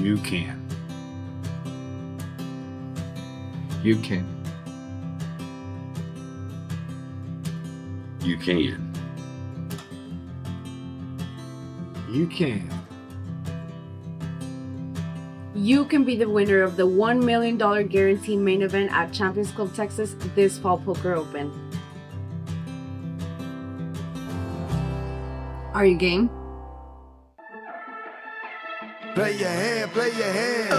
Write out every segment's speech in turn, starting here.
You can. You can. You can. You can. You can be the winner of the $1 million guaranteed main event at Champions Club Texas this fall poker open. Are you game? Play your hand, play your hand.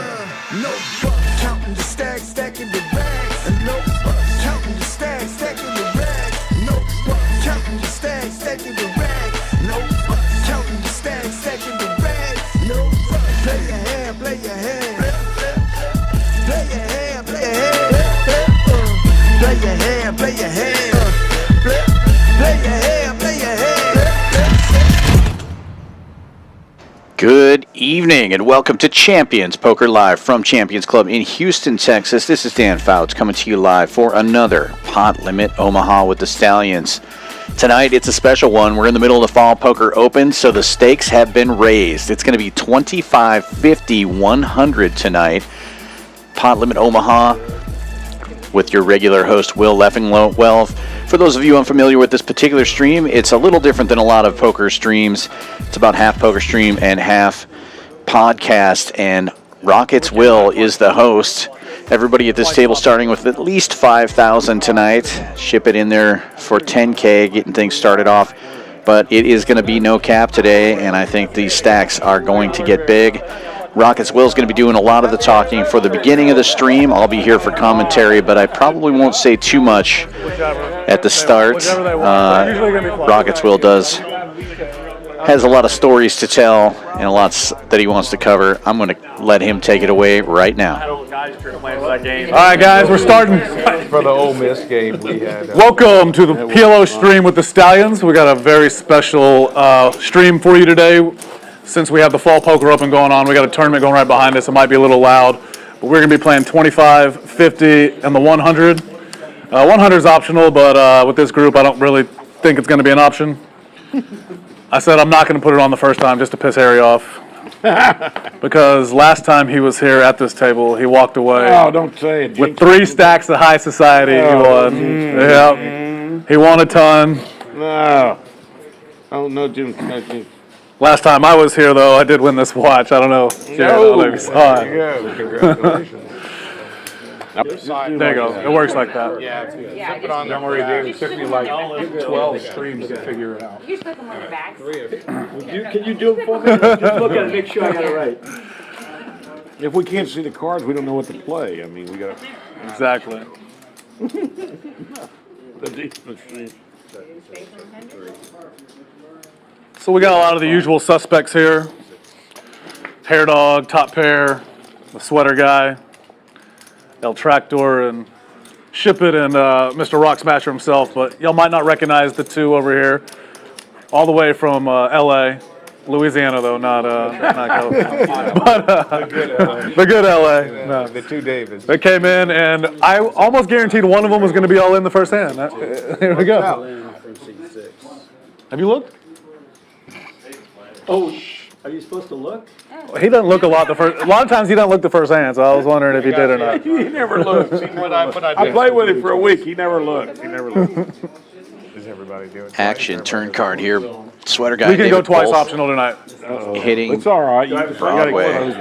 No fuck, counting the stacks, stacking the rags. And no fuck, counting the stacks, stacking the rags. No fuck, counting the stacks, stacking the rags. No fuck, counting the stacks, stacking the rags. No fuck, play your hand, play your hand. Play your hand, play your hand. Play your hand, play your hand. Play your hand, play your hand. Good evening and welcome to Champions Poker Live from Champions Club in Houston, Texas. This is Dan Fouts coming to you live for another Pot Limit Omaha with the Stallions. Tonight it's a special one. We're in the middle of the Fall Poker Open, so the stakes have been raised. It's going to be 25, 50, 100 tonight. Pot Limit Omaha with your regular host, Will Leffingwell. Well, for those of you unfamiliar with this particular stream, it's a little different than a lot of poker streams. It's about half poker stream and half podcast, and Rockets Will is the host. Everybody at this table starting with at least 5,000 tonight. Ship it in there for 10K, getting things started off. But it is going to be no cap today, and I think these stacks are going to get big. Rockets Will is going to be doing a lot of the talking for the beginning of the stream. I'll be here for commentary, but I probably won't say too much at the start. Rockets Will has a lot of stories to tell and a lot that he wants to cover. I'm going to let him take it away right now. All right, guys, we're starting. For the Ole Miss game we had. Welcome to the PLO stream with the Stallions. We got a very special stream for you today. Since we have the Fall Poker Open going on, we got a tournament going right behind us. It might be a little loud, but we're going to be playing 25, 50, and the 100. 100 is optional, but with this group, I don't really think it's going to be an option. I said I'm not going to put it on the first time just to piss Harry off. Because last time he was here at this table, he walked away. Oh, don't say it. With 3 stacks of high society. He won. Yep. He won a ton. No. Oh, no, Jim. Last time I was here, though, I did win this watch. I don't know. Jared, I don't know if you saw it. There you go. Congratulations. There you go. It works like that. Yeah, flip it on. Don't worry, Dave. It took me like 12 streams to figure it out. You just put them on your backs. Can you do it for me? Just look at it, make sure I got it right. If we can't see the cards, we don't know what to play. I mean, we got to. Exactly. The deep machine. So we got a lot of the usual suspects here. Hair Dog, Top Pair, the Sweater Guy, El Tractor, and Shipp It, and Mr. Rock Smasher himself. But y'all might not recognize the two over here. All the way from L.A., Louisiana, though, not California. But the good L.A. No. The two Davids. They came in, and I almost guaranteed one of them was going to be all in the first hand. Here we go. Have you looked? Oh, are you supposed to look? He doesn't look a lot the first. A lot of times he doesn't look the first hand, so I was wondering if he did or not. He never looks. I played with him for a week. He never looked. Is everybody doing? Action turn card here. Sweater Guy. We can go David twice Wolf optional tonight. hitting It's all right. You gotta Broadway.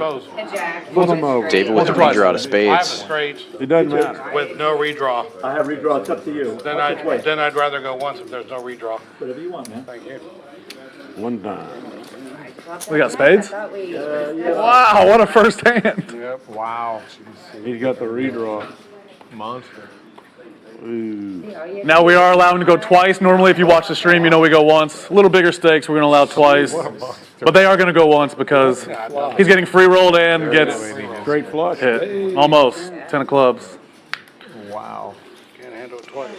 Flip them over. David with the redraw to I have a spades. straight It doesn't matter. with no redraw. I have redraw, it's up to you. Then I'd rather go once if there's no redraw. Whatever you want, man. Thank you. One time. We got spades? Wow, what a first hand. Yep. Wow. He's got the redraw. Monster. Ooh. Now we are allowing to go twice. Normally if you watch the stream, you know we go once. A little bigger stakes, we're going to allow twice. But they are going to go once because he's getting free rolled and gets Straight flush. hit. Almost. 10 of clubs. Wow. Can't handle it twice.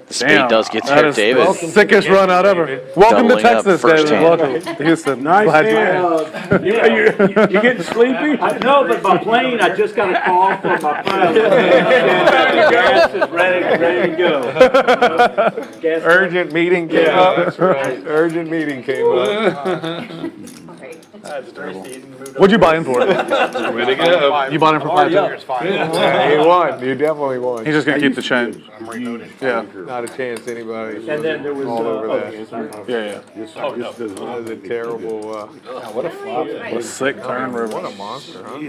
The spade does get there, David. The sickest run out ever. Welcome to Doubling up Texas, first David. hand. Welcome to Houston. Nice Glad you're hand. here. You getting sleepy? No, but my plane, I just got a call from my pilot. Gas is ready to go. Gas Urgent meeting came Yeah, up. that's right. Urgent meeting came up. What'd you buy in for it? Way to go. You bought it for 5 too? It's fine. Yeah, he won. You definitely won. He's just gonna keep the change. I'm reloading. Yeah, Not a chance anybody. And then there was, all over that. yeah. That was a terrible. What a sick turn, What River. a monster, huh?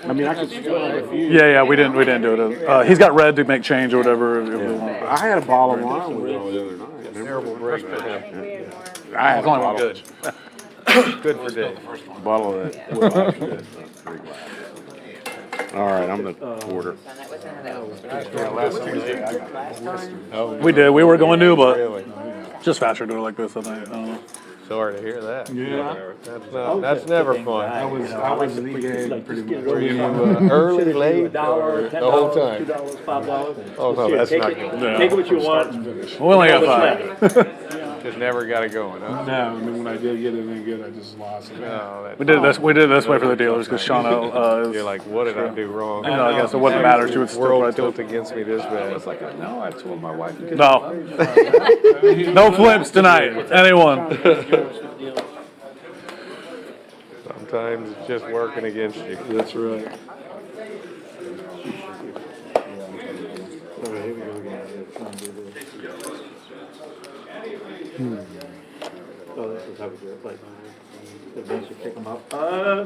I mean, I could still have a few. Yeah, we didn't do it. He's got red to make change or whatever. If we want. I had a bottle of wine with it the other night. Terrible break for him. I had a only one bottle. Good. Good for Dave. Bottle of that. Well, actually, all right, I'm the quarter. We did. We were going to, but Really. just faster to do it like this. I think. I don't know. Sorry to hear that. Yeah. That's never fun. I was in the game pretty much. Were you early, late, or the whole time? $2, $5. Oh, no, that's not good. Take it what you want. We only got 5. Just never got it going, huh? No, and then when I did get it in good, I just lost it. No, We did this. We did it this way for the dealers because Shauna You're is. like, what did I do wrong? You know, I guess it wouldn't matter. She would still World right to tilt it. against me this bad. It's like, no, I told my wife to get No. No flips tonight. Anyone. Sometimes it's just working against you. That's right. Oh, this is how we do it. Like, the bench will pick them up.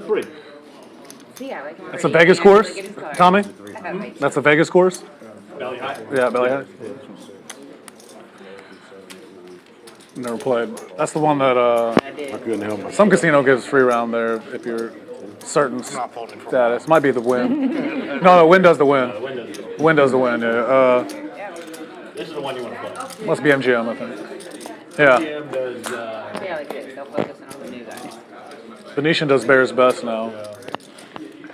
3. That's a Vegas course, Tommy. That's a Vegas course. Belly high. Yeah, belly high. Never played. That's the one that I couldn't help myself. some casino gives free round there if you're certain status. Might be the win. No, Win does the win. Win does the win. Yeah. This is the one you want to play. Must be MGM, I think. Yeah. Jim does, Yeah, like this. They'll focus on the new guys. Venetian does Bears best now.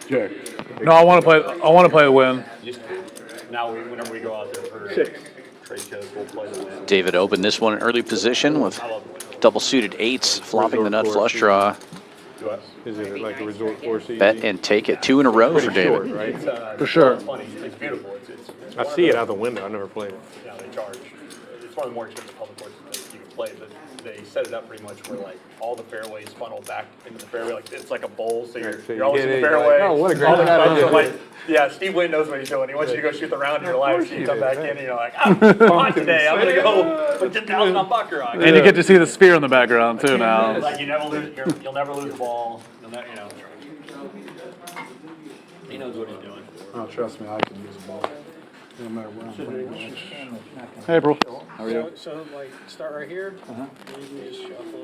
Check. No, I want to play. I want to play the win. now whenever we go out there for trade shows, we'll play the win. David opened this one in early position with double suited 8s, flopping the nut flush draw. Is it like a resort course? Bet and take it 2 in a row for Pretty short, David. right? For sure. Funny, it's beautiful. I see it out the window. I never played it. Yeah, they charge. It's one of the more expensive public courses that you can play, but they set it up pretty much where like all the fairways funnel back into the fairway. Like it's like a bowl, so you're you always get in the it, you're fairway. like, oh, what a great all the idea. clubs are like, yeah, Steve Wynn knows what he's doing. He wants you to go shoot the round of your life, so you come back in and you're like, I'm hot today. I'm gonna go put 10,000 on Bucker on. And you get to see the spear in the background too now. Like you never lose. You'll never lose the ball. You'll never, He knows what he's doing. Oh, trust me, I can use a ball. No matter where I'm playing. Hey, April. How are you? So like, start right here.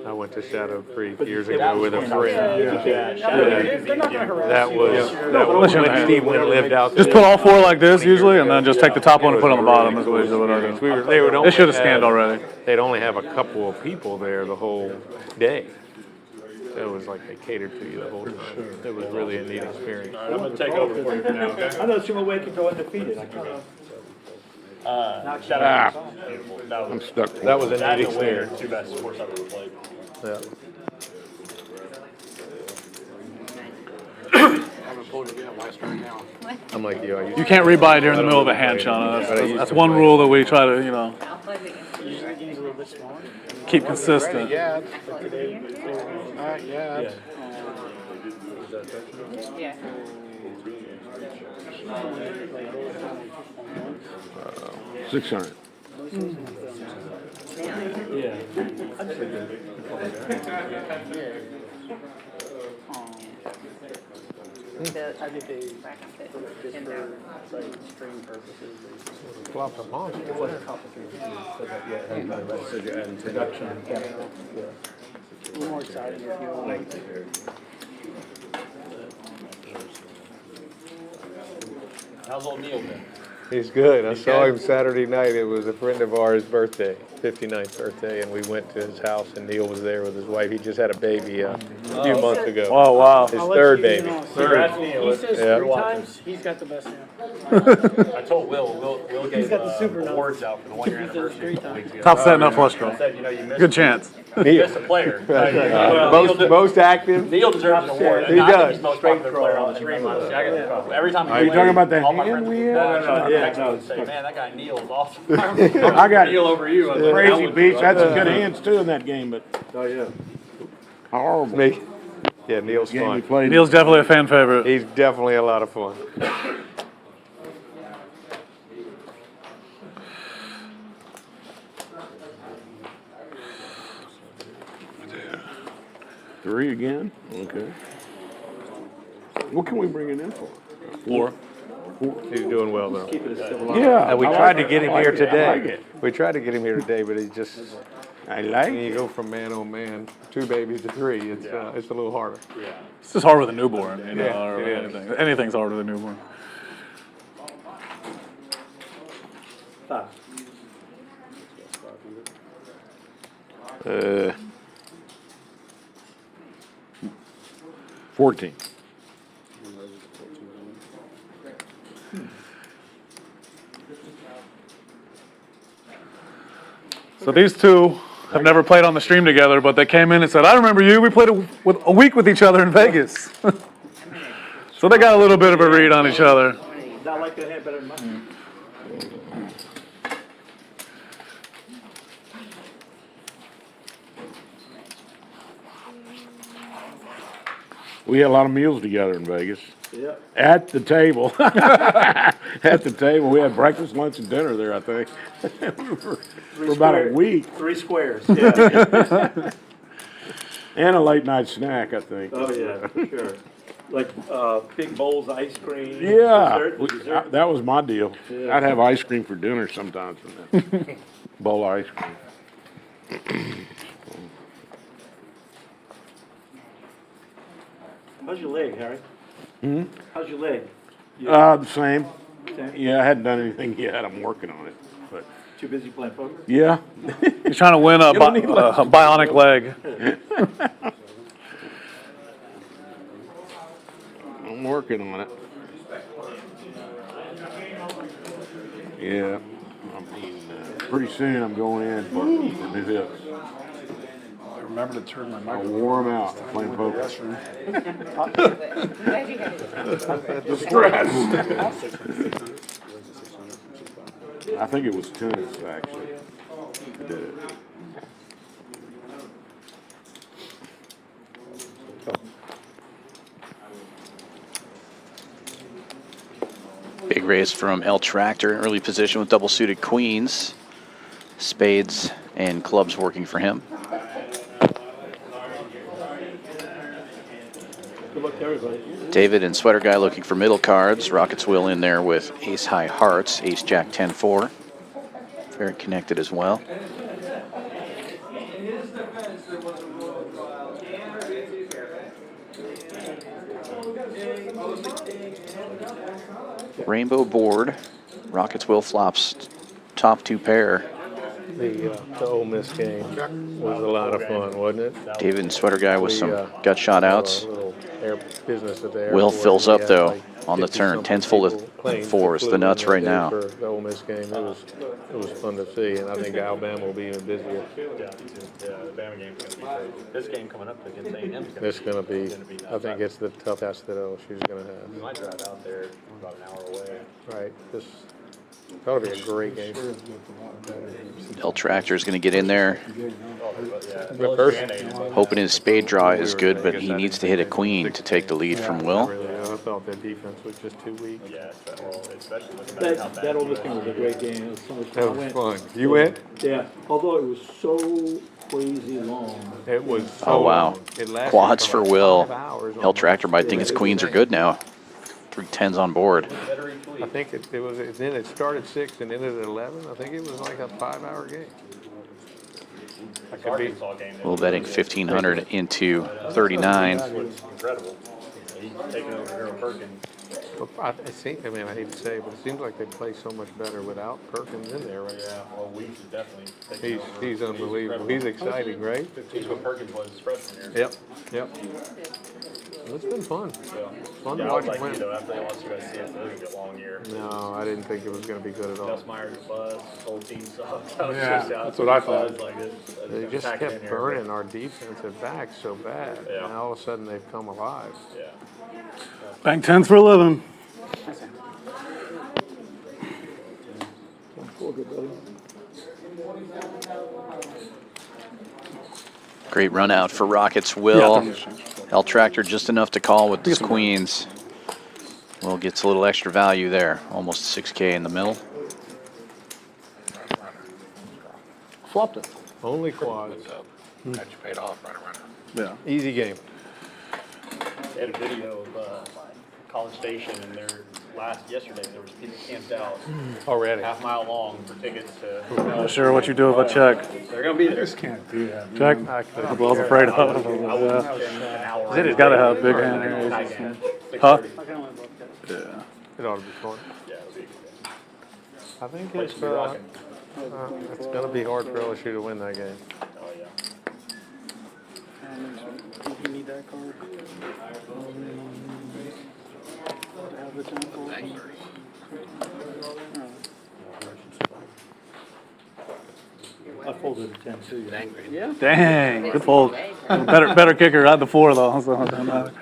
I went to Shadow Creek years ago with a friend. Yeah. They're not gonna harass That you. was when Steve Wynn lived out Just there. put all 4 like this usually, and then just take the top one and put it on the bottom. Is what I do. They would only They should have have- scanned already. They'd only have a couple of people there the whole day. It was like they catered to you the whole time. It was really a neat experience. I'm gonna take over for you now. Okay? I know Chuma can go undefeated. I can go. Shout out. Beautiful. I'm stuck. That was a That neat and the winner, experience. 2 best sports I've ever played. Yeah. I'm like you. I used You can't rebuy during the middle of a hand, Shauna. That's one rule that we try to, keep consistent. Yeah. Yeah. 600. I think they Flop the monster. More exciting if you like. How's old Neil been? He's good. I saw him Saturday night. It was a friend of ours' birthday, 59th birthday, and we went to his house, and Neil was there with his wife. He just had a baby a few months ago. Oh, wow. His third baby. Congrats, Neil. He says Yeah. 3 times, he's got the best hand. I told Will gave got the super awards out for the 1-year anniversary. Top set, nut flush draw. I said, you missed, Good chance. you missed a player. Most active. Neil deserves an award. He I think does. he's the most popular player on the stream. Every time Are you talking about that all my hand friends we would had? text me and say, man, that guy Neil is awesome. I got Neil over you. I was like, crazy that beats. That's some good hands too in that game, but Oh, yeah. horrible. Me. Yeah, Neil's Game we fun. played. Neil's definitely a fan favorite. He's definitely a lot of fun. Three again? Okay. What can we bring it in for? Floor. He's doing well though. Yeah. And we I tried like to get it. him I here like it. I like today. it. We tried to get him here today, but he just, I like when you it. go from man on man, 2 babies to 3, it's a little harder. It's just hard with a newborn, you know, Yeah, or it is. anything. Anything's hard with a newborn. Uh, 14. So these two have never played on the stream together, but they came in and said, I remember you, we played a week with each other in Vegas. So they got a little bit of a read on each other. I like that hand better than mine. We had a lot of meals together in Vegas. Yeah. At the table. At the table. We had breakfast, lunch, and dinner there, I think. for about a week. 3 squares, yeah. And a late night snack, I think. Oh, yeah, sure. Like, big bowls of ice cream. Yeah, Dessert. that was my deal. Yeah. I'd have ice cream for dinner sometimes from that bowl of ice cream. How's your leg, Harry? How's your leg? The same. Same? Yeah, I hadn't done anything yet. I'm working on it. But Too busy playing poker? yeah, He's trying to win a don't need less. bionic leg. I'm working on it. Yeah, I mean, pretty soon I'm going in for new hips. I remember to turn my I'll microphone. wore them out playing poker. Glad you had it. The stress. I think it was tennis, actually. I did it. Big raise from El Tractor, early position with double suited queens. Spades and clubs working for him. Good luck to everybody. David and Sweater Guy looking for middle cards. Rockets will in there with ace high hearts, ace jack 10-4. Very connected as well. Rainbow board. Rockets will flops top 2 pair. The Ole Miss game was a lot of fun, wasn't it? David and Sweater Guy with some We, gut shot outs. a little business at the Will airport. fills We up had though like on the 50 turn. something Tens full of people, planes fours. that The flew nuts in that right day now. For the Ole Miss game, it was fun to see, and I think Alabama will be even busier. Yeah, the Bama game's gonna be crazy. This game coming up against A&M is It's gonna be. I think it's the toughest that she's gonna We have. might drive out there about an hour away. Right. This ought to be a great game. El Tractor is going to get in there. The first, Hoping his spade draw is good, but he needs to hit a queen to take the lead from Will. really, I thought their defense was just too weak. Yeah, well, especially with the how That Ole Miss game was a great game. It was so much fun. That I was went. fun. You went? Yeah, although it was so crazy long. It was. So Oh, wow. long. It lasted Quads for like Will. 5 hours El almost. Tractor might think his queens are good now. 3 10s on board. I think it was. Then it started 6 and ended at 11. I think it was like a 5-hour game. I could be. Arkansas game. Will betting 1,500 into 39. was incredible. He's taking over Harold Perkins. I think. I mean, I hate to say, it, but it seems like they play so much better without Perkins in there right Yeah, well, Weeks is definitely taking over. He's unbelievable. He's exciting, right? 15 what Perkins was his freshman year. Yep. It's been fun. Fun to Yeah, I watch was him like, win. you know, after they lost to USC, it was a long year. No, I didn't think it was going to be good at all. Gus Myers was, whole team sucked. Yeah, that's what I thought. They just kept burning our defensive backs so bad, Yeah. and all of a sudden they've come alive. Yeah. Bank 10s for 11. Great run out for Rockets. Will. L tractor just enough to call with his queens. Will gets a little extra value there. Almost 6K in the middle. Flopped it. Only quads. Got you paid off right around. Yeah. Easy game. They had a video of College Station, and yesterday there was people camped out Already. half-mile long for tickets to. Not sure what you do with a check. They're gonna be there. Just can't do that. Check. I That's what I was afraid of. I wouldn't Yeah. spend an hour. He's got to have a big hand here. Huh? It ought to be fun. Yeah, it'll be. I think Place it's to be rocking. going to be hard for LSU to win that game. Oh yeah. You need that card? To have the jump card? I folded a 10 too. Yeah. Dang, good fold. Better kicker. I had the 4 though. So it doesn't matter.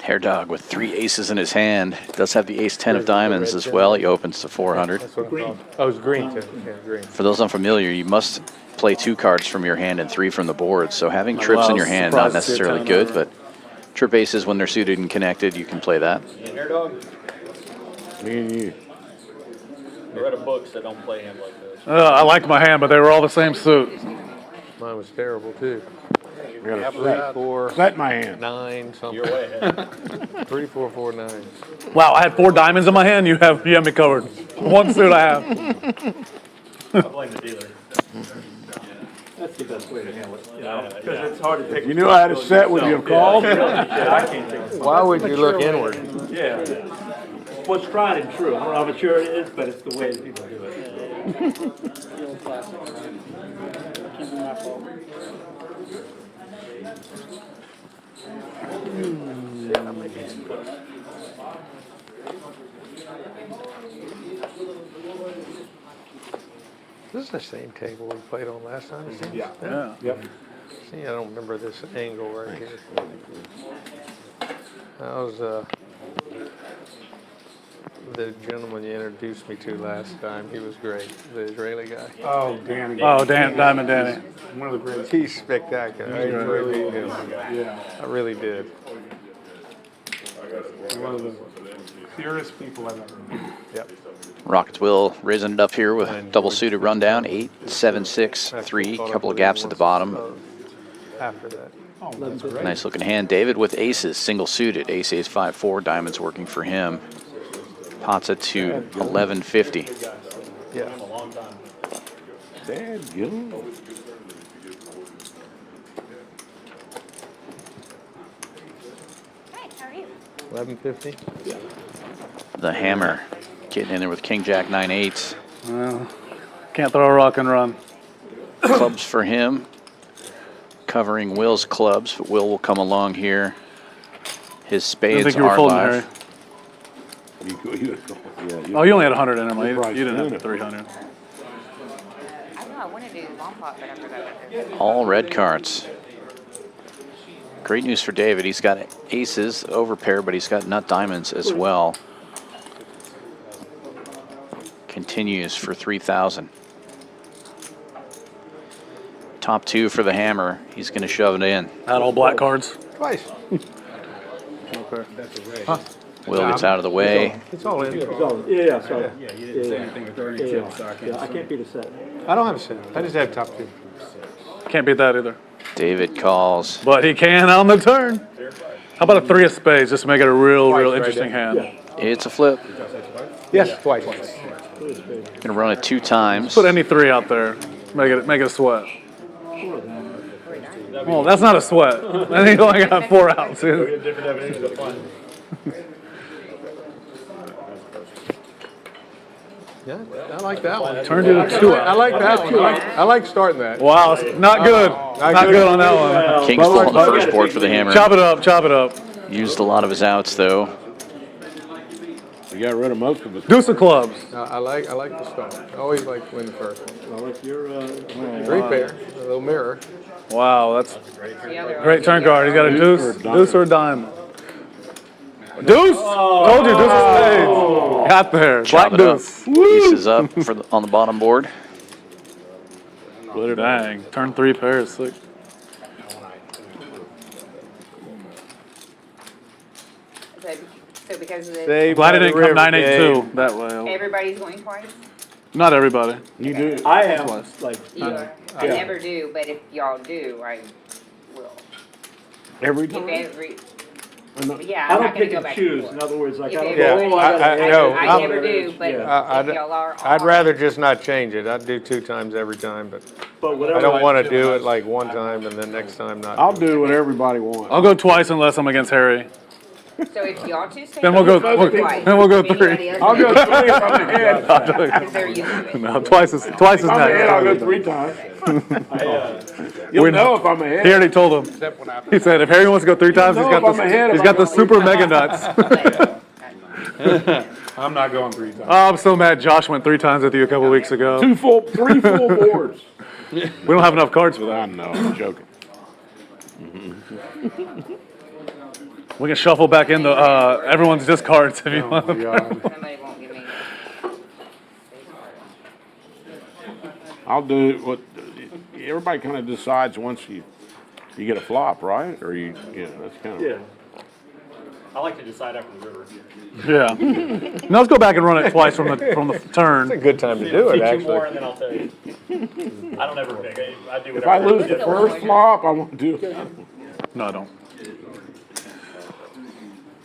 Hair Dog with 3 aces in his hand. Does have the ace-10 of diamonds as well. He opens to 400. That's what I thought. Oh, it's green too. Yeah, green. For those unfamiliar, you must play 2 cards from your hand and 3 from the board. So having trips in your hand, not necessarily good, but trip aces when they're suited and connected, you can play that. Hair Dog. Me and you. I read a book that don't play him like this. I liked my hand, but they were all the same suit. Mine was terrible too. I got a 3, 4, set my hand. 9, something. You're way ahead. 3, 4, 4, 9. Wow, I had 4 diamonds in my hand. You have me covered. One suit I have. I blame the dealer. That's the best way to handle it, you know, because it's hard to pick. You knew I had a set when you called? Yeah, I can't take it. Why would you look inward? Yeah. Well, it's tried and true. I don't know how mature it is, but it's the way that people do it. The old classic. Can't be my fault. This is the same table we played on last time. It seems. Yeah. Yep. See, I don't remember this angle right here. That was the gentleman you introduced me to last time. He was great, the Israeli guy. Oh, Danny. Oh, Diamond Danny. One of the greatest. He's spectacular. I enjoyed him. Yeah. I really did. One of the purest people I've ever met. Yep. Rockets will raising it up here with double suited rundown. 8, 7, 6, 3. Couple of gaps at the bottom. After that. Oh, that's great. Nice looking hand. David with aces, single suited. Ace, ace, 5, 4. Diamonds working for him. Pots it to 1150. Yeah. Dad, good. Hi, how are you? 1150. The hammer getting in there with King Jack 9/8. Well, can't throw a rock and run. Clubs for him. Covering Will's clubs, but Will come along here. His I spades think you were are folding, live. Harry. Yeah, Oh, you only had 100 in him. You Probably didn't have the spin it. 300. I know, I want to do long pot, but I forgot. All red cards. Great news for David. He's got aces over pair, but he's got nut diamonds as well. Continues for 3,000. Top 2 for the hammer. He's going to shove it in. Had all black cards. Twice. Okay. Will gets out of the way. It's all in. Yeah, sorry. Yeah, you didn't say anything with 30 chips, so I can't beat a set. I don't have a set. I just have top 2. Can't beat that either. David calls. But he can on the turn. How about a 3 of spades just to make it a real right interesting there. hand? It's a flip. Yes, twice. Gonna run it 2 times. Put any 3 out there. Make it a sweat. Well, that's not a sweat. I think you only got 4 outs. Different definitions of fun. Yeah, I like that one. Turned it to 2 I like that one. I like starting that. Wow, not good. Not good on that one. King's full on the first board for the hammer. Chop it up, chop it up. Used a lot of his outs though. You got rid of most of it. Deuce of clubs. I like the start. I always like to win the first one. I like your, 3 pair, a little mirror. Wow, that's great turn card. He's got a deuce or a diamond. Deuce! Told you, deuce of spades. Got there. Chop Black it up. deuce. Pieces up for on the bottom board. Dang. Turn 3 pairs. Sick. So because of this, Saved Glad by it the didn't come river, 982 Dave. that way. everybody's going twice? Not everybody. You do. I am, like, You are. I never do, but if y'all do, I will. Every If time? every, No. yeah, I I'm don't not gonna pick go and back choose. and In forth. other words, like, If I don't everybody- go, oh, I gotta. know. I never do, but Yeah. if y'all are. I'd on- rather just not change it. I'd do 2 times every time, but But whatever. I don't want to do it like one time and then next time not. I'll do what everybody wants. I'll go twice unless I'm against Harry. So if y'all two stay. Then we'll go. twice. Then we'll go If anybody 3. else I'll go does, 3 if I'm ahead. because they're used to it. No, twice is If I'm ahead, I'll go next. 3 times. We You'll know if I'm ahead. He already told him. Except when I. He said if Harry wants to go 3 times, No, he's got if I'm ahead, the, he's if got I the go super mega nuts. I'm not going 3 times. Oh, I'm so mad. Josh went 3 times with you a couple weeks ago. 3 full boards. We don't have enough cards for I that. know, I'm joking. We can shuffle back in the everyone's discards if you want. Oh, God. Somebody won't give me. I'll do what, everybody kind of decides once you get a flop, right? Or that's kind of. Yeah. I like to decide after the river. Yeah. Now let's go back and run it twice from the turn. It's a good time to do it, Teach you more, actually. and then I'll tell you. I don't ever pick. I do If I whatever. lose the first flop, I won't do it. No, I don't.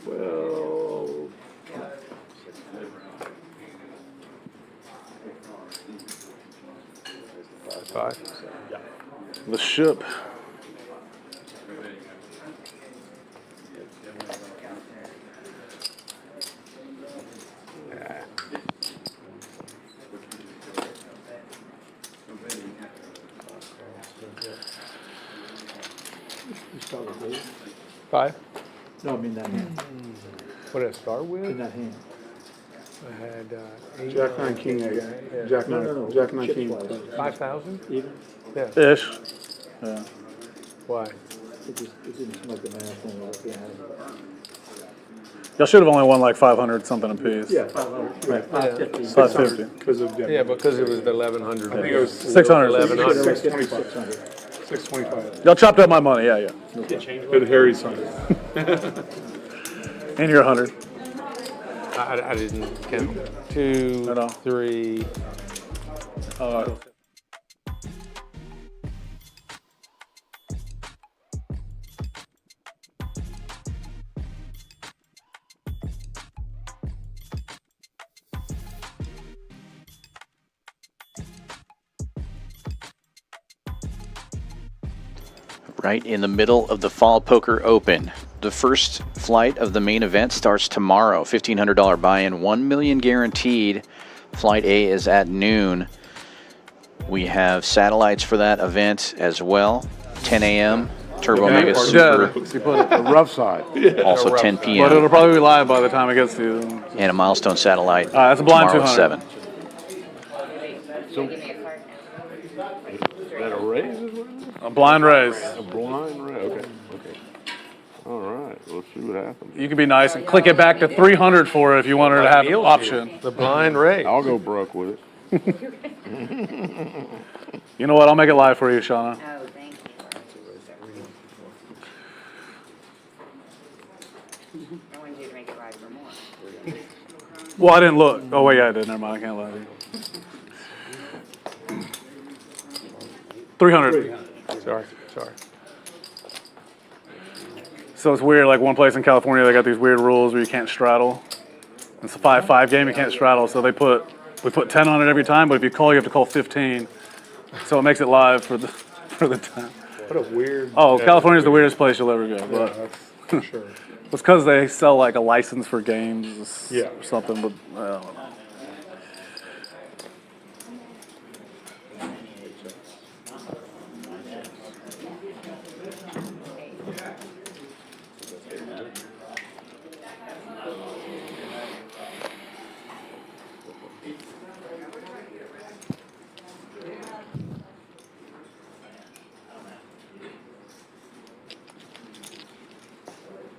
Well, Five. The ship. Five. No, I mean that hand, What did I start in with? that hand. I had 8. Jack 9 King 8. Jack 9, Jack 9 King. 5,000? Even, Yeah. Ish. Yeah. Why? it didn't smell the math thing like that. Y'all should have only won like 500 something apiece. Yeah, 500, right, 550. 550. Because of Yeah, because it was the 1,100. I think it was 600. 1,100. 625. 625. Y'all chopped up my money. Yeah, yeah. Good Harry's 100. And you're 100. I didn't count. 2, I know. 3. Right in the middle of the Fall Poker Open. The first flight of the main event starts tomorrow. $1,500 buy-in, $1 million guaranteed. Flight A is at noon. We have satellites for that event as well. 10 a.m. Turbo Mega Super. the rough side. Also 10 But p.m. it'll probably be live by the time it gets to you. and a milestone satellite That's a blind tomorrow at 200. 7. So, give me a card now. Is that a raise? Is what it is? A blind raise. A blind raise. Okay. All right. Let's see what happens. You can be nice and click it back to 300 for her if you want her to have an option. The blind race. I'll go broke with it. You know what? I'll make it live for you, Shauna. Oh, thank you. I wanted you to make it live for more. Well, I didn't look. Oh, wait, yeah, I did. Never mind. I can't lie to you. 300. Sorry. So it's weird. Like one place in California, they got these weird rules where you can't straddle. It's a 5-5 game. You can't straddle. So we put 10 on it every time. But if you call, you have to call 15. So it makes it live for the time. What a weird. Oh, California's the weirdest place you'll ever go. Yeah, But that's for sure. it's because they sell like a license for games Yeah. or something. But I don't know.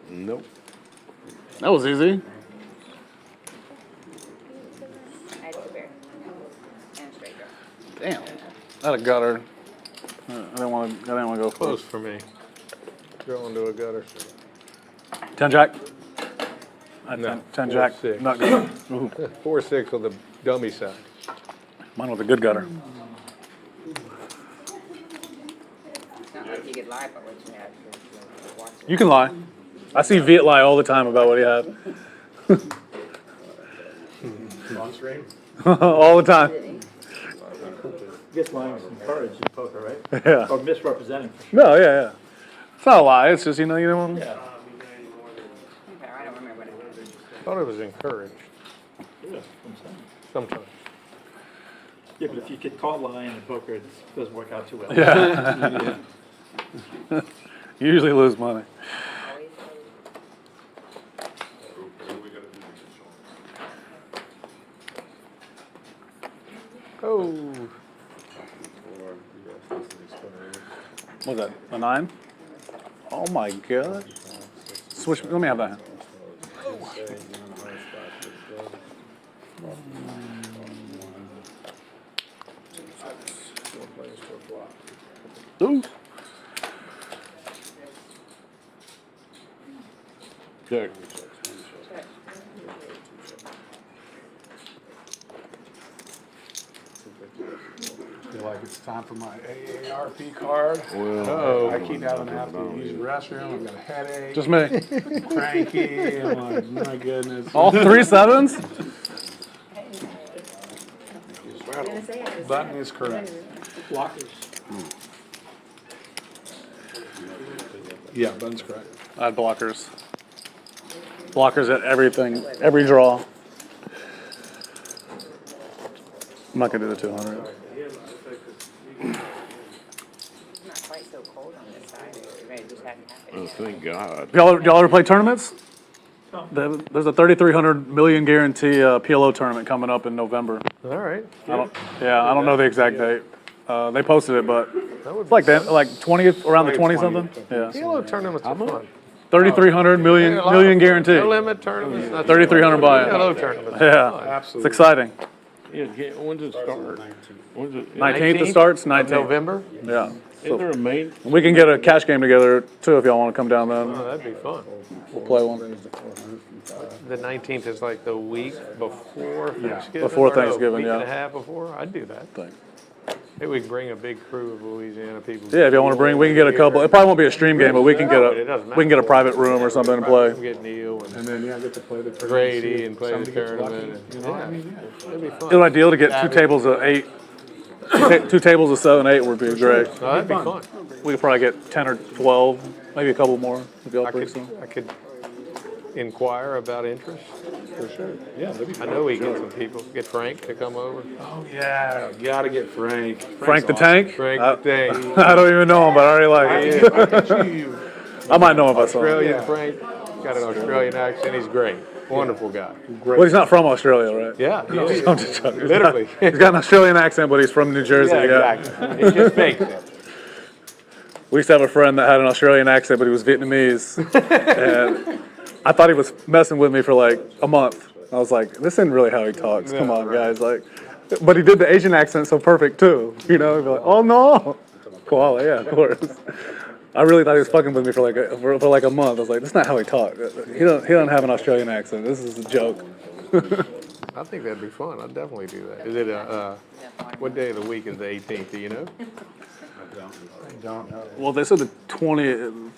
Nope. That was easy. I had two bear. And a straight draw. Damn. I'd have got her. I didn't want to go Close close. for me. Go into a gutter. 10 jack. No, 10 jack. 4-6. Not good. Ooh, 4-6 on the dummy side. mine was a good gutter. It's not like you could lie about what you had. Watch it. You can lie. I see Viet lie all the time about what he had. On stream? All the time. Guess lying is encouraged in poker, right? Yeah. Or misrepresenting. No, yeah. It's not a lie. It's just, you know. Okay, I don't remember what it was. I thought it was encouraged Yeah. sometimes. Yeah, but if you get caught lying in poker, it doesn't work out too well. Yeah. You usually lose money. Oh. What was that? A 9? Oh my god. Switch. Let me have that hand. Ooh. Check. Feel like it's time for my AARP card. Oh. I keep having to have to use the restroom. I've got a headache. Just me. Cranky. I'm like, my goodness. All 3 sevens? Button is correct. Blockers. Yeah, button's correct. I had blockers. Blockers at everything, every draw. I'm not gonna do the 200. It's not quite so cold on this side. It just hadn't happened Oh, yet. thank God. Y'all ever play tournaments? There's a 3,300 million guarantee PLO tournament coming up in November. All right. I don't know the exact date. They posted it, but it's like that, like 20th, around the 20 something. Yeah, PLO tournaments are fun. 3,300 million guarantee. No limit tournaments. 3,300 buy-in. PLO tournaments. Yeah, Absolutely. it's exciting. Yeah, when's it start? When's it? 19th it starts. 19th. November? Yeah. Isn't there a main? We can get a cash game together too if y'all want to come down then. Oh, that'd be fun. We'll play one. The 19th is like the week before Thanksgiving. before or no, Thanksgiving, week yeah. and a half before. I'd do that. Thing. Maybe we can bring a big crew of Louisiana people. Yeah, if y'all want to bring, we can get a couple. It probably won't be a stream game, but we can get No, it doesn't a private room or something and play. Get Neil and And then, yeah, I get to play the tournament. Grady and play the Somebody gets lucky. tournament. You know, I mean, yeah. It'd be fun. It would be ideal to get 2 tables of 8. 2 tables of 7, 8 would be great. No, that'd be fun. We could probably get 10 or 12, maybe a couple more if y'all bring some. I could inquire about interest. For sure. Yeah, that'd be I fun. know we get some people. Get Frank to come over. Oh, yeah. Gotta get Frank. Frank the Frank's Tank? Frank the Tank. I don't even know him, but I already like it. I might know him if I saw him. Australian Yeah. Frank. Got an Australian accent. He's great. Wonderful guy. Well, he's not from Australia, right? Yeah. he is. I'm just joking. Literally. He's got an Australian accent, but he's from New Jersey. Yeah, exactly. He just fakes it. We used to have a friend that had an Australian accent, but he was Vietnamese. And I thought he was messing with me for like a month. I was like, this isn't really how he talks. Come on, guys. Like, but he did the Asian accent so perfect too. You know, he'd be like, oh no. Koala, yeah, of course. I really thought he was fucking with me for like a month. I was like, that's not how he talks. He don't have an Australian accent. This is a joke. I think that'd be fun. I'd definitely do that. Is it what day of the week is the 18th? Do you know? I don't know. Well, they said the 20th.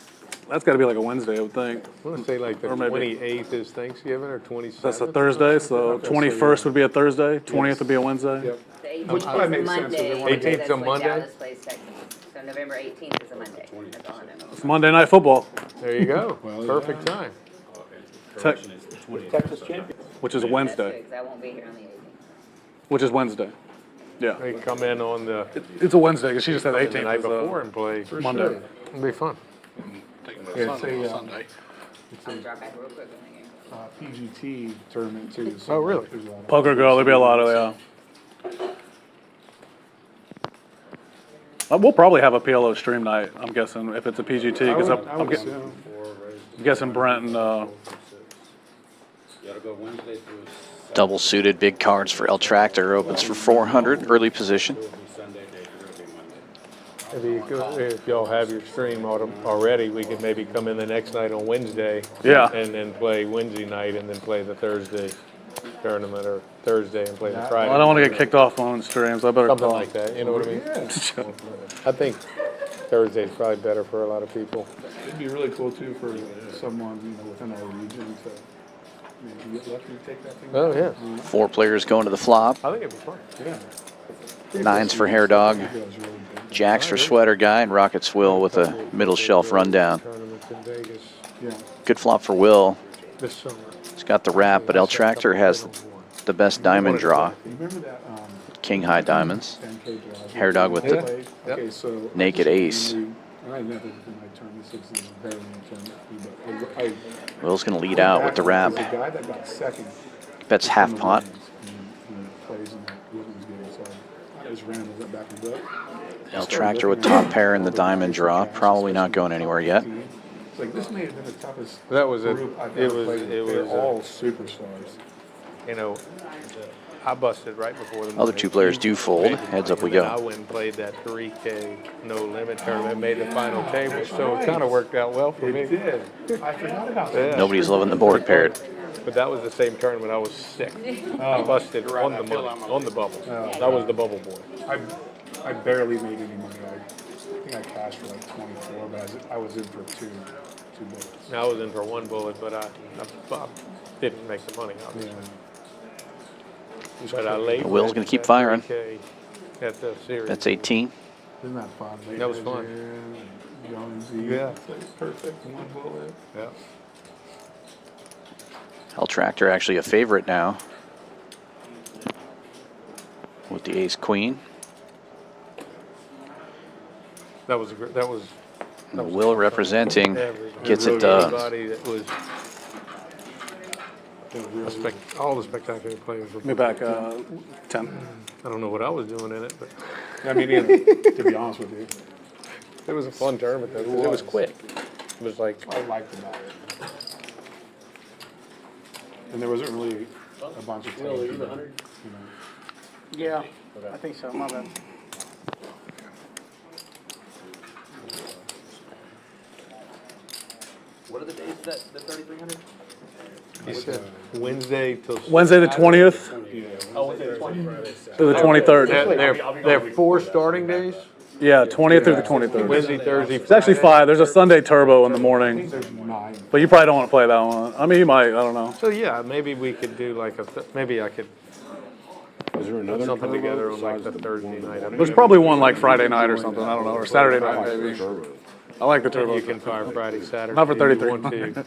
That's got to be like a Wednesday, I would think. I want to say like the Or maybe- 28th is Thanksgiving or 27th. That's a Thursday, so 21st would be a Thursday. 20th would be a Wednesday. Yep. The 18th Which probably is makes a sense if they Monday. wanna 18th 's a That's when Monday? Dallas plays Texas. So November 18th is a Monday. That's all I know. It's Monday Night Football, There you go. Perfect time. Texas champion. which is a That's Wednesday. good, 'cause I won't be here on the 18th. Which is Wednesday. Yeah, They can come in on the it's a Wednesday because she just said the 18th. night is, before and play. Monday. It'll be fun. Yeah, it's a I'll drop back real quick on the game. PGT tournament too. So Oh, really? there's a lot of- Poker Girl, there'll be a lot of we'll probably have a PLO stream night. I'm guessing if it's a PGT I because would I'm assume. guessing Brent and Double suited big cards for El Tractor opens for 400 early position. If y'all have your stream already, we could maybe come in the next night on Wednesday. Yeah. And then play Wednesday night and then play the Thursday tournament, or Thursday and play the Friday. I don't want to get kicked off on streams. I better Something call. like that, you know what I mean? I think Thursday's probably better for a lot of people. It'd be really cool too for someone, within our region to maybe let me take that thing. Oh, yeah. 4 players going to the flop. I think it'd be fun. Yeah. 9s for Hair Dog. Jacks for Sweater Guy, and Rockets Will with a middle shelf rundown. Tournaments in Vegas Good flop for Will. this summer. He's got the wrap, but El Tractor has the best diamond draw. Remember that King high diamonds. 10K drive? Hair Dog with the Okay, so naked ace. I never did my tournament 6 is very tournament, but Will's going to lead out with the wrap. The guy that got second Bets half pot. plays in that women's game, so I just ran it back and forth. El Tractor with top pair in the diamond draw. Probably not going anywhere yet. It's like this may have been the toughest That was a, group I've it ever was, played. it They're was, all superstars. I busted right before the Other 2 players do fold. Heads up we And then I go. went and played that 3K no limit tournament, made the final table, so it kind of worked out well for me. It did. I forgot about that. Yeah. Nobody's loving the board paired. But that was the same tournament I was sick. I busted on the money, on the bubble. That was the bubble board. I barely made any money. I think I cashed for like 24, but I was in for two bullets. I was in for 1 bullet, but I didn't make the money, obviously. But I laid. Will's going to keep firing. 3K at the series. That's 18. Isn't that fun? That was fun. Jonesy. Yeah. Perfect. 1 bullet. Yeah. El Tractor actually a favorite now. With the ace queen. That was a great, that was. Will representing gets it done. Everybody that was. All the spectacular players were. Me back 10. I don't know what I was doing in it, but I mean, to be honest with you, it was a fun tournament though, 'cause it was quick. It was like, I liked about it. And there wasn't really a bunch of Will, are you the 100? Yeah, I think so, my bad. What are the days that the 3,300? he said, Wednesday till. Wednesday the 20th Oh, Wednesday the 20th. through the 23rd. They're 4 starting days? Yeah, 20th through the 23rd. Wednesday, Thursday. It's actually 5. There's a Sunday turbo in the morning, there's 9. but you probably don't want to play that one. I mean, you might. I don't know. So yeah, maybe we could do like maybe I could Is there put another something turbo together on like besides the Thursday night. I mean, There's probably one like Friday night or something. I don't know, or Saturday night maybe. I like the turbo. you can fire Friday, Saturday. Not for if you 33. want to.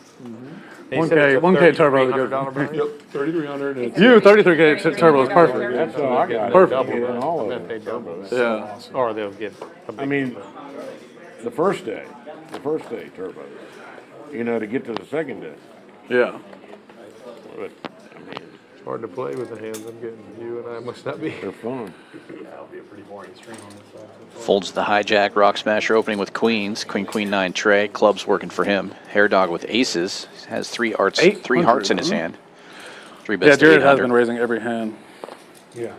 1K turbo is good. $3,300. 3,300. You 33K turbo is perfect. That's all I got. Perfect. Double that. All of That them. they double. Yeah. Or they'll get a big. I mean, the first day turbo, to get to the second day. Yeah. But, I mean, It's hard to play with the hands I'm getting. You and I must not be. they're fun. That'll be a pretty boring stream on this side. Folds the hijack, rock smasher opening with queens. Queen, queen, 9 tray. Clubs working for him. Hair Dog with aces. Has 3 hearts in his hand. 3 bets Yeah, to Jared has 800. been raising every hand. Yeah.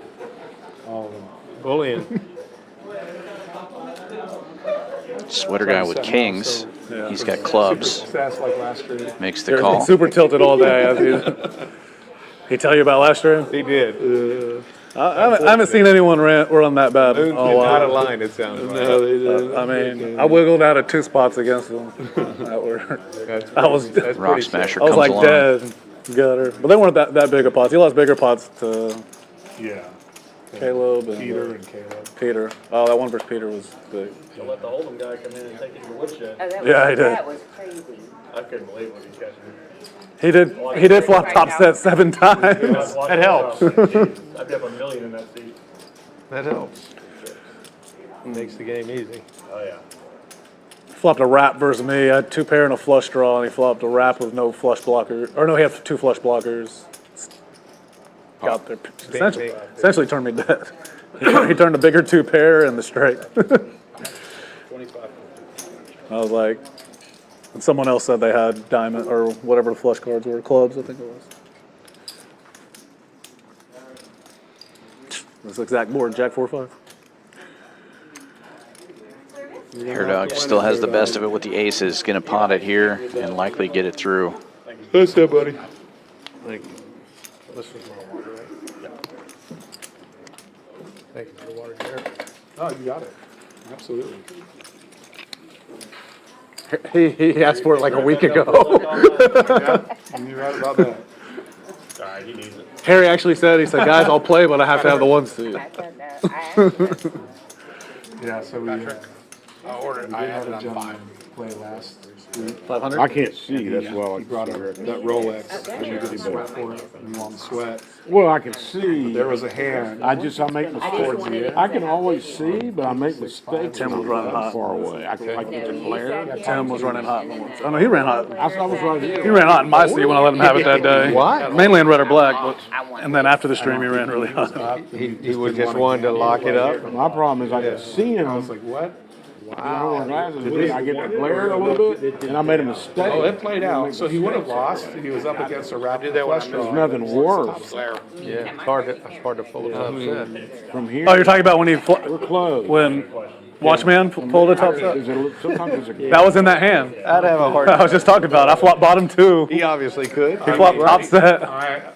All of them. Bullying. Sweater Guy with kings. Yeah. He's got clubs. Fast like last year. Makes the Jared's call. been super tilted all day. He tell you about last stream? He did. I haven't seen anyone run that bad. in a Out while. of line, it sounds like. I mean, I wiggled out of 2 spots against them. That were, I was Rock smasher I was comes like along. dead. Gutter. But they weren't that big of pots. He lost bigger pots to Yeah. Caleb and Peter and Caleb. Peter. Oh, that one versus Peter was big. You'll let the Holdem guy come in and take it to the woodshed. Yeah, he did. That was crazy. I couldn't believe what he's catching. He did flop top set 7 times. That helps. I'd be up $1 million in that seat. That helps. Makes the game easy. Oh, yeah. Flopped a wrap versus me. I had 2 pair and a flush draw, and he flopped a wrap with no flush blocker. Or no, he had 2 flush blockers. Got there. Essentially turned me dead. He turned a bigger 2 pair and the straight. 25. I was like, and someone else said they had diamond or whatever the flush cards were, clubs, I think it was. This exact board, Jack 4-5. Hair Dog still has the best of it with the aces. Going to pot it here and likely get it through. That's it, buddy. Thank you. This is my water, right? Yeah. Thank you for the water, Jared. Oh, you got it. Absolutely. He asked for it like a week ago. Yeah, you're right about that. All right, he needs it. Harry actually said, he said, guys, I'll play, but I have to have the one seed. Yeah, so we had a gentleman play last week. 500? I can't see, that's why He brought up that Rolex, and we did sweat for it, and he wanted to sweat. Well, I can see. There was a hand. I make mistakes. I can always see, but I make mistakes. Tim was running hot. Far away. I can like get the glare. Tim was running hot. Oh, no, he ran hot. I was right He here. ran hot in my seat when I let him have it that day. Why? Mainly in red or black, but, and then after the stream, he ran really hot. He was just wanting to lock it up. My problem is I can see him. I was like, what? Wow. I get the glare a little bit, and I made a mistake. Oh, it played out. So he would have lost. He was up against a rapid flush There's draw. nothing worse Yeah, it's hard to pull it up. from here. Oh, you're talking about when he, We're close. when Watchman pulled the top set? Sometimes there's a That was in that hand. I'd have a hard I was just talking about it. I flopped bottom two. He obviously could. He flopped top set. I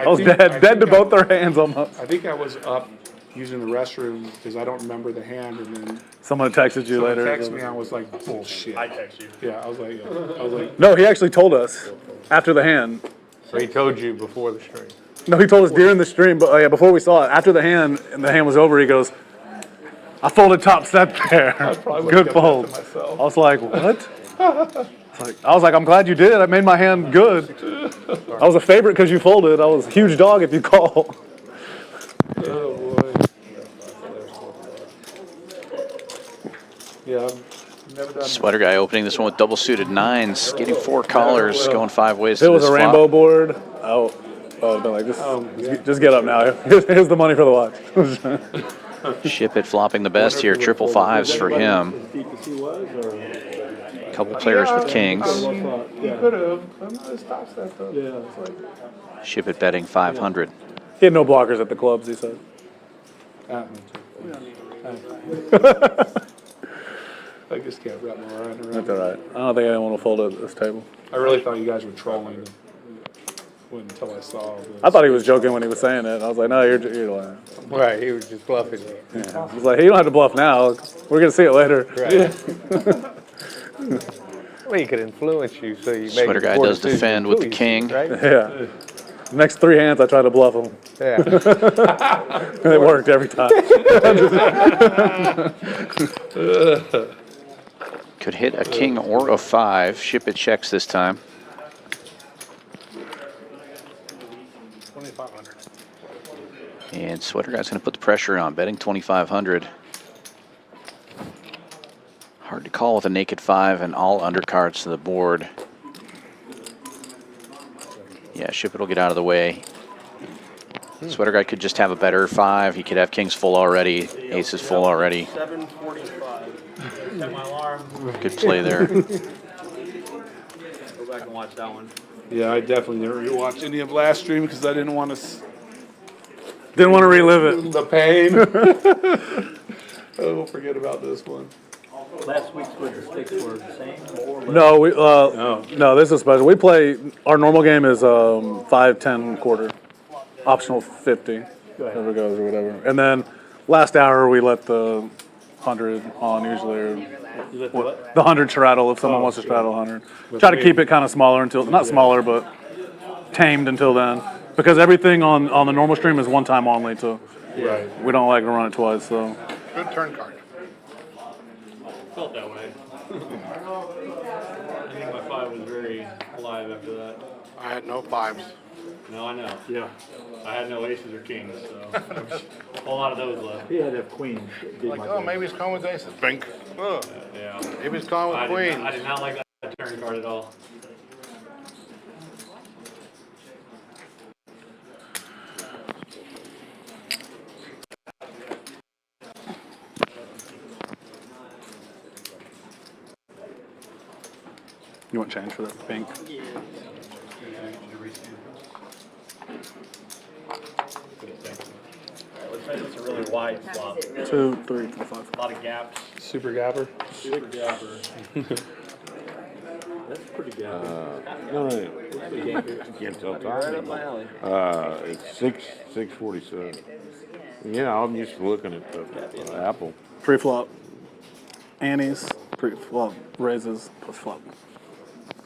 was dead to both their hands almost. I think I was up using the restroom because I don't remember the hand, and then Someone texted you someone later. texted me. I was like, bullshit. I text you. Yeah, I was like, No, he actually told us after the hand. So he told you before the stream. No, he told us during the stream, but yeah, before we saw it, after the hand, and the hand was over, he goes, I folded top set there. probably Good would've kept that fold. to myself. I was like, what? I was like, I'm glad you did. I made my hand good. I was a favorite because you folded. I was a huge dog if you call. oh boy. Yeah, I've never done Sweater Guy opening this one with double suited nines, getting 4 callers, going 5 ways If it to was this a flop. rainbow board, I'd been like, just get up now. Here's the money for the watch. Ship It flopping the best here, triple fives for him. Couple players with kings. He could have. I'm not top set though. Yeah, it's like. Ship It betting 500. He had no blockers at the clubs, he said. I just can't wrap my mind around. That's all right. I don't think anyone will fold at this table. I really thought you guys were trolling until I saw this. I thought he was joking when he was saying it. I was like, no, you're lying. Right, he was just bluffing you. Yeah. I was like, hey, you don't have to bluff now. We're going to see it later. Right. Well, he could influence you, so you make Sweater Guy poor does decisions defend with the until you see, king. Right? Yeah. Next 3 hands, I try to bluff him. Yeah. And it worked every time. Could hit a king or a 5. Ship It checks this time. 2,500. And Sweater Guy's going to put the pressure on, betting 2,500. Hard to call with a naked 5 and all undercards to the board. Yeah, Ship It will get out of the way. Sweater Guy could just have a better 5. He could have kings full already, aces full already. 7:45. Set my alarm. Good play there. Go back and watch that one. Yeah, I definitely never rewatched any of last stream because I didn't want to. Didn't want to relive it. The pain. Oh, forget about this one. Last week's with the sticks were the same or less? No, no, this is special. We play, our normal game is 5, 10, quarter. Optional 50, whatever goes or whatever. And then last hour, we let the 100 on usually, or You let the what? the 100 straddle if someone wants to straddle 100. Try to keep it kind of smaller until, not smaller, but tamed until then. Because everything on the normal stream is one time only, so Right. we don't like to run it twice, so. Good turn card. Felt that way. I think my 5 was very alive after that. I had no 5s. No, I know. Yeah. I had no aces or kings, so a whole lot of those left. He had to have queens. Like, oh, maybe it's calling with aces. Bink. Oh, Yeah. maybe it's calling with queens. I did not like that turn card at all. You want change for that pink? Let's say it's a really wide flop. 2, 3, 4, 5. A lot of gaps. Super Gapper. Super Gapper. That's pretty gapper. No. I can't tell time. Right up my alley. It's 6:47. Yeah, I'm just looking at the apple. Pre-flop. Annie's. Pre-flop. Raises. Post-flop.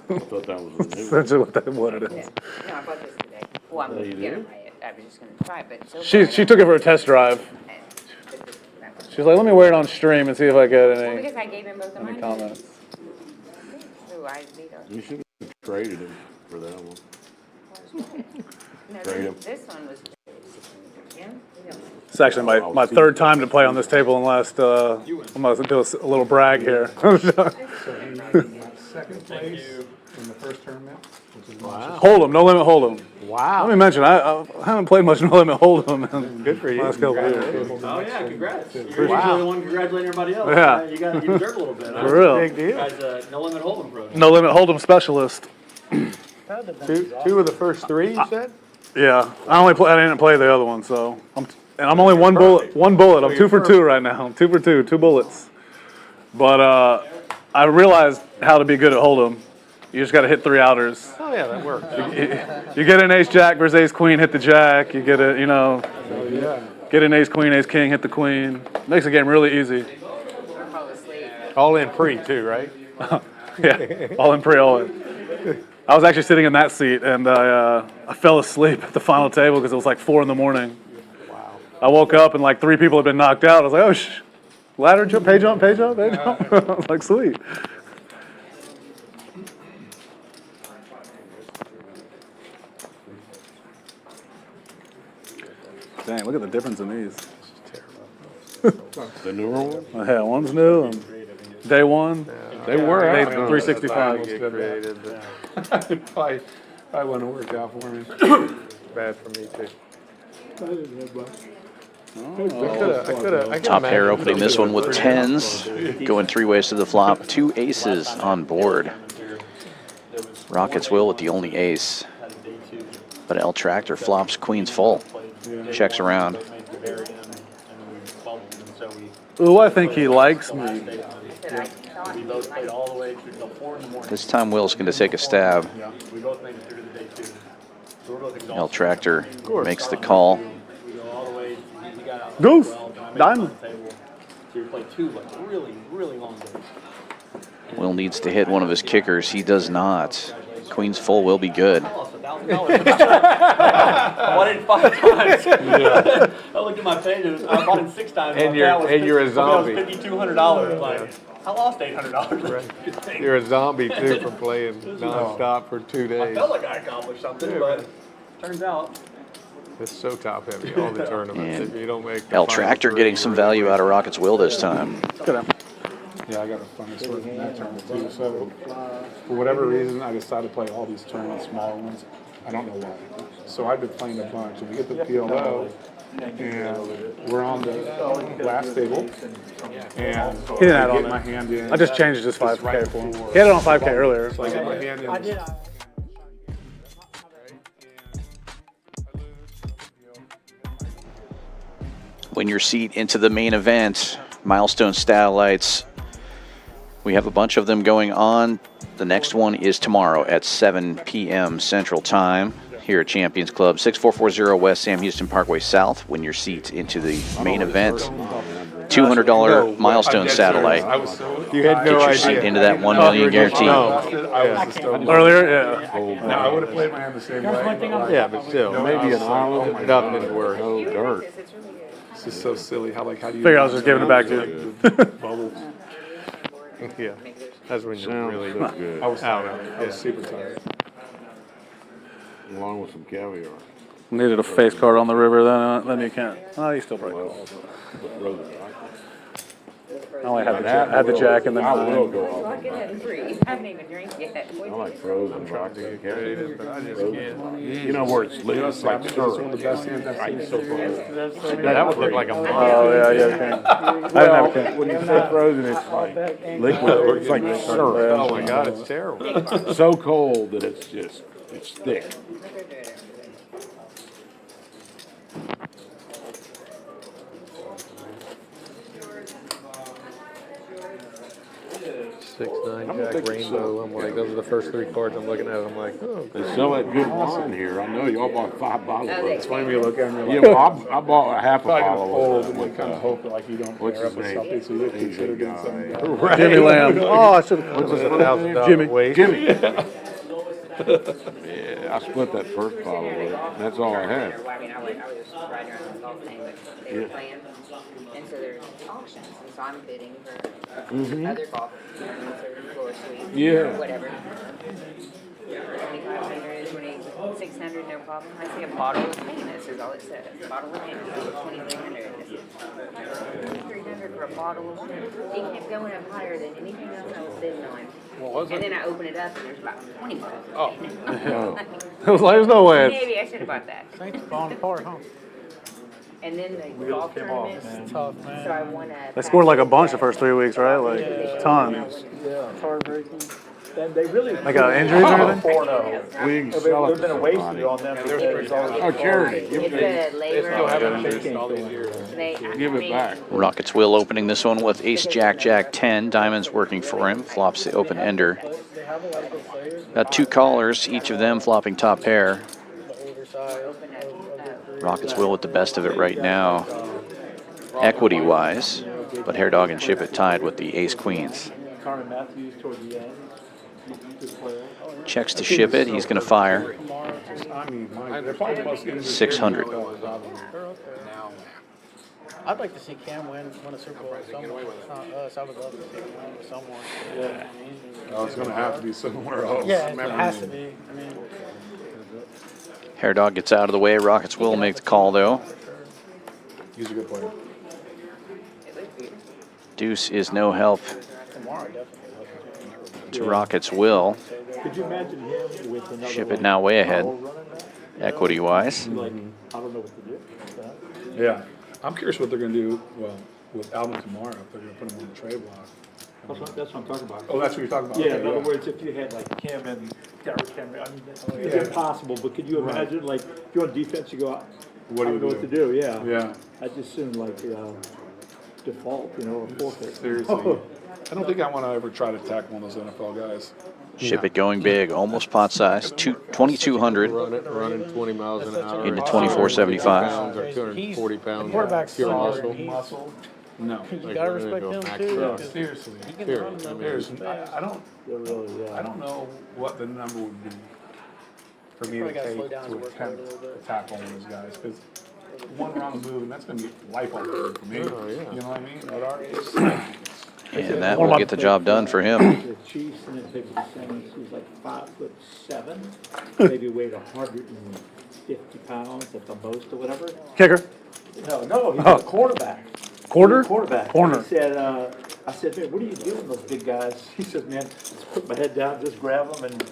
I thought that was a new Essentially what it is. No, I bought this today. Well, I'm Oh, gonna you get did? it. I was just gonna try, but so She took it for a test drive. She's like, let me wear it on stream and see if I get Well, any because I gave him both of mine. comments. Ooh, I need those. You should have traded him for that one. No, Trade 'em. this one was. Yeah? It's actually my third time to play on this table in the last, I'm going to do a little brag here. So he got second place in the first tournament, which is Hold'em, no limit hold'em. Wow. Let me mention, I haven't played much no limit hold'em in Good for you. last couple of years. Oh yeah, congrats. You're usually the one congratulating everybody else. Yeah. You deserve a little bit. Huh? For real. Big deal. Guys, no limit hold'em pro. No limit hold'em specialist. Two of the first three, you said? Yeah, I didn't play the other one, so I'm only one bullet. I'm 2 for 2 right now. 2 for 2, 2 bullets. But I realized how to be good at hold'em. You just got to hit 3 outers. Oh, yeah, that works. You get an ace jack versus ace queen, hit the jack. You get a, get an ace queen, ace king, hit the queen. Makes the game really easy. All in pre, too, right? Yeah, all in pre, all in. I was actually sitting in that seat, and I fell asleep at the final table because it was like 4 in the morning. Wow. I woke up, and like 3 people had been knocked out. I was like, oh, ladder jump, pay jump, pay jump, pay jump. I was like, sweet. Dang, look at the difference in these. The newer one? Yeah, one's new, and day one. They were. Day out. 365. I wouldn't have worked out for me. Bad for me, too. I didn't have much. Top pair opening this one with 10s, going 3 ways to the flop, 2 aces on board. Rockets will with the only ace, but L Tractor flops queens full, checks around. Ooh, I think he likes me. We both played all the way through till 4 in the morning. This time Will's going to take a stab. We both made it through to the day 2. So we're both exhausted. L Tractor makes the call. We go all the way. He got out Goose, 12, and I made diamond. it on the table. So we played 2 like really, really long days. Will needs to hit one of his kickers. He does not. Queens full will be good. I lost $1,000. I won it 5 times. I looked at my page. I bought it 6 times. And you're a zombie. That was $5,200. Like, I lost $800. You're a zombie, too, from playing nonstop for 2 I days. felt like I accomplished something, but turns out. It's so top-heavy, all the tournaments. And If you don't make the L final Tractor 3, getting some value out of Rockets Will this time. Yeah, I got a funny story from that tournament too. So, for whatever reason, I decided to play all these tournaments, smaller ones. I don't know why. So I've been playing a bunch, and we get the PLO, and we're on the last table, and I get my hand in. I just changed his 5K for him. He had it on 5K earlier. So I get my hand in. Win your seat into the main event. Milestone Satellites. We have a bunch of them going on. The next one is tomorrow at 7 p.m. Central Time here at Champions Club, 6440 West Sam Houston Parkway South. Win your seat into the main event. $200 Milestone Satellite. You had Get no your seat idea. into that $1 million guarantee. Earlier, yeah. Now, I would have played my hand the same way. Yeah, but still, maybe an island, nothing is worse. No dirt. It's just so silly. How do you? Figure I was just giving it back to you. Bubbles. Yeah, that's when you're Sounds really so good. I was tired. I was super tired. Along with some caviar. Needed a face card on the river, then you can't. Oh, you still break calls. I only had the jack and the I will nine. go off. Lock it in 3. I haven't even drank yet. I like frozen vodka. but I just can't. You know where it's lit, it's like It's one of syrup. the best hands I've seen so far. That would look like a monster. Oh, yeah, king. I didn't have a king. When you say frozen, it's like liquid, it's like syrup. Oh my God, it's terrible. So cold that it's just, it's thick. 6-9 don't Jack think it's Rainbow. I'm like, those are the first 3 cards I'm looking at. I'm like, oh. They sell that good wine here. I know y'all bought 5 bottles of It's it. funny when you look at them, Yeah, you're like, well, I bought a half a Probably gonna bottle fold of and it like with, kind of hope that like you don't what's pair up his with name? something, so you have to consider doing something better. Right. Jimmy Lamb. Oh, I should have. What's his $1,000 Jimmy. waste. Jimmy. Yeah, I split that first bottle with it. That's all I had. Well, I mean, I was just riding around the golf thing, but they were playing, and so there's auctions, and so I'm bidding for other golf tournaments or floor suites, Yeah. or whatever. 2,500, 2,600, no problem. I see a bottle of Hannah's is all it says. Bottle of Hannah's, 2,300. 2,300 for a bottle of wine. It kept going up higher than anything else I was bidding on. What was And it? then I open it up and there's about 20 bottles. Oh. I was like, there's no way. Maybe I should have bought that. Saints falling apart, huh? And then the golf tournaments. Tough, man. So I won a. They scored like a bunch the first 3 weeks, right? Like a ton. Yeah, it's heartbreaking. And they really. They got injuries or anything? 4-0. We can sell it There's to been a wasted somebody. on them. Oh, charity. Give It's it, a labor. Still haven't finished all these years. give it back. Rockets will opening this one with Ace Jack Jack 10. Diamonds working for him. Flops the open ender. They have a lot of good players. Got 2 callers, each of them flopping top pair. The older side. Rockets will with the best of it right now, equity wise. But Hair Dog and Shipp It tied with the Ace Queens. Carmen Matthews toward the end. Good player. Checks to Shipp It. He's going to fire. I mean, they're probably the most injured 600. They're okay. I'd like to see Cam win a Super Bowl with someone. It's not us. I would love to see him win with someone. Yeah. Oh, it's gonna have to be somewhere else. Yeah, it has to be. I mean, Hair Dog gets out of the way. Rockets will make the call though. He's a good player. Deuce is no help tomorrow definitely. to Rockets will. Could you imagine him with another? Shipp It now way ahead, running back? equity wise. Like, I don't know what to do. Yeah. I'm curious what they're gonna do, well, with Alvin tomorrow, if they're gonna put him on the trade block. That's what I'm talking about. Oh, that's what you're talking about? Yeah, Okay, in other words, if you had like Kim and Derrick Henry, I mean, it's Yeah. impossible, but could you Right. imagine, like, if you're on defense, you go, What do I you don't know do? what to do, yeah. Yeah. I just assume like, default, or forfeit. Seriously. I don't think I wanna ever try to tackle one of those NFL guys. Shipp It going big, almost pot size, 2,200 Running 20 miles an hour. into 24.75. Pounds or 240 pounds. Quarterback's Pure so muscle. No. You gotta respect him too. Yeah, 'cause seriously. he can Period. run them. There's, I don't, They're really, I don't know what the number would be for me to Probably gotta take slow down his to work attempt rate a little bit. to tackle one of those guys, because one wrong move, and that's gonna be life altering for me. Oh, yeah. You know what I mean? At our age. And that will get the job done for him. the Chiefs, and then picked the Saints, who's like 5'7", maybe weighed 150 pounds at the most or whatever. Kicker. No, he's Oh. a quarterback. Quarter? Quarterback. Corner. He said, I said, man, what are you doing, those big guys? He said, man, just put my head down, just grab them and,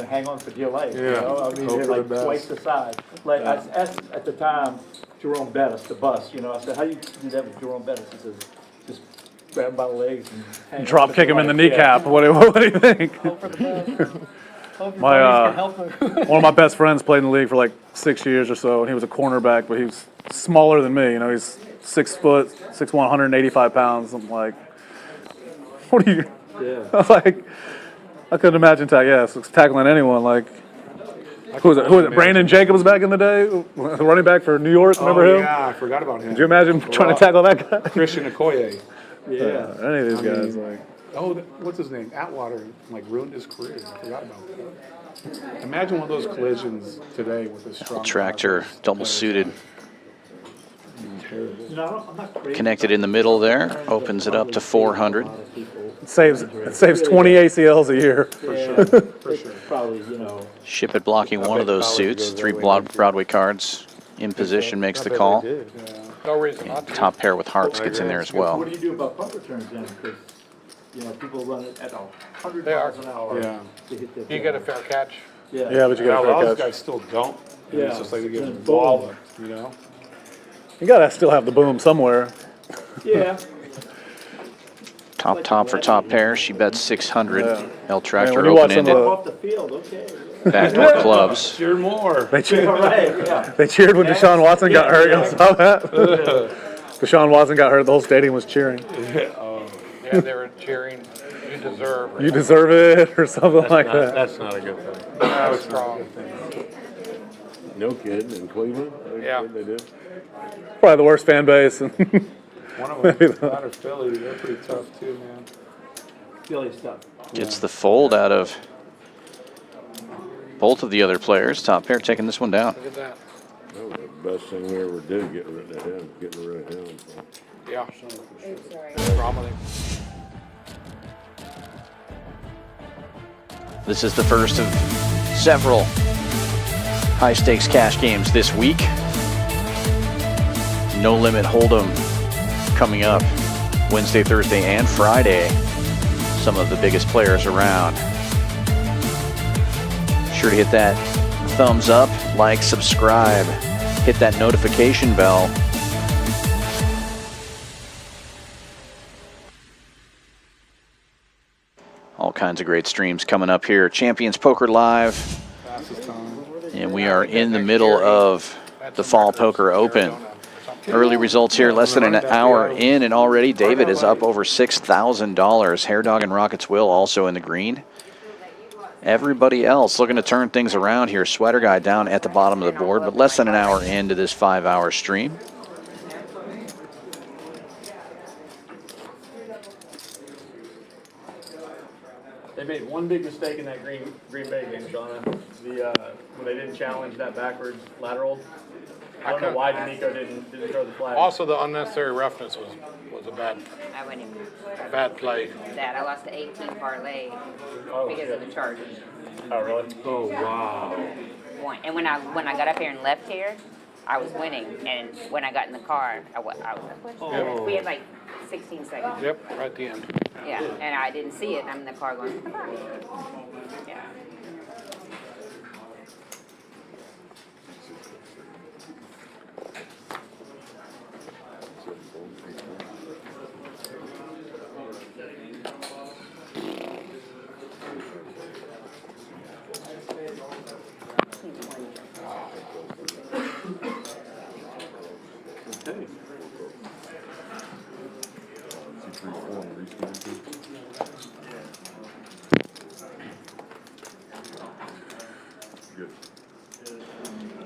hang on for dear life. Yeah. I mean, Hope they're for the like best. twice the size. Like, I asked at the time, Jerome Bettis, the bus, I said, how do you do that with Jerome Bettis? He says, just grab him by the legs and hang on Drop for kick dear him in the life." Yeah. kneecap. What do you think? Hope for the best. Hope your My, buddies can help him. One of my best friends played in the league for like 6 years or so, and he was a cornerback, but he was smaller than me. He's 6 foot, 6'1", 185 pounds. I'm like, what are you? Yeah. I was like, I couldn't imagine tackling anyone. Like, who was it? Brandon Jacobs back in the day, the running back for New York. Remember Oh, him? yeah, I forgot about him. Could you imagine trying to tackle that guy? Christian Okoye. Yeah. Any of these I guys, mean, like. Oh, what's his name? Atwater, ruined his career. I forgot about that. Imagine one of those collisions today with a strong Tractor, double suited, I'm not crazy. connected in the middle there, opens it up to 400. It saves 20 ACLs a year. For sure. For sure. Probably, Shipp It blocking one of those suits. 3 Broadway cards in position makes the call. No reason not to. Top pair with hearts gets in there as well. What do you do about punt returns then? Because, people run it at 100 They are. miles an hour. Yeah. To hit the You get a fair catch. Yeah. Yeah, but you Now, got a lot to of catch. guys still don't. And Yeah. It's just like they get And walloped, You gotta still have the boom somewhere. Yeah. Top for top pair. She bets 600. Yeah. L Tractor when you watch some open-ended. of Off the field, okay. Backdoor clubs. Cheer more. They cheered. All right, yeah. They cheered when Deshaun Watson got hurt. You saw that? Deshaun Watson got hurt. The whole stadium was cheering. Yeah, they were cheering. You deserve You deserve it, or something like that. That's not a good thing. No, it's wrong. No kidding, in Cleveland? Yeah. They did? Probably the worst fan base. One of them, out of Philly, they're pretty tough too, man. Philly stuff. Gets the fold out of both of the other players. Top pair taking this one down. Look at that. That was the best thing we ever did, getting rid of him. So. Yeah. Oops, sorry. Probably. This is the first of several high-stakes cash games this week. No Limit Hold'em coming up Wednesday, Thursday, and Friday. Some of the biggest players around. Sure to hit that thumbs up, like, subscribe, hit that notification bell. All kinds of great streams coming up here. Champions Poker Live. And we are in the middle of the Fall Poker Open. Early results here, less than an hour in, and already David is up over $6,000. Hair Dog and Rockets Will also in the green. Everybody else looking to turn things around here. Sweater Guy down at the bottom of the board, but less than an hour into this 5-hour stream. They made one big mistake in that Green Bay game, Shauna. When they didn't challenge that backwards lateral. I don't know why D'Amico didn't throw the flag. Also, the unnecessary roughness was a bad I went in bad play. that. I lost the 18 parlay because of the charges. Oh, really? Oh, wow. And when I got up here and left here, I was winning. And when I got in the car, I was like, what? We had like 16 seconds. Yep, right at the end. Yeah, and I didn't see it. I'm in the car going, yeah.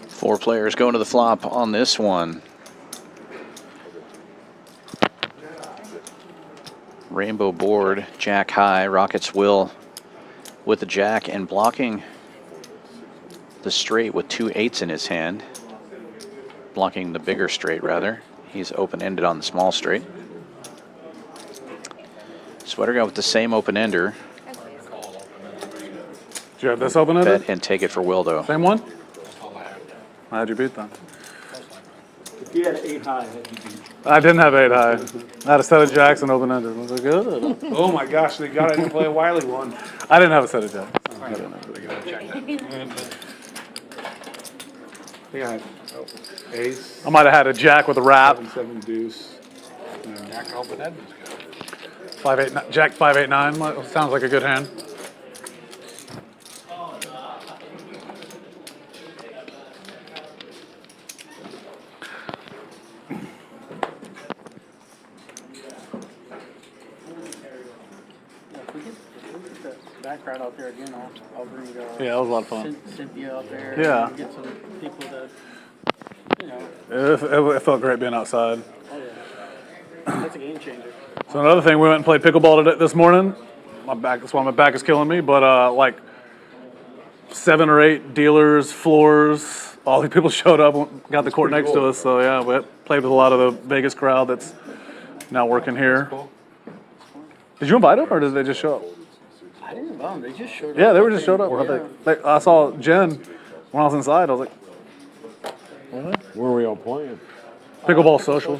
Four players going to the flop on this one. Rainbow board, jack high. Rockets Will with the jack and blocking the straight with 2 8s in his hand. Blocking the bigger straight, rather. He's open-ended on the small straight. Sweater Guy with the same open-ender. Did you have this open-ended? Bet and take it for Will, though. Same one? How'd you beat them? If you had 8 high, how'd you beat? I didn't have 8 high. I had a set of jacks and open-ended. I was like, good. Oh my gosh, they got it to play a Wiley one. I didn't have a set of jacks. I think I had ace. I might have had a jack with a wrap. 7 deuce. Jack open head was good. Jack 5 8 9. Sounds like a good hand. Background out there again, I'll bring Yeah, that was a lot of fun. Cynthia out there. Yeah. And get some people that, you know. It felt great being outside. Oh yeah. That's a game changer. So another thing, we went and played pickleball today, this morning. That's why my back is killing me. But like 7 or 8 dealers, floors, all the people showed up, got the court next to us. So yeah, we played with a lot of the Vegas crowd that's now working here. Did you invite them or did they just show up? I didn't invite them, they just showed up. Yeah, they were just showed up. Yeah. I saw Jen when I was inside. I was like, Where are we all playing? pickleball social.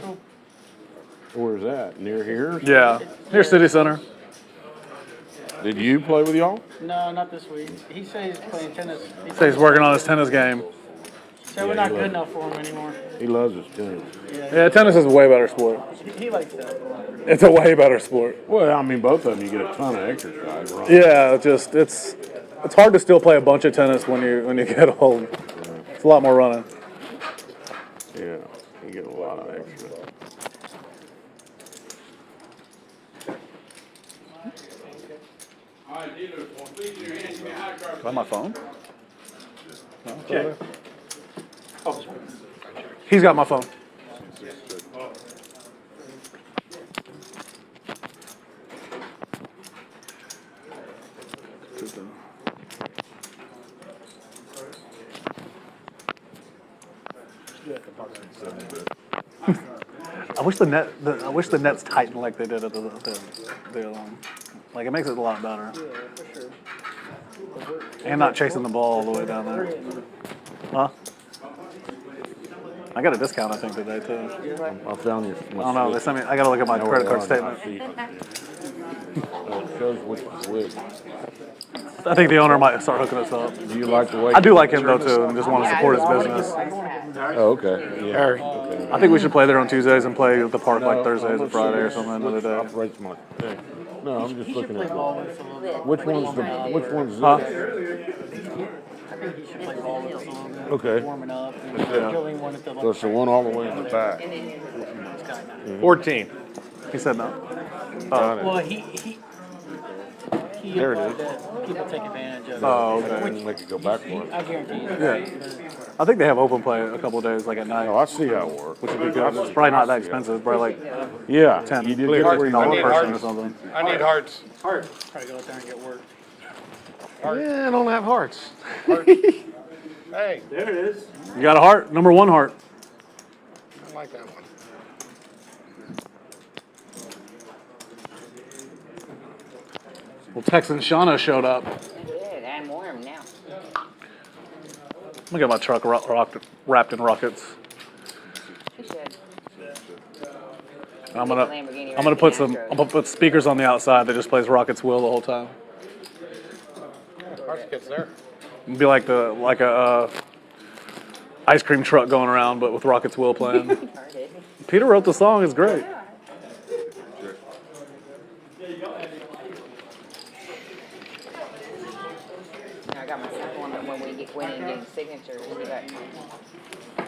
Where's that? Near here? Yeah, near City Center. Did you play with y'all? No, not this week. He says he's playing tennis. Say he's working on his tennis game. So we're not good enough for him anymore. He loves his tennis. Yeah, tennis is a way better sport. He likes that. It's a way better sport. Well, I mean, both of them, you get a ton of exercise, right? Yeah, it's hard to still play a bunch of tennis when you get old. It's a lot more running. Yeah, you get a lot of extra. Do I have my phone? No, it's over there. He's got my phone. I wish the nets tighten like they did at the like it makes it a lot better. And not chasing the ball all the way down there. Huh? I got a discount I think today too. I found you. I don't know. They sent me. I got to look at my credit card statement. It shows which is which. I think the owner might start hooking us up. Do you like the way? I do like him though too, and just want to support his business. Oh, okay. Yeah. Okay. I think we should play there on Tuesdays and play at the park like Thursdays and Friday or something another day. Operates my thing. No, I'm just looking at which one's this? Huh? I think you should play ball with some. Okay. Warming up. And killing one at the So it's the one all the way in the back. 14. He said no. Well, he There it implied is. that people take advantage of it. Oh, okay. Make it go back for I us. guarantee you. Yeah. I think they have open play a couple of days, like at night, Oh, I see how it works. which would be good. It's probably not that expensive. It's probably like Yeah. 10, You did $15 good. per person or something. I need hearts. Try to go out there and get work. Yeah, I don't have hearts. Hey, There it is. You got a heart, number 1 heart. I like that one. Well, Texan Shauna showed up. Good, I'm warm now. I'm gonna get my truck wrapped in rockets. You should. And I'm gonna put speakers on the outside that just plays Rockets Will the whole time. Hearts gets there. It'd be like a ice cream truck going around, but with Rockets Will playing. Peter wrote the song. It's great. I got my second one, but when we get winning, getting signatures, we got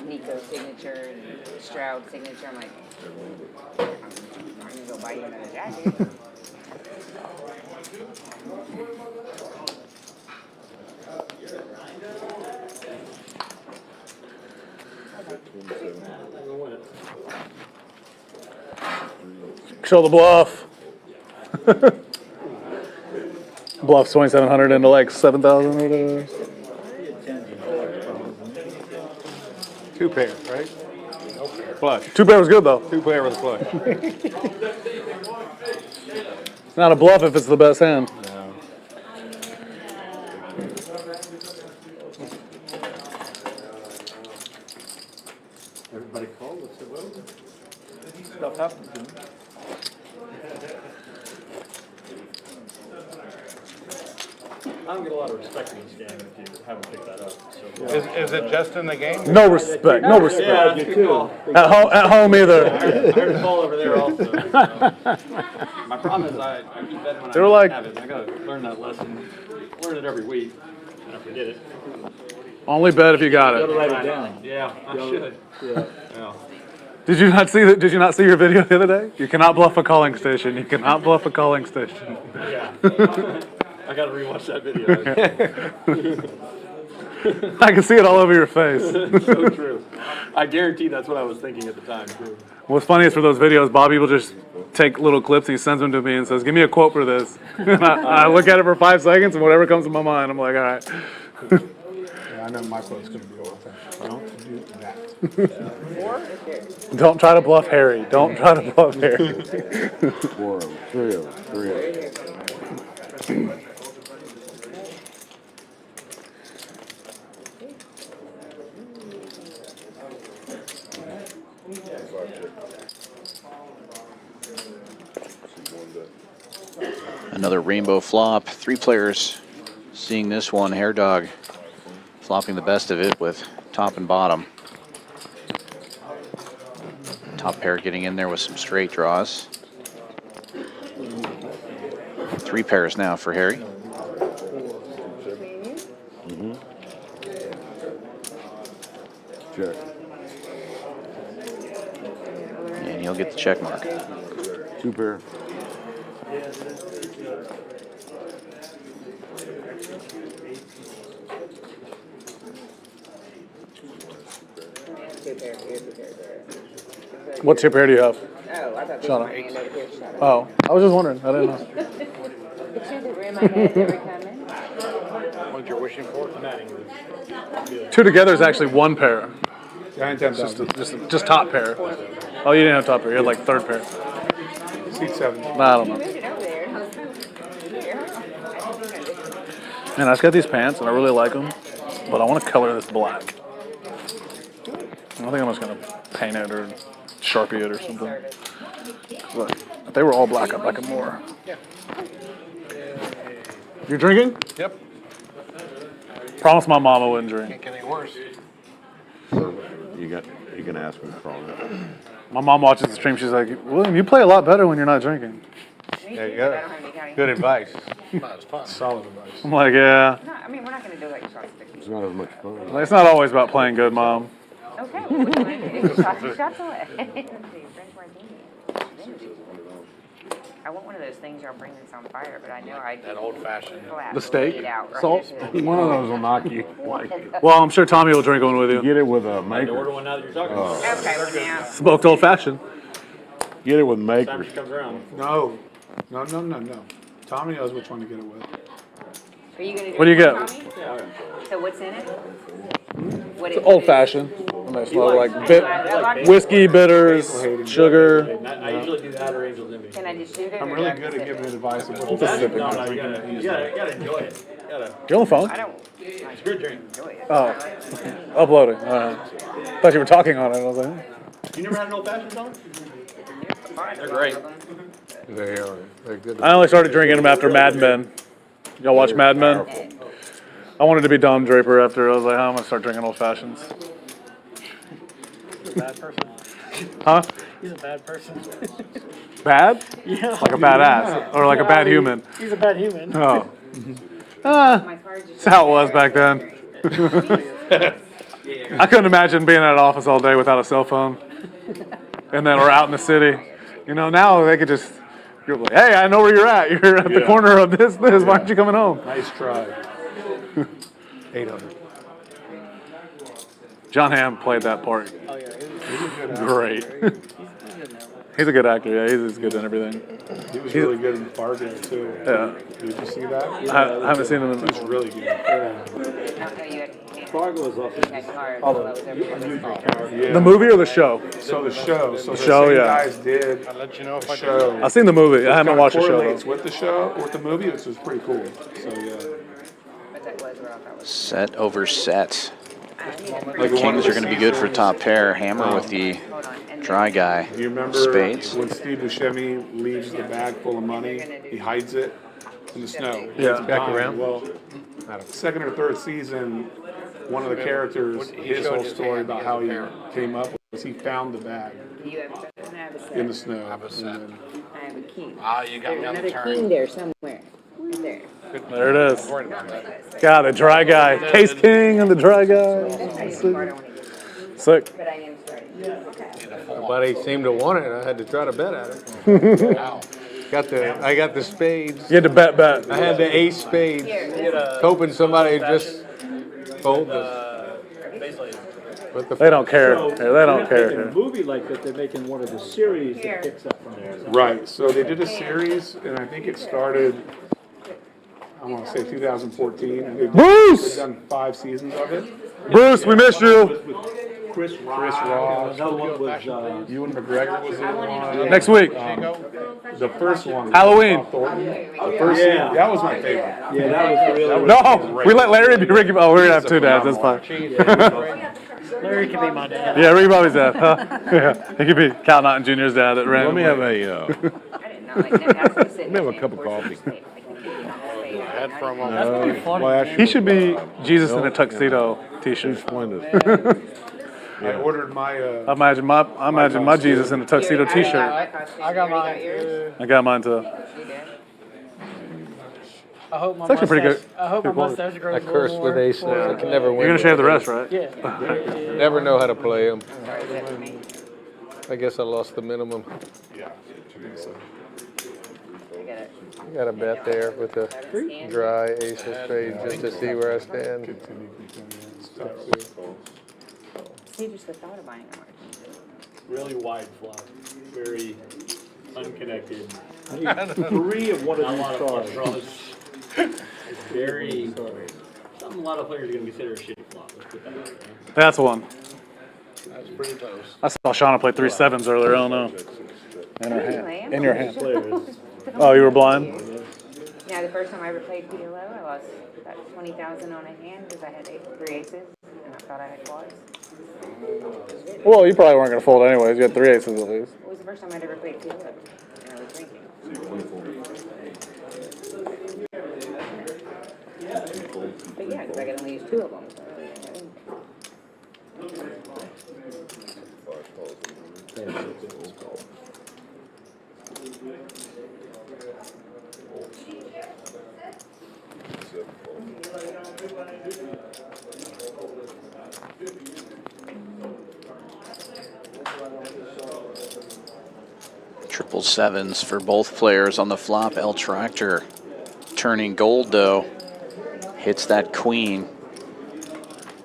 Nico's signature and Stroud's signature. I'm like, I'm gonna go buy you another jacket. Show the bluff. Bluff's 2,700 into like 7,000 or whatever. 2 pair, right? Flush. 2 pair was good though. 2 pair with a flush. It's not a bluff if it's the best hand. Everybody called, let's say, well, stuff happens, you know? I don't get a lot of respect in this game if you haven't picked that up. So. Is it just in the game? No respect. No respect. Yeah, you too. At home either. I heard the ball over there also. My problem is I keep betting when They were I like- have it. I gotta learn that lesson. Learn it every week, and I forget it. Only bet if you got You gotta it. write it down. Yeah, I should. Yeah. Yeah. Did you not see your video the other day? You cannot bluff a calling station. You cannot bluff a calling station. Yeah. I gotta rewatch that video. I can see it all over your face. So true. I guarantee that's what I was thinking at the time too. What's funny is for those videos, Bobby will just take little clips and he sends them to me and says, "Give me a quote for this." And I look at it for 5 seconds and whatever comes to my mind, I'm like, all right. Yeah, I know my quote's gonna be all the time. Don't do that. Don't try to bluff Harry. Don't try to bluff Harry. 4 3 3 Another rainbow flop. 3 players seeing this one. Hair Dog flopping the best of it with top and bottom. Top pair getting in there with some straight draws. 3 pairs now for Harry. Check. And he'll get the check mark. 2 pair. What tip pair do you have? Oh, I thought they Shauna. were hand over here. Shut up. Oh, I was just wondering. I didn't know. It's you that ran my head every coming. What you're wishing for? Two together is actually one pair. Yeah, I ain't It's just top pair. Oh, you didn't have top pair. You had like third pair. Seat 7. Nah, I don't know. Moved it over there. Man, I just got these pants and I really like them, but I want to color this black. I think I'm just gonna paint it or Sharpie it or something. But if they were all black, I'd like them more. You're drinking? Yep. Promise my mama wouldn't drink. Can't get any worse. You can ask me for all that. My mom watches the stream. She's like, William, you play a lot better when you're not drinking. There you go. Good advice. It's fun. Solid advice. I'm like, yeah. No, I mean, we're not going to do like shots of tequila. It's not as much fun. It's not always about playing good, Mom. Okay, well, what do you want to do? Shots away. French martini. I want one of those things y'all bring that's on fire, but I know I That old fashioned. The steak? Right. Salt? One of those will knock you. Well, I'm sure Tommy will drink one with you. Get it with a I order maker. one now that you're talking about. Okay, well now. Smoked old fashioned. Get it with Time makers. comes around. No. Tommy knows which one to get it with. Are you going to do What do you get? Tommy? So what's in it? What It's old fashioned. And they smell like whiskey, bitters, sugar. I usually do that or Angel's Envy. Can I just shoot it? I'm or really do I good sip at giving it? advice of Well, what that, specific no, I'm no, you drinking. gotta enjoy it. You on the phone? I don't. It's good drink. Enjoy it. Oh, uploading. All right. Thought you were talking on it. I was like, You never had an old fashioned, Tom? They're great. They are. They're good. I only started drinking them after Mad Men. Y'all watch Mad Men? I wanted to be Dom Draper after. I was like, oh, I'm going to start drinking old fashions. He's a bad person. Huh? He's a bad person. Bad? Yeah. Like a badass? Or like a bad human? He's a bad human. Oh. That's how it was back then. I couldn't imagine being at an office all day without a cell phone. And then we're out in the city. You know, now they could just, you're like, hey, I know where you're at. You're at the corner of this. Why aren't you coming home? Nice try. 800. John Hamm played that part. Oh, yeah. Great. He's a good actor. Yeah, he's good in everything. He was really good in Fargo, too. Yeah. Did you see that? I haven't seen him in He was really good. Fargo is awesome. the movie or the show. So the show. So the show, same yeah. guys did I'll let you know if I show. I've seen the movie. I haven't watched the show Correlates though. with the show, with the movie, which was pretty cool. So yeah. Set over set. Like The Kings are going to be good for top pair. Hammer with the dry guy. Do you remember Spades. when Steve Buscemi leaves the bag full of money, he hides it in the snow? Yeah. It's back around. Well, second or third season, one of the characters, his whole story about how he came up was he found the bag in the snow. I have a king. Ah, you got me on the Another king turn. there somewhere. Right there. There it is. God, the dry guy. Case King and the dry guy. Sick. But I am starting. Nobody seemed to want it. I had to try to bet at it. I got the spades. You had to bet. I had the ace spades. Hoping somebody would just fold this. They don't care. So, They don't they're making care. a movie like that, they're making one of the series that picks up from there. Right, so they did a series, and I think it started, I want to say 2014. Bruce! They've done 5 seasons of it. Bruce, we missed you. Chris Rock. Another one was, Ewan McGregor was in one. Next week. The first one. Halloween. Thornton. The first season, that was my favorite. yeah, that was really. No, we let Larry be Ricky. Oh, we're going to have two dads. That's fine. Larry can be my dad. Yeah, Ricky Bobby's dad. Yeah, he could be Cal Naughton Jr.'s dad at random. Let me have a cup of coffee. Head for a moment. That's pretty funny. Flash. He should be Jesus in a tuxedo t-shirt. Splendid. I ordered my, I imagine my Jesus in a tuxedo t-shirt. I got mine. I got mine too. I hope my It's actually pretty mustache. good. I hope my mustache grows I a little curse more. with ace. I can never win. You're gonna shave the rest, right? Yeah. Never know how to play them. I guess I lost the minimum. Got a bet there with the dry ace of spades just to see where I stand. See, just the thought of buying a martini. Really wide flop, very unconnected. Three of one of Not a lot these of cards. flush draws. It's very, something a lot of players are gonna consider a shitty flop, let's put that out there. That's one. That's pretty close. I saw Shauna play 3 sevens earlier. I don't know. In her hand. In your hand. Oh, you were blind? Yeah, the first time I ever played PLO, I lost about 20,000 on a hand because I had 3 aces and I thought I had quads. Well, you probably weren't going to fold anyways. You had 3 aces at least. It was the first time I'd ever played PLO and I was drinking. But yeah, because I could only use 2 of them. So I really didn't have Triple sevens for both players on the flop. El Tractor turning gold though. Hits that queen.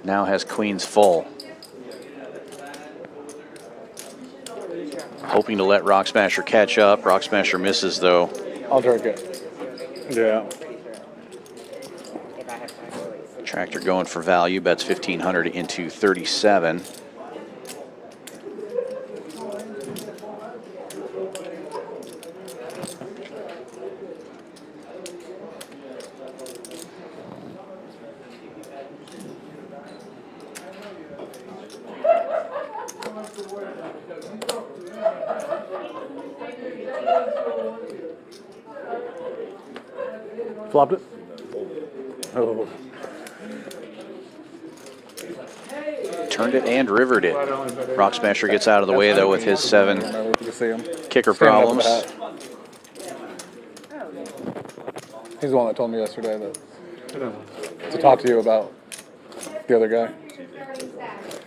Now has queens full. Hoping to let Rock Smasher catch up. Rock Smasher misses though. I'll drink it. Yeah. Tractor going for value. Bets 1,500 into 37. Flopped it? Oh. Turned it and rivered it. Rock Smasher gets out of the way though with his 7 kicker problems. He's the one that told me yesterday that to talk to you about the other guy.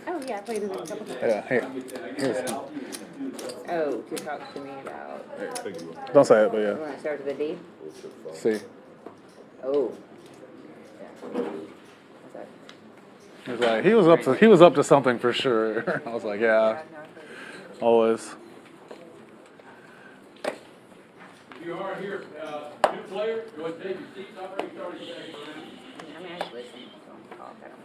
Oh yeah, I played with him a couple times. Yeah, here's Oh, to talk to me about. Don't say it, but You yeah. want to start with a D? See. Oh. He was up to something for sure. I was like, yeah, always. You are here, new player, go ahead and take your seats, already started your game for round. I mean, I just listen. Don't talk. I don't.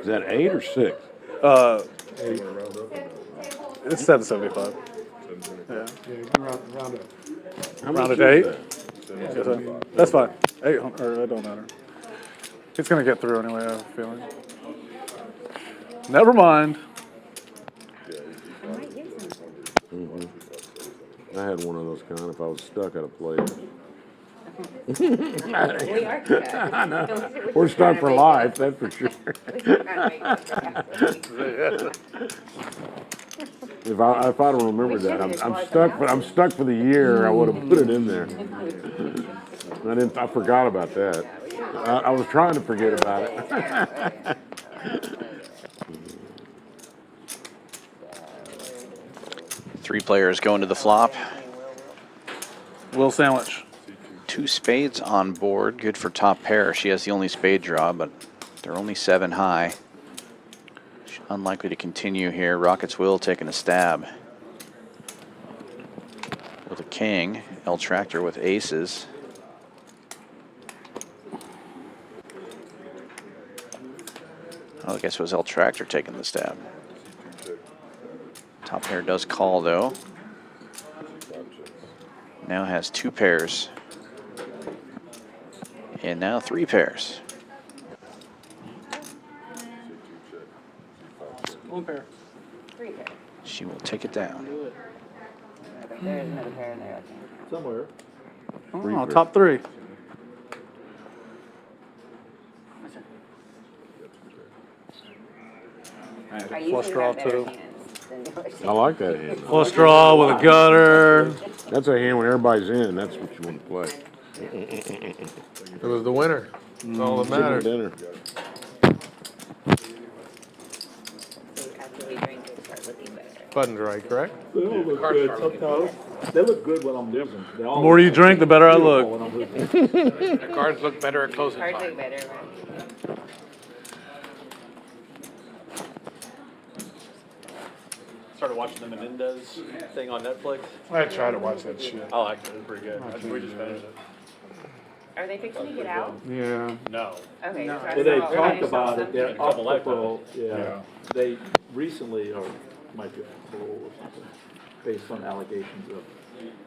Is that 8 or 6? It's 775. Yeah. Round up. Round it to 8? Yeah, that's fine. 8, or it don't matter. It's gonna get through anyway, I have a feeling. Never mind. I had one of those kind. If I was stuck, I'd have played it. We are stuck. I know. We're stuck for life, that's for sure. If I'd have remembered that, I'm stuck for the year. I would have put it in there. I forgot about that. I was trying to forget about it. 3 players going to the flop. Will sandwich. 2 spades on board. Good for top pair. She has the only spade draw, but they're only 7 high. She's unlikely to continue here. Rockets Will taking a stab. With a king. El Tractor with aces. Oh, I guess it was El Tractor taking the stab. Top pair does call though. Now has 2 pairs. And now 3 pairs. One pair. 3 pair. She will take it down. There's another pair in there, I think. Somewhere. Oh, top 3. I usually Flush draw have better too. hands than yours. I like that hand. Flush draw with a gutter. That's a hand when everybody's in. That's what you want to play. It was the winner. That's all that matters. Dinner. After we drink, they start looking better. Button dry, correct? They all look good sometimes. They look good when I'm losing. The more you drink, the better I look. When I'm losing. The cards look better at closing Cards time. look better, right? Started watching the Menendez thing on Netflix. I try to watch that shit. I liked it. It was pretty good. We just finished it. Are they fixing to get out? Yeah. No. Okay. so I Well, they saw- I talked saw about it, they're something. up for, yeah. Yeah. They recently, or might be a parole or something, based on allegations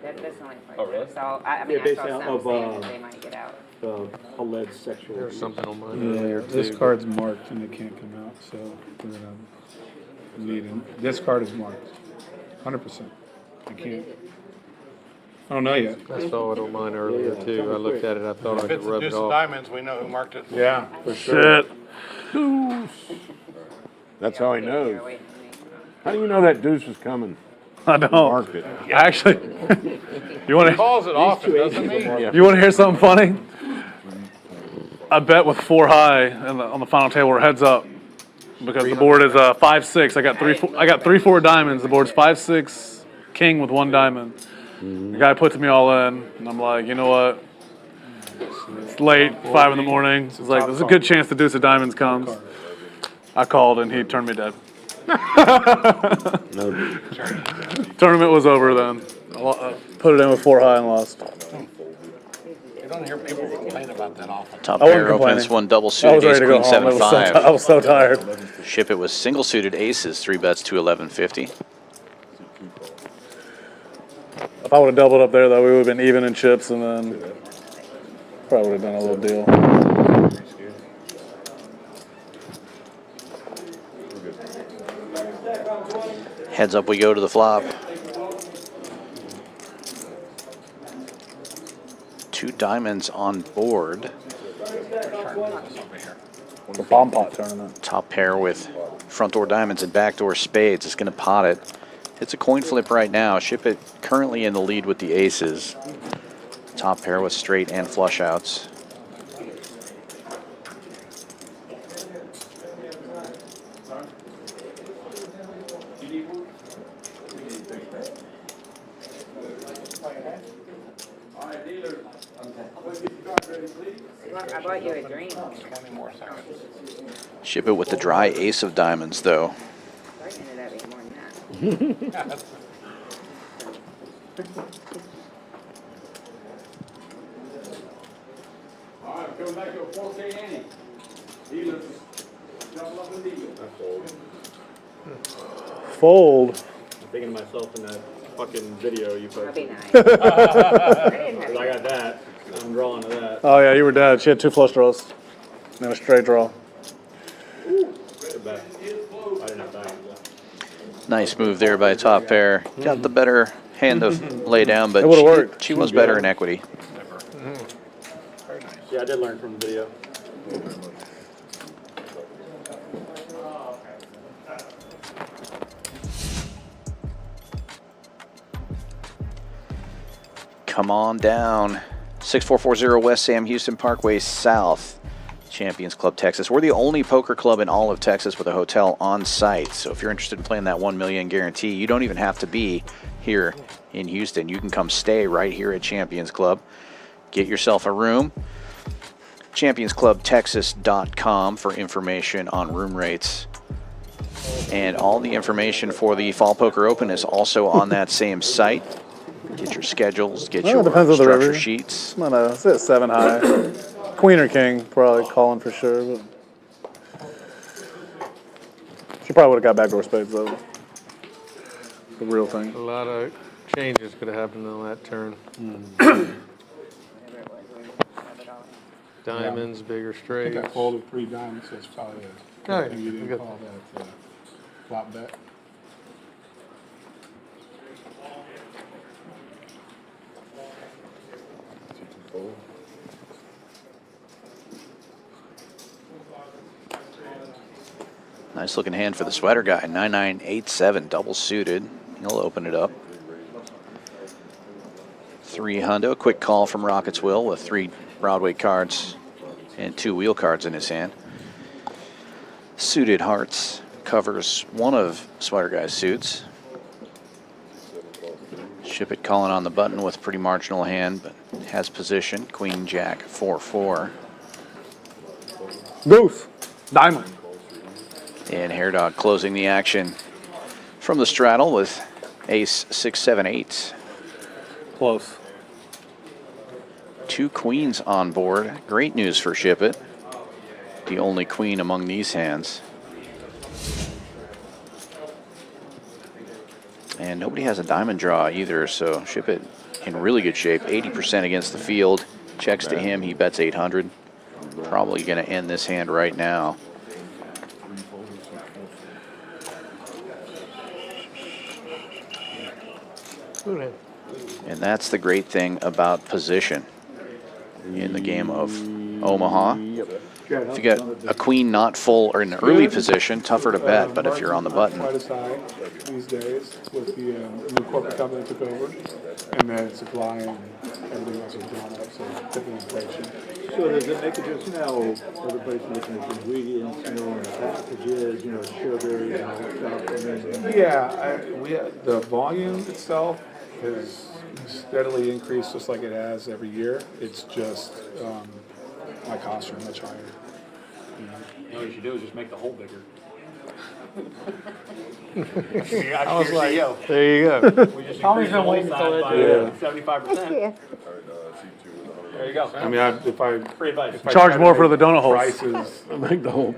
That's not like. Oh, really? So, I mean, Yeah, I based saw out some of, saying that they might get out. of alleged sexual There's abuse. something on mine earlier too. This card's marked and it can't come out, so we're gonna need it. This card is marked, 100%. I can't. I don't know yet. I saw it on mine earlier too. I looked at it, I thought I could rub it off. Diamonds, we know who marked it. Yeah, for sure. Shit. That's how he knows. Here, wait for me. How do you know that deuce is coming? I don't. Marked it. Actually, you want to Calls it often, doesn't he? you want to hear something funny? I bet with 4 high on the final table or heads up because the board is 5-6. I got 3-4 diamonds. The board's 5-6 king with 1 diamond. The guy puts me all in, and I'm like, you know what? It's late, 5 in the morning. It's like there's a good chance the deuce of diamonds comes. I called and he turned me dead. No dude. Tournament was over then. I put it in with 4 high and lost. You don't hear people complain about that often. Top I wasn't pair opens complaining. 1 double I suited was ace ready to go queen home. 7-5. I was so tired. Ship it with single suited aces, 3 bets to 1150. If I would have doubled up there, though, we would have been even in chips, and then probably would have done a little deal. Heads up, we go to the flop. 2 diamonds on board. The bomb pot tournament. Top pair with front door diamonds and back door spades is going to pot it. It's a coin flip right now. Ship It currently in the lead with the aces. Top pair with straight and flush outs. I bought you a drink. Ship It with the dry ace of diamonds, though. I ended up being more than that. All right, coming back to a 4K Annie. Dealers, double up and deal. Fold. I'm thinking to myself in that fucking video you That'd posted. be nice. I didn't have 'Cause I got that. I'm drawing to that. Oh, yeah, you were dead. She had 2 flush draws and a straight draw. Good bet. I didn't have that. Nice move there by top pair. Got the better hand to lay down, but It would've worked. she was better in equity. Yeah, I did learn from the video. Come on down. 6440 West Sam Houston Parkway South, Champions Club, Texas. We're the only poker club in all of Texas with a hotel on site. So if you're interested in playing that $1 million guarantee, you don't even have to be here in Houston. You can come stay right here at Champions Club. Get yourself a room. ChampionsClubTexas.com for information on room rates. And all the information for the Fall Poker Open is also on that same site. Get your schedules, get your depends on the structure river. sheets. I don't know. It's at 7 high. Queen or king, probably calling for sure. But she probably would have got backdoor spades, though. The real thing. A lot of changes could have happened on that turn. Diamonds, bigger I think straights. I folded 3 diamonds, so it's probably a. Oh, yeah. You didn't Good. call that. flop bet. Nice looking hand for the sweater guy. 9987, double suited. He'll open it up. 3 hundo. A quick call from Rockets Will with 3 Broadway cards and 2 wheel cards in his hand. Suited hearts covers one of sweater guy's suits. Shipp It calling on the button with pretty marginal hand, but has position. Queen Jack 4-4. Goose. Diamond. And Hair Dog closing the action from the straddle with ace 6-7-8. Close. 2 queens on board. Great news for Shipp It. The only queen among these hands. And nobody has a diamond draw either, so Shipp It in really good shape. 80% against the field. Checks to him, he bets 800. Probably going to end this hand right now. And that's the great thing about position in the game of Omaha. If you get a queen not full or in an early position, tougher to bet, but if you're on the button. Quite as high these days with the new corporate company that took over, and then supply and everything else has gone up, so typical inflation. So does it make a difference now, everybody's looking at the ingredients, and the packages, sugar, stuff? Yeah, the volume itself has steadily increased just like it has every year. It's just my costs are much higher. All you should do is just make the hole bigger. I was like, there you go. We just Tommy's increased been the waiting hole till size it- by 75%. There you go. I mean, if I Free advice. Charge try to more for make the donut holes. prices Make the whole.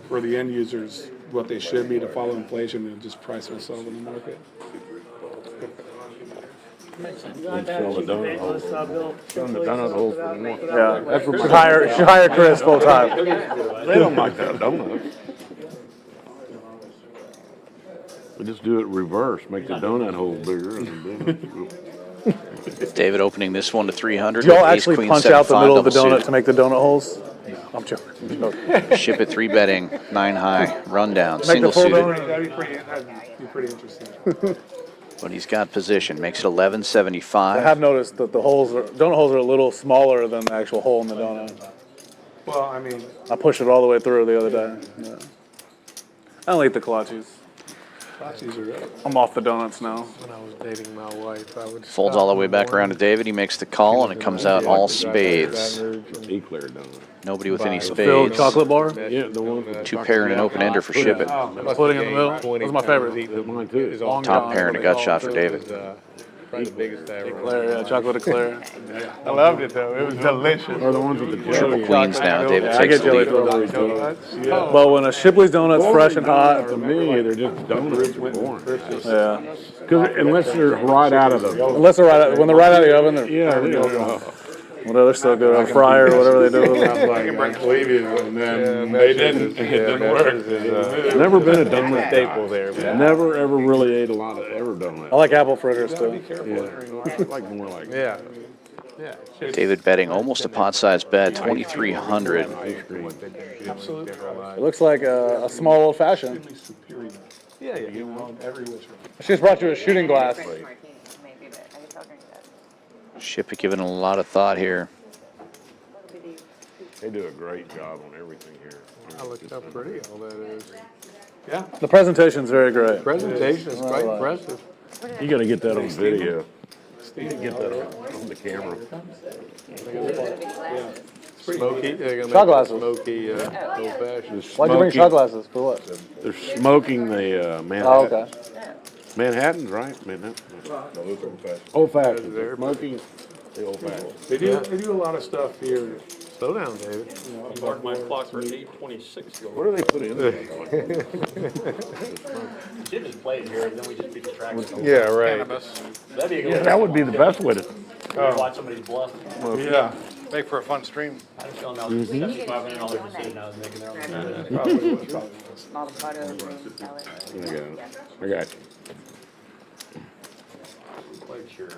for the end users what they should be to follow inflation and just price myself in the market. Sell the donut hole. Sell the donut hole for more. Yeah. That's for Should hire Chris full time. They don't like that donut. We just do it reverse, make the donut hole bigger and then. David opening this one to 300. Do y'all with ace, actually queen, punch 7, out the 5, middle of the double donut suited. to make the donut holes? I'm joking. Shipp It 3 betting, 9 high, rundown, Make the single full suited. donut. That'd be pretty interesting. But he's got position, makes it I 1175. have noticed that the donut holes are a little smaller than the actual hole in the donut. Well, I mean, I pushed it all the way through the other day. Yeah. I don't eat the kolaches. Fauci's are up. I'm off the donuts now. When I was dating my wife, I would Folds stop all the in way back around to morning, David. He makes the call, and it comes out all spades. Eclair donut. Nobody with any Filled spades. chocolate bar? Yeah, the one. 2 pair and an open ender for Shipp It. Pudding in the middle. Those are my favorite. Mine too. Long Top john, pair and a what gut they shot call for it. David. Probably the biggest I ever. Eclair, yeah, chocolate eclair. I loved it though. It was delicious. Or the ones with the Triple jelly. queens now. David I takes get the jelly lead. filled. But when a Shipley's donut's fresh and hot, To me, they're just donuts. They're boring. yeah. Because unless they're right out of the. Unless they're when they're right out of the oven, they're Yeah, they are. whatever, they're still good. Or fryer or whatever they do. with I them. was like, I believe you, and then they didn't. It didn't work. Never been a donut staple there. Man. Never ever really ate a lot of donut. I like apple fritters too. Yeah, I like more like. Yeah. Yeah. David betting almost a pot size bet, 2,300. Absolutely. It looks like a small old fashioned. Yeah, you want every which way. I just brought you a shooting glass. Maybe, but I guess I'll drink that. Shipp It giving a lot of thought here. They do a great job on everything here. I looked how pretty all that is. Yeah. The presentation's very great. Presentation is quite impressive. You got to get that on video. You gotta get that on the camera. Smoky. They're gonna Shot make glasses. Smoky old fashioned. Why'd you bring shot glasses? For what? They're smoking the Manhattan. Oh, okay. Manhattan's right, Manhattan. Old fashioned. They're smoking the old fashioned. They do a lot of stuff here. Slow down, David. Mark my clock for 8:26. What do they put in there? Should just play it here, and then we just be distracted. Yeah, right. That'd be a good Yeah, that would be the best way to. watch somebody's bluff. Yeah. Make for a fun stream. I was telling them I was $7,500 a sit and I was making their own. Avocado, green salad. I got you. Quite sure.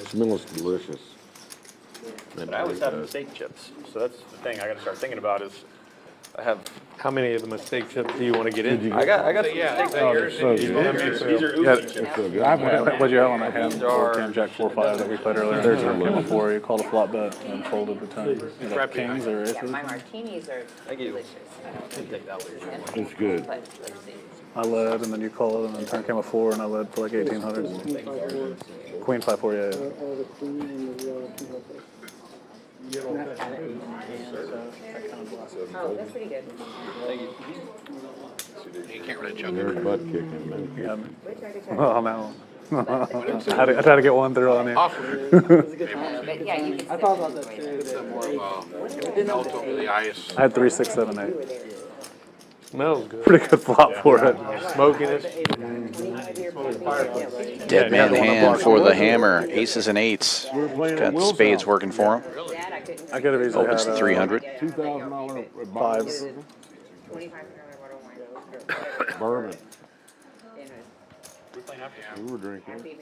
Smells delicious. But I always have steak chips, so that's the thing I gotta start thinking about is, I have, How many of the mistake chips do you want to get in? I got some steak yours. so These good. are Yeah. Uzi chips. So good. I've had What'd you have on that hand? Cam Jack 4-5 that we played earlier. There's a came before. You called a flop bet and folded the 10. Is that kings or Yeah, aces? my martinis are delicious. It's good. But let's see. I led, and then you called, and then turn came a 4, and I led for like 1800. Queen 5-4, yeah. Oh, that's pretty good. You can't really chug There's butt kicking, man. Yeah. Which I could try. Oh, man. I tried to get one through on you. But yeah, you can. I thought about that too. I had 3, 6, 7, 8. Smells good. Pretty good flop for it. Smokiness. Dead man hand for the hammer. Aces and eights. Got the spades working for him. I could have easily Opens had to 300. $2,000 fives. bourbon. We playing after? We were drinking.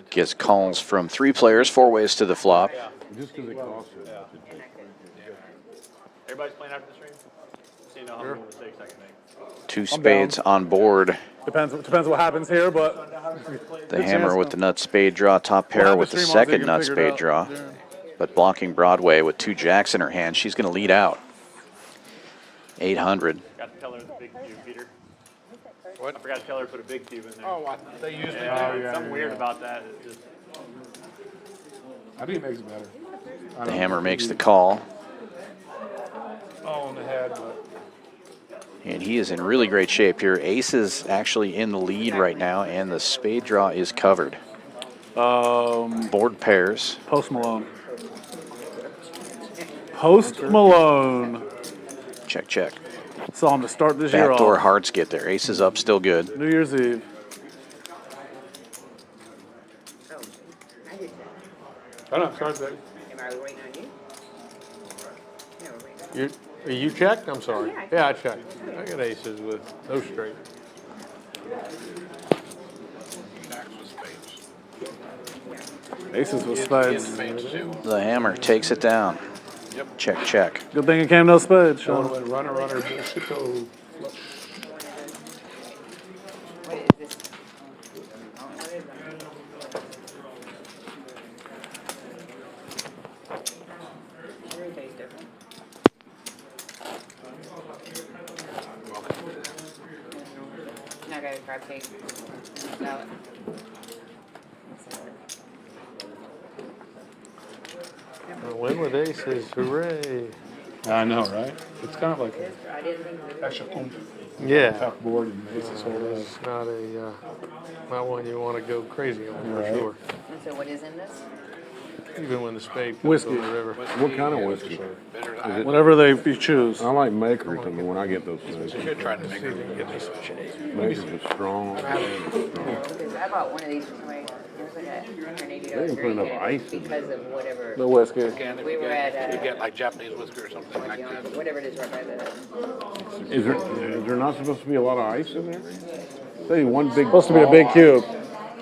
Gets calls from 3 players, 4 ways to the flop. Just because it costs it. Everybody's playing after the stream? So you know how many mistakes I can make. 2 spades on board. Depends what happens here, but The hammer with the nut spade draw, top pair with the second nut spade draw. But blocking Broadway with 2 jacks in her hand, she's going to lead out. 800. Got to tell her the big cube, Peter. What? I forgot to tell her to put a big cube in there. Oh, they usually do. Yeah, something weird about that. It's just, I think it makes it better. The hammer makes the call. Oh, in the head, but. And he is in really great shape here. Ace is actually in the lead right now, and the spade draw is covered. Board pairs. Post Malone. Post Malone. Check, check. Saw him to start this year Backdoor off. hearts get there. Ace is up, still good. New Year's Eve. I don't start that. Am I waiting on you? No, we're waiting on you. You checked? I'm sorry. Yeah, I Yeah, I checked. I got aces with no straight. Aces with spades. The hammer takes it down. Check, check. Good thing it came no spades, Sean Sean. went runner, bullshito. What is this? Oh, what is that? Really tastes different. Now I got a crab cake. Salad. Win with aces, hooray. I know, right? It's kind of like I didn't think. extra Yeah. tough board and aces hold up. It's not a, not one you want to go crazy on, for Right. sure. And so what is in this? Even when the spade comes Whiskey. over the river. What kind of whiskey? Whatever you choose. I like Makers, I mean, when I get those things. Trying to make her get this. Makers are strong. Because I bought one of these for somebody. It was like They $180 didn't put enough drink ice in because of whatever. The whiskey. We were at You get like Japanese whiskey or something like that. whatever it is right by the. Is there not supposed to be a lot of ice in there? Say one big. Supposed to be a big cube.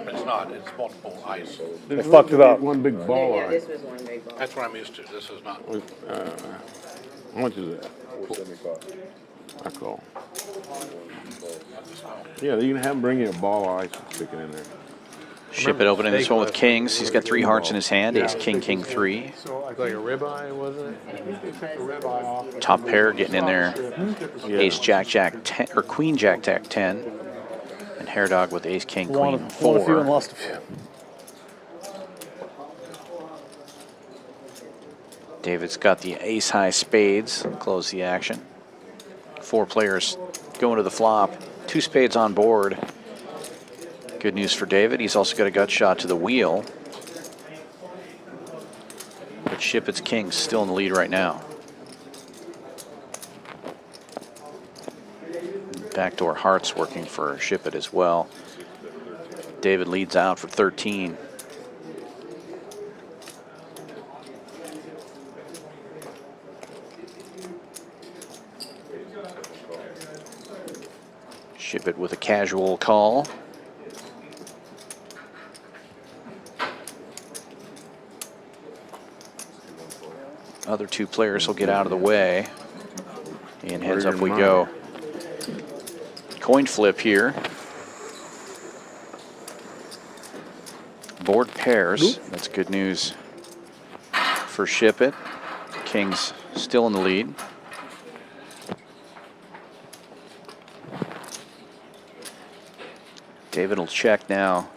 It's not, it's multiple ice. They fucked it up. One big ball Yeah, of this ice. was one big ball. That's what I'm used to. This is not. How much is that? I call. Yeah, you can have them bring you a ball of ice and stick it in there. Ship It opening this one with kings. He's got 3 hearts in his hand. Ace, king, king, 3. So like a ribeye, wasn't it? Top pair getting in there. Ace, jack, jack, 10, or queen, jack, jack, 10. And hair dog with ace, king, queen, Won a few and 4. lost a few. David's got the ace high spades. Close the action. 4 players going to the flop. 2 spades on board. Good news for David. He's also got a gut shot to the wheel. But Shipp It's King's still in the lead right now. Backdoor hearts working for Shipp It as well. David leads out for 13. Ship It with a casual call. Other two players will get out of the way. And heads up we go. Coin flip here. Board pairs. That's good news for Ship It. Kings still in the lead. David will check now.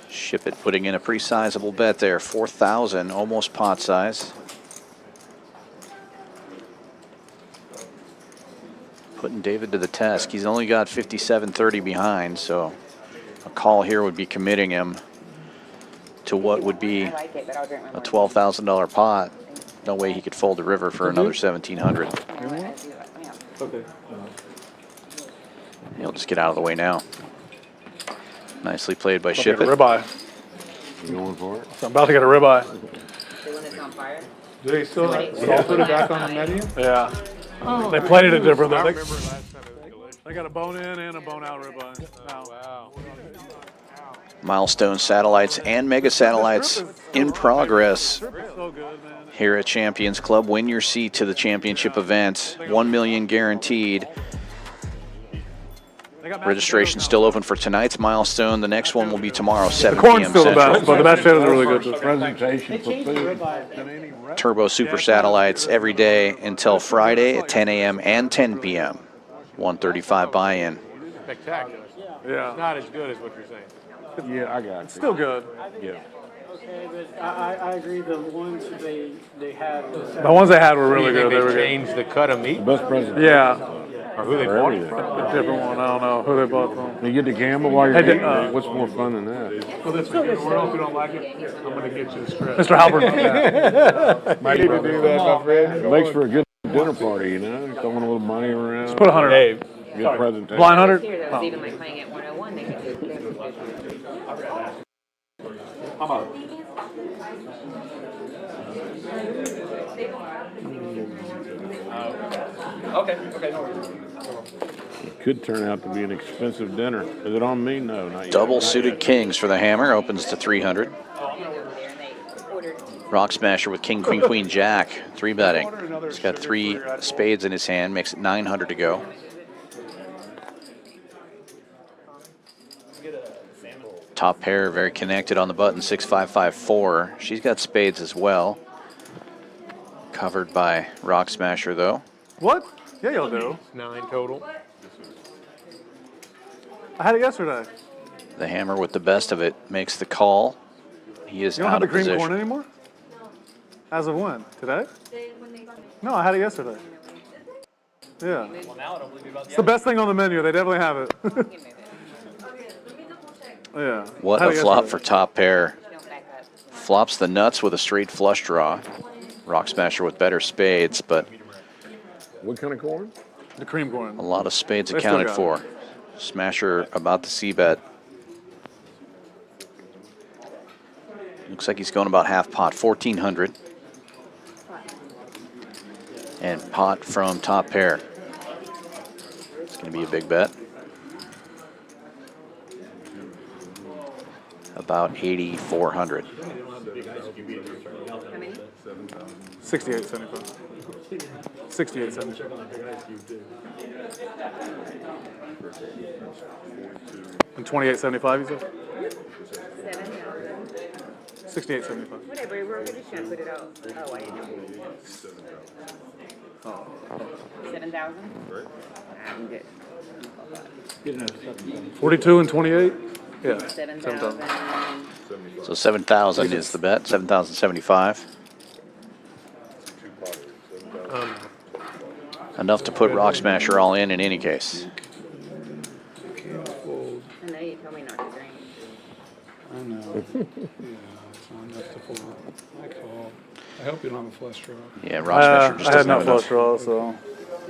Ship It putting in a pretty sizable bet there, 4,000, almost pot size. Putting David to the test. He's only got 57.30 behind, so a call here would be committing him to what would be a $12,000 pot. No way he could fold the river for another 1,700. Okay. He'll just get out of the way now. Nicely played by Ship It. Ribeye. You going for it? I'm about to get a ribeye. The one that's on fire? Do they still put it back on the menu? Yeah. They plated it differently. They got a bone in and a bone out ribeye. Wow. Milestone satellites and mega satellites in progress here at Champions Club. Win your seat to the championship event. $1 million guaranteed. Registration still open for tonight's milestone. The next one will be tomorrow, 7 corn's p.m. still the Central. best, but the mashed potatoes are really good. Presentation for food. Turbo Super Satellites every day until Friday at 10 a.m. and 10 p.m. 135 buy-in. Spectacular. Yeah. It's not as good as what you're saying. Yeah, I got it. Still good. Yeah. Okay, but I agree, the ones they had. The ones they had were really good. They were good. Changed the cut of meat? Best presentation. Yeah. Or who they For bought it everything. from? A different one. I don't know who they bought from. You get to gamble while you're Hey, eating. What's more fun than that? Well, that's good. If you don't like it, I'm going to get you the script. Mr. Halpert. Might need to do that, my friend. It makes for a good dinner party, you know? Throwing a little money around. Put 100. Hey, Good presentation. Blind 100. Here, that was even like playing at 101, they could do I'm out. Okay, no worries. It could turn out to be an expensive dinner. Is it on me? No, not yet. Double suited kings for the hammer, opens to 300. Rock Smasher with king, queen, queen, jack, 3-betting. He's got 3 spades in his hand, makes it 900 to go. Top pair, very connected on the button, 6554. She's got spades as well. Covered by Rock Smasher, though. What? Yeah, you'll do. 9 total. I had it yesterday. The hammer with the best of it makes the call. He is You don't out have the of cream position. corn anymore? As of when? Today? No, I had it yesterday. Yeah. Well, now I don't believe you about It's the best thing on the menu. They definitely have it. Yeah. What Had a it flop yesterday. for top pair. Flops the nuts with a straight flush draw. Rock Smasher with better spades, but What kind of corn? The cream corn. a lot of spades They still accounted got for. Smasher about to c-bet. Looks like he's going about half pot, 1,400. And pot from top pair. It's going to be a big bet. About 8,400. 68.75. 68.75. And 28.75, you said? 68.75. Whatever, we're just gonna put it out. Oh, I didn't know. 7,000? I'm good. 42 and 28? Yeah. 7,000. So 7,000 is the bet, 7,075. Enough to put Rock Smasher all in any case. I know you told me not to drink. I know. Yeah, it's not enough to fold. I call. I hope you don't have a flush draw. Yeah, Rock Smasher just I had doesn't no have flush enough. draw, so.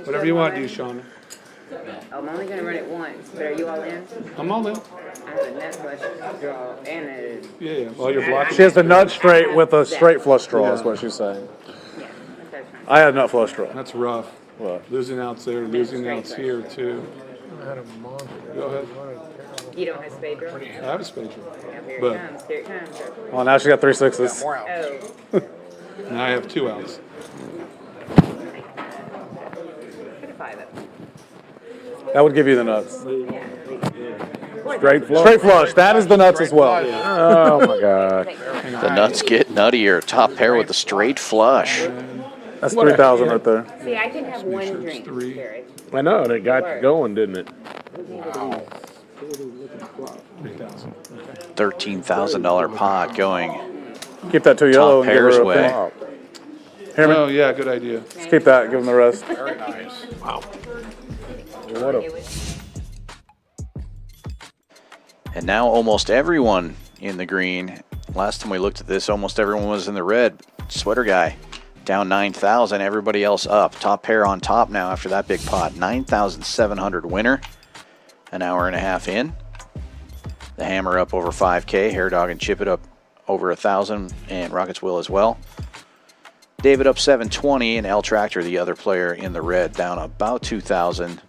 Whatever you want to do, Shauna. I'm only gonna run it once, but are you all in? I'm all in. I have a net flush draw and a. Yeah, yeah. Well, you're blocking. She has the nut straight with a straight flush draw, is what she's saying. Yeah, that's fine. I had nut flush draw. That's rough. What? Losing outs there, losing outs here, too. Go ahead. You don't have spade draw? I have a spade draw. Now here But- it comes, here it comes. Well, now she got 3 sixes. Oh, Now I have 2 outs. put a 5 up. That would give you the nuts. Straight flush. Straight flush. That is the nuts as well. Oh my God. The nuts get nuttier. Top pair with a straight flush. That's 3,000 right there. See, I can have one drink, three. Garrett. I know, and it got you going, didn't it? $13,000 pot going. Keep that 2 yellow and give pairs her a way. pink. Here, Oh, yeah, good idea. let's keep that. Give them the rest. What a And now almost everyone in the green. Last time we looked at this, almost everyone was in the red. Sweater guy down 9,000. Everybody else up. Top pair on top now after that big pot. 9,700 winner. An hour and a half in. The Hammer up over 5K. Hair Dog and Shipp It up over 1,000, and Rockets Will as well. David up 720, and L Tractor, the other player in the red, down about 2,000.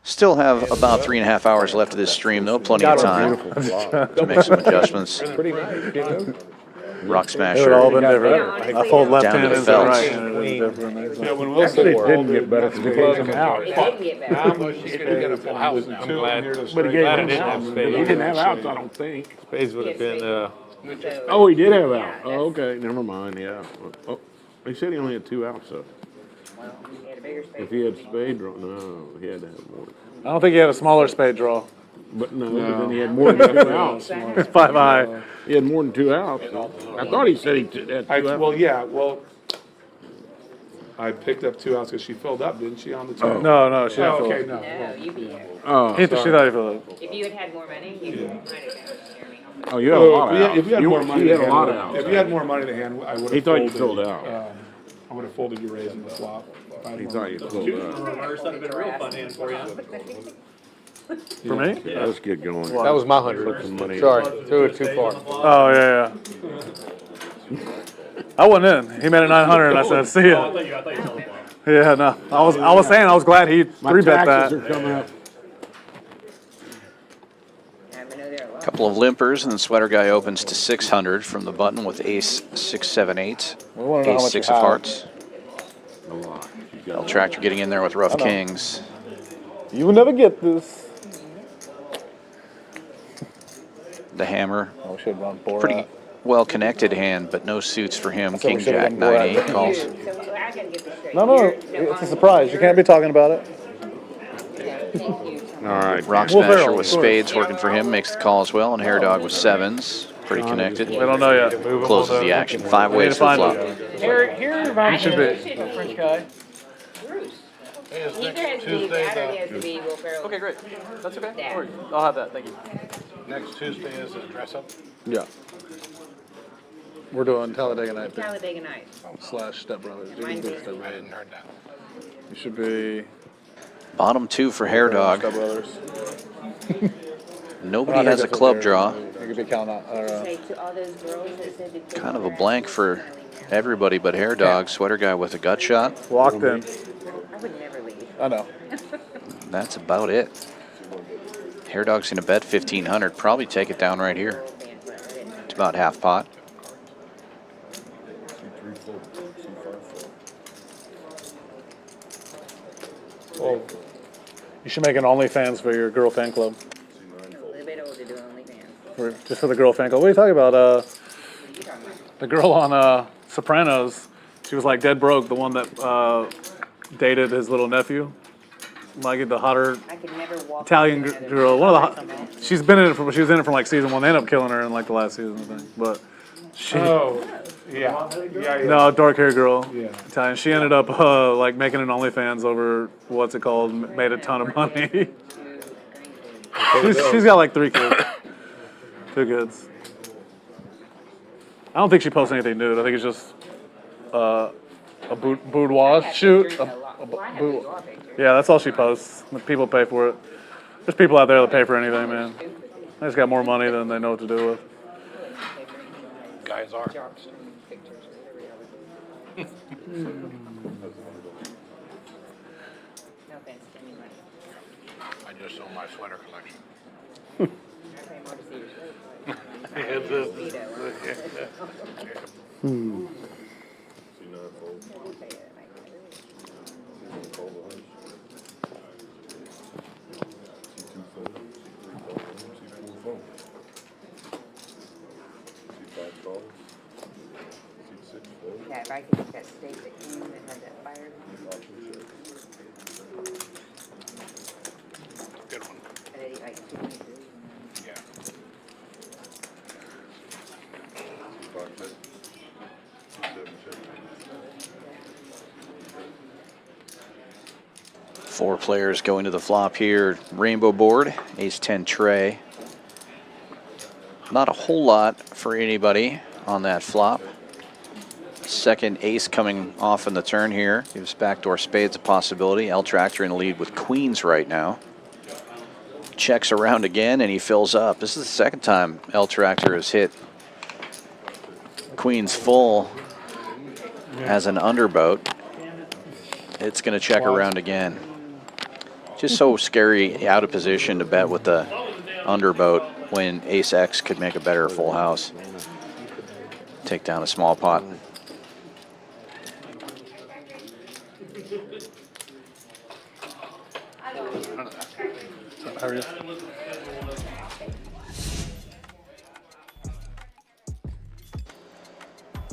Still have about 3.5 hours left of this stream, though. Plenty of time to make some adjustments. pretty nice, you know? Rock It would Smasher all been different. I fold left Down to handed the instead of felts. right handed. Yeah, when Wilson Actually, it didn't get better because we closed them out. It didn't get better. I'm glad. But he gave them outs. He didn't have outs, I don't think. Spades would have been, Oh, he did have outs. Oh, okay, never mind, yeah. Oh, he said he only had 2 outs, though. He had a bigger spade. If he had spade draw, no, he had to have more. I don't think he had a smaller spade draw. But no, but then he had more than 2 outs. 5 high. He had more than 2 outs. I thought he said he had 2 outs. Well, yeah, well, I picked up 2 outs because she filled up, didn't she, on the 2? No, she didn't Oh, fill okay, it. no. No, you beat her. Oh, She thought he filled it. If you had had more money, you might have done Jeremy. oh, you had a lot of outs. If you had more money You to had a lot of hand, outs. if you had more money to hand, I would have. He thought you filled out. I would have folded your raise in the flop. He thought you filled out. Reverse, that'd have been a real fun hand for you. For me? Yeah, let's get going. that was my 100. Put some money. Sorry, threw it too far. Oh, yeah. I wasn't in. He made a 900 and I said, see ya. I thought you told him. Yeah, no. I was saying I was glad he My 3-bet taxes that. are coming up. I know there a lot. Couple of limpers, and the Sweater guy opens to 600 from the button with ace 6, 7, 8. We want to know how Ace much 6 you of have. hearts. L Tractor getting in there with rough kings. You will never get this. The Hammer, Oh, we should run 4 pretty well connected hand, but no suits for him. That's what we King should've Jack done 9, 8 before. calls. So I gotta get this straight. No, You're it's a on- surprise. You can't be talking about it. Okay, thank you. All right. Rock Will Smasher Ferrell, with of course. spades working for him, makes the call as well, and Hair Dog with 7s. Pretty connected. We don't know yet. Closes the action. 5 We need ways to for find flop. it. Here reminds should me be. of a French guy. Bruce. He either has to be that or he has to be Will Ferrell. Okay, great. That's okay. Dad. No worries. I'll have that. Thank you. Next Tuesday is a dress up. Yeah. We're doing Talladega Night Talladega Night. / Step Brothers. You Mine can do too. Step I Brothers. hadn't heard that. You should be Bottom 2 for Hair Dog. Step Brothers. Nobody has a club draw. You could be counting out. Say to all those girls that said they Kind of a blank for everybody but Hair Dog. Sweater guy with a gut shot. Locked in. I would never leave. I know. That's about it. Hair Dog's going to bet 1,500. Probably take it down right here. It's about half pot. Well, you should make an OnlyFans for your girl fan club. A little bit older to do OnlyFans. Just for the girl fan club. What are you talking about? The girl on Sopranos. She was like dead broke. The one that dated his little nephew. Like the hotter I could never walk Italian into another girl. One of the somehow. she's been in it from she was in it from like season 1. They ended up killing her in like the last season, I think. But she Oh, Yeah. Yeah. No, dark-haired girl. Yeah. Italian. She ended up like making an OnlyFans over what's it called? Made a ton of money. she's got like 3 kids. 2 kids. I don't think she posts anything nude. I think it's just a boudoir shoot. Yeah, that's all she posts. People pay for it. There's people out there that pay for anything, man. They just got more money than they know what to do with. Guys are. No offense to anybody. I just sold my sweater collection. Yeah, if I could get that steak that came that had that fire. Good one. And I'd eat like 2 pieces. Yeah. Four players going to the flop here. Rainbow board, ace-10 tray. Not a whole lot for anybody on that flop. Second ace coming off in the turn here. Gives backdoor spades a possibility. L Tractor in the lead with queens right now. Checks around again and he fills up. This is the second time L Tractor has hit queens full as an underboat. It's going to check around again. Just so scary out of position to bet with the underboat when ace X could make a better full house. Take down a small pot. How are you?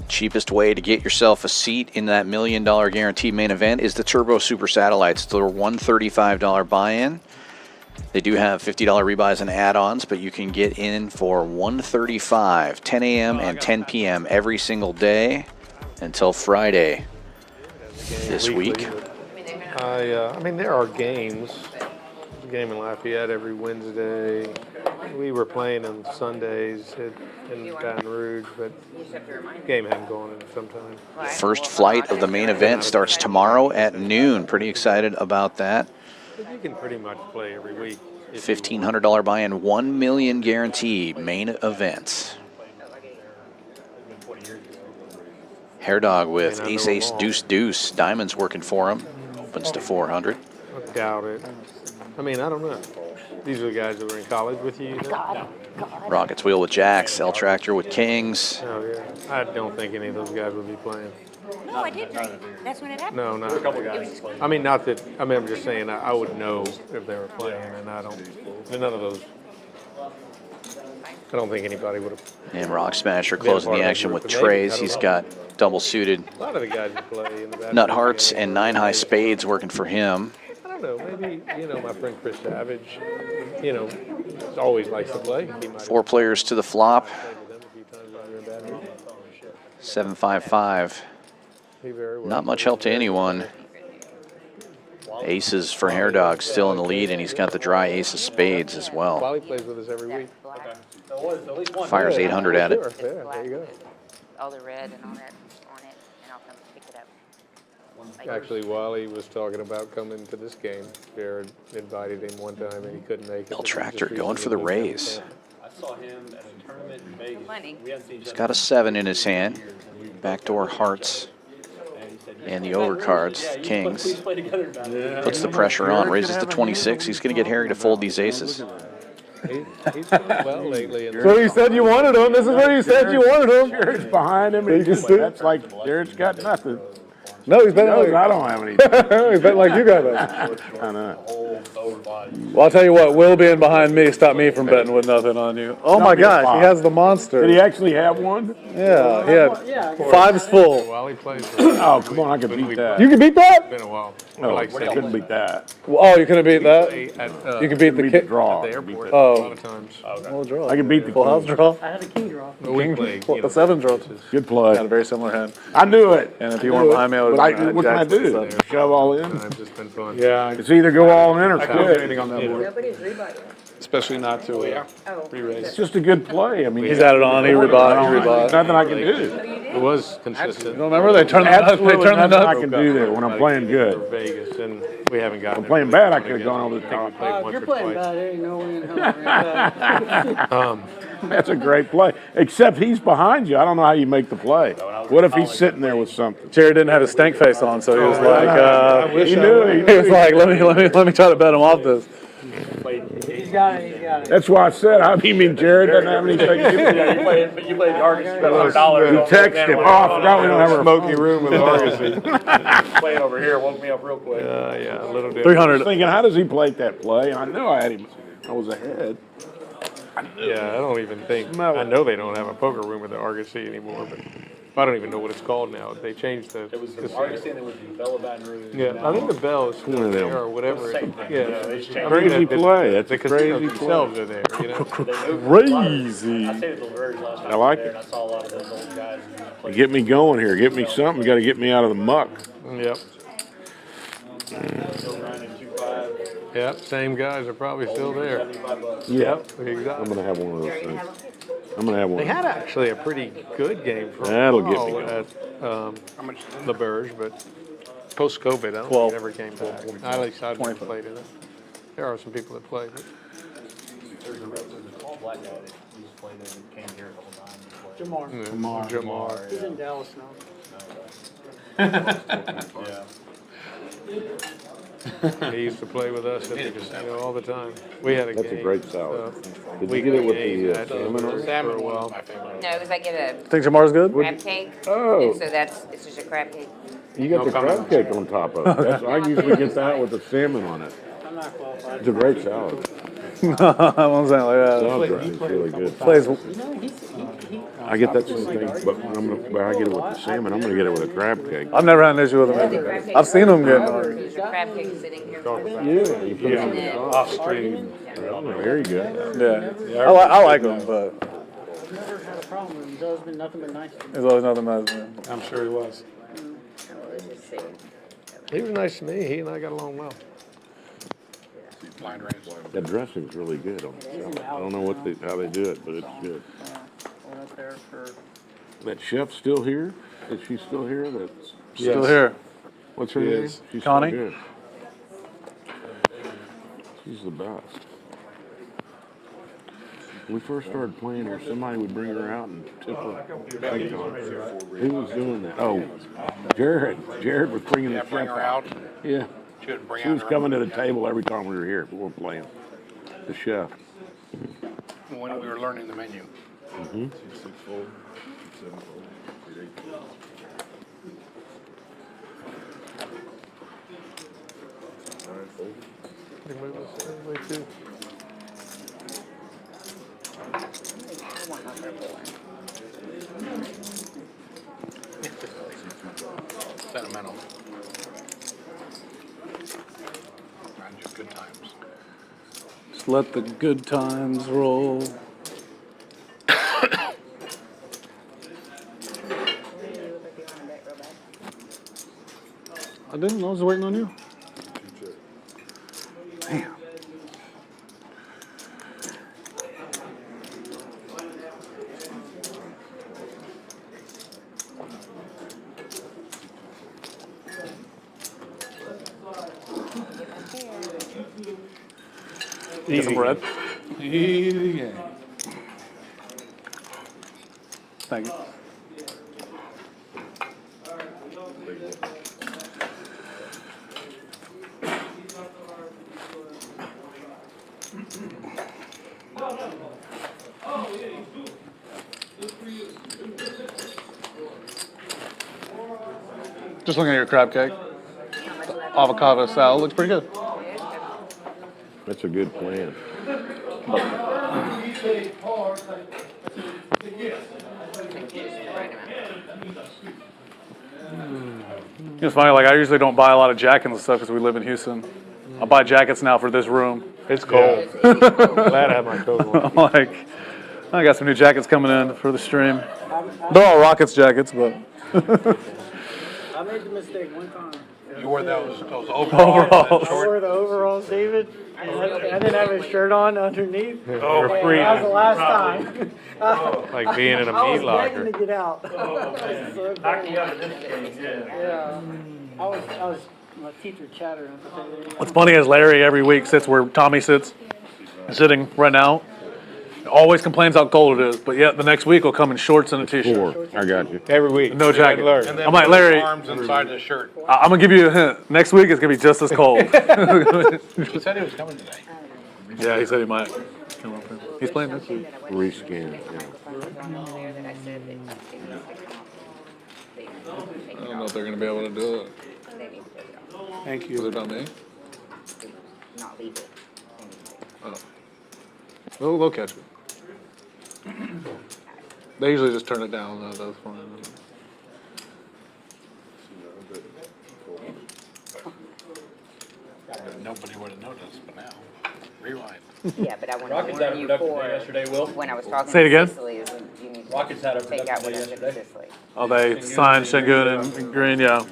Cheapest way to get yourself a seat in that $1 million guaranteed main event is the Turbo Super Satellites. They're $135 buy-in. They do have $50 rebuys and add-ons, but you can get in for $135, 10 a.m. and 10 p.m. every single day until Friday this week. I mean, there are games. There's a game in Lafayette every Wednesday. We were playing on Sundays in Baton Rouge, but the game hadn't gone in some time. First flight of the main event starts tomorrow at noon. Pretty excited about that. But you can pretty much play every week. $1,500 buy-in, $1 million guarantee main event. Hair Dog with ace, ace, deuce, deuce. Diamonds working for him. Opens to 400. I doubt it. I mean, I don't know. These are the guys that were in college with you. Rockets wheel with jacks. L Tractor with kings. Oh, yeah. I don't think any of those guys would be playing. No, I didn't. That's when it happened. No, not. A couple guys. I mean, not that. I mean, I'm just saying. I would know if they were playing, and I don't. And none of those. I don't think anybody would have. And Rock Smasher closing the action with trays. He's got double suited A lot of the guys who play in the back. nut hearts and 9 high spades working for him. I don't know. Maybe my friend Chris Savage. Always likes to play. He might 4 players to the flop. have played with them a few times while we were in Baton Rouge. 7-5-5. He very well. Not much help to anyone. Aces for Hair Dog still in the lead, and he's got the dry ace of spades as well. Wally plays with us every week. Fires 800 at it. Sure, yeah, there you go. All the red and all that on it, and I'll come pick it up. Actually, Wally was talking about coming to this game. Jared invited him one time, and he couldn't make it. L Tractor going for the raise. I saw him at a tournament in Vegas. Money. We hadn't seen each He's other. got a 7 in his hand. Backdoor hearts and the overcards, kings. We played together about it. Puts the pressure on, raises to 26. He's going to get Harry to fold these aces. He's playing well lately. So you said you wanted him. This is where you said you wanted him. Jared's behind him. And that's like Jared's got nothing. No, he's betting like I don't have any. he's betting like you got it. I know. over body. Well, I'll tell you what, Will being behind me stopped me from betting with nothing on you. Oh my gosh, he has the monster. Did he actually have one? Yeah, he had 5's full. While he plays. Oh, come on, I can beat that. You can beat that? Been a while. No, I couldn't beat that. Oh, you couldn't beat that? You can beat the Beat the kick. draw. At the airport a Oh. lot of times. Full draw. I can beat the full house draw. I had a king draw. We play, you know, A 7 draw. Good play. Got a very similar hand. I knew it. And if you weren't behind me, I would But have what can I do? Shove all in? I've just been fun. Yeah, It's either go all in or quit. concentrating on that board, Nobody's rebought yet. especially not to Oh. re-raise. It's just a good play. I mean, He's had it on, he rebought, he There's rebought. nothing I can do. It was consistent. You don't remember? They turned the Absolutely nothing I nuts. can do there when I'm playing For good. Vegas, and we haven't gotten. I'm playing bad, I could have gone over the top. If you're playing bad, there ain't no way in hell I'm gonna That's a great play. Except he's behind you. I don't know how you make the play. What if he's sitting there with something? Jared didn't have his stank face on, so he was like, He knew. he was like, let me try to bet him off this. He's got it, he's got it. That's why I said, I mean, Jared doesn't have anything to do with it. You played the Argus, you spent $100. You text him. Oh, I forgot we don't have our Smoky room with Argosy. Playing over here woke me up real quick. Yeah, a little different. 300. Thinking, how does he play that play? And I knew I had him. I was ahead. Yeah, I don't even think, I know they don't have a poker room with the Argosy anymore, but I don't even know what it's called now. They changed the. It was the Argus and it was the Bella Baton Rouge. Yeah, I think the Bell is still there or whatever. Same thing. Yeah. They changed I mean, Crazy the- play. That's The a casinos crazy play. themselves are there, you know? Crazy. I stayed at the Verge last time I like there, it. and I saw a lot of those old guys. Who played Get me going here. Get me something. You got to get me out of the muck. Yep. still grinding 2.5. Yep, same guys are probably still there. $75. Yep. I'm Exactly. gonna have one of those things. I'm gonna have one. They had actually a pretty good game for That'll get me going. at the Burge, but post-COVID, I don't think it ever came back. At least I've never played in it. There are some people that play, but There's a tall black guy that used to play there and came here a couple times. Jamar. He's in Dallas now. He used to play with us at the casino all the time. We had a That's game. a great salad. Did you We get it with game the at salmon on it? for a while. No, because I get a Think Jamar's good? crab cake. Oh. And so it's just a crab cake. You got the crab cake on top of it. I usually get that with the salmon on it. I'm not qualified. It's a great salad. I won't say it like that. Salad dressing's really good. Plays, You know, I get that same thing, but I get it with the salmon. I'm gonna get it with a crab cake. I've never had an issue with him. I've seen him get. There's a crab cake sitting here. Yeah, you put it on the Off stream. Oh, there you go. Yeah. I like him, but I've never had a problem with him. He's always been nothing but nice to me. there's always nothing nice, man. I'm sure he was. Let's just see. He was nice to me. He and I got along well. That dressing's really good on the salad. I don't know how they do it, but it's good. Went up there for That chef's still here? Is she still here? That's Still here. What's her She name? is. She's Connie? so good. She's the best. When we first started playing her, somebody would bring her out and tip her big time. Who was doing that? Oh, Jared. Jared was bringing the chef out. Yeah. She was coming to the table every time we were here. We were playing. The chef. When we were learning the menu. Mm-hmm. Sentimental. Just good times. Just let the good times roll. I didn't know. I was waiting on you. Damn. Get some bread. Easy game. Thank you. Just looking at your crab cake. Avocado salad looks pretty good. That's a good plan. It's funny, like I usually don't buy a lot of jackets and stuff because we live in Houston. I buy jackets now for this room. It's cold. Glad I have my coat on. I'm like, I got some new jackets coming in for the stream. They're all Rockets jackets, but. I made the mistake one time. You wore those overalls. Overalls. I wore the overalls, David, and I didn't have a shirt on underneath. Oh, you're And free. that was the last time. Like being in a I was meat begging locker. to get out. So Knock you out of this game, yeah. yeah. I was, my teeth were chattering. What's funny is Larry every week sits where Tommy sits, sitting right now. Always complains how cold it is, but yet the next week will come in shorts and a t-shirt. 4. I got you. Every week. No jacket. And then I'm like, put Larry, arms inside the shirt. I'm gonna give you a hint. Next week it's gonna be just as cold. He said he was coming today. Yeah, he said he might. Come up here. He's playing next week. Rescan, yeah. I don't know if they're gonna be able to do it. Thank Was it about me? Not leave it. Oh. They'll catch it. They usually just turn it down. That's fine. Nobody would have noticed, but now, rewind. Yeah, but I want Rockets to had a warn you productive for day yesterday, Will. when I was talking Say it to again? Cicely, is when you need to Rockets had a take out productive day whatever's in yesterday. Cicely. Oh, they signed Shengun and Green, yeah.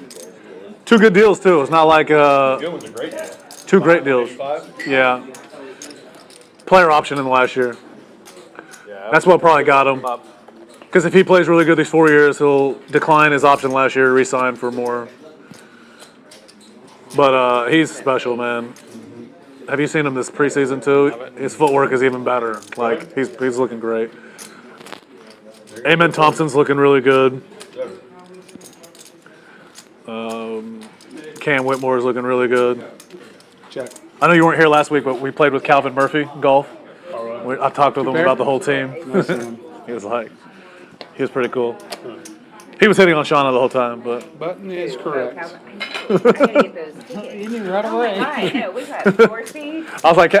2 good deals too. It's not like Good was a great deal. 2 great deals. 85. Yeah. Player option in the last year. That's what probably got him. Because if he plays really good these 4 years, he'll decline his option last year, re-sign for more. But he's special, man. Have you seen him this preseason too? His footwork is even better. Like he's looking great. Amen Thompson's looking really good. Cam Whitmore's looking really good. Check. I know you weren't here last week, but we played with Calvin Murphy golf. I talked with him about the whole team. He was pretty cool. He was hitting on Shauna the whole time, but Button is correct. I gotta get those tickets. You knew right Oh away. my God, no, we got 4 speed. I was like,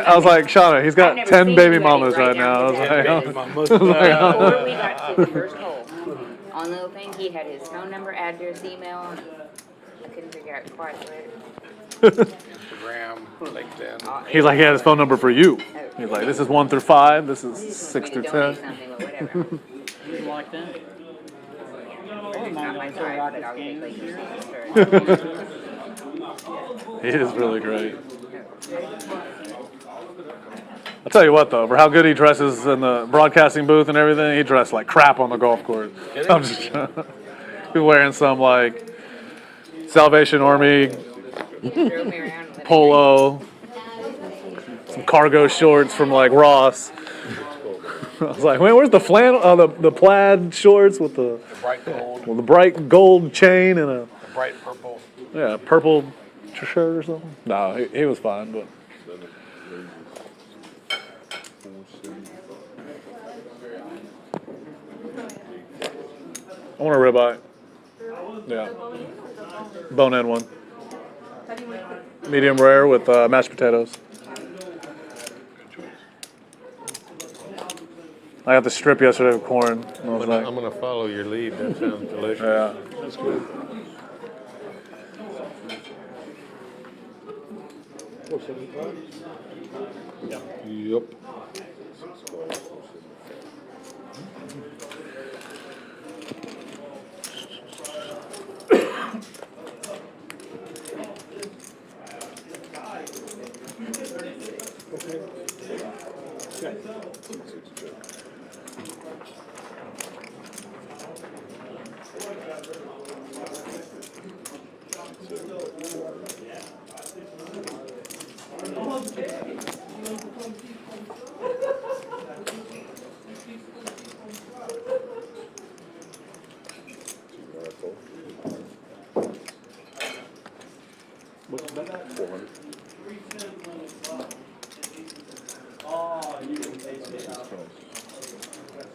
Shauna, he's I've got never 10 seen baby anybody mamas right right now. I was now like, Before we got to the first hole, on the little thing, he had his phone number, address, email, and I couldn't figure out quite what. Instagram, LinkedIn. he's like, he had his phone number for you. He's like, this is 1 through 5, this is 6 through 10. Something, but whatever. You like that? It's not my type, but I'll take like your signature. He is really great. I'll tell you what, though, for how good he dresses in the broadcasting booth and everything, he dressed like crap on the golf course. I'm just he's wearing some, like, Salvation Army polo, some cargo shorts from, like, Ross. I was like, man, where's the flannel, the plaid shorts with the bright gold chain and a Bright purple. yeah, purple shirt or something? No, he was fine, but. I want a ribeye. Yeah. Bone-in one. Medium rare with mashed potatoes. I got the strip yesterday with corn. And I was like, I'm gonna follow your lead. That sounds delicious. yeah, that's good. Yep.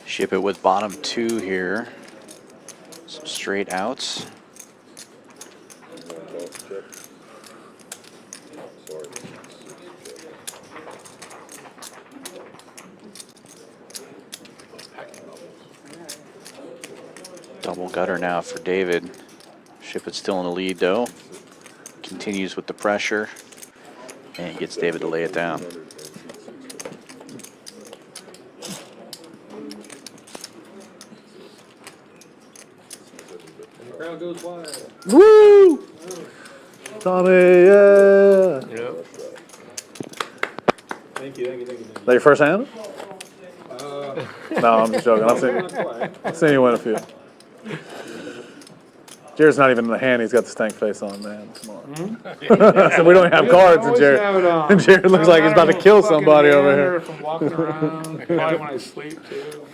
Ship it with bottom 2 here. Some straight outs. Full gutter now for David. Shipp It still in the lead though. Continues with the pressure and gets David to lay it down. Crowd goes wild. Woo! Tommy, yeah. Yep. Thank you. Is that your first hand? No, I'm just joking. I've seen you win a few. Jared's not even in the hand. He's got the stank face on, man. Come on. So we don't have cards, and Jared looks like he's about to kill somebody over here. From walking around, probably when I sleep too.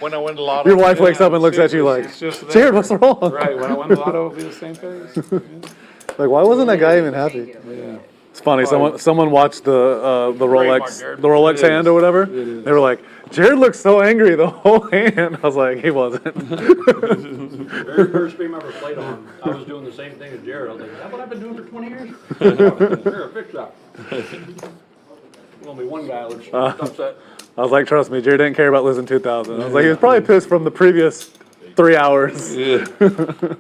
When I win the lotto. Your wife wakes up and looks at you like, It's just that. Jared, what's wrong? Right, when I win the lotto, it'll be the same face. Like, why wasn't that guy even happy? Yeah. It's funny. Someone watched the Rolex hand or whatever. They were like, Jared looks so angry the whole hand. I was like, he wasn't. The very first stream I ever played on, I was doing the same thing as Jared. I was like, is that what I've been doing for 20 years? Here, fix that. There's only one guy that looks upset. I was like, trust me, Jared didn't care about losing 2,000. I was like, he was probably pissed from the previous 3 hours. Yeah.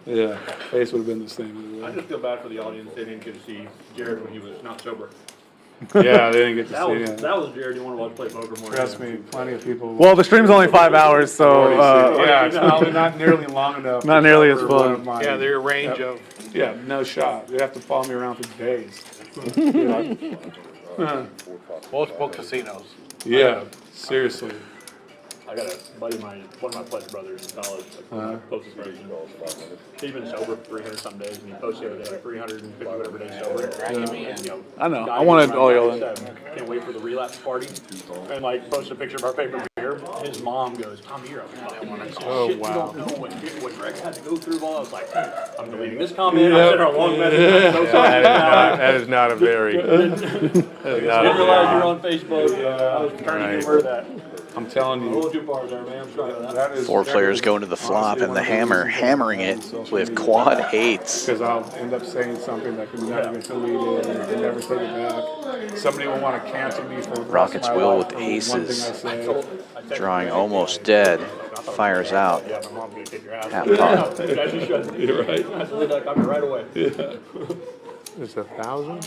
Yeah. Face would have been the same. I just feel bad for the audience. They didn't get to see Jared when he was not sober. Yeah, they didn't get to see it. That was Jared you want to watch play poker more. Trust me, plenty of people. Well, the stream's only 5 hours, so yeah, it's probably not nearly long enough. Not nearly as fun. Yeah, their range of. Yeah, no shot. They have to follow me around for days. Multiple casinos. Yeah, seriously. I got a buddy of mine, one of my pledge brothers in college, like closest friends. He's been sober for 300 some days, and he posted the other day like 350 whatever days sober. You know, I know. I wanted all y'all in. Can't wait for the relapse party, and like posted a picture of our favorite beer. His mom goes, "Tom, you're up that one." I said, Oh, "Shit, wow. you don't know what Greg had to go through." While I was like, "I'm deleting this comment." I sent her a long message. I'm so sorry. That is not a very. Didn't realize you were on Facebook. I was trying to remember that. I'm telling A you. little too far there, man. I'm sorry about that. Four players going to the flop and the hammer, hammering it with quad eights. Because I'll end up saying something that can never get deleted and can never take it back. Somebody will want to cancel me for the rest Rockets of my will life with for one thing aces. I say. Drawing almost dead. Fires out. Yeah, my mom's gonna kick your ass. Half pot. Yeah, she should. You're right. I deleted that comment right away. Yeah. It's 1,000.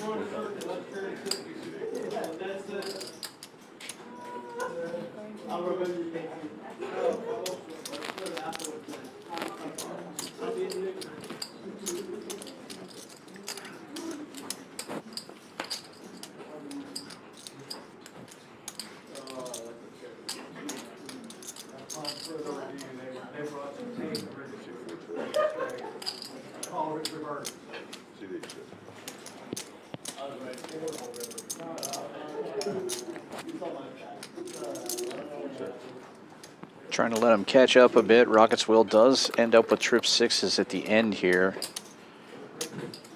Trying to let him catch up a bit. Rockets Will does end up with trip sixes at the end here.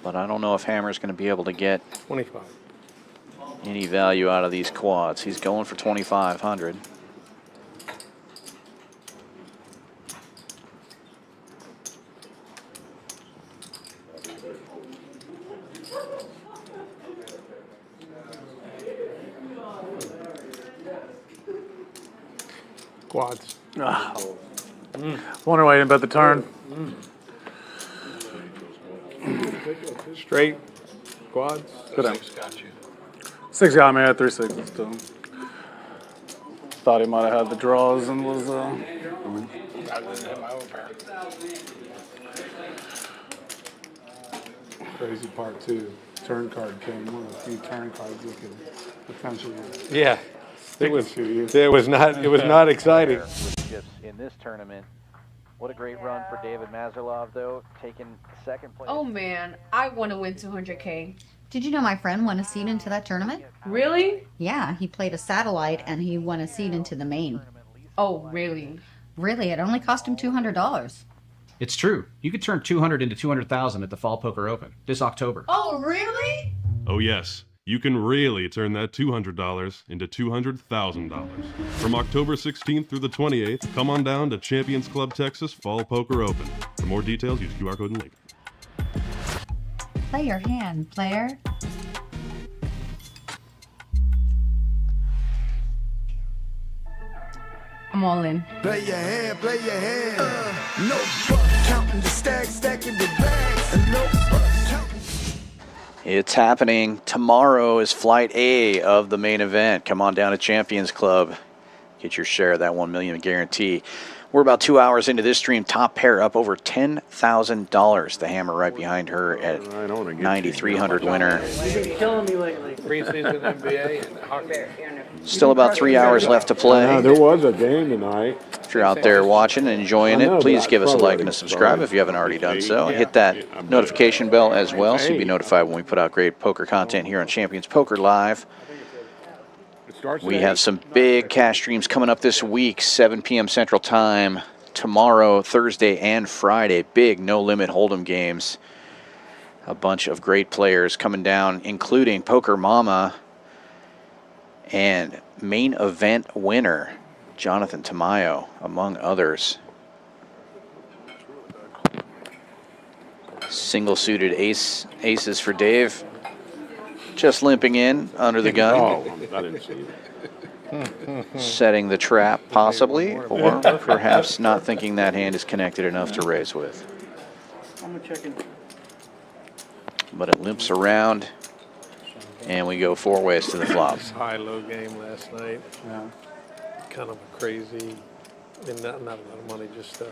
But I don't know if Hammer's going to be able to get 25. any value out of these quads. He's going for 2,500. Quads. Wonder why you didn't bet the turn. Straight. Quads. Good hand. Six got me at 3 sixes still. Thought he might have had the draws and was Crazy part too. Turn card came, one of the few turn cards you can potentially. Yeah. It was. It was not exciting. Shipps in this tournament. What a great run for David Mazurlov, though, taking second place. Oh man, I want to win 200K. Did you know my friend won a seat into that tournament? Really? Yeah, he played a satellite and he won a seat into the main. Oh, really? Really, it only cost him $200. It's true. You could turn 200 into 200,000 at the Fall Poker Open this October. Oh, really? Oh yes, you can really turn that $200 into $200,000. From October 16th through the 28th, come on down to Champions Club Texas Fall Poker Open. For more details, use QR code and link. Play your hand, player. I'm all in. Play your hand, play your hand. No buck, counting the stacks, stacking the bags. And no buck, counting. It's happening. Tomorrow is Flight A of the main event. Come on down to Champions Club. Get your share of that $1 million guarantee. We're about 2 hours into this stream. Top pair up over $10,000. The hammer right behind her at 9,300 winner. You've been killing me lately. Preseason NBA and hockey. Still about 3 hours left to play. There was a game tonight. If you're out there watching and enjoying I know, it, please but give us a probably like and a subscribe if you haven't already done so. Hit that notification bell as well so you'll be notified when we put out great poker content here on Champions Poker Live. We have some big cash streams coming up this week, 7 p.m. Central Time, tomorrow, Thursday, and Friday. Big no-limit Hold'em games. A bunch of great players coming down, including Poker Mama and main event winner Jonathan Tamayo, among others. Single-suited aces for Dave. Just limping in under the gun. Oh, I didn't see that. Setting the trap, possibly, or perhaps not thinking that hand is connected enough to raise with. I'm gonna check in. But it limps around, and we go 4 ways to the flop. High-low game last night. Yeah. Kind of a crazy, and not a lot of money, just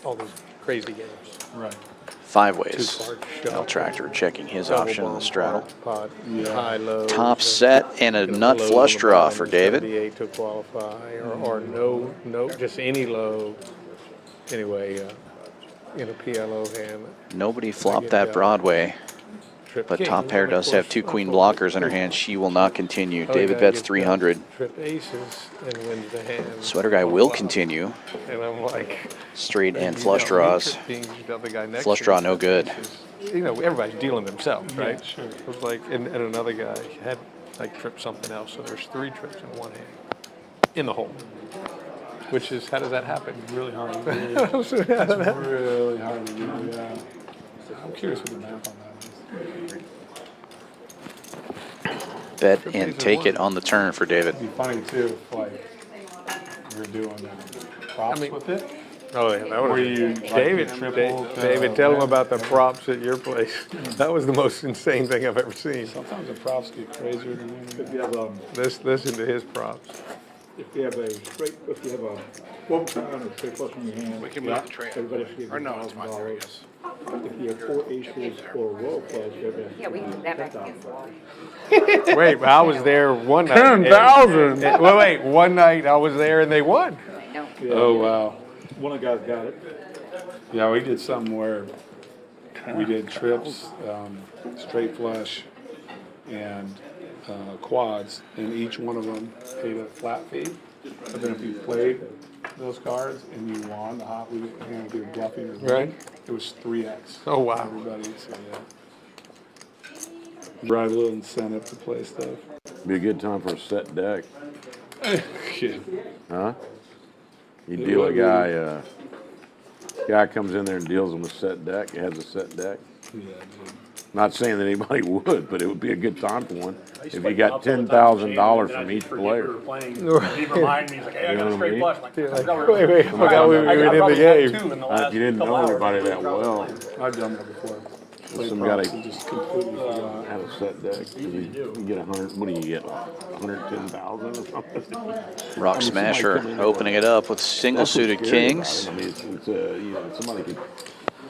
all those crazy games. Right. 5 ways. Two-card El shove. Tractor checking his Double option in the bomb, straddle. pot, high-low. Top set and a nut flush draw for David. 78 to qualify, or no, just any low. Anyway, in a PLO hand. Nobody flopped that Broadway, but king, top pair and of does have course, 2 queen blockers in her hand. She will not continue. other David guy bets gets 300. Trip aces and wins the hand. Sweater guy will continue. And I'm like, Straight and flush draws. Flush draw no good. You know, everybody's dealing themselves, right? Sure. It was like, and another guy had like tripped something else, so there's 3 trips in one hand in the hole. Which is, how does that happen? Really hard to do. It's really hard to do, yeah. I'm curious what the math on that is. Bet and take it on the turn for David. It'd be funny too if like you're doing props with it. Oh yeah, that would Where you David, David, tell him about the props at your place. That was the most insane thing I've ever seen. Sometimes the props get crazier than If you have Listen to his props. if you have a straight, if you have a one time or straight flush in your hand, We can move the tray. everybody should get Or no, it's my turn, $1,000. yes. If you have 4 aces or roll flush, everybody Yeah, we can put that back against the wall. Wait, but I was there one night. 10,000. Wait, one night I was there and they won. I know. Oh, wow. One of the guys got it. Yeah, we did something where we did trips, straight flush, and quads, and each one of them paid a flat fee. But then if you played those cards and you won the hot, we didn't do bluffing or Right. it was 3x. Oh, wow. Everybody, so yeah. Provide a little incentive to play stuff. Be a good time for a set deck. Yeah. Huh? You deal a guy, guy comes in there and deals him a set deck, has a set deck. Yeah, Not saying that anybody would, but it would be a good time for one. If you got $10,000 from each player. He reminded me, he's like, hey, I got a straight flush. Like, Wait, I forgot we were in the game. If you didn't know everybody that well, I've done that before. some guy Props and just completely forgot. had a set deck. You get 100. What do you get? 110,000 or something. Rock Smasher opening it up with single-suited kings. I mean, it's you know, somebody could.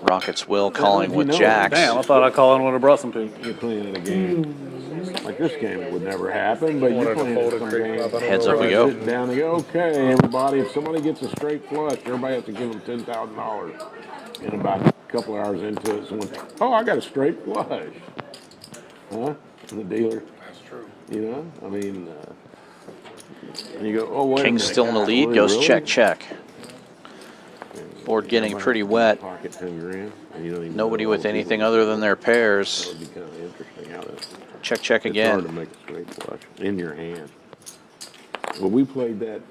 Rockets will calling with jacks. Damn, I thought I called in would have brought some to. You're playing in a game like this game, it would never happen. But you're playing in some game. Heads up we go. Sit down and go. Okay, everybody. If somebody gets a straight flush, everybody has to give them $10,000. And about a couple hours into it, someone, oh, I got a straight flush. Huh? And the dealer. That's true. You know, I mean, and you go, oh, wait a King's minute, still in the God, lead, really, goes really? check, check. Board getting pretty wet. Pocket 10 grand, and you don't even Nobody know with all the anything people. other than their That pairs. would be kind of interesting how that. Check, check It's hard to again. make a straight flush in your hand. Well, we played that.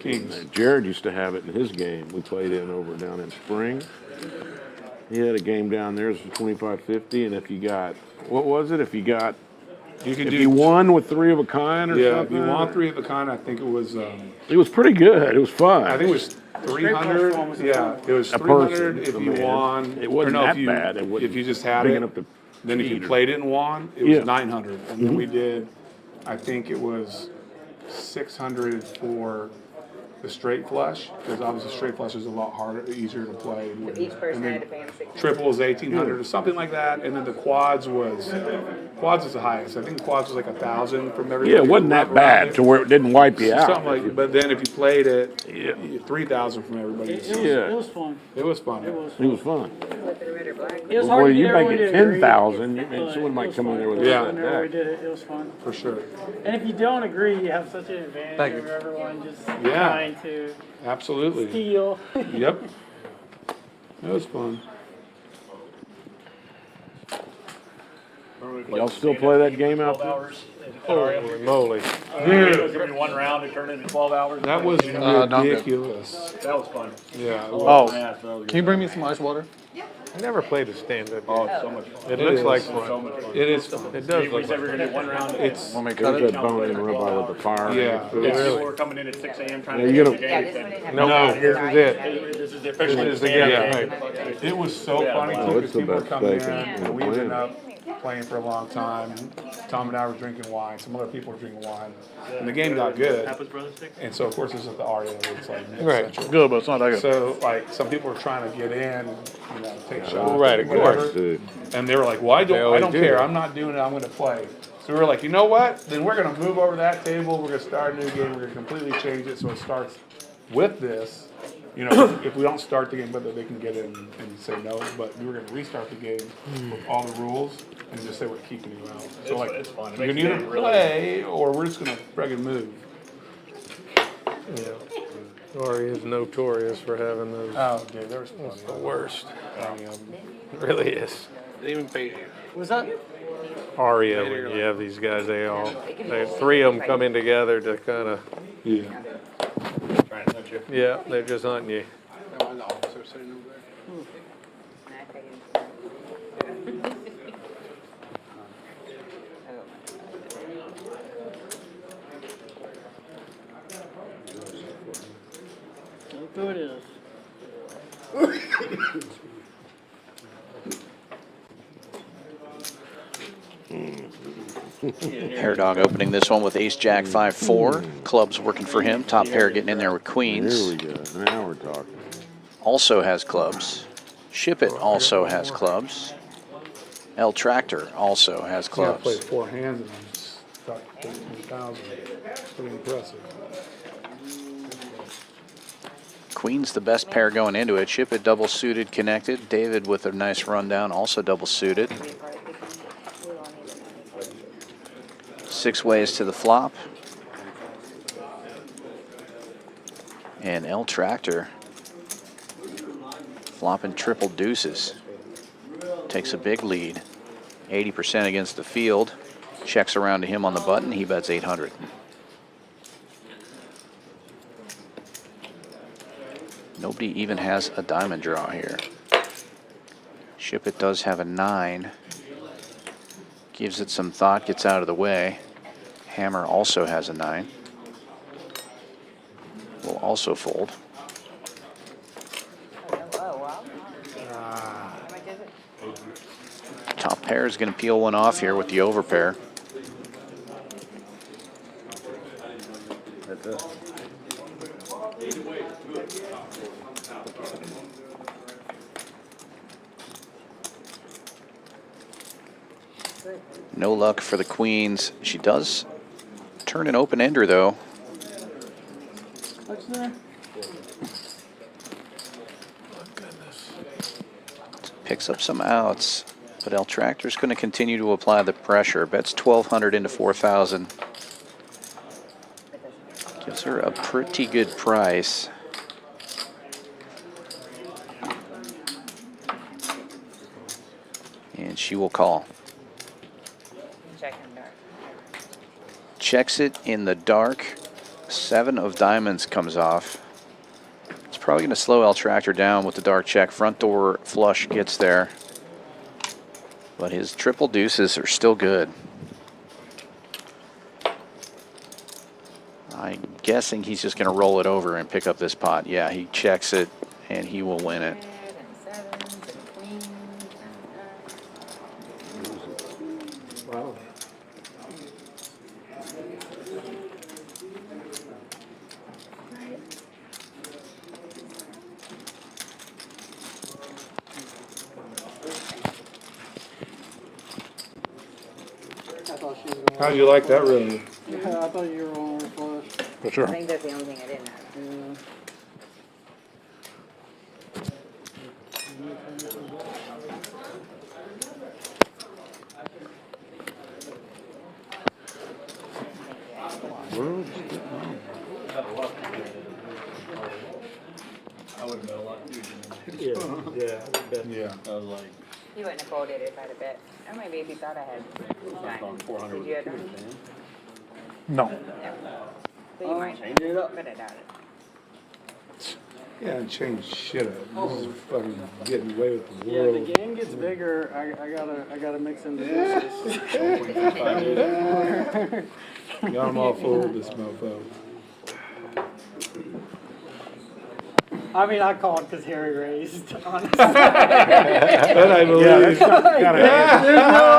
Jared used to have it in his game. We played in over down in Spring. He had a game down there. It was 25-50, and if you got, what was it? If you got You could if do you won with 3 of a kind or yeah, something. if you want 3 of a kind, I think it was. It was pretty good. It was fun. I think it was 300. Yeah, it was A 300 person, if a you man. won. It wasn't or no, that if you, bad. It wasn't if you just had big it. enough to Then if you cheat or- played it and won, it was Yeah. 900. And then Mhm. we did, I think it was 600 for the straight flush, because obviously straight flush is a lot harder, easier to play. Each person And had to then pay him 600. triple is 1,800 or something like that, and then the quads was the highest. I think quads was like 1,000 from everybody. Yeah, it wasn't that bad to where it didn't wipe you out. Something like, but then if you played it, 3,000 from everybody. It was fun. It was fun. It was It was fun. It was Well, hard to you get make everyone it to agree. 10,000, and but someone it might was come in fun. there with It was a fun set whenever we deck. did it. It was fun. For sure. And if you don't agree, you have such an advantage Thank over you. everyone just Yeah. trying to Absolutely. steal. Yep. That was fun. Y'all still play that game out there? Holy moly. It was gonna be 1 round and turned into 12 hours. That was ridiculous. That was fun. Yeah. Oh, can you bring me some ice water? I never played a stand-up. Oh, it's so much fun. It looks is. like So fun. much fun. It is fun. It does We look said we were like gonna do 1 round. It's Want me to cut There's it? that bone in rubber with the fire. Yeah. People were coming in at 6 a.m. trying Yeah, to you get gotta- the Yeah, game. this one didn't have. No, to this is it. This is the official This is the stand-up game. game. It was so Yeah. funny Oh, too, it's because the people were best coming in, steak and in we've the been planet. up playing for a long time. Tom and I were drinking wine. Some other people were drinking wine, and the game got good. Tapas Brothers stick? And so of course this is the Aria. It's like Right. mid-century. Good, but it's not that good. So like some people were trying to get in, take shots, Right, of whatever. course. Dude. And they were like, "Well, I They don't always do. care. I'm not doing it. I'm going to play." So we were like, "You know what? Then we're going to move over that table. We're going to start a new game. We're going to completely change it so it starts with this. If we don't start the game, whether they can get in and say no, but we were going to restart the game with all the rules and just say we're keeping you out. So like, It's fun. It you makes can the either game really play or we're just going to friggin' move." Yeah. Ori is notorious for having those. Oh, dude, there was It's the plenty. worst. Um, It really is. They even paid you. Was that? Aria, when you have these guys, they 3 of them come in together to kind of, yeah. Trying to touch you. yeah, they're just hunting you. No, the officer sitting over there. Look who it is. Hair Dog opening this one with Ace Jack 5-4. Clubs working for him. Top pair getting in there with Queens. Here we go. Now we're talking. Also has clubs. Ship It also has clubs. El Tractor also has Yeah, I clubs. played 4 hands and I'm stuck 13,000. Pretty impressive. Queen's the best pair going into it. Ship It double suited connected. David with a nice rundown, also double suited. 6 ways to the flop. And El Tractor flopping triple deuces. Takes a big lead. 80% against the field. Checks around to him on the button. He bets 800. Nobody even has a diamond draw here. Ship It does have a 9. Gives it some thought, gets out of the way. Hammer also has a 9. Will also fold. Top pair is going to peel one off here with the overpair. That's it. No luck for the Queens. She does turn an open ender though. What's there? Picks up some outs, but El Tractor's going to continue to apply the pressure. Bets 1,200 into 4,000. Gives her a pretty good price. And she will call. Checks it in the dark. 7 of diamonds comes off. It's probably going to slow El Tractor down with the dark check. Front door flush gets there. But his triple deuces are still good. guessing he's just going to roll it over and pick up this pot. Yeah, he checks it, and he will win it. Wow. How'd you like that really? Yeah, I thought you were on her flush. For sure. I think that's the only thing I didn't know. I would have bet a lot too. Yeah. I was like, You wouldn't have folded if I'd have bet. Or maybe if you thought I had. on 400. Did you have done? No. No. So you might. Change it up. But I doubt it. Yeah, and change shit up. This is fucking getting away with the Yeah, world. the game gets bigger. I gotta mix in the dishes. Got them all full of this mofo. I mean, I called because Harry raised, honestly. That I believe. Yeah, there's no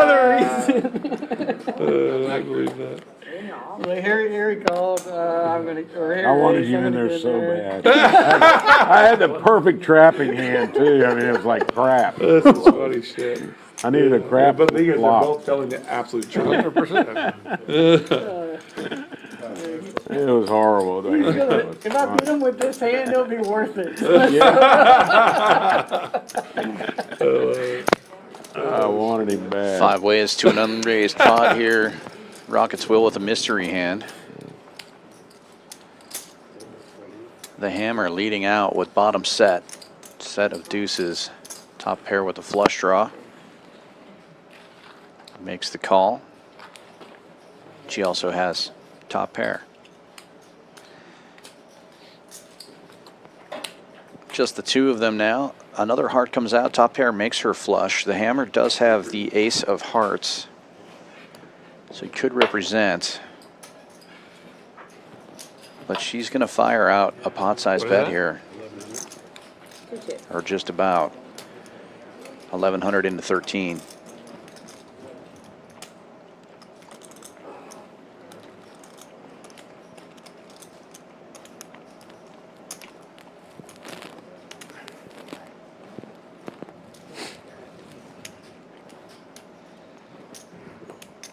other reason. I believe that. Like Harry called, I'm gonna, or Harry I wanted raised, you I'm in gonna there get so bad. I had the perfect trapping hand too. I mean, it was like crap. This is funny shit. I needed a crap But the thing is, they're flop. both telling the absolute truth. 100%. It was horrible. If I beat him with this hand, it'll be worth it. I wanted him bad. 5 ways to an unraised pot here. Rockets will with a mystery hand. The hammer leading out with bottom set of deuces. Top pair with a flush draw. Makes the call. She also has top pair. Just the two of them now. Another heart comes out. Top pair makes her flush. The hammer does have the ace of hearts, so it could represent. But she's going to fire out a pot-sized bet here, or just about. 1,100 into 13.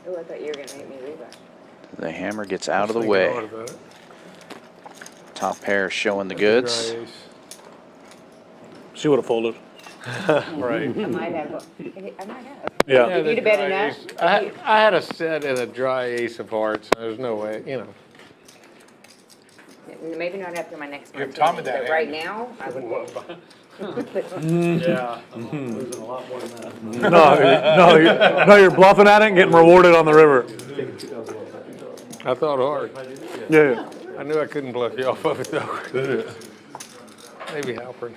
Oh, I thought you were gonna make me rebuy. The hammer gets out of the way. Top pair showing the goods. She would have folded. Right. I might have. Yeah. If you'd have bet enough. I had a set and a dry ace of hearts. There's no way, you know. Maybe not after my next one. Give Tommy that But right now, I would. Yeah, I'm losing a lot more than that. No, you're bluffing at it and getting rewarded on the river. I thought hard. Yeah. I knew I couldn't bluff you off of it though. Maybe Halpern.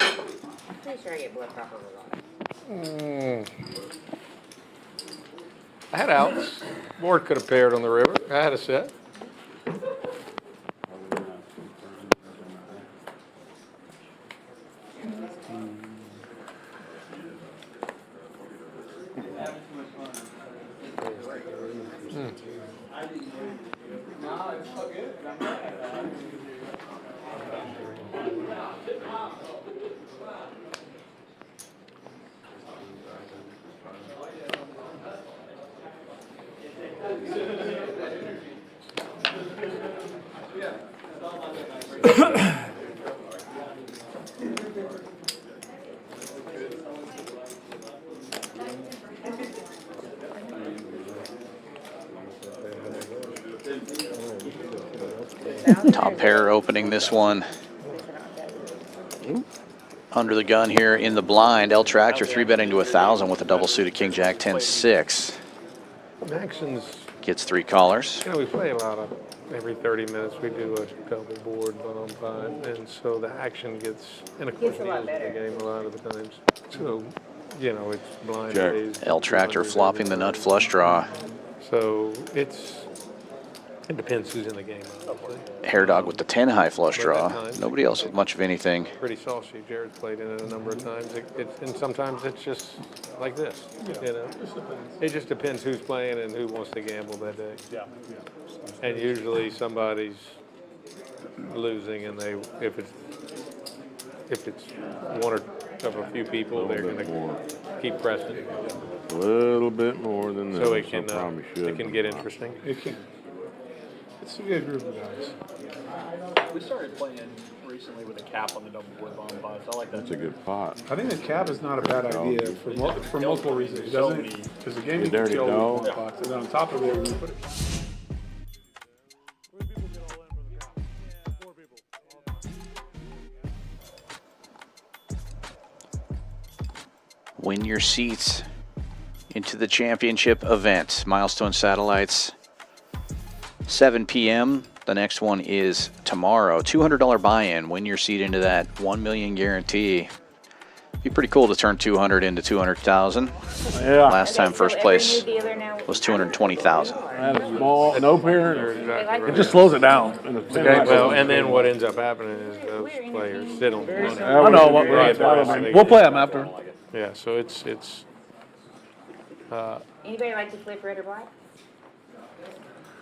I'm pretty sure I get bluffed off of a lot. I had outs. Board could have paired on the river. I had a set. Top pair opening this one. Under the gun here in the blind. L Tractor 3-betting to 1,000 with a double suited King Jack 10-6. Actions. Gets 3 callers. You know, we play a lot of, every 30 minutes we do a double board on pot, and so the action gets, and of course Gets a it lot is better. the game a lot of the times. So, you know, it's blind Check. raised. L Tractor flopping the nut flush draw. So it's, It depends who's in the game. Obviously. Hair Dog with the 10 high flush But draw. at times, Nobody else with much of anything. Pretty soft shape. Jared's played in it a number of times. And sometimes it's just like this. You know, it just depends who's playing and who wants to gamble that day. Yeah. And usually somebody's losing, and if it's one of a few people, they're going to keep pressing. A little bit more than that. So I probably should. it can get interesting. It can. It's a good group of guys. We started playing recently with a cap on the double board bomb pots. I like that. That's a good pot. I think the cap is not a bad idea for multiple reasons. It doesn't, because the game you can dirty kill dog. with box, and then on top of it, when you put it. Win your seats into the championship event. Milestone Satellites, 7 p.m. The next one is tomorrow. $200 buy-in. Win your seat into that $1 million guarantee. Be pretty cool to turn 200 into 200,000. Yeah. Last time first place was 220,000. Small, no parent. It just slows it down. Well, and then what ends up happening is those players sit on the I know. We'll play them after. Yeah, so it's Anybody like to flip red or black?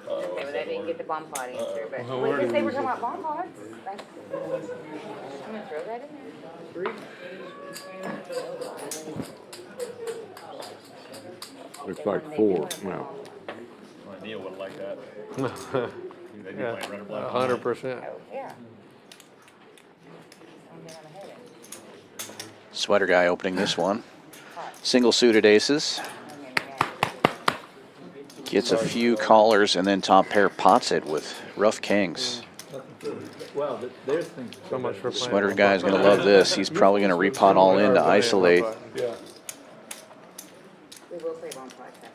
Okay, well, that didn't get the bomb pot answer, but well, because they were talking about bomb pots. I'm gonna throw that in there. Looks like 4. No. Neil would like that. yeah, 100%. Yeah. Sweater guy opening this one. Single suited aces. Gets a few callers and then top pair pots it with rough kings. Well, there's things. So much for playing. Sweater guy's going to love this. He's probably going to repot all in to isolate. Yeah. We will play bomb pots after.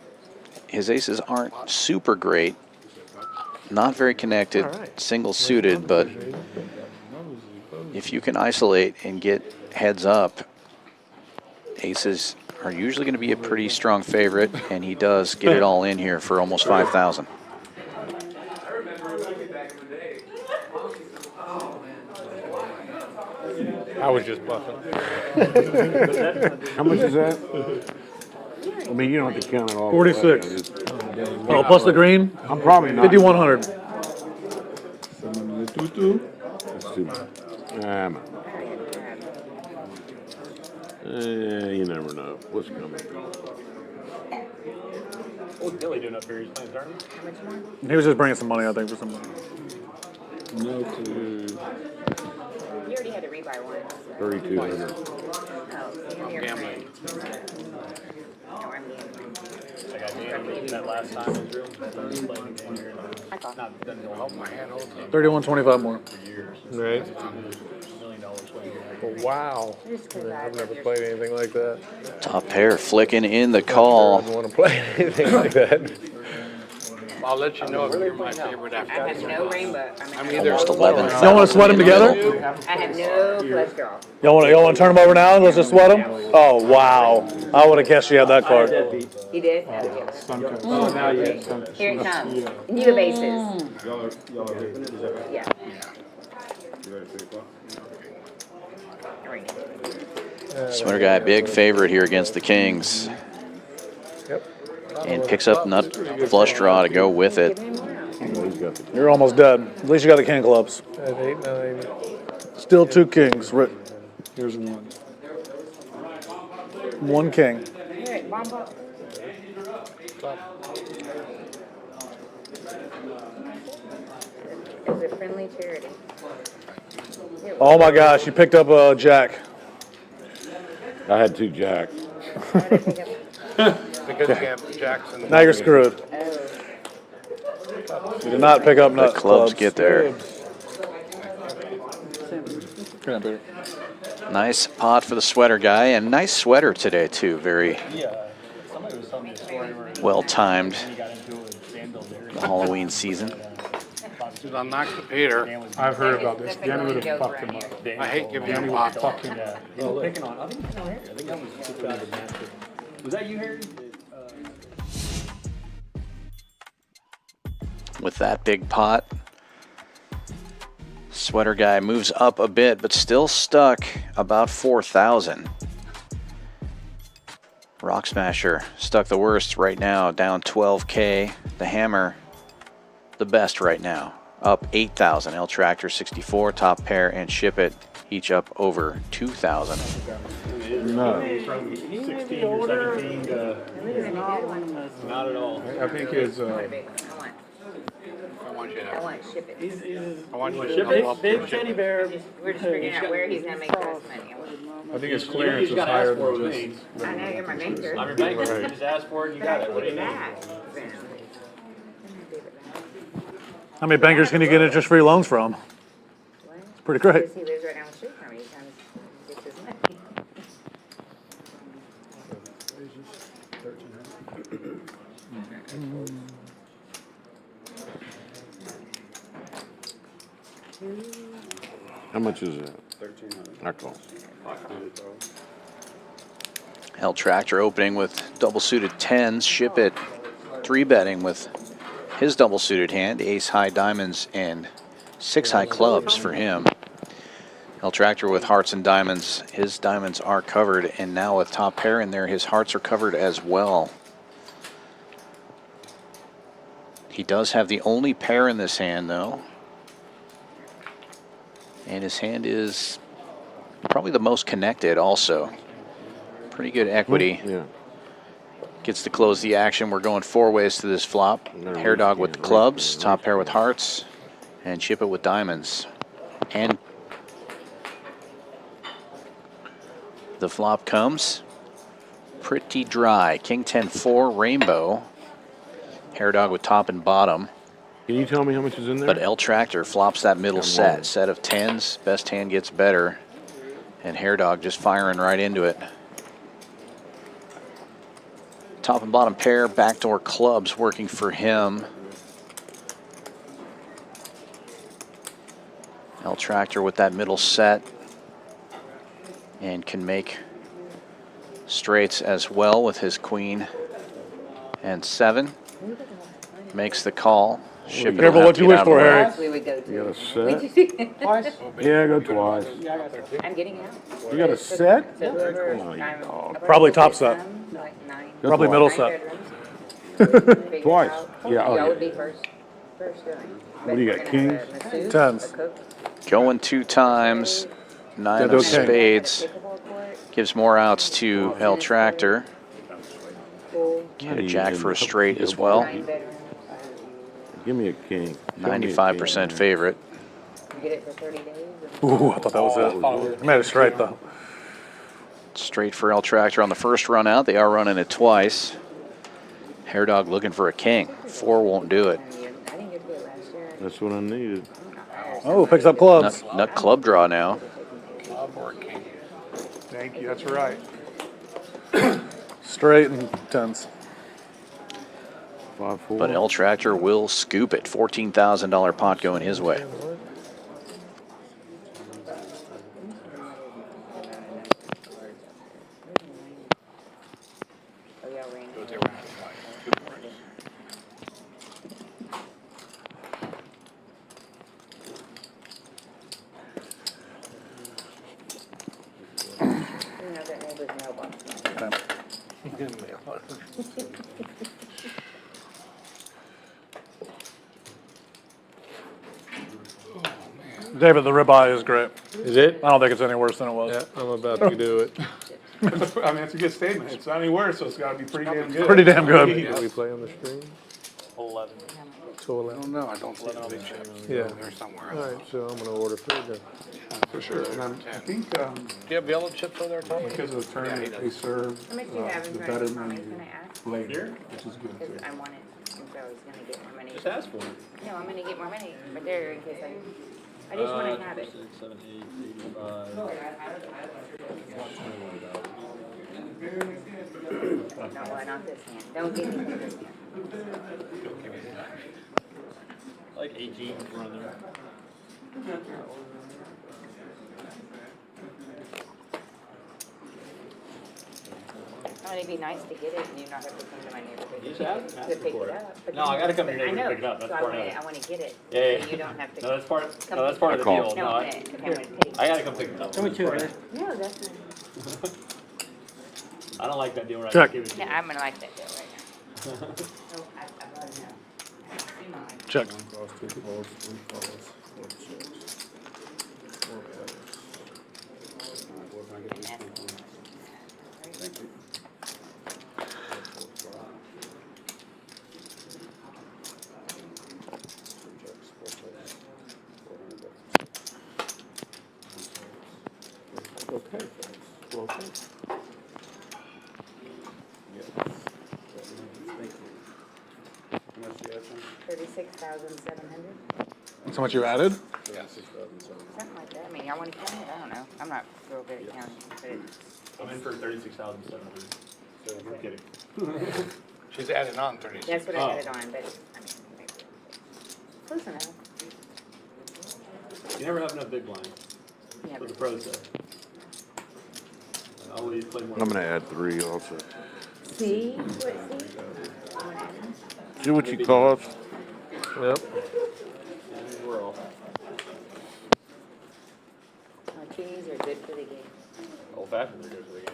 His aces aren't super great. Not very connected. Single suited, but if you can isolate and get heads up, aces are usually going to be a pretty strong favorite, and he does get it all in here for almost 5,000. I was just bluffing. How much is that? I mean, you don't have to count it all. 46. Oh, plus the green? I'm probably not. 5,100. That's too much. You never know what's coming. What's Billy doing up here? He's playing tournament? He was just bringing some money, I think, for somebody. No clue. You already had to rebuy one. 3,200. Oh, you're gambling. No, I'm gambling. I got Dan that last time in Drew. Playing a game here. Not doesn't help my hand all the time. 31.25 more. For years. Right. $1 million swing. Well, wow. I've never played anything like that. Top pair flicking in the call. I don't want to play anything like that. I'll let you know if you're my favorite I after have no rainbow. I'm either Almost 11. Y'all want to sweat them together? I have no flush draw. Y'all want to turn them over now and let's just sweat them? Oh, wow. I would have guessed you had that card. You did? Oh, now you have some. Here it comes. And you have aces. Yeah. Sweater guy, big favorite here against the Kings. And picks up nut flush draw to go with it. You're almost dead. At least you got the king clubs. At 8-9. Still 2 kings. Here's one. 1 king. Here, bomb pot. It's a friendly charity. Oh my gosh, you picked up a jack. I had 2 jacks. Because you have Jackson. Now you're screwed. You did not pick up The nut clubs get there. Nice pot for the sweater guy, and nice sweater today too. Very well timed. The Halloween season. I knocked the Peter. I've heard about this. Danny would have fucked him up. I hate giving Danny him would have pop. fucked him up. Picking on. I think it's not Harry. I think that was that you, Harry? with that big pot. Sweater guy moves up a bit, but still stuck about 4,000. Rock Smasher stuck the worst right now, down 12K. The Hammer, the best right now, up 8,000. L Tractor 64, Top Pair, and Shipp It each up over 2,000. No. From 16 or 17 to not at all. I think his, I want to ship it. I want you to Big, big teddy bear. We're just figuring out where he's gonna make the most money. I think his clearance is higher than just. I know you're my banker. I'm your banker. You just ask for it and you got it. What do you need? How many bankers can you get interest-free loans from? It's pretty great. He lives right down the street from me. He comes and gets his money. How much is that? 1,300. That cost. L Tractor opening with double suited tens. Shipp It 3-betting with his double suited hand, ace high diamonds and 6 high clubs for him. L Tractor with hearts and diamonds. His diamonds are covered, and now with Top Pair in there, his hearts are covered as well. He does have the only pair in this hand, though. And his hand is probably the most connected also. Pretty good equity. Yeah. Gets to close the action. We're going 4 ways to this flop. Hair Dog with the clubs, Top Pair with hearts, and Shipp It with diamonds. And the flop comes pretty dry. King 10-4 rainbow. Hair Dog with top and bottom. Can you tell me how much is in there? But L Tractor flops that middle set of tens. Best hand gets better. And Hair Dog just firing right into it. Top and bottom pair, backdoor clubs working for him. L Tractor with that middle set. And can make straights as well with his queen and 7. Makes the call. Shipp It. Careful what you wish for, Harry. We would go to. You got a set? Twice? Yeah, go twice. I'm getting out. You got a set? So whoever, Come on, you I'm- dog. Probably top set. Like 9. Go Probably twice. middle 9 set. bedrooms. Figure it Twice. out. Yeah, oh, Y'all would yeah. be first doing. What do you got, kings? Tens. Going 2 times. 9 Yeah, of okay. spades. Gives more outs to L Tractor. Get a jack for a straight as well. 9 bedrooms. Give me a king. Show me a 95% king. favorite. Get it for 30 days. Ooh, I thought that was it. I made it straight, though. Straight for L Tractor on the first run out. They are running it twice. Hair Dog looking for a king. 4 won't do it. I didn't get to it last year. That's what I needed. Oh, picks up clubs. Nut club draw now. Thank you, that's right. Straight and tens. 5-4. But L Tractor will scoop it. $14,000 pot going his way. Oh, yeah, rain. You know that neighbor's mailbox. David, the ribeye is great. Is it? I don't think it's any worse than it was. Yeah, I'm about to do it. I mean, that's a good statement. It's not any worse, so it's gotta be pretty damn good. Pretty damn good. Are we play on the stream? 11. So 11. No, I don't see it. Yeah. There somewhere All else. right, so I'm gonna order food then. For sure. And I think, Do you have yellow chips on there, Tom? because of the tournament they serve, How much do you have in the front of better you? money Can I ask? later, which is good Because too. I want it. And so I was gonna get more money. Just ask for it. No, I'm gonna get more money, but there in case I just wanna have it. 6, 7, 8, 85. No, why not this hand? Don't give me this hand. Like 18 run there. I Well, it'd be nice to get it and you not have to come to my neighborhood You just to ask pick for it it. up. But No, I gotta come to your I neighborhood know, to pick it up. That's so part of it. I wanna get it. Yeah. So you don't have to. No, that's part. come No, that's part of the pick it deal. up. No, No, I okay, I'm gonna take gotta come pick it up. Tell me too, man. No, that's not. I don't like that deal where I Check. give it to No, you. I'm gonna like that deal right now. Oh, I brought it now. Check. One calls, two calls, three calls, four checks. Four players. All right, what can I get this one? Thank you. Okay, folks. Well, okay. Yes. Thank you. How much do you have, son? 36,700, That's how much you added? Yeah, 6,700. something like that. I mean, y'all wanna count it? I don't know. I'm not real good at counting, but it's. I'm in for 36,700. I'm kidding. She's adding on 36. That's what I Oh. had it on, but, I mean, maybe. Close enough. You never have enough big blinds. Yeah, That's what the but- pros say. I always play more. I'm gonna add 3 also. See? What, see? See what you cost? Yep. We're all Martinis are good for the game. old fashioned. Are good for the game.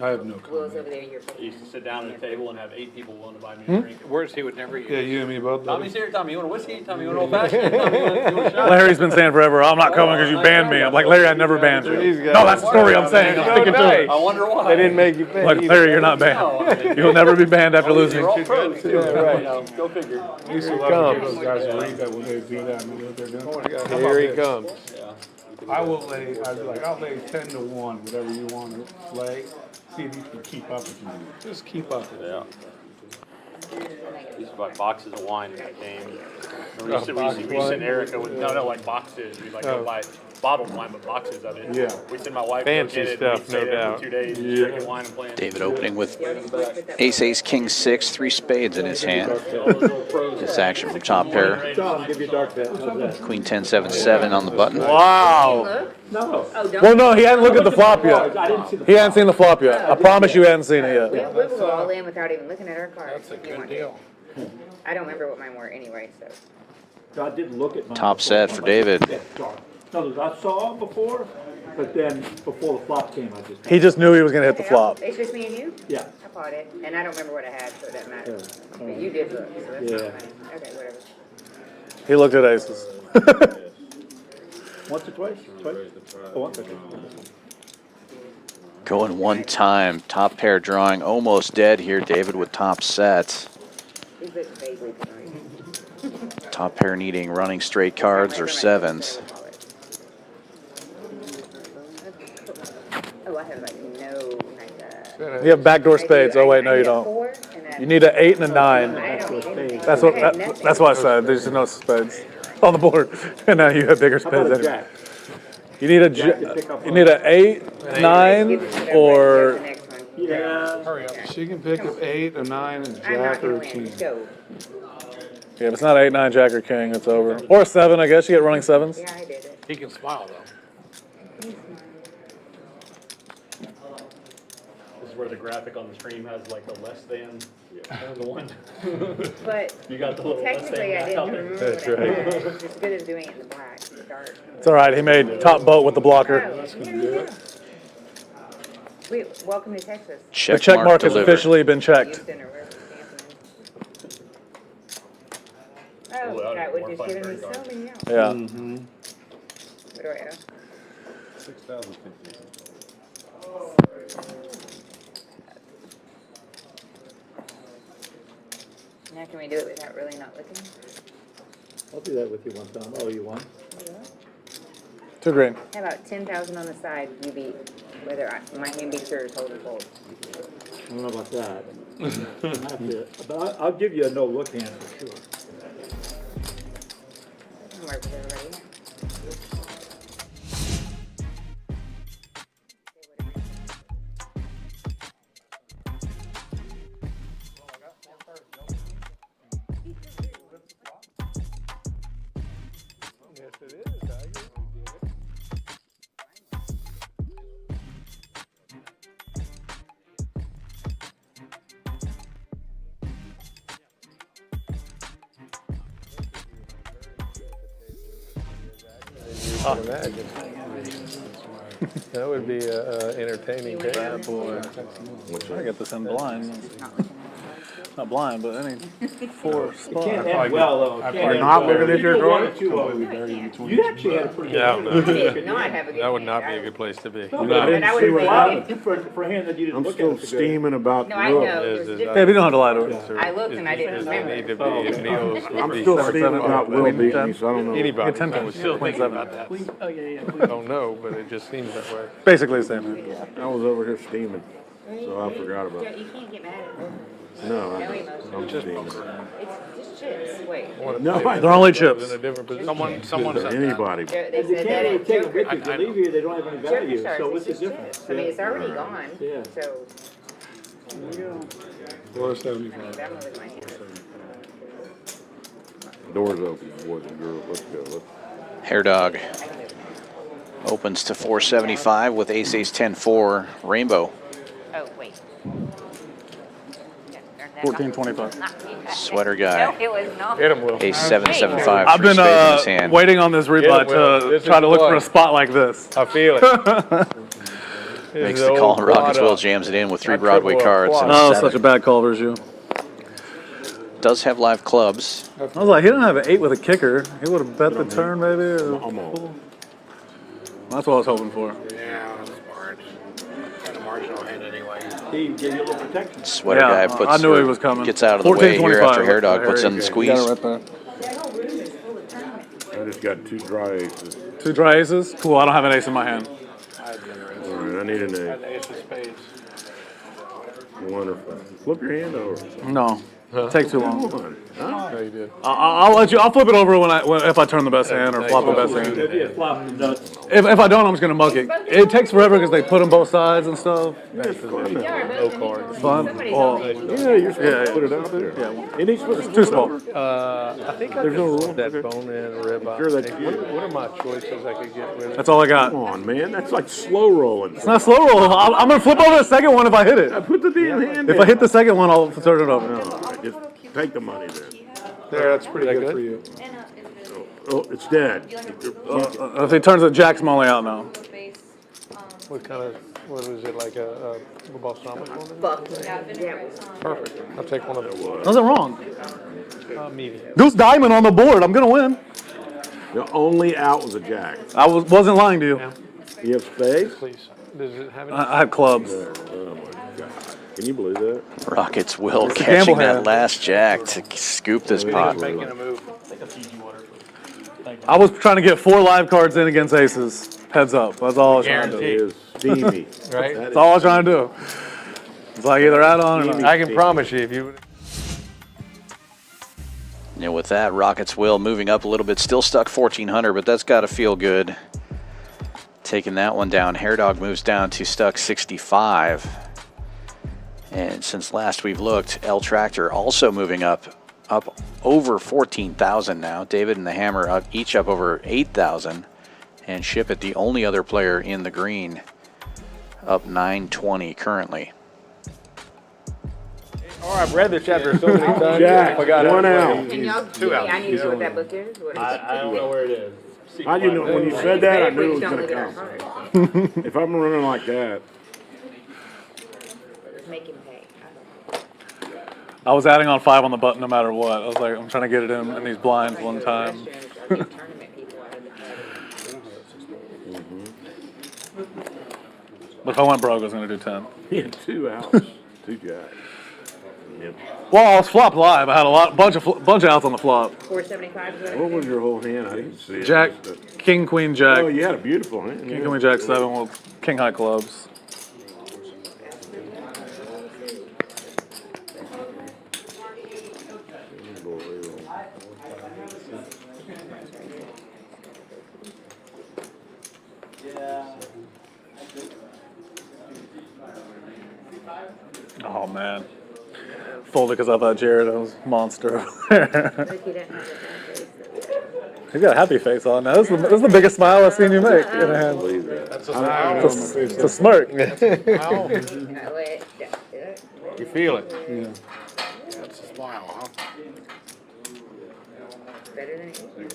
I have no Will's comment. over there, you're. I used to sit down at a table and have 8 people willing to buy me Hmm? a drink. Words he would never use. Yeah, you and me both. Tommy, buddy. serious. Tommy, you want a whiskey? Tommy, you want an old fashioned? Tommy, you want a shot? Larry's been saying forever, I'm not coming because you banned me. I'm like, Larry, I never banned you. These guys- No, that's the story I'm saying. I'm sticking to it. I wonder why. They didn't make you pay. Like, Larry, you're not banned. You'll never be banned after losing. You're all pros too. Yeah, right. You know, go figure. I used to love to hear those guys read that when they do that. Remember what they're doing? Here he comes. Yeah. I will lay, I'd be like, I'll lay 10 to 1, whatever you want to lay. See if you can keep up with me. Just keep up with Yeah. We used to buy boxes of wine in that game. We Oh, used to boxes of send wine? Erica with, no, like boxes. We'd like go buy bottled wine, but boxes of it. Yeah. We send my wife Fancy go get it. stuff, We'd no stay there doubt. for 2 days, Yeah. drinking wine and playing. David opening with ace, ace, king, 6, 3 spades in his hand. All those old pros. This action from top pair. Tom, give you a dark bet. How's that? Queen 10, 7, 7 on the button. Wow. No. Oh, don't. Well, no, he hadn't looked at the flop yet. I didn't see the. He hadn't seen the flop yet. I promise you hadn't seen it We yet. will go all in without even looking at our cards. That's a if you good want to. deal. I don't remember what mine were anyway, so. I did look at mine. Top before. set for David. Yeah, dark. No, I saw them before, but then before the flop came, I just. He just knew he was going to hit the flop. It's just me and you? Yeah. I bought it, and I don't remember what I had, so it doesn't matter. But you did look, so that's Yeah. not funny. Okay, whatever. He looked at aces. Once or twice? Twice? Oh, once, okay. Going one time. Top pair drawing almost dead here. David with top sets. These look vaguely familiar. Top pair needing running straight cards or sevens. Oh, I have like no, like, You have backdoor spades. Oh, wait, no, you I need a don't. 4 and a- You need an 8 and a 9. I don't need anything. That's what, I had nothing. that's what I said. There's no spades on the board. And now you have bigger How about spades a anyway. jack? You need a, you need an 8, 9, or Yeah. Hurry up. She can pick up 8, a 9, a I'm not jack, gonna or a win. king. Go. yeah, if it's not 8, 9, jack, or king, it's over. Or a 7, I guess. You get running sevens. Yeah, I did it. He can smile though. This is where the graphic on the screen has like the less than the one. But You got the little less than technically, I guy didn't out there. remember That's what I right. had. It's as good as doing it in the black, the dark. It's all right. He made top boat with the blocker. Oh, there you go. Wait, welcome to Texas. The check mark has delivered. officially been checked. Houston or wherever Stanton is. Oh, Oh, that that would would be just more give fun me for a so guard. many else. Yeah. What do I owe? 6,050. Now can we do it without really not looking? I'll do that with you one time. Oh, you won? 2 green. How about 10,000 on the side, you beat, whether my hand beats yours, hold or fold. I don't know about that. I have to- But I'll give you a no-look hand for sure. Doesn't work for everybody. Yes, it is. I guess we did it. can imagine. That would be a entertaining game. Bad boy. I get this in blind. Not blind, but any 4 spots. Can't end well, though. You're not looking at your drawer? You actually had a pretty good Yeah, game. no. That would not be a good place to be. No, but I didn't see what happened for a hand that you didn't I'm look still at. steaming about No, I Will. know. Is- is- Yeah, we don't have to lie to it. I looked and I didn't Does it need to remember. be, if Neil's would I'm be still 7, steaming about Will beating me, so I don't know. anybody. Get 10 would times. still think 0.7. about that. Oh, yeah, yeah. I don't know, but it just seems that way. Basically the same. I was over here steaming, so I forgot about it. You can't get mad at them. No, No I'm emotion. steaming. It's just chips. Wait. No, They're only chips. In a different position. Someone said that. Anybody. They They said can't that really at take them Joker. with you. If they leave here, they don't have any value. Joker So Stars, what's it's the just difference? chips. I mean, it's already gone. Yeah. So, $4.75. I'm with my hand. Doors open, boys and girls. Let's go. Hair Dog opens to 475 with ace ace 10-4 rainbow. Oh, wait. 14.25. Sweater guy. No, it was not. Hit him, Will. Ace 775 I've for been spades in his hand. waiting on this replay Will. to This try is to look fun. for a spot like this. I feel it. Makes the call and Rockets Will jams it in with 3 Broadway cards. And Oh, a such a 7. bad call, Virgil. Does have live clubs. I was like, he didn't have an 8 with a kicker. He would have bet the turn, maybe. Or that's what I was hoping for. Yeah, that's smart. Got a marginal hand anyway. He gave you a little protection. Sweater Yeah, guy puts I knew he was coming. gets out of the way here 14.25. after Hair Dog There puts you in the go. squeeze. You got it right there. That whole room is full of tournaments. I just got 2 dry aces. 2 dry aces? Cool, I don't have an ace in my hand. All right, I need an ace. Ace of spades. Wonderful. Flip your hand over. No. Take too long. Come on. Huh? No, you did. I'll let you. I'll flip it over if I turn the best hand or flop the best hand. Yeah, flop the nuts. If I don't, I'm just gonna mug it. It takes forever because they put them both sides and stuff. No cards. Fun. Well, Yeah, you're supposed to put it out there. yeah. It ain't supposed to It's too small. I think I There's no just rule. that bone in ribeye. Sure that you- What are my choices I could get rid of? That's all I got. Come on, man. That's like slow rolling. It's not slow roll. I'm gonna flip over the second one if I hit it. Put the damn hand If in. I hit the second one, I'll turn it over. No, just take the money then. There, that's pretty good for you. Oh, it's dead. If he turns it, Jack's only out now. What kind of, what is it, like a balsamic one? Buck. Yeah. Perfect. I'll take one of those. Nothing wrong. Medium. Deuce diamond on the board. I'm gonna win. The only out was a jack. I wasn't lying to you. You have spades? Please. Does it have any? I had clubs. Oh my God. Can you believe that? Rockets Will It's a catching gamble that hand. last jack to scoop this pot. Making a move. I was trying to get 4 live cards in against aces. Heads up. That's all I was trying to It do. is steamy. Right? That's all I was trying to do. It's like either add on or not. I can promise you, if you would. And with that, Rockets Will moving up a little bit, still stuck 1,400, but that's got to feel good. Taking that one down. Hair Dog moves down to stuck 65. And since last we've looked, L Tractor also moving up over 14,000 now. David and the Hammer each up over 8,000. And Shipp It, the only other player in the green, up 920 currently. Oh, I've read the chapter so many times. Jack, I forgot one how to out. play. Can y'all give me, I need to know what that book is? What is it? I don't know where it is. How do you know? When you said that, I knew it was Don't going look to at our come. cards. If I'm running like that, Make him pay. I was adding on 5 on the button no matter what. I was like, I'm trying to get it in these blinds one time. But if I went broke, I was going to do 10. he had 2 outs, 2 jacks. Yep. Well, I was flopped live. I had a bunch of outs on the flop. 475 is what What I was said? your whole hand? I didn't see it. Jack, King, Queen, Jack. Oh, you had a beautiful hand. King, Queen, Jack 7 with King High clubs. Oh man, folded because I thought Jared was a monster over there. He's got a happy face on now. This is the biggest smile I've seen you make in a hand. That's a smile. It's a smirk. You feel it. Yeah. That's a smile, huh? Better than it is.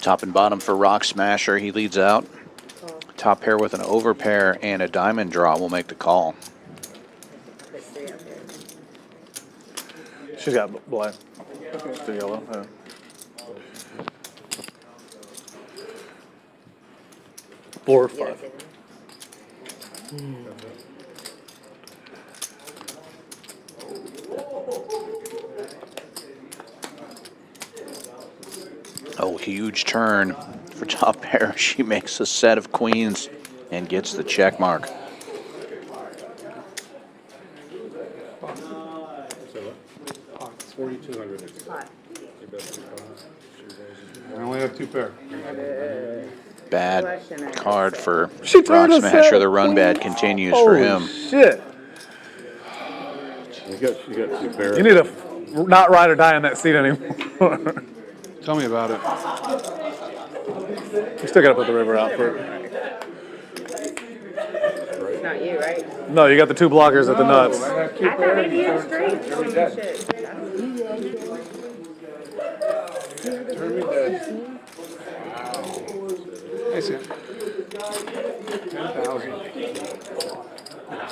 Top and bottom for Rock Smasher. He leads out. Top pair with an over pair and a diamond draw will make the call. She's got black. The yellow. Yeah. Four or five. Oh, huge turn for top pair. She makes a set of queens and gets the check mark. It's 4,200. I only have 2 pair. Bad card for She Rock turned a Smasher. set. The run bad continues for him. Shit. You got 2 pairs. You need to not ride or die in that seat anymore. Tell me about it. You still got to put the river out for it. It's not you, right? No, you got the 2 blockers at the nuts. I have 2 I thought pairs. maybe you were straight. Every Oh, day. shit. Turn me dead. Hey, Sam. 10,000.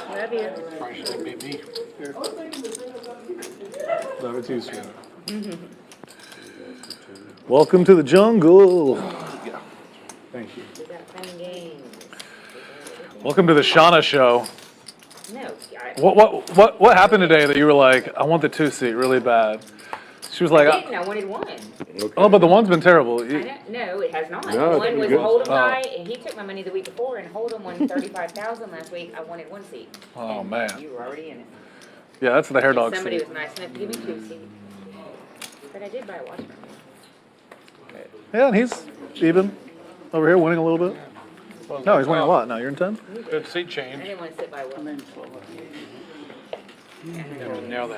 Love you. Probably should be me. Here. Love it too, Sam. Welcome to the jungle. Thank you. We got fun games. Welcome to the Shauna show. No, What happened today that you were like, I want the 2 seat really bad? She was like, I didn't. I wanted one. oh, but the one's been terrible. I know, no, it has not. No, One was good. Hold'em Oh. guy, and he took my money the week before, and Hold'em won 35,000 last week. I wanted 1 seat. Oh, And man. You were already in it. Yeah, that's the hair dog Somebody seat. was nice enough to give me 2 seats. But I did buy a watch from him. Yeah, and he's even over here winning a little bit. No, he's winning a lot now. You're in 10? Good seat I change. didn't want to sit by Will.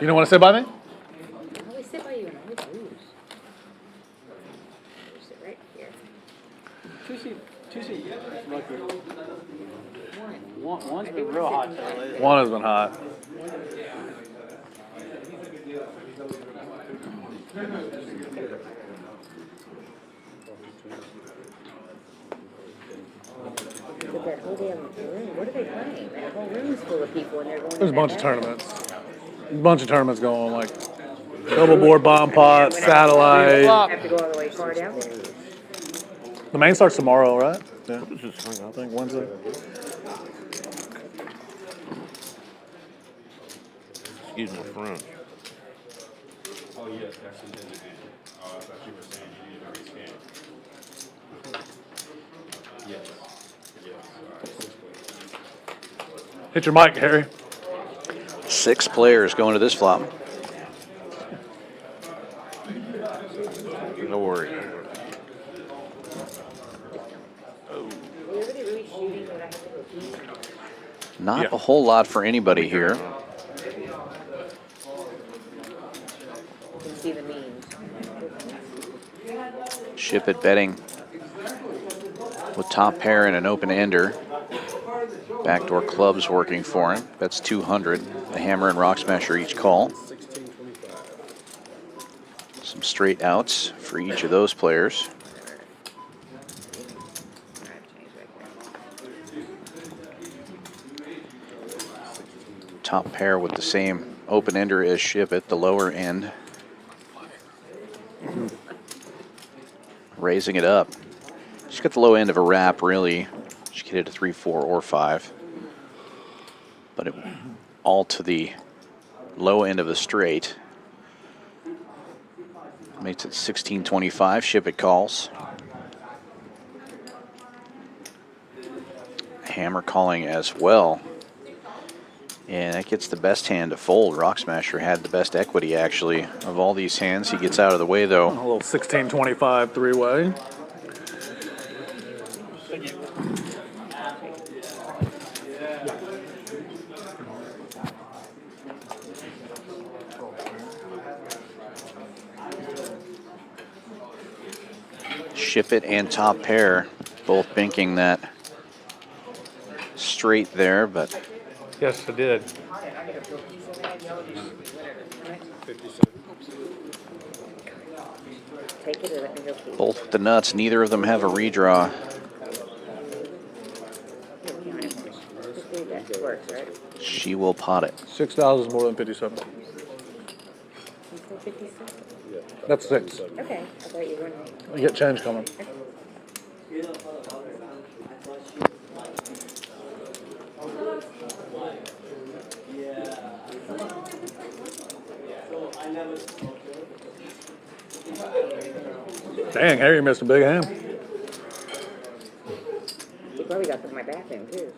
You don't want to sit by me? I always sit by you and I always lose. You sit right here. 2 seat. Like One. one's been real hot lately. One has been hot. But that whole damn room, what are they playing? That whole room's full of people and they're going There's a to bunch that of bathroom. tournaments. A bunch of tournaments going on, like double board, bomb pot, satellite. Have to go all the way far down there. The main starts tomorrow, right? Yeah. I think Wednesday. Excuse my French. Oh, yes, actually did again. Oh, I thought you were saying you needed to rescan. Yes. Hit your mic, Harry. 6 players going to this flop. No worries. Everybody really shooting that I have to go pee. Not a whole lot for anybody here. You can see the memes. Shipp It betting with top pair and an open ender. Backdoor clubs working for him. That's 200. The hammer and rock smasher each call. Some straight outs for each of those players. Top pair with the same open ender as Shipp It, the lower end. Raising it up. She's got the low end of a wrap, really. She could hit a 3, 4, or 5. But it, all to the low end of the straight. Makes it 16-25. Shipp It calls. Hammer calling as well. And that gets the best hand to fold. Rock Smasher had the best equity, actually, of all these hands. He gets out of the way, though. A little 16-25 three-way. Shipp It and top pair both binking that straight there, but Yes, I did. Take it or let me go pee. Both with the nuts. Neither of them have a redraw. That works, right? She will pot it. 6,000 is more than 57. That's 6. Okay, I thought you were. You get change coming. Dang, Harry missed a big hand. You probably got some in my bathroom too.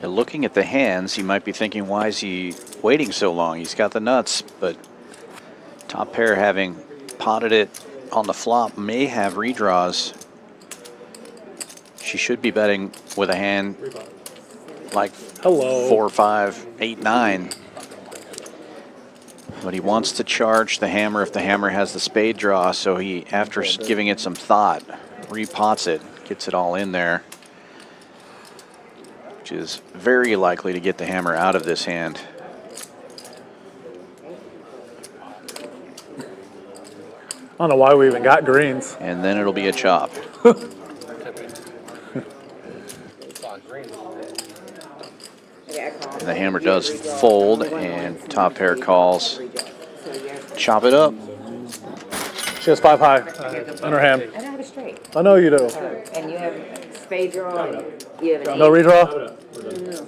Now, looking at the hands, you might be thinking, why is he waiting so long? He's got the nuts, but top pair having potted it on the flop may have redraws. She should be betting with a hand like 4, 5, 8, 9. But he wants to charge the hammer if the hammer has the spade draw, so he, after giving it some thought, repots it, gets it all in there, which is very likely to get the hammer out of this hand. I don't know why we even got greens. And then it'll be a chop. And the hammer does fold, and top pair calls. Chop it up. She has 5 high in her hand. I don't have a straight. I know you do. And you have spade draw. And you have an 8. No redraw?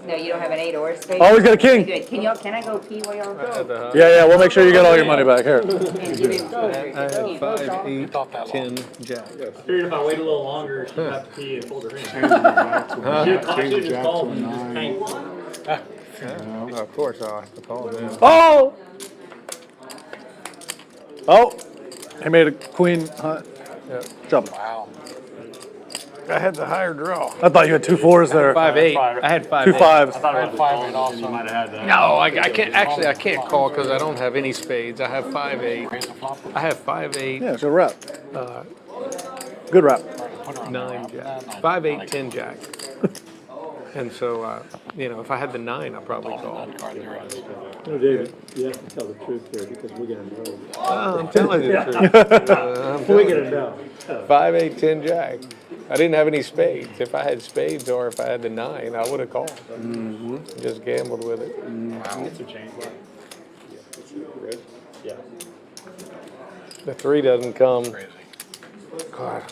No, you don't have an 8 or a spade. Oh, he's got a king. Good. Can I go pee while y'all go? Yeah, we'll make sure you get all your money back here. I have 5, 8, 10, jack. Figured if I wait a little longer, she'd have to pee and fold her hand. Change the jack to a 9. Of course, I'll have to call them. Oh! Oh! He made a queen. Jump. Wow. I had the higher draw. I thought you had 2 4s there. 5, 8. I had 5, 2 8. 5s. I thought it was 5 8 also. You might have had that. No, I can't. Actually, I can't call because I don't have any spades. I have 5, 8. I have 5, 8. Yeah, it's a wrap. Good wrap. 9 jack. 5, 8, 10 jack. And so, if I had the 9, I'd probably call. No, David, you have to tell the truth here because we're gonna know. I'm telling you the truth. We're gonna know. 5, 8, 10 jack. I didn't have any spades. If I had spades or if I had the 9, I would have called. Just gambled with it. Yeah. The 3 doesn't come. God.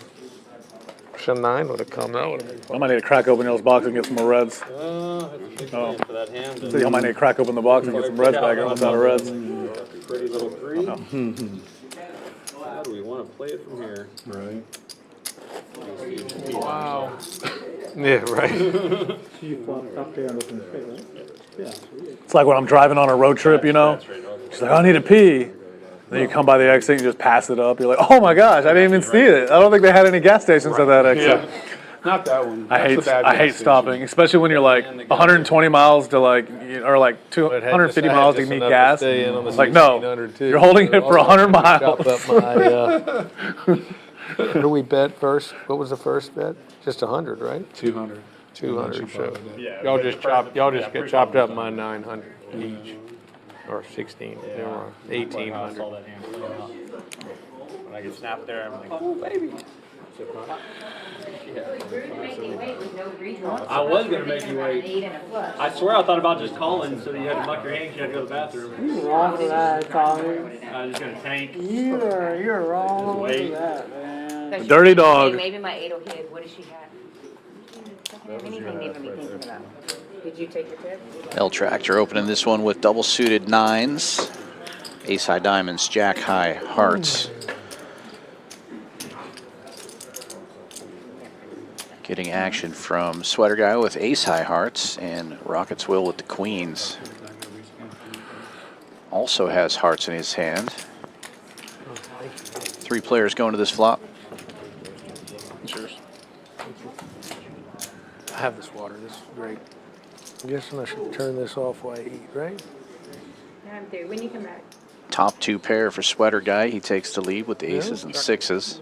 Some 9 would have come. That would have been fun. I might need to crack open y'all's box and get some more reds. That's a big plan for that hand. So y'all might need to crack open the box and get some reds back. I'm out of reds. Pretty little 3. How do we want to play it from here? Right. Wow. Yeah, right. You flopped up there and looking straight, right? Yeah. It's like when I'm driving on a road trip, you know? She's like, I need to pee. Then you come by the exit and you just pass it up. You're like, oh my gosh, I didn't even see it. I don't think they had any gas stations at that exit. Yeah. Not that one. I hate stopping, especially when you're like 120 miles to like, or like 150 miles to need gas. Like, no, you're holding it for 100 miles. What do we bet first? What was the first bet? Just 100, right? 200. 200. So y'all just get chopped up my 900 each, or 16, 1800. When I get snapped there, I'm like, oh baby. I was gonna make you wait. I swear I thought about just calling so that you had to muck your hands, you had to go to the bathroom. You're wrong for that, Tommy. I was just gonna tank. You're wrong for that, man. Dirty dog. Maybe my 8 will hit. What does she have? Anything to even be thinking about. Did you take your tip? L Tractor opening this one with double suited 9s, ace high diamonds, jack high hearts. Getting action from Sweater Guy with ace high hearts, and Rockets Will with the queens. Also has hearts in his hand. 3 players going to this flop. Cheers. I have this water. This is great. I'm guessing I should turn this off while I eat, right? Now I'm through. When you come back. Top two pair for Sweater Guy. He takes the lead with the aces and sixes.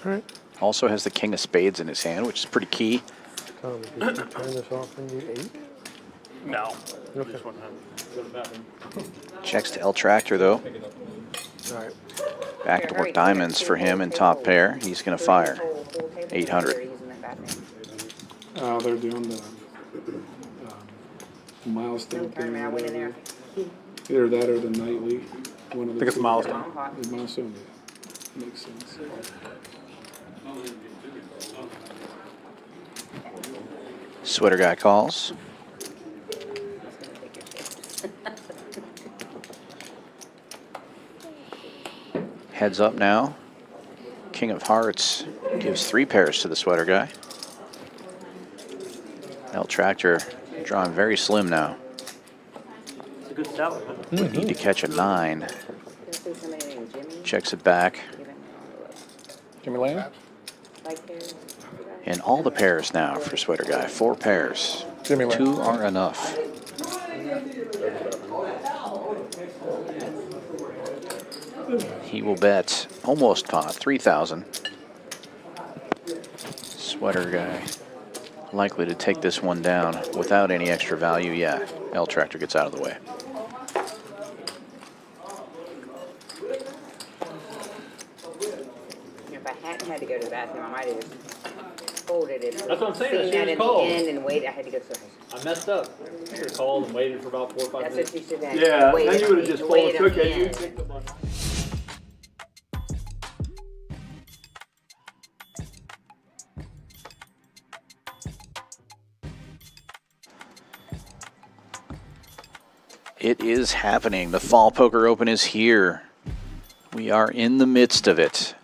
All right. Also has the king of spades in his hand, which is pretty key. Tom, did you turn this off when you ate? No. Okay. Just one time. Go to the bathroom. Checks to L Tractor though. All right. Backdoor diamonds for him in top pair. He's going to fire 800. They're doing the milestone thing. Either that or the nightly. One of the I think it's two. milestone. The milestone, yeah. Makes sense. Sweater Guy calls. Heads up now. King of Hearts gives 3 pairs to the Sweater Guy. L Tractor drawing very slim now. It's a good salad. We need to catch a 9. Checks it back. Jimmy Lane? And all the pairs now for Sweater Guy. 4 pairs. Jimmy Lane. 2 are enough. He will bet almost pot 3,000. Sweater Guy likely to take this one down without any extra value. Yeah, L Tractor gets out of the way. If I hadn't had to go to the bathroom, I might have just folded it. That's what I'm saying, Seen that that shit in was the cold. end and waited. I had to go to I messed up. I should have called and waited for about 4 or 5 That's minutes. what you should have. Yeah, Waited then you would on have just the- folded, waited on took the it, you end. picked the button. It is happening. The Fall Poker Open is here. We are in the midst of it.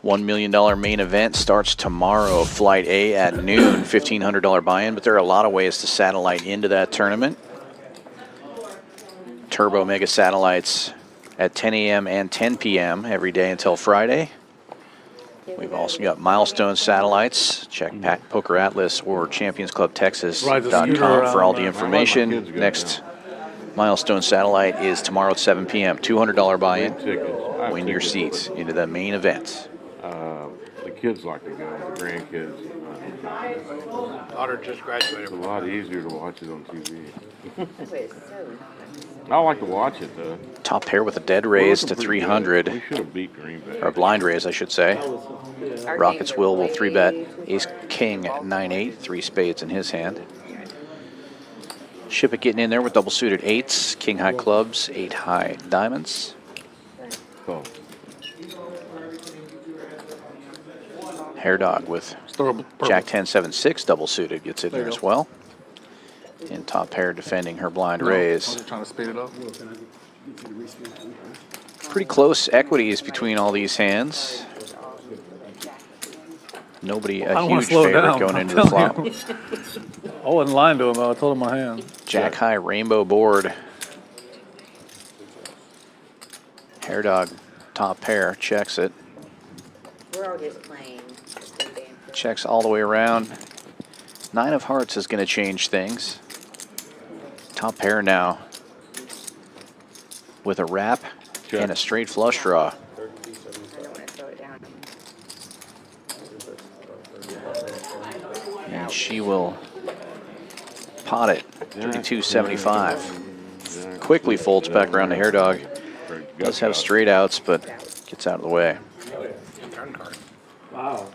$1 million main event starts tomorrow, Flight A at noon, $1,500 buy-in, but there are a lot of ways to satellite into that tournament. Turbo Mega Satellites at 10 a.m. and 10 p.m. every day until Friday. We've also got Milestone Satellites. Check Poker Atlas or ChampionsClubTexas.com for all the information. Next Milestone Satellite is tomorrow at 7 p.m. $200 buy-in. Win your seats into the main event. The kids like to go, the grandkids. Daughter just graduated. It's a lot easier to watch it on TV. Wait, so I like to watch it though. Top pair with a dead raise to 300. We should have beat Green Bay. Or blind raise, I should say. Rockets will 3-bet Ace King 9-8, 3 spades in his hand. Shipp It getting in there with double suited 8s, King high clubs, 8 high diamonds. Cool. Hair Dog with Jack 10 7 6 double suited gets in there as well. And top pair defending her blind raise. Trying to speed it up. Pretty close equities between all these hands. Nobody I a don't want huge to slow it favorite down. going I'm into the flop. telling you. I wasn't lying to him though. I told him my hand. Jack high rainbow board. Hair Dog top pair checks it. we're all just playing. Checks all the way around. 9 of hearts is going to change things. Top pair now with a wrap and a straight flush draw. And she will pot it, 32.75. Quickly folds back around to Hair Dog. Does have straight outs, but gets out of the way. Wow.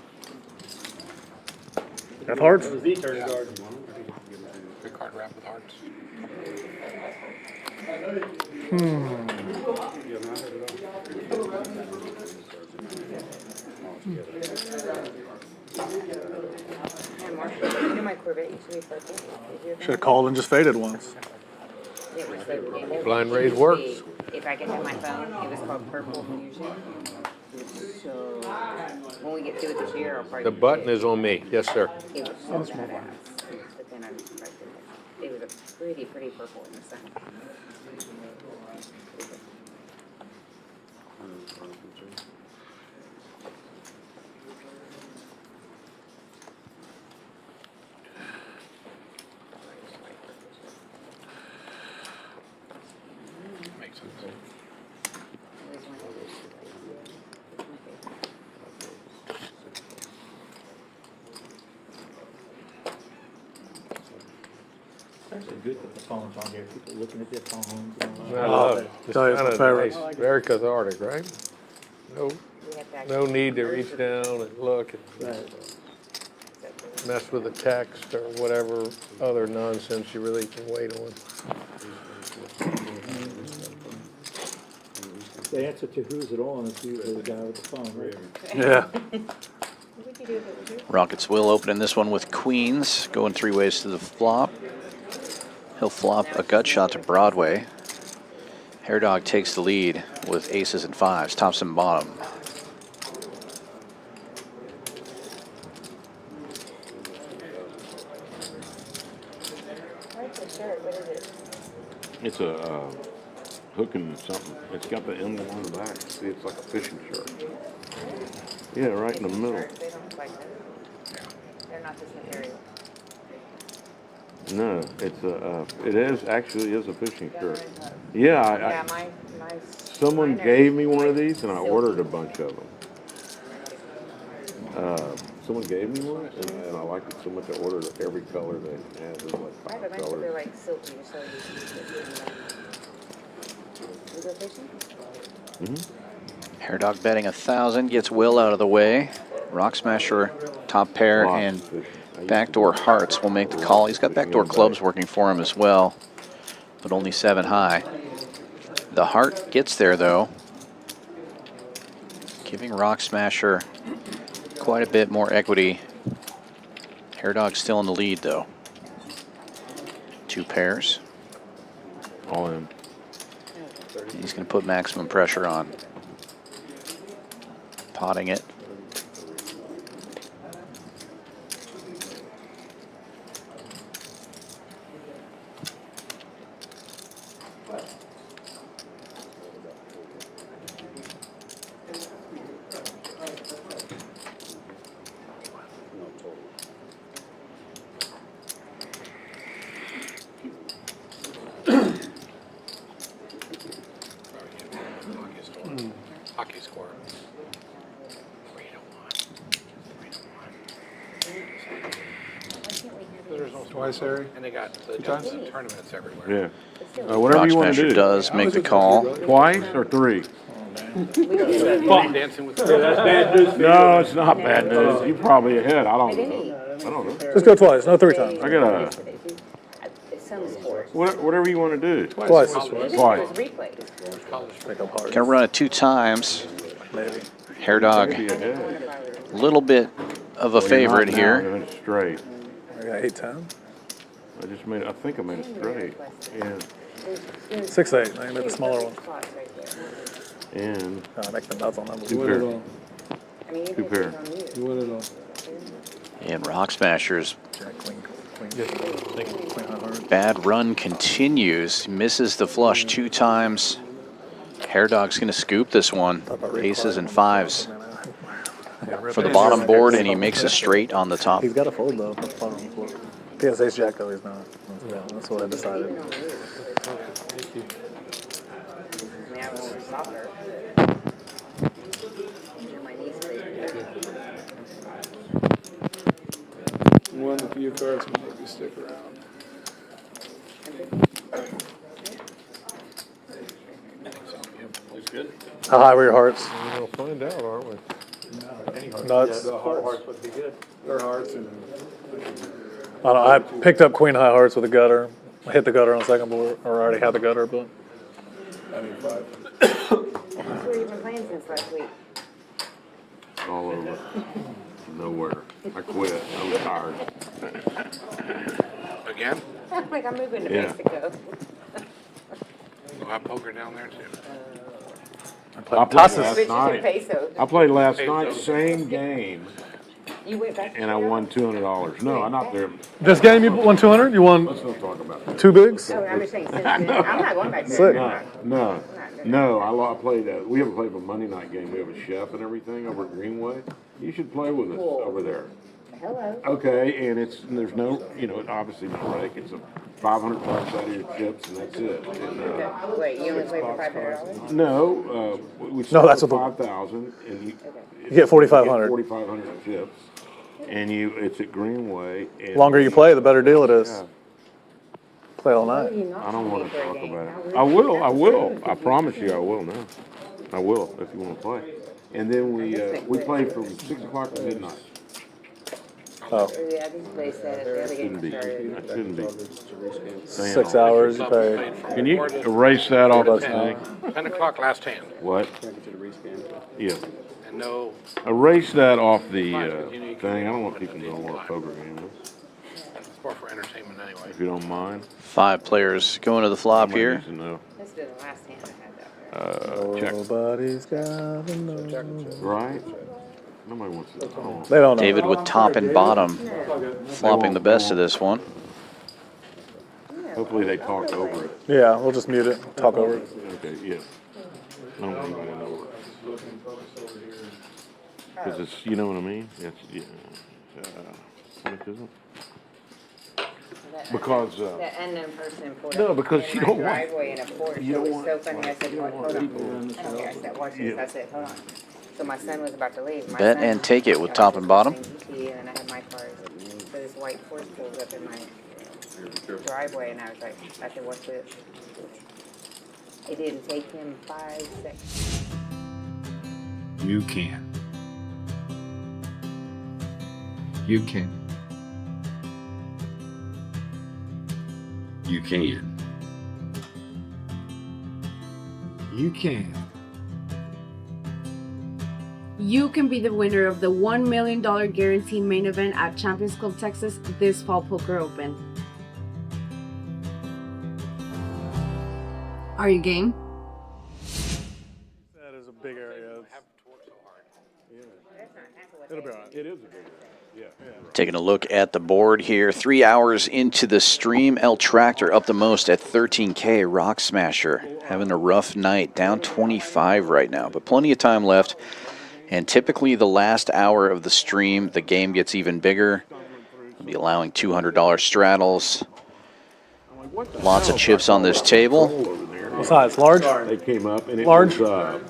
Have hearts? It was the turn card. Good card wrap with hearts. You know my Corvette used to be purple. Should have called and just faded once. Blind raise works. If I could have my phone, it was called Purple Fusion. So when we get through with this year, I'll probably. The button is on me. Yes, sir. It was so badass. But then I was right there. It was a pretty purple in the sun. actually good with the phones on here, people looking at their phones. And I all love that. it. It's kind of nice, very cathartic, right? No need to reach down and look and mess with the text or whatever other nonsense you really can wait on. The answer to who's it on is usually the guy with the phone, right? Yeah. Rockets will open in this one with queens, going 3 ways to the flop. He'll flop a gut shot to Broadway. Hair Dog takes the lead with aces and fives, tops and bottom. It's a hook and something. It's got the emblem on the back. See, it's like a fishing shirt. Yeah, right in the middle. They don't look like that. They're not this material. No, it's it is actually is a fishing shirt. Yeah, Yeah, my someone gave me one of these and I ordered a bunch of them. Someone gave me one and I liked it so much I ordered every color they had. There's like I have a 5 bunch of colors. they're like silky, so you go fishing? Hair Dog betting 1,000, gets Will out of the way. Rock Smasher, top pair, and backdoor hearts will make the call. He's got backdoor clubs working for him as well, but only 7 high. The heart gets there though, giving Rock Smasher quite a bit more equity. Hair Dog's still in the lead though. 2 pairs. All in. He's going to put maximum pressure on. Potting it. Hockey score. Twice, Harry? And they got the times? tournaments everywhere. Yeah. Whatever you want to Rock Smasher do. does make the call. Twice or 3? Dancing with that's bad news for No, you. it's not bad news. You're probably ahead. I don't know. Just go twice, no 3 times. I got a Some sports. whatever you want to do. Twice. Twice. Going to run it 2 times. Hair Dog, Maybe a ahead. little bit of a favorite here. I went straight. I got 8-10. I think I made it straight. And 6-8. I made the smaller one. and I make the nuts on that 2 one. pair. 2 pair. You win it all. And Rock Smasher's Queen, bad run continues. Misses the flush 2 times. Hair Dog's going to scoop this one. Aces and 5s for the bottom board, and he makes a straight on the top. He's got a fold though. He has ace jack though. He's not. Yeah, that's what I decided. Now we're soccer. My niece plays. Won a few cards, maybe stick around. Good. How high were your hearts? We'll find out, aren't we? Nuts. The hearts would be good. Their hearts and I don't know, I picked up queen high hearts with a gutter. I hit the gutter on the second board, or I already had the gutter, but I need 5. Where you been playing since last week? All over. Nowhere. I quit. I was tired. Again? Like I'm moving to Yeah. Mexico. We'll have poker down there too. I played Tosses. last Switches to night. pesos. I played last night, same game, You went back to and I won $200. No, I'm not there. this game you won 200. You won Let's not talk about that. 2 bigs. Oh, I'm just saying, since then, I'm not going back to Sick. No, I played. We haven't played a Monday night game. We have a chef and everything over at Greenway. You should play with us over there. Hello. Okay, and there's no, obviously no break. It's a 500 bucks out of your chips, and that's it. And, Wait, you only play for $500? no, we No, that's start what with 5,000, and you get 4,500. 4,500 chips, and it's at Greenway. And Longer you play, the better deal it is. Yeah. Play all night. I don't want to talk about it. I will. I promise you I will now. I will if you want to play. And then we play from 6 o'clock to midnight. Oh. Yeah, these places said That shouldn't be. That shouldn't be. 6 hours you pay. Can you erase that off the thing? 10 o'clock last hand. What? Yeah. And no. Erase that off the thing. I don't want people knowing what a poker game is. It's more for entertainment anyway. If you don't mind. 5 players going to the flop Somebody here. needs to know. This is the last hand I had that. Check. Nobody's gotta know. Right? Nobody wants to know. They don't know. David with top and bottom flopping the best of this one. Hopefully they talk over it. Yeah, we'll just mute it. Talk over it. Okay, yeah. I don't want anybody to know it. Because it's, you know what I mean? It's, yeah. It isn't. Because That unknown person pulled no, up because in you my don't want- driveway in a Porsche. you It don't was want- so funny. I said, you don't hold want on. people I don't care. I said, watch this. Yeah. I said, hold on. So my son was about to leave. My Bet son- and take it with top and bottom. And I had my car. So this white Porsche pulls up in my driveway, and I was like, I said, what's this? It didn't take him 5 seconds. You can. You can. You can. You can. You can be the winner of the $1 million guaranteed main event at Champions Club Texas this fall poker open. Are you game? That is a big area. It'll be all right. it is a big yeah. Taking a look at the board here. 3 hours into the stream. El Tractor up the most at 13K. Rock Smasher having a rough night. Down 25 right now, but plenty of time left. And typically the last hour of the stream, the game gets even bigger. We'll be allowing $200 straddles. Lots of chips on this table. What size? Large? They came up and it Large? was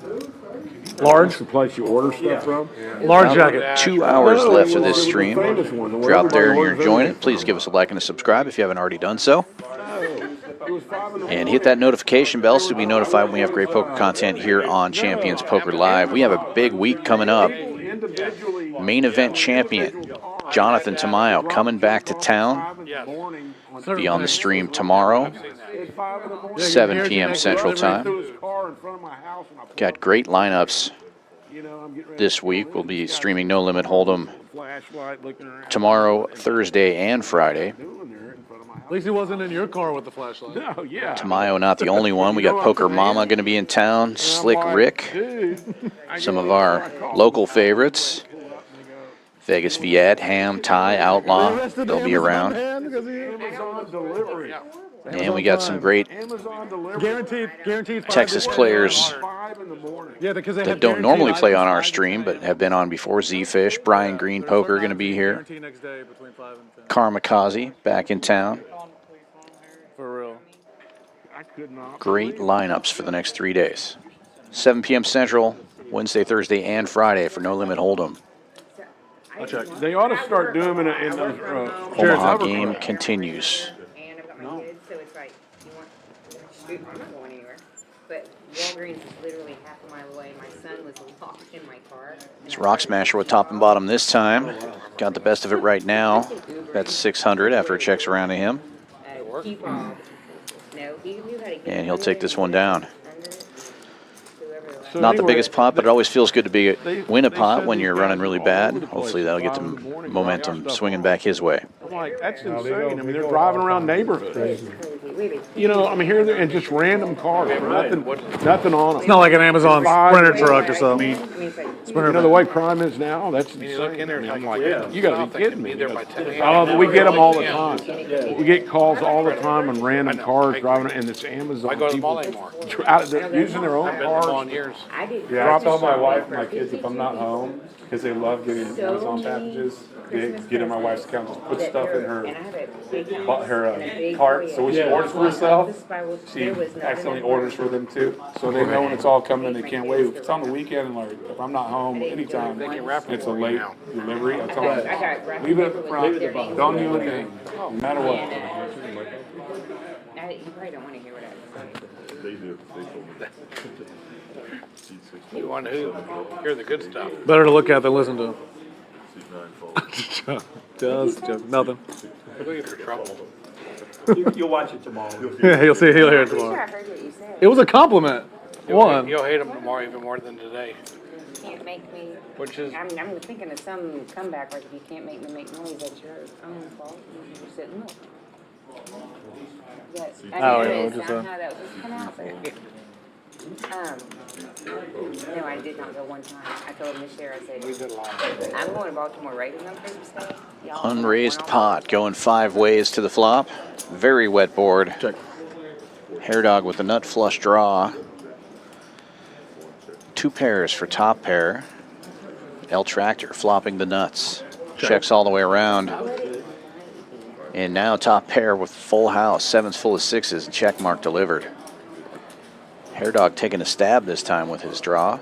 Large? the place you order stuff from. Large jacket. 2 hours No, left of it this was the stream. famous one, the If one you're out there and everybody you're orders enjoying everything. it, please give us a like and a subscribe if you haven't already done so. It was 5 in the And hit that notification bell so you'll be notified when we have great poker content here on Champions Poker Live. We have a big week coming up. Main event champion Jonathan Tamayo coming back to town. Be on the stream tomorrow, 7 p.m. Central Time. Got great lineups this week. We'll be streaming No Limit Hold'em tomorrow, Thursday, and Friday. At least he wasn't in your car with the flashlight. No, yeah. Tamayo not the only one. We got Poker Mama going to be in town. Slick Rick. Some of our local favorites. Vegas Viet, Ham, Ty, Outlaw. They'll be around. Amazon delivery. And we got some great Guaranteed. Texas players Yeah, because they that have don't normally guaranteed play on items. our stream but have been on before. Z-Fish, Brian Green Poker going to be here. Guarantee next day between 5 and 10. Karmakazi back in town. For real. Great lineups for the next 3 days. 7 p.m. Central, Wednesday, Thursday, and Friday for No Limit Hold'em. I'll check. They ought to start doing them in those. Omaha game continues. And I've got my kids, so it's like, you want, shoot, I'm not going anywhere. But Walgreens is literally half a mile away. My son was locked in my car. It's Rock Smasher with top and bottom this time. Got the best of it right now. That's 600 after it checks around to him. He fobbed. No, he knew how to get And he'll under take it. this one down. So Not the anyway, biggest pot, but it always feels good to win a pot when you're running really bad. Hopefully that'll get the momentum swinging back his way. I'm like, that's insane. I mean, they're driving around neighborhoods. You know, I mean, here and just random cars, nothing on them. It's not like an Amazon Sprinter truck or I something. mean, you know the way crime is now. That's insane. You look in there and I'm you like, think, you got to be kidding me. there by 10 Oh, we get them all the time. We get calls all the time on random cars driving, and it's Amazon. I go to the people mall anymore. they're using their own I've been in the mall cars. in years. Yeah, I tell my wife and my kids if I'm not home, because they love getting Amazon packages, they get in my wife's account, just put stuff in her cart. So when she orders for herself, she accidentally orders for them too. So they know when it's all coming, they can't wait. If it's on the weekend, and like if I'm not home anytime, it's a late delivery. I tell them, leave it at the front, don't do anything, no matter what. You probably don't want to hear what I have to say. They do. They told me that. You want to hear the good stuff. Better to look at than listen to. C9 Just nothing. Look at your trouble. You'll watch it tomorrow. Yeah, he'll hear it I'm sure tomorrow. I heard what you said. It was a compliment. One. You'll hate them tomorrow even more than today. Can't make me. Which is- I'm thinking of some comeback, like if you can't make me make noise, that's your own fault. You're sitting up. Yes, I Oh, know yeah, it just, sound how that was just come out, but. No, I did not go one time. I told Miss Cher, I said, I'm going to Baltimore Ravens on Christmas Day. Y'all Unraised pot going 5 ways to the flop. Very wet board. Check. Hair Dog with the nut flush draw. 2 pairs for top pair. L Tractor flopping the nuts. Checks all the way around. And now top pair with full house. 7's full of 6s and check mark delivered. Hair Dog taking a stab this time with his draw.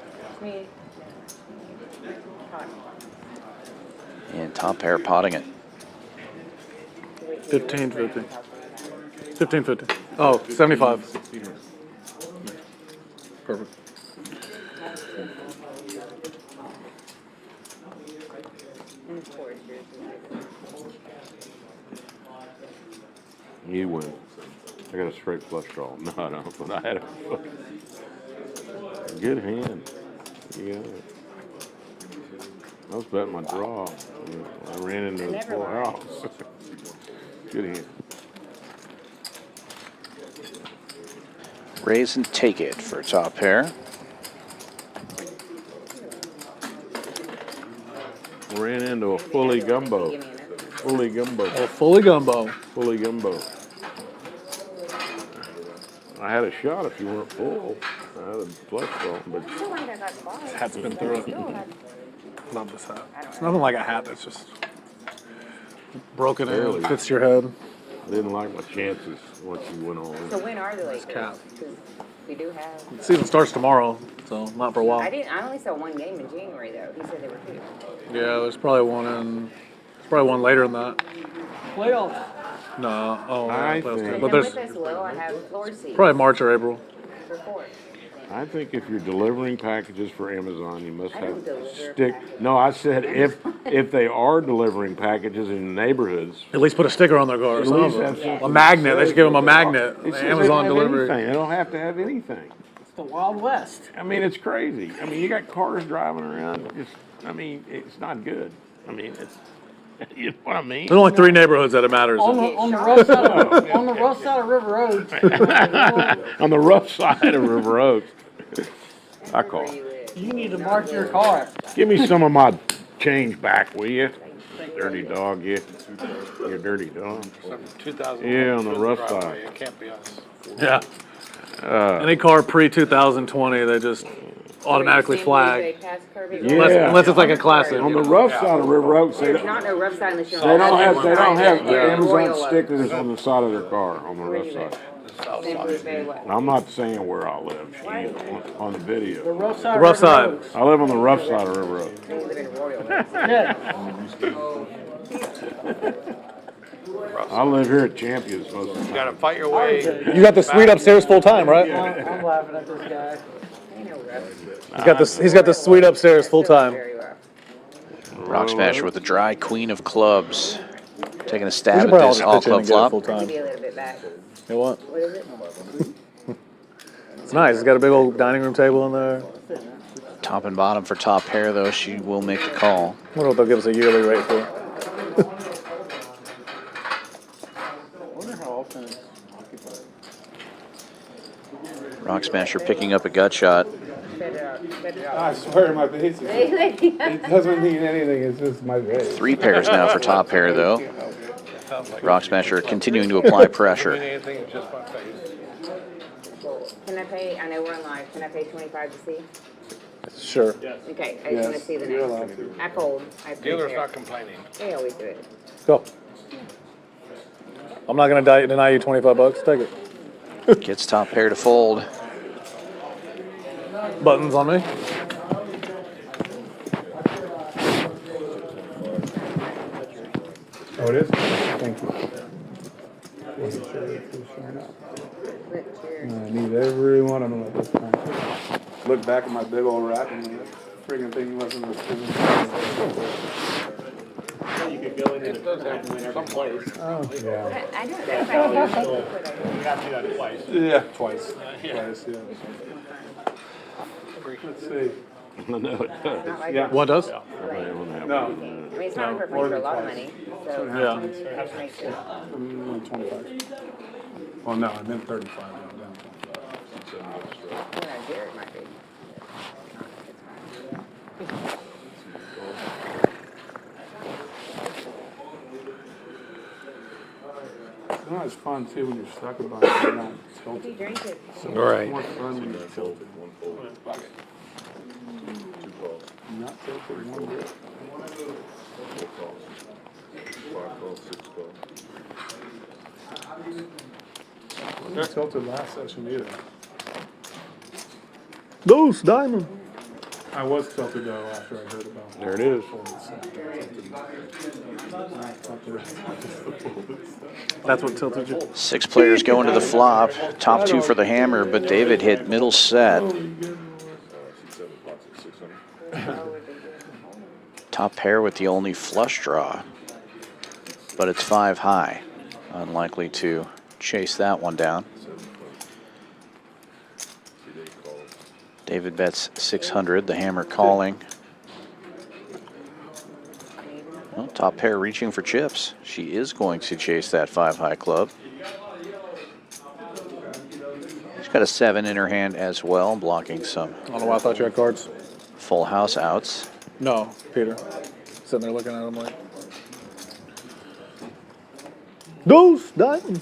And top pair potting it. 15-50. 15-50. Oh, 75. Perfect. You win. I got a straight flush draw. No, I don't. But I had a good hand. Yeah. I was betting my draw. I ran into the full house. Good hand. Raise and take it for top pair. Ran into a fully gumbo. Fully gumbo. Oh, fully gumbo. Fully gumbo. I had a shot if you weren't full. I had a flush draw, but Hat's been through it. Love this hat. It's nothing like a hat that's just broken Barely. in, fits your head. I didn't like my chances once you went on. So when are the late cap. games? 'Cause we do have. The season starts tomorrow, so not for a while. I only saw one game in January though. He said there were 2. Yeah, there's probably one later than that. Playoffs. No, oh, I playoffs think- too. But But with there's us, Will, I have floor seats. probably March or April. For 4. I think if you're delivering packages for Amazon, you must I have don't deliver stick. No, I said if they are delivering packages in neighborhoods, At least put a sticker on their car. or at least something. have something A magnet. to They say. should give them a magnet. It says they Amazon don't have delivery. anything. They don't have to have anything. It's the Wild West. I mean, it's crazy. I mean, you got cars driving around. I mean, it's not good. I mean, it's. You know what I mean? There's only 3 neighborhoods that it matters On in. the rough side of, on the rough side of River Road. On the rough side of River Oaks. I call. You need to mark your car. Give me some of my change back, will you? Dirty dog, you. You dirty dog. 2000. Yeah, on the rough driveway. side. It can't be us. Yeah. Any car pre-2020, they just automatically flag. Unless it's like a classic. On the rough side of River Oaks, There's not no rough side unless you're they don't have Yeah. Amazon Royal stickers on the side of their car on the rough side. Oak. I'm not saying where I live, on the video. The rough side. The rough of River side. I live on the rough side of River Oaks. You live in Royal Oak. Oaks. Yeah. I live here at Champions most of the You time. gotta fight your way. You got the suite upstairs full time, right? I'm laughing at this guy. Ain't no rough. He's got the suite upstairs full time. Very rough. Rock Smasher with the dry queen of clubs. Taking a We stab should at probably this all all pitch in club and get it flop. full time. Maybe a little bit back. You know what? What is it? It's nice. It's got a big old dining room table in there. Top and bottom for top pair, though. She will make the call. I wonder what they'll give us a yearly rate for. I wonder how often it's occupied. Rock Smasher picking up a gut shot. I swear my base. It doesn't mean anything. It's just my base. 3 pairs now for top pair, though. Rock Smasher continuing to apply pressure. Anything, it's just my face. Can I pay, I know we're on live, can I pay 25 to see? Sure. Okay, I just want to see the name. I fold. I Dealer's appreciate not it. complaining. They always do it. Go. I'm not going to deny you $25. Take it. Gets top pair to fold. Buttons on me. Oh, it is? Thank you. I need every one of them at this time. Look back at my big old rack and the friggin' thing wasn't as You could go into the first half and win every place. Oh, yeah. I know You that's got to do that twice. Yeah, twice. Yeah. Twice, yeah. Let's see. No, it does. Yeah. What does? No. I mean, it's not for a lot of money, so Yeah. it just makes it. 25. Well, no, I meant 35. I'm down 25. Jared might be. You know, it's fun too when you're stuck about it, you're not tilted. If you drink it. So Right. it's more fun when you're tilted. Not tilted one bit. I wasn't tilted last session either. Those diamond. I was tilted though after I heard about it. There it is. That's what tilted you. 6 players going to the flop. Top 2 for the hammer, but David hit middle set. Top pair with the only flush draw, but it's 5 high. Unlikely to chase that one down. David bets 600, the hammer calling. Well, top pair reaching for chips. She is going to chase that 5 high club. She's got a 7 in her hand as well, blocking some I don't know why I thought you had cards. full house outs. No, Peter. Sitting there looking at him like. Those diamond.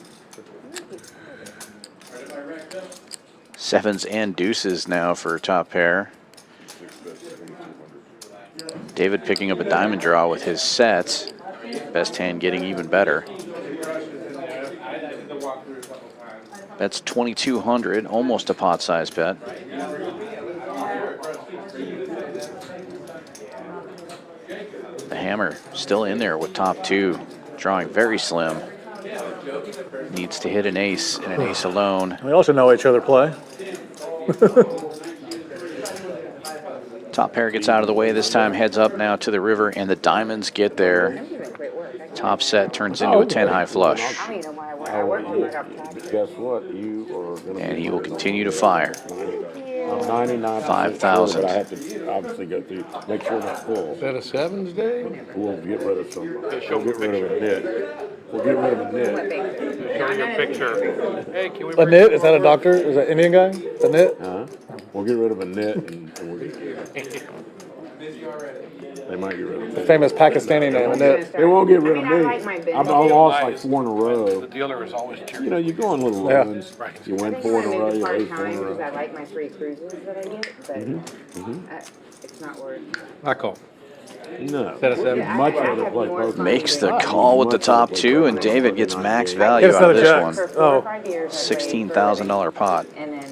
7s and deuces now for top pair. David picking up a diamond draw with his sets. Best hand getting even better. That's 2,200, almost a pot-sized bet. The hammer still in there with top 2, drawing very slim. Needs to hit an ace and an ace alone. We also know each other play. Top pair gets out of the way this time, heads up now to the river, and the diamonds get there. Top set turns into a 10 high flush. Guess what? You are going to. And he will continue to fire. I'm 99%. 5,000. But I have to obviously go through, make sure it's full. Is that a sevens day? We'll get rid of some. We'll get rid of a knit. We'll get rid of a knit. Show you a picture. Hey, can we A knit? Is that a doctor? Is that Indian guy? A knit? Huh? We'll get rid of a knit and we'll get rid of it. They might get rid of The it. famous Pakistani name, a knit. They won't get rid of I me. like my I've lost like 4 in a The row. dealer is always cheering. You know, you go on little Yeah. runs. You win 4 in a row, you lose 4 in a Because I row. like my free cruises that I get, but it's not worth. I call. No. Is that a seven? Much rather play poker. Makes the call with the top 2, and David gets max value Get us out of another this jack. one. For 4 or Oh. 5 years. $16,000 pot. And then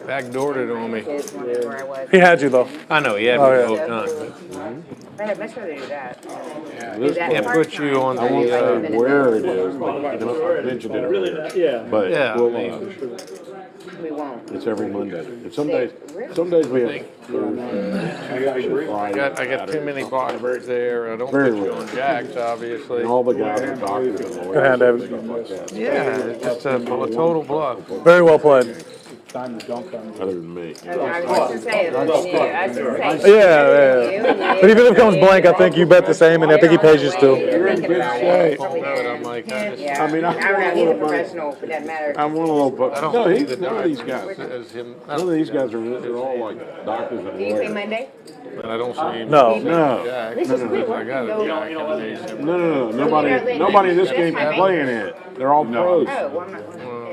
Backdoored it on me. kids wondered where I was. He had you though. I know, he had Oh, me yeah. the whole time. I'd much rather do that. This Can't put you on I won't the, say where it is, but you know, I mentioned it earlier. Yeah. But Yeah, I we'll, mean- We won't. it's every Monday. And some days we have Thursday, Friday. I got too many boxers there. I don't Very put you rare. on jacks, obviously. And all the guys are doctors and lawyers. Good hand, David. and stuff like that. Yeah, it's just a total bluff. Very well played. Diamonds don't come. Other than me. I was just gonna say, I was just gonna say. Yeah. But even if it comes blank, I think you bet the same, and I think he pays you still. You're in good shape. I'm like, Yeah, I mean, I- he's a professional, but that matters. I want a little, but I don't no, see he's, the none of these guys. as him. None of these guys are, they're all like doctors and Do you play lawyers. Monday? But I don't see him. No. No, Let's just quit I working. got Go. a jack in the days. no. Nobody in this game can play in it. They're all pros. Oh, well, I'm not.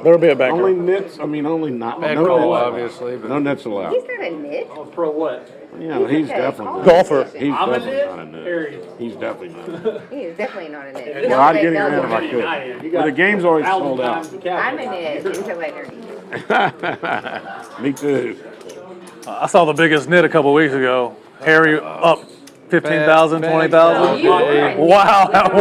There'll be a banker. Only nits, I mean, only not, Back no roll, nits. obviously, but No nits allowed. He's not a nit. Oh, pro what? You know, he's definitely. Golfer. He's I'm a definitely nit? not a nit. Period. He's definitely not. He is definitely not a nit. Well, I'd get him in if I I could. am. You But got the game's always 1,000 sold times out. the cap. I'm a nit until I nerdy. Me too. I saw the biggest knit a couple weeks ago. Harry up 15,000, Bet- 20,000. bet- Wow, that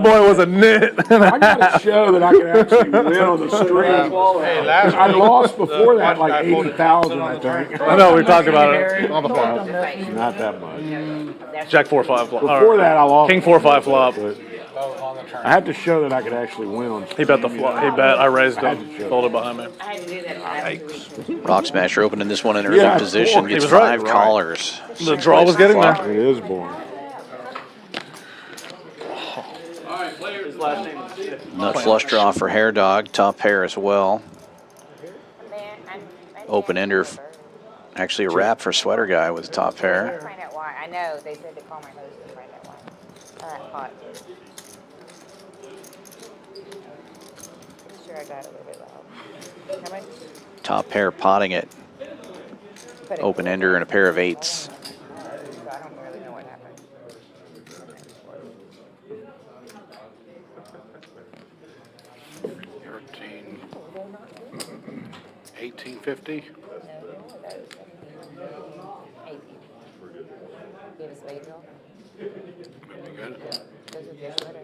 boy was a nit. I got to show that I can actually win on the stream. Hey, last I week, lost before that one like guy pulled 80,000, I think. I know, we talked about it. Not that much. Jack 4-5 flop. Before that, I lost. King 4-5 flop. But I had to show that I could actually win on stream. He bet the flop. He bet. I raised him. Folded behind me. I had to do that last week. Rock Smasher opening this one in early Yeah, position. he Gets was right. 5 callers. The draw was getting there. It is boring. His last name is Shipp. Nut flush draw for Hair Dog. Top pair as well. Open ender. Actually a wrap for Sweater Guy with top pair. Find out why. I know, they said to call my host and find out why. Hot. Sure, I got it a little bit loud. How much? Top pair potting it. Open ender and a pair of 8s. So I don't really know what happened. 1850. Give us a bill. Good. Those are just better.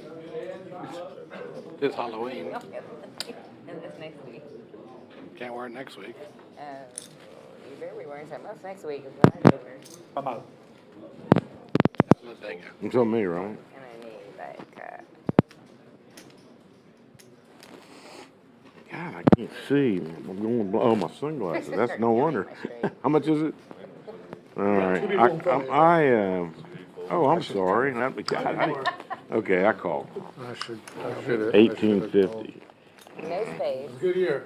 It's Halloween. And this next week. Can't wear it next week. You better be wearing something else next week. Is what I do. I'm out. Let that go. You told me, right? And I need like, God, I can't see. I'm going to blow my sunglasses. That's no wonder. How much is it? All right. I'm sorry. Okay, I called. I should have. 1850. no spades. Good year.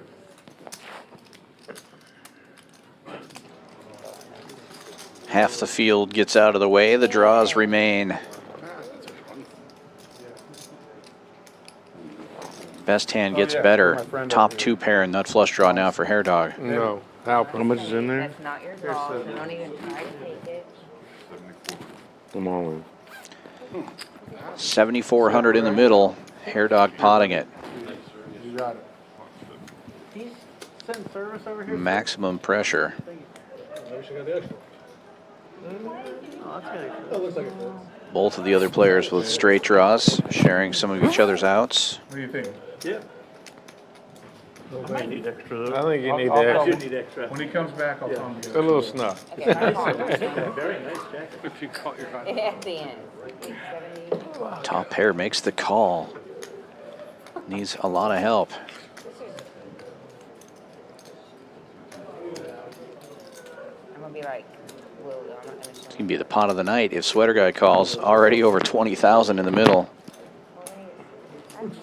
Half the field gets out of the way. The draws remain. Best hand gets better. Top 2 pair and nut flush draw now for Hair Dog. No. How much is in there? That's not your draw. So don't even try to take it. I'm all in. 7,400 in the middle. Hair Dog potting it. You got it. He's sending service over here. Maximum pressure. I wish I got the extra. Oh, that's good. That looks like it. Both of the other players with straight draws, sharing some of each other's outs. What do you think? Yeah. I might need extra though. I think you need I'll the I extra. do need extra. When he comes back, I'll tell him to A get it. little snuff. Okay, my card. Very nice jacket. If you caught your eye. At the end. 870. Top pair makes the call. Needs a lot of help. I'm gonna be like, well, I'm not gonna show It's gonna be the pot of the night if Sweater Guy calls. Already over 20,000 in the middle.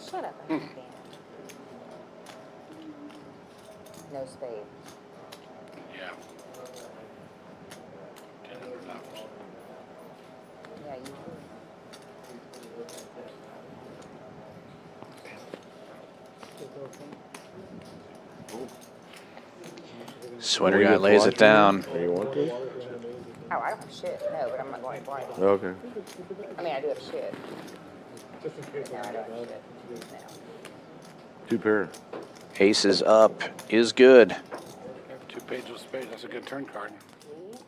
Shut up. I understand. No spade. Yeah. $10. Yeah, you Sweater Guy lays it down. You want to? Oh, I don't have shit. No, but I'm not going blind. Okay. I mean, I do have shit. But now I don't have shit. Now. 2 pair. Aces up is good. 2 pages of spades. That's a good turn card.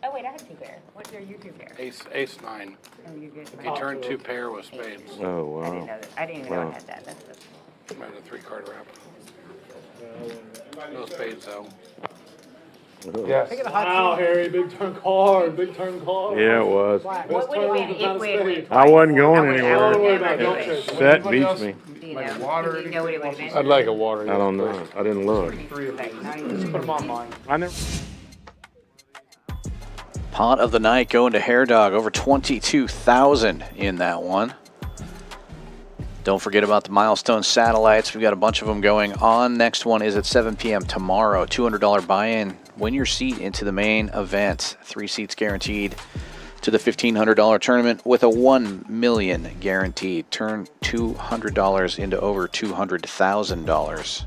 Oh, wait, I have 2 pair. What's your you 2 pair? Ace 9. Oh, you're good. If you turn 2 pair with spades. Oh, I didn't wow. know that. I didn't even know I had that. That's Might have a 3-card wrap. No spades though. Yes. Wow, Harry, big turn card, big turn card. Yeah, it was. what would have been if we had went I wasn't going I anywhere. would never do it. Set beats me. Do you know? Do you know what it would have been? I'd like a water. I don't know. I didn't look. Just put them on mine. I never. Pot of the night going to Hair Dog. Over 22,000 in that one. Don't forget about the milestone satellites. We've got a bunch of them going on. Next one is at 7 p.m. tomorrow. $200 buy-in. Win your seat into the main event. 3 seats guaranteed to the $1,500 tournament with a $1 million guaranteed. Turn $200 into over $200,000.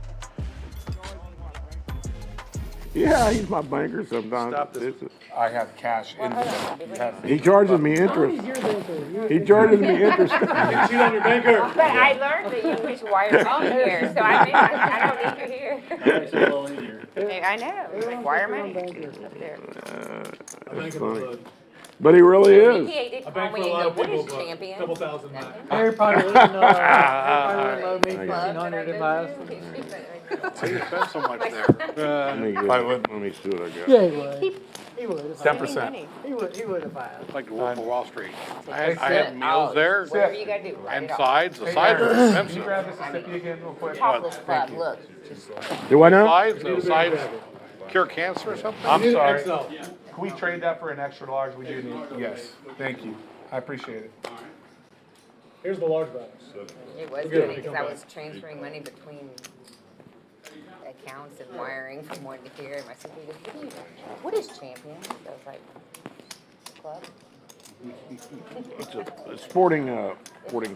Yeah, he's my banker sometimes. Stop this. I have cash in the He charges me interest. He charges me interest. Cheat on your banker. But I learned that you push wires on here, so I mean, I don't need you here. Makes it a little easier. I know. It's like wire money up there. That's funny. But he really is. PA did call me and go, what is champion? Couple thousand back. Harry probably wouldn't load me 1,500 in my estimate. So you spent so much there. Let me see what I got. Yeah, he would. He would. 10%. He would have passed. Like the Wolf of Wall Street. I Hey, had meals there Whatever you gotta do, write and it off. sides. The Hey, sides are Can you expensive. grab Mississippi again real quick? Topless club, look. Do I know? Sides cure cancer or something? I'm sorry. XL. Can we trade that for an extra large? We do need. Yes. Thank you. I appreciate it. Here's the large box. It was Good. funny because I was transferring money between accounts and wiring from one to here. And my sister goes, what is champion? So I was like, club? It's a sporting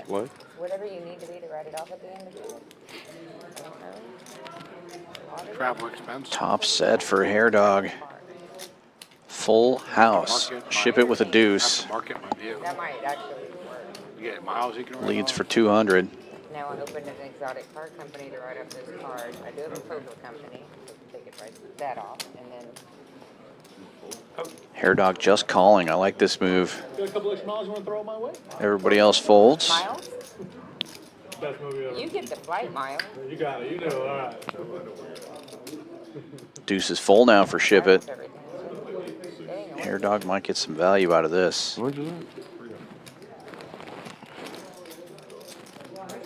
play. Whatever you need to be to write it off at the end of it. Travel expense. Top set for Hair Dog. Full house. Ship it with a deuce. Market my view. That might actually work. You get miles you can run Leads on. for 200. Now I opened an exotic card company to write up those cards. I do have a poker company. They could write that off. And then Hair Dog just calling. I like this move. Got a couple extra miles you want to throw my way? Everybody else folds. miles, Best movie ever. you get the flight miles. You got it. You know. All right. Deuce is full now for Ship It. Everything. Hair Dog might get some value out of this. Where's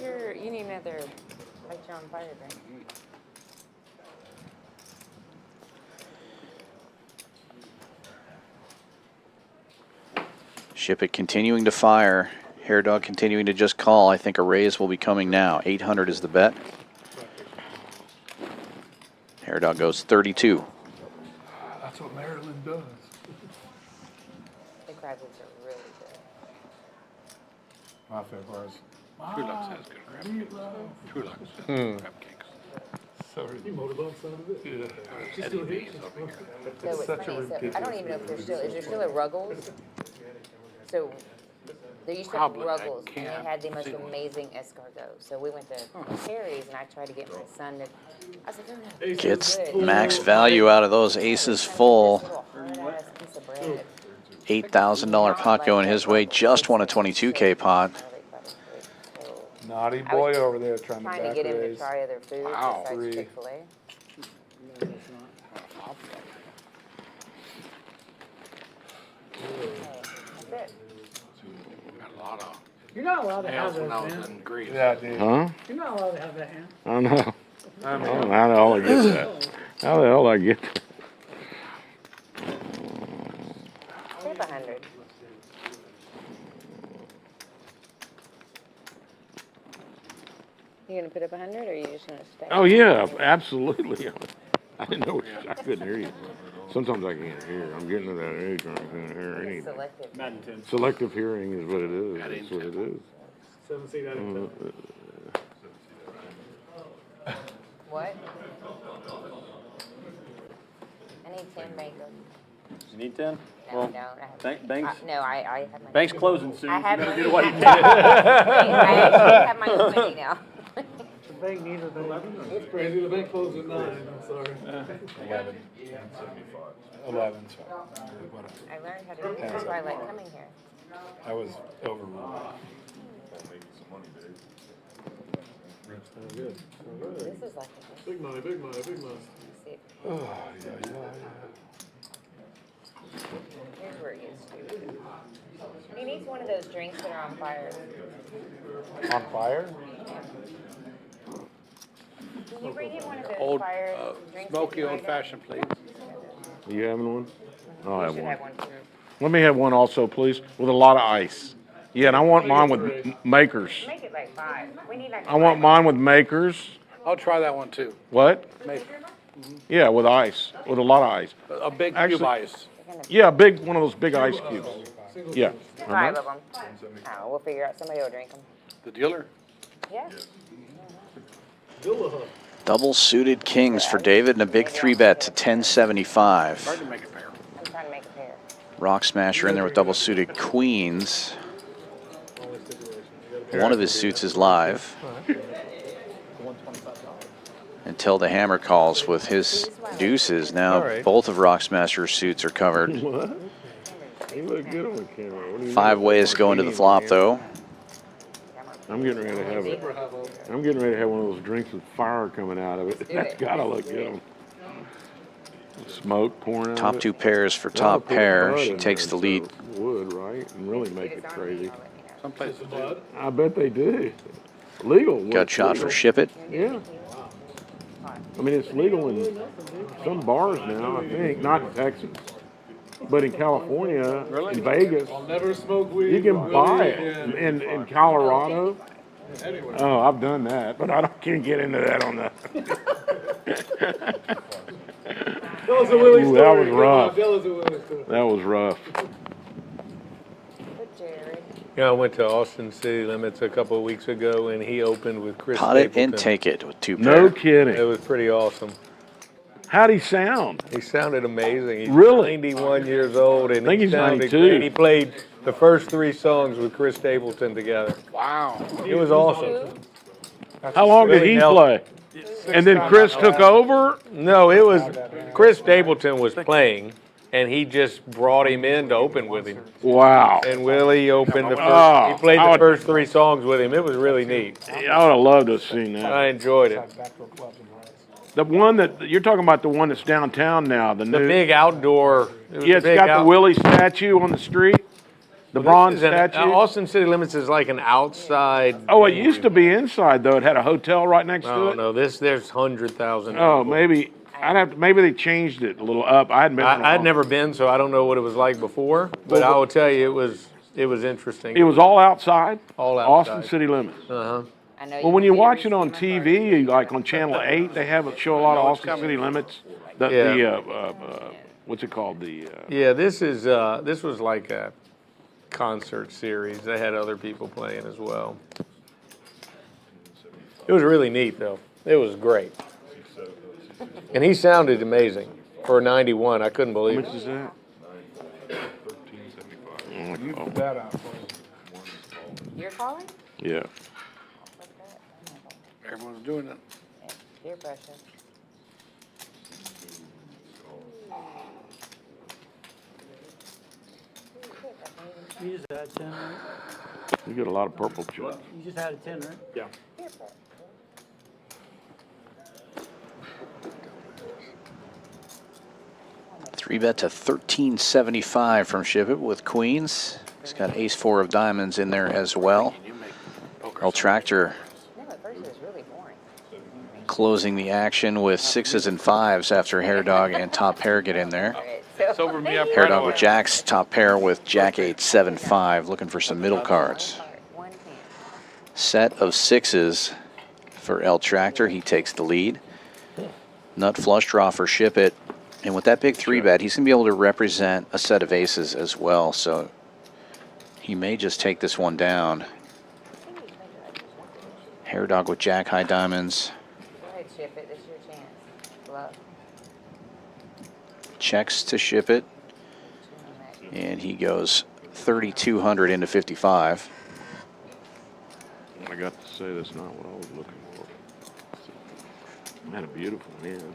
your, you need another, like you're on fire drink. Ship It continuing to fire. Hair Dog continuing to just call. I think a raise will be coming now. 800 is the bet. Hair Dog goes 32. That's what Maryland does. The crab legs are really good. My favorite part is. Trulux has good crab cakes. Trulux has good crab cakes. You motorbone son of a bitch. Just do it. So it's such a funny, so I ridiculous don't even know if there's still, is there still a Ruggles? So there used to have Probably, I Ruggles and they can't had the most see one. amazing escargot. So we went to Terry's and I tried to get my son to, I was like, oh no. Gets good. max value out of those aces full. Little hard-ass piece of bread. $8,000 pot going his way. Just won a 22K pot. Naughty boy over there trying to Trying to back get him to raise. try other foods Wow. besides Chick-fil-A. That's it. Got a lot of You're not allowed to have nails when I that, was man. in Greece. Yeah, dude. Huh? You're not allowed to have that hand. I know. I don't know how the hell I get that. How the hell I get that? Tip 100. You gonna put up 100 or are you just gonna stay? Oh yeah, absolutely. I didn't know. I couldn't hear you. Sometimes I can't hear. I'm getting to that age where I can't hear anything. Selective. Madden 10. Selective hearing is what it is. That's what it is. 7 seat out of 10. What? I need 10 makeup. You need 10? No, Well, no, I have. Banks. No, I have my. Bank's closing soon. I have You money. better get away. I actually have my own money now. The bank needs a bank. That's crazy. The bank closed at 9. I'm sorry. 11. So I learned how to do this. That's why I like coming here. I was overruled. This is like. Big money, big money, big money. See, Oh, yeah. here's where it gets stupid. He needs one of those drinks that are on fire. On fire? Can you bring in one of those Old, fire drinks? that smoky you old write up? fashioned, please. You having one? I'll You have should one. have one too. Let me have one also, please, with a lot of ice. Yeah, and I want mine with makers. Make it like 5. We need like. I want mine with makers. I'll try that one too. What? Make Yeah, with ice, with a lot of ice. a big Actually- cube ice. Yeah, big, one of those big ice cubes. Yeah. 5 of them. Oh, we'll figure out. Somebody will drink them. The dealer? Yeah. Double suited kings for David and a big 3-bet to 1075. Hard to make a pair. I'm trying to make a pair. Rock Smasher in there with double suited queens. One of his suits is live. Until the hammer calls with his deuces. Now All right. both of Rock Smasher's suits are covered. He looked good on the camera. What do you 5 mean? ways going to the flop, though. I'm getting ready to have I'm getting ready to have one of those drinks with fire coming out of it. That's gotta look good on. Smoke pouring out Top of it. 2 pairs for They ought to top put pair. bud She in takes there the lead. instead of wood, right? And really make it crazy. Some places do. I bet they do. Legal. Gut shot legal. for Shipp It. Yeah. I mean, it's legal in some bars now, I think. Not in Texas. But in California, in Vegas, I'll never smoke weed. you can Willie, buy it. and In Colorado. anyway. Oh, I've done that, but can't get into that on the. Tell us a Willie Ooh, story. that was Come rough. on, tell us a Willie story. That was rough. Yeah, I went to Austin City Limits a couple of weeks ago, and he opened with Chris Pot it Stapleton. and take it with 2 pair. No kidding. It was pretty awesome. How'd he sound? He sounded amazing. He's Really? 91 years old, and I think he he's sounded 92. great. He played the first 3 songs with Chris Stapleton together. Wow. It was awesome. How long did he play? And then Chris took over? No, it was Chris Stapleton was playing, and he just brought him in to open with him. Wow. And Willie opened the first. Oh, he played I the would- first 3 songs with him. It was really neat. I would have loved to have seen that. I enjoyed it. The one that you're talking about, the one that's downtown now, the The new. big outdoor. It was Yeah, a it's big got the out- Willie statue on the street, the Well, bronze this is an- statue. Austin City Limits is like an outside. Oh, it used to be inside though. It had a hotel right next to Oh it. no, there's 100,000. Oh, maybe maybe they changed it a little up. I hadn't been. in a I'd while. never been, so I don't know what it was like before. But I will tell you, it was interesting. It was all outside. All Austin outside. City Limits. Uh huh. Well, when you watch it on TV, like on Channel 8, they have show a lot of Austin City Limits. What's it called? Yeah, this was like a concert series. They had other people playing as well. It was really neat though. It was great. And he sounded amazing for 91. I couldn't believe How it. much is that? You put that out for You're calling? Yeah. Everyone's doing it. Peer pressure. You just had 10, right? You get a lot of purple chips. You just had a 10, right? Yeah. 3-bet to 1375 from Shipp It with queens. He's got ace-4 of diamonds in there as well. Earl Tractor closing the action with 6s and 5s after Hair Dog and top pair get in there. Sober me up Hair right Dog away. with jacks, top pair with jack 8, 7, 5, looking for some middle cards. Set of 6s for El Tractor. He takes the lead. Nut flush draw for Shipp It. And with that big 3-bet, he's going to be able to represent a set of aces as well. So he may just take this one down. Hair Dog with jack high diamonds. Go ahead, Shipp It. This is your chance. Love. Checks to Shipp It. And he goes 3,200 into 55. I got to say that's not what I was looking for. Man, a beautiful hand.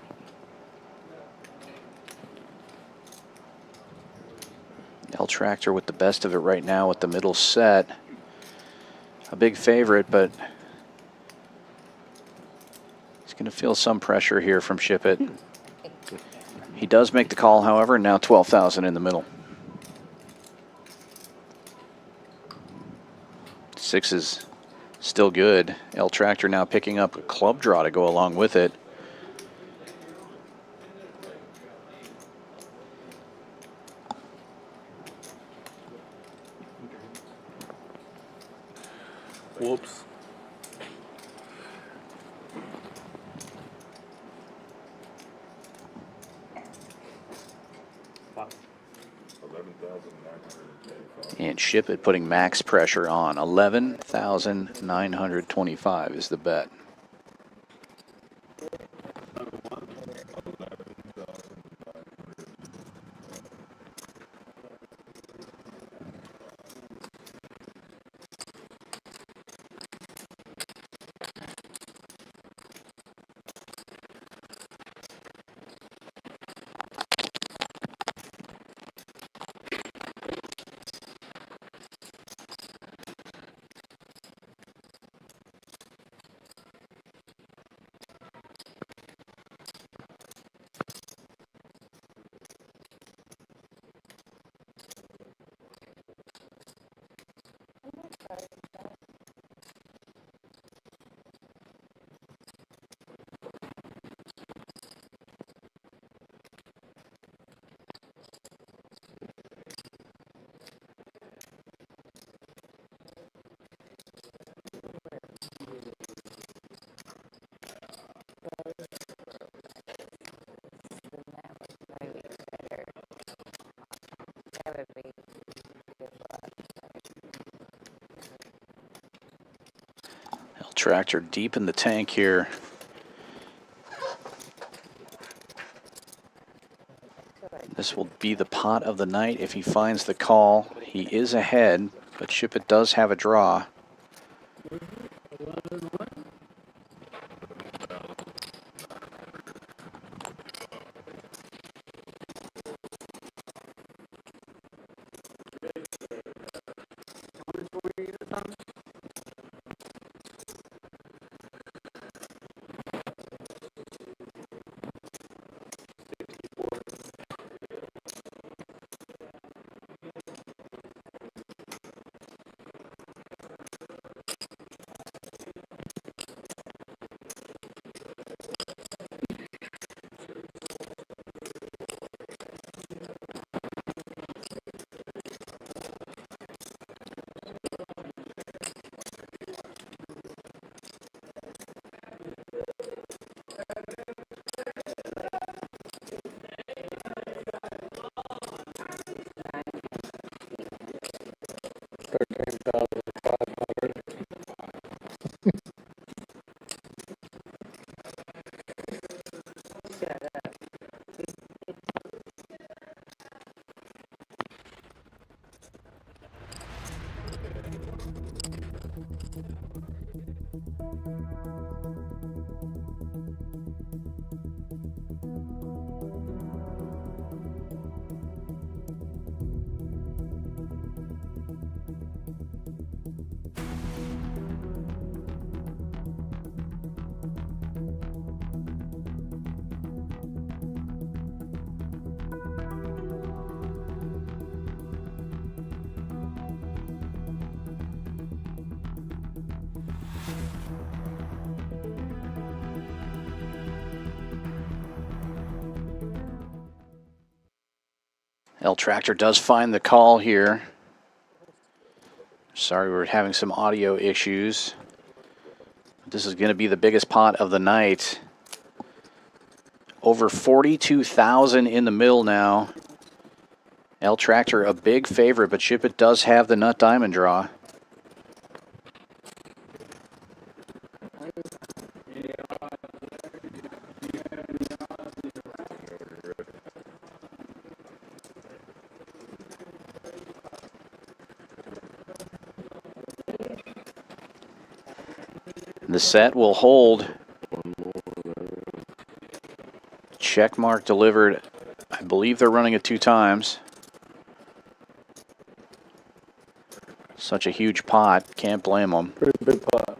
El Tractor with the best of it right now with the middle set. A big favorite, but he's going to feel some pressure here from Shipp It. He does make the call, however, now 12,000 in the middle. 6 is still good. El Tractor now picking up a club draw to go along with it. Whoops. And Shipp It putting max pressure on. 11,925 is the bet. Tractor deep in the tank here. This will be the pot of the night if he finds the call. He is ahead, but Shipp It does have a draw. Tractor does find the call here. Sorry, we're having some audio issues. This is going to be the biggest pot of the night. Over 42,000 in the mill now. Tractor a big favorite, but Shipp It does have the nut diamond draw. The set will hold. Check mark delivered. I believe they're running it 2 times. Such a huge pot. Can't blame them. Pretty big pot.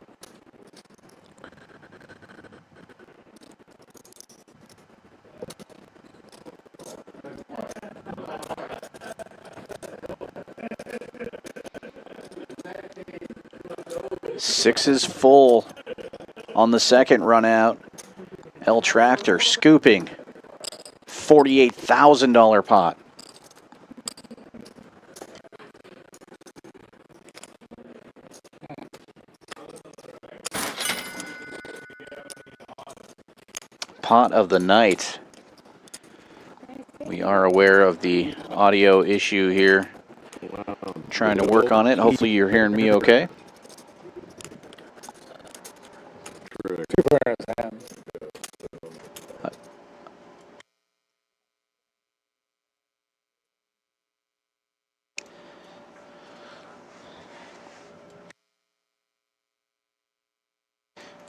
Sixes full on the second run out. Tractor scooping. $48,000 pot. Pot of the night. We are aware of the audio issue here. Trying to work on it. Hopefully you're hearing me okay.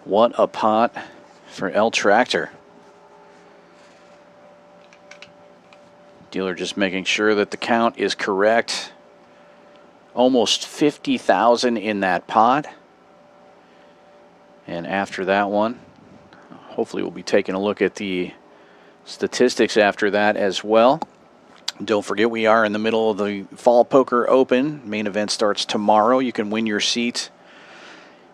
What a pot for Tractor. Dealer just making sure that the count is correct. Almost 50,000 in that pot. And after that one, hopefully we'll be taking a look at the statistics after that as well. Don't forget, we are in the middle of the Fall Poker Open. Main event starts tomorrow. You can win your seat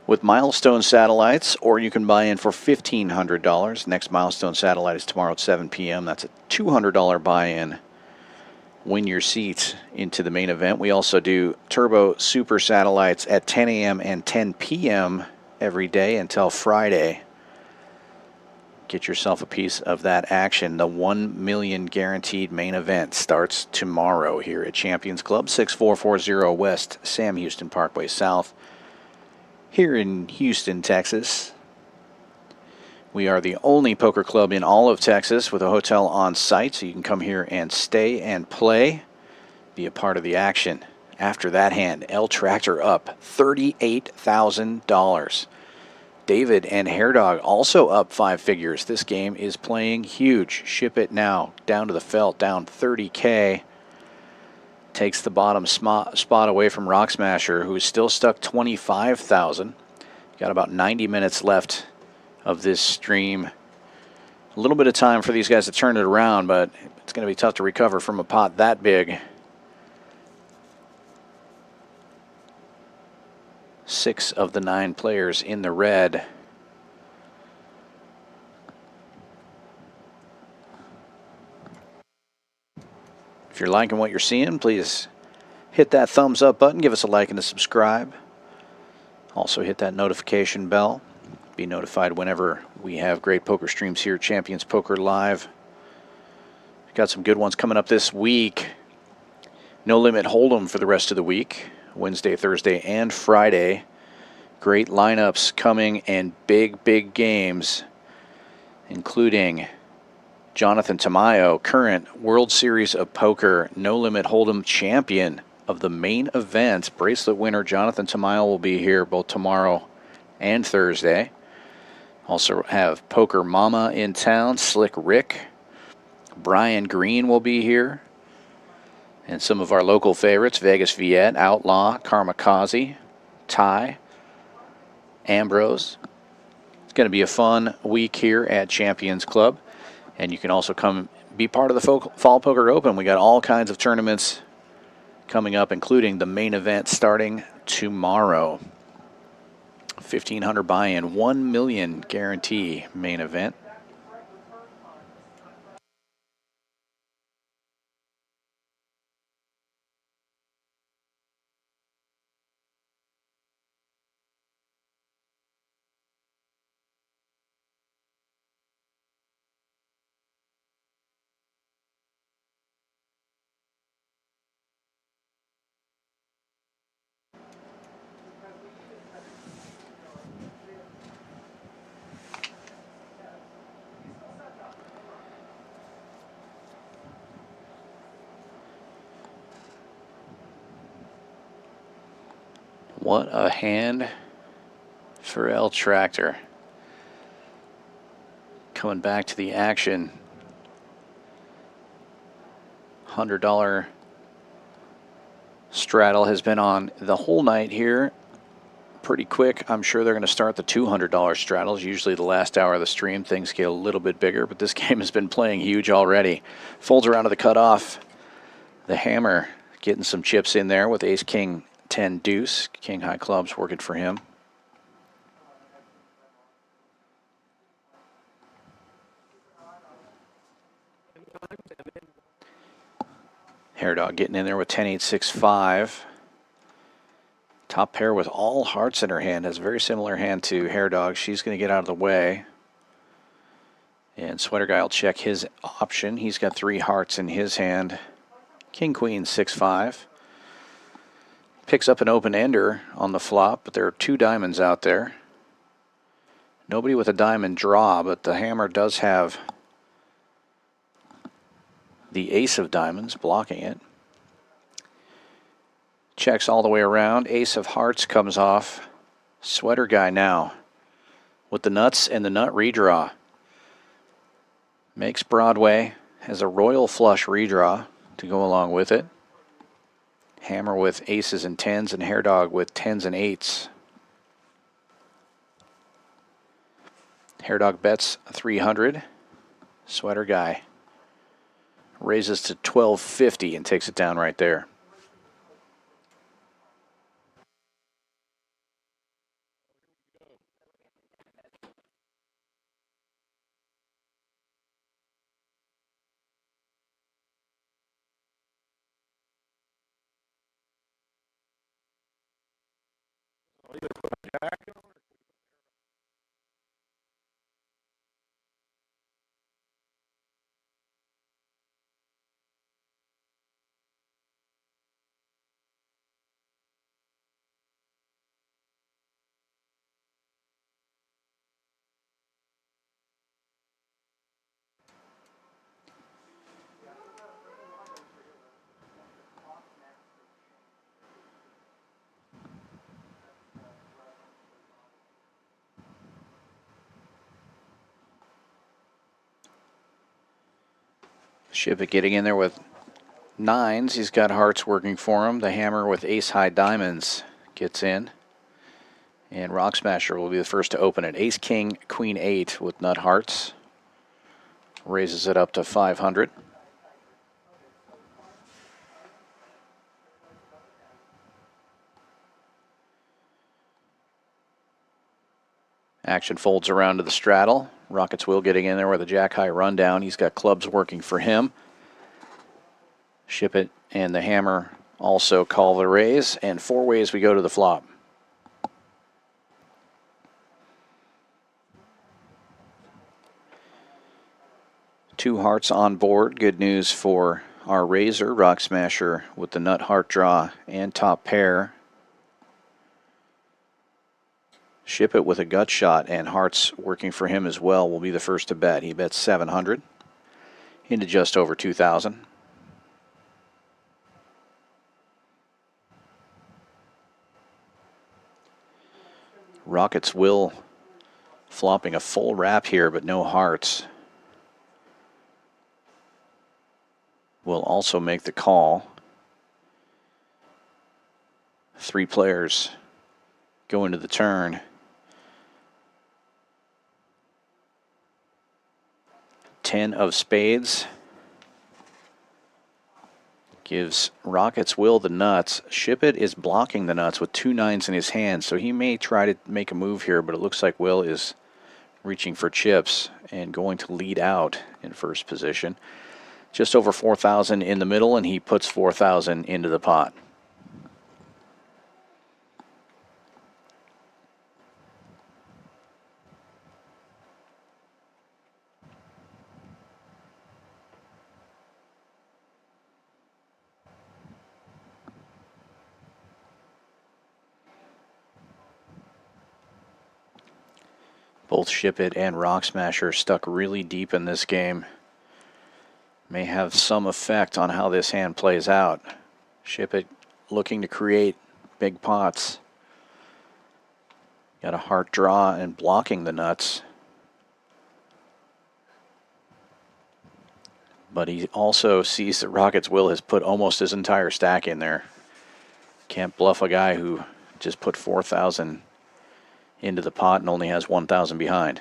with Milestone Satellites, or you can buy in for $1,500. Next Milestone Satellite is tomorrow at 7 p.m. That's a $200 buy-in. Win your seat into the main event. We also do Turbo Super Satellites at 10 a.m. and 10 p.m. every day until Friday. get yourself a piece of that action. The 1 million guaranteed main event starts tomorrow here at Champions Club, 6440 West Sam Houston Parkway South, here in Houston, Texas. We are the only poker club in all of Texas with a hotel on site, so you can come here and stay and play, be a part of the action. After that hand, L Tractor up $38,000. David and Hairdog also up 5 figures. This game is playing huge. Ship It now down to the felt, down 30K. Takes the bottom spot away from Rock Smasher, who's still stuck 25,000. Got about 90 minutes left of this stream. A little bit of time for these guys to turn it around, but it's going to be tough to recover from a pot that big. 6 of the 9 players in the red. If you're liking what you're seeing, please hit that thumbs up button, give us a like and a subscribe. Also hit that notification bell. Be notified whenever we have great poker streams here at Champions Poker Live. Got some good ones coming up this week. No Limit Hold'em for the rest of the week. Wednesday, Thursday, and Friday. Great lineups coming and big, big games, including Jonathan Tamayo, current World Series of Poker No Limit Hold'em champion of the main event. Bracelet winner Jonathan Tamayo will be here both tomorrow and Thursday. Also have Poker Mama in town, Slick Rick. Brian Green will be here. And some of our local favorites, Vegas Viet, Outlaw, Karmakaze, Ty, Ambrose. It's going to be a fun week here at Champions Club. And you can also come be part of the Fall Poker Open. We got all kinds of tournaments coming up, including the main event starting tomorrow. 1,500 buy-in, 1 million guarantee main event. What a hand for L Tractor. Coming back to the action. $100 straddle has been on the whole night here. Pretty quick. I'm sure they're going to start the $200 straddles. Usually the last hour of the stream things get a little bit bigger, but this game has been playing huge already. Folds around to the cutoff. The hammer getting some chips in there with ace king 10 deuce. King high clubs working for him. Hairdog getting in there with 10-8, 6-5. Top pair with all hearts in her hand. Has a very similar hand to Hairdog. She's going to get out of the way. And Sweater Guy will check his option. He's got 3 hearts in his hand. King Queen 6-5. Picks up an open-ender on the flop, but there are 2 diamonds out there. Nobody with a diamond draw, but the hammer does have the ace of diamonds blocking it. Checks all the way around. Ace of hearts comes off. Sweater Guy now with the nuts and the nut redraw. Makes Broadway. Has a royal flush redraw to go along with it. Hammer with aces and 10s, and Hairdog with 10s and 8s. Hairdog bets 300. Sweater Guy raises to 1250 and takes it down right there. Shipp It getting in there with nines. He's got hearts working for him. The hammer with ace high diamonds gets in. And Rock Smasher will be the first to open it. Ace, king, queen, 8 with nut hearts. Raises it up to 500. Action folds around to the straddle. Rockets Will getting in there with a jack high rundown. He's got clubs working for him. Shipp It and the hammer also call the raise, and 4 ways we go to the flop. Two hearts on board. Good news for our raiser, Rock Smasher, with the nut heart draw and top pair. Shipp It with a gut shot and hearts working for him as well will be the first to bet. He bets 700 into just over 2,000. Rockets Will flopping a full wrap here, but no hearts. Will also make the call. 3 players go into the turn. 10 of spades gives Rockets Will the nuts. Shipp It is blocking the nuts with 2 nines in his hand, so he may try to make a move here, but it looks like Will is reaching for chips and going to lead out in first position. Just over 4,000 in the middle, and he puts 4,000 into the pot. Both Shipp It and Rock Smasher stuck really deep in this game. May have some effect on how this hand plays out. Shipp It looking to create big pots. Got a heart draw and blocking the nuts. But he also sees that Rockets Will has put almost his entire stack in there. Can't bluff a guy who just put 4,000 into the pot and only has 1,000 behind.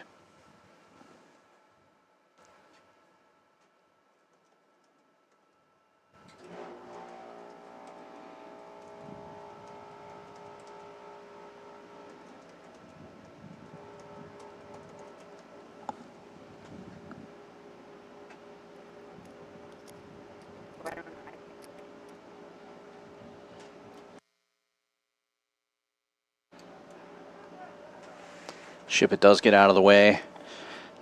Shipp It does get out of the way.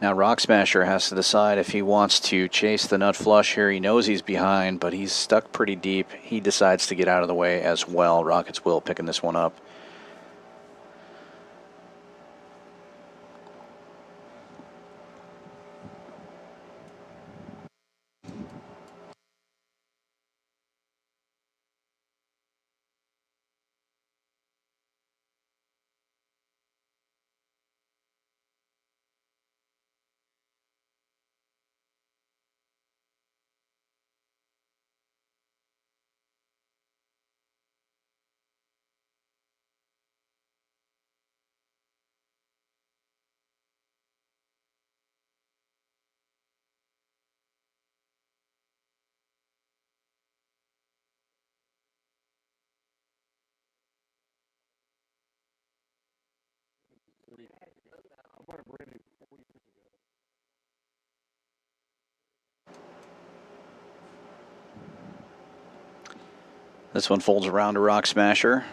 Now Rock Smasher has to decide if he wants to chase the nut flush here. He knows he's behind, but he's stuck pretty deep. He decides to get out of the way as well. Rockets Will picking this one up. This one folds around to Rock Smasher.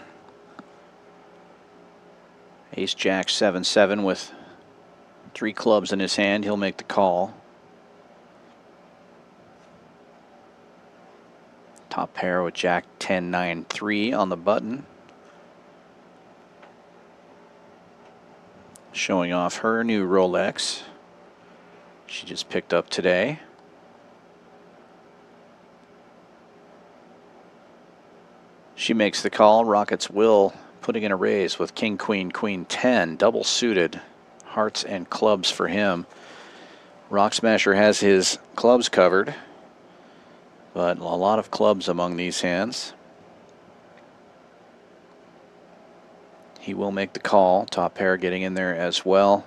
Ace Jack 7-7 with 3 clubs in his hand. He'll make the call. Top pair with Jack 10-9-3 on the button. Showing off her new Rolex she just picked up today. She makes the call. Rockets Will putting in a raise with King, Queen, Queen 10, double suited, hearts and clubs for him. Rock Smasher has his clubs covered. But a lot of clubs among these hands. He will make the call. Top pair getting in there as well.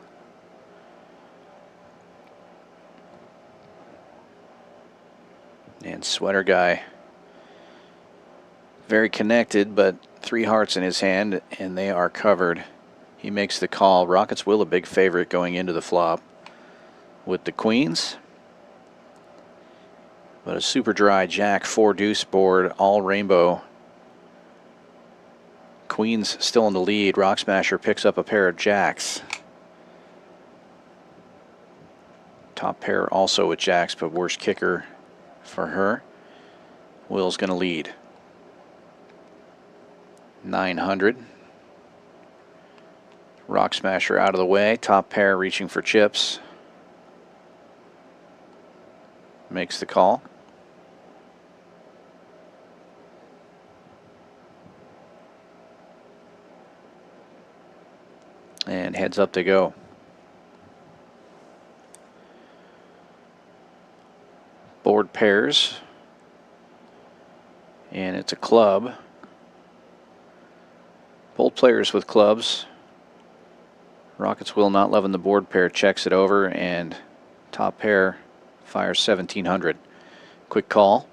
And Sweater Guy, very connected, but 3 hearts in his hand, and they are covered. He makes the call. Rockets will a big favorite going into the flop with the queens. But a super dry Jack 4 deuce board, all rainbow. Queens still in the lead. Rock Smasher picks up a pair of jacks. Top pair also with jacks, but worse kicker for her. Will's going to lead. 900. Rock Smasher out of the way. Top pair reaching for chips. Makes the call. And heads up they go. Board pairs. And it's a club. Both players with clubs. Rockets will not loving the board pair, checks it over, and top pair fires 1700. Quick call.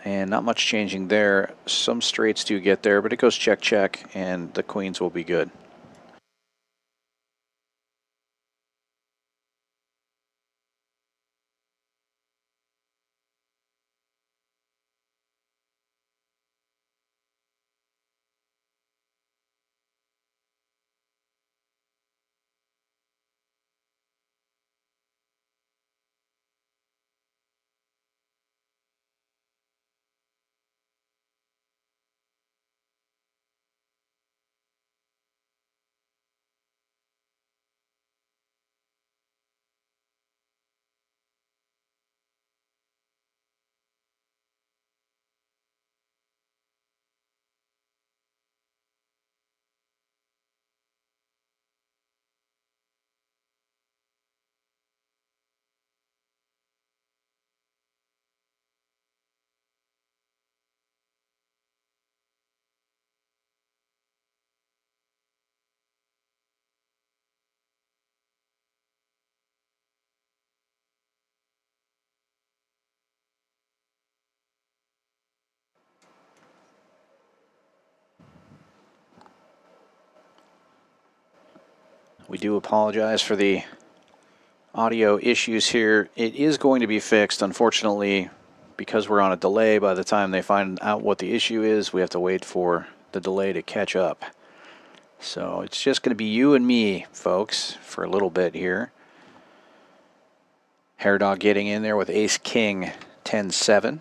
And not much changing there. Some straights do get there, but it goes check, check, and the queens will be good. We do apologize for the audio issues here. It is going to be fixed. Unfortunately, because we're on a delay, by the time they find out what the issue is, we have to wait for the delay to catch up. So it's just going to be you and me, folks, for a little bit here. Hair Dog getting in there with Ace King 10-7.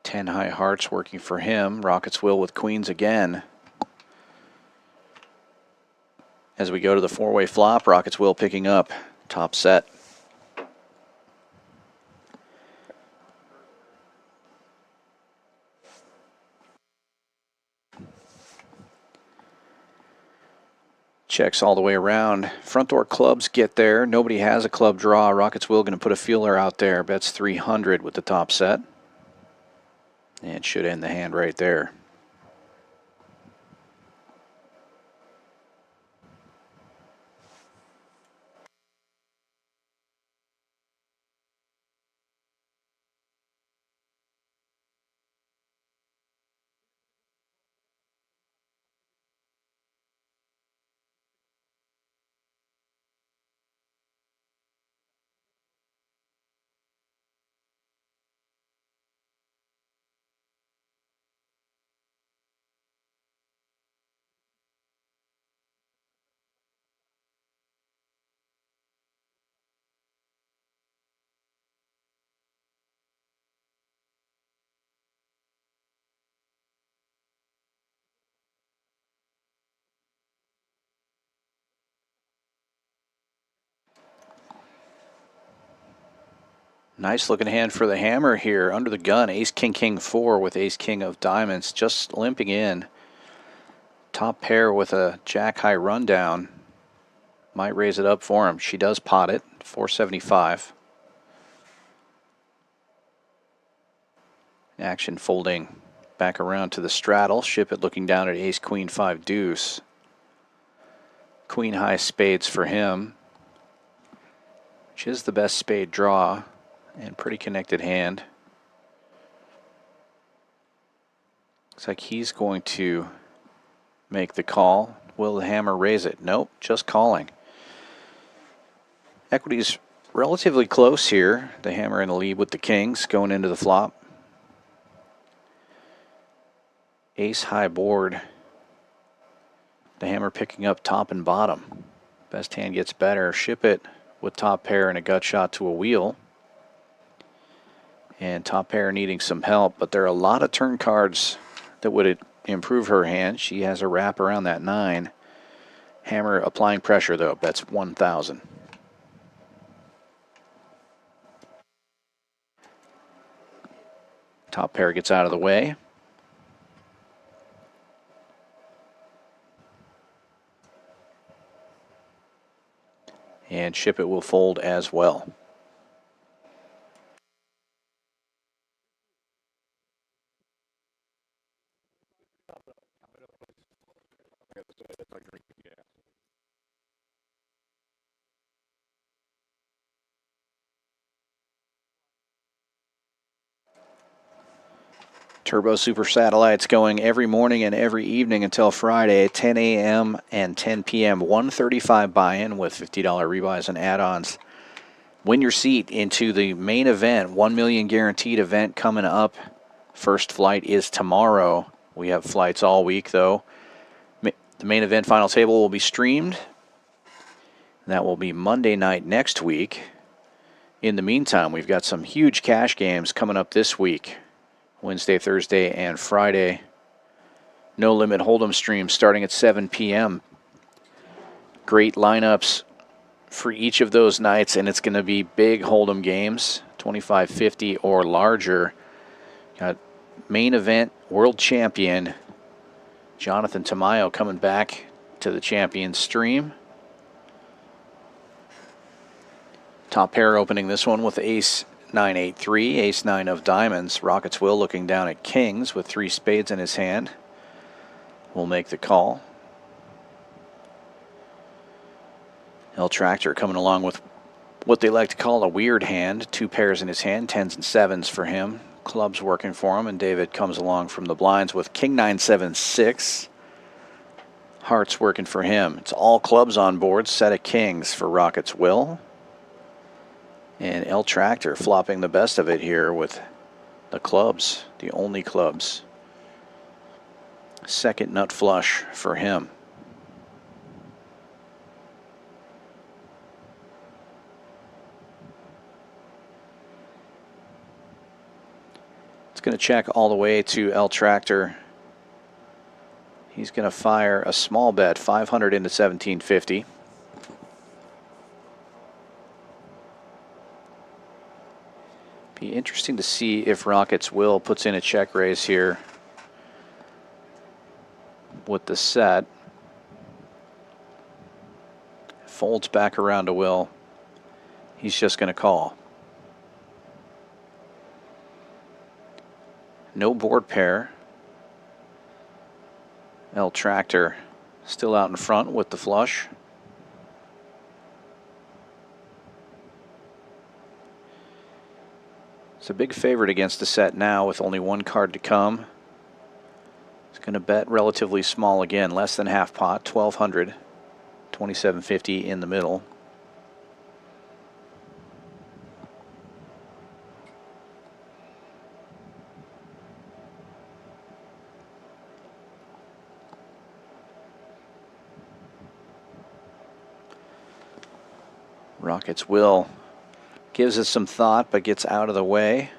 10 high hearts working for him. Rockets will with queens again. As we go to the four-way flop, Rockets will picking up top set. Checks all the way around. Front door clubs get there. Nobody has a club draw. Rockets will going to put a feeler out there. Bets 300 with the top set. And should end the hand right there. Nice looking hand for the hammer here. Under the gun, Ace King King 4 with Ace King of diamonds just limping in. Top pair with a jack high rundown might raise it up for him. She does pot it, 475. Action folding back around to the straddle. Shipp It looking down at ace, queen, 5 deuce. Queen high spades for him, which is the best spade draw and pretty connected hand. Looks like he's going to make the call. Will the hammer raise it? Nope, just calling. Equity's relatively close here. The hammer in the lead with the kings going into the flop. Ace high board. The hammer picking up top and bottom. Best hand gets better. Shipp It with top pair and a gut shot to a wheel. And top pair needing some help, but there are a lot of turn cards that would improve her hand. She has a wrap around that 9. Hammer applying pressure though, bets 1,000. Top pair gets out of the way. And Shipp It will fold as well. Turbo Super Satellites going every morning and every evening until Friday, 10 a.m. and 10 p.m. $135 buy-in with $50 rebuys and add-ons. Win your seat into the main event, 1 million guaranteed event coming up. First flight is tomorrow. We have flights all week, though. The main event final table will be streamed. That will be Monday night next week. In the meantime, we've got some huge cash games coming up this week. Wednesday, Thursday, and Friday. No Limit Hold'em stream starting at 7 p.m. Great lineups for each of those nights, and it's going to be big Hold'em games, 25-50 or larger. Got main event world champion Jonathan Tamayo coming back to the champion stream. Top pair opening this one with ace 9-8-3, ace 9 of diamonds. Rockets Will looking down at kings with 3 spades in his hand. Will make the call. El Tractor coming along with what they like to call a weird hand. 2 pairs in his hand, 10s and 7s for him. Clubs working for him, and David comes along from the blinds with king 9-7-6. Hearts working for him. It's all clubs on board, set of kings for Rockets Will. And El Tractor flopping the best of it here with the clubs, the only clubs. Second nut flush for him. It's going to check all the way to El Tractor. He's going to fire a small bet, 500 into 1750. Be interesting to see if Rockets Will puts in a check raise here with the set. Folds back around to Will. He's just going to call. No board pair. El Tractor still out in front with the flush. It's a big favorite against the set now with only 1 card to come. It's going to bet relatively small again, less than half pot, 1,200, 27.50 in the middle. Rockets Will gives it some thought, but gets out of the way.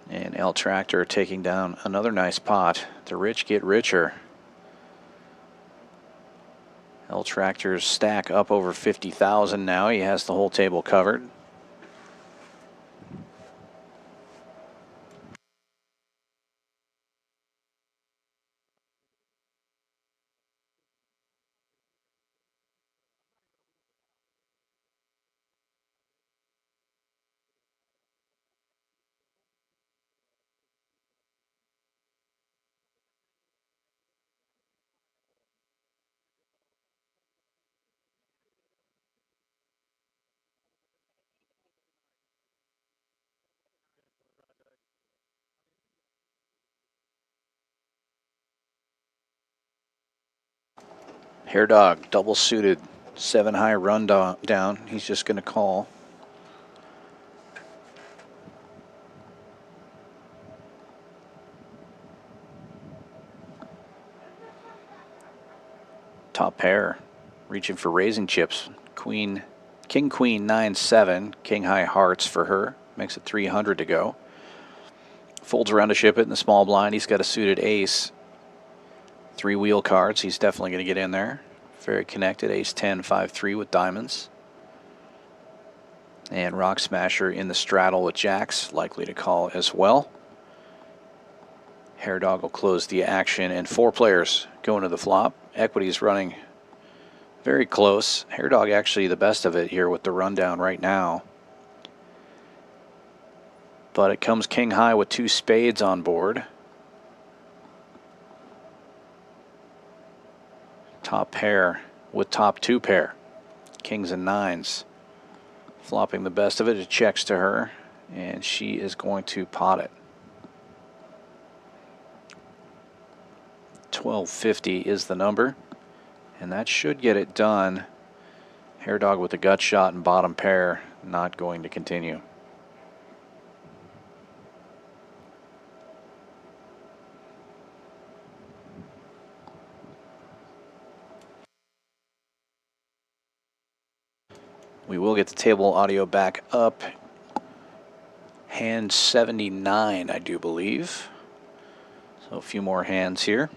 And El Tractor taking down another nice pot. The rich get richer. El Tractor's stack up over 50,000 now. He has the whole table covered. Hair Dog, double suited, 7 high run down. He's just going to call. Top pair, reaching for raising chips. Queen, King Queen 9-7, King High Hearts for her. Makes it 300 to go. Folds around to Ship It in the small blind. He's got a suited ace. 3 wheel cards. He's definitely going to get in there. Very connected. Ace 10, 5-3 with diamonds. And Rock Smasher in the straddle with jacks. Likely to call as well. Hair Dog will close the action. And 4 players going to the flop. Equity's running very close. Hair Dog actually the best of it here with the rundown right now. But it comes King High with 2 spades on board. Top pair with top 2 pair. Kings and 9s. Flopping the best of it. It checks to her. And she is going to pot it. 1250 is the number. And that should get it done. Hair Dog with a gut shot and bottom pair. Not going to continue. We will get the table audio back up. Hand 79, I do believe. So a few more hands here.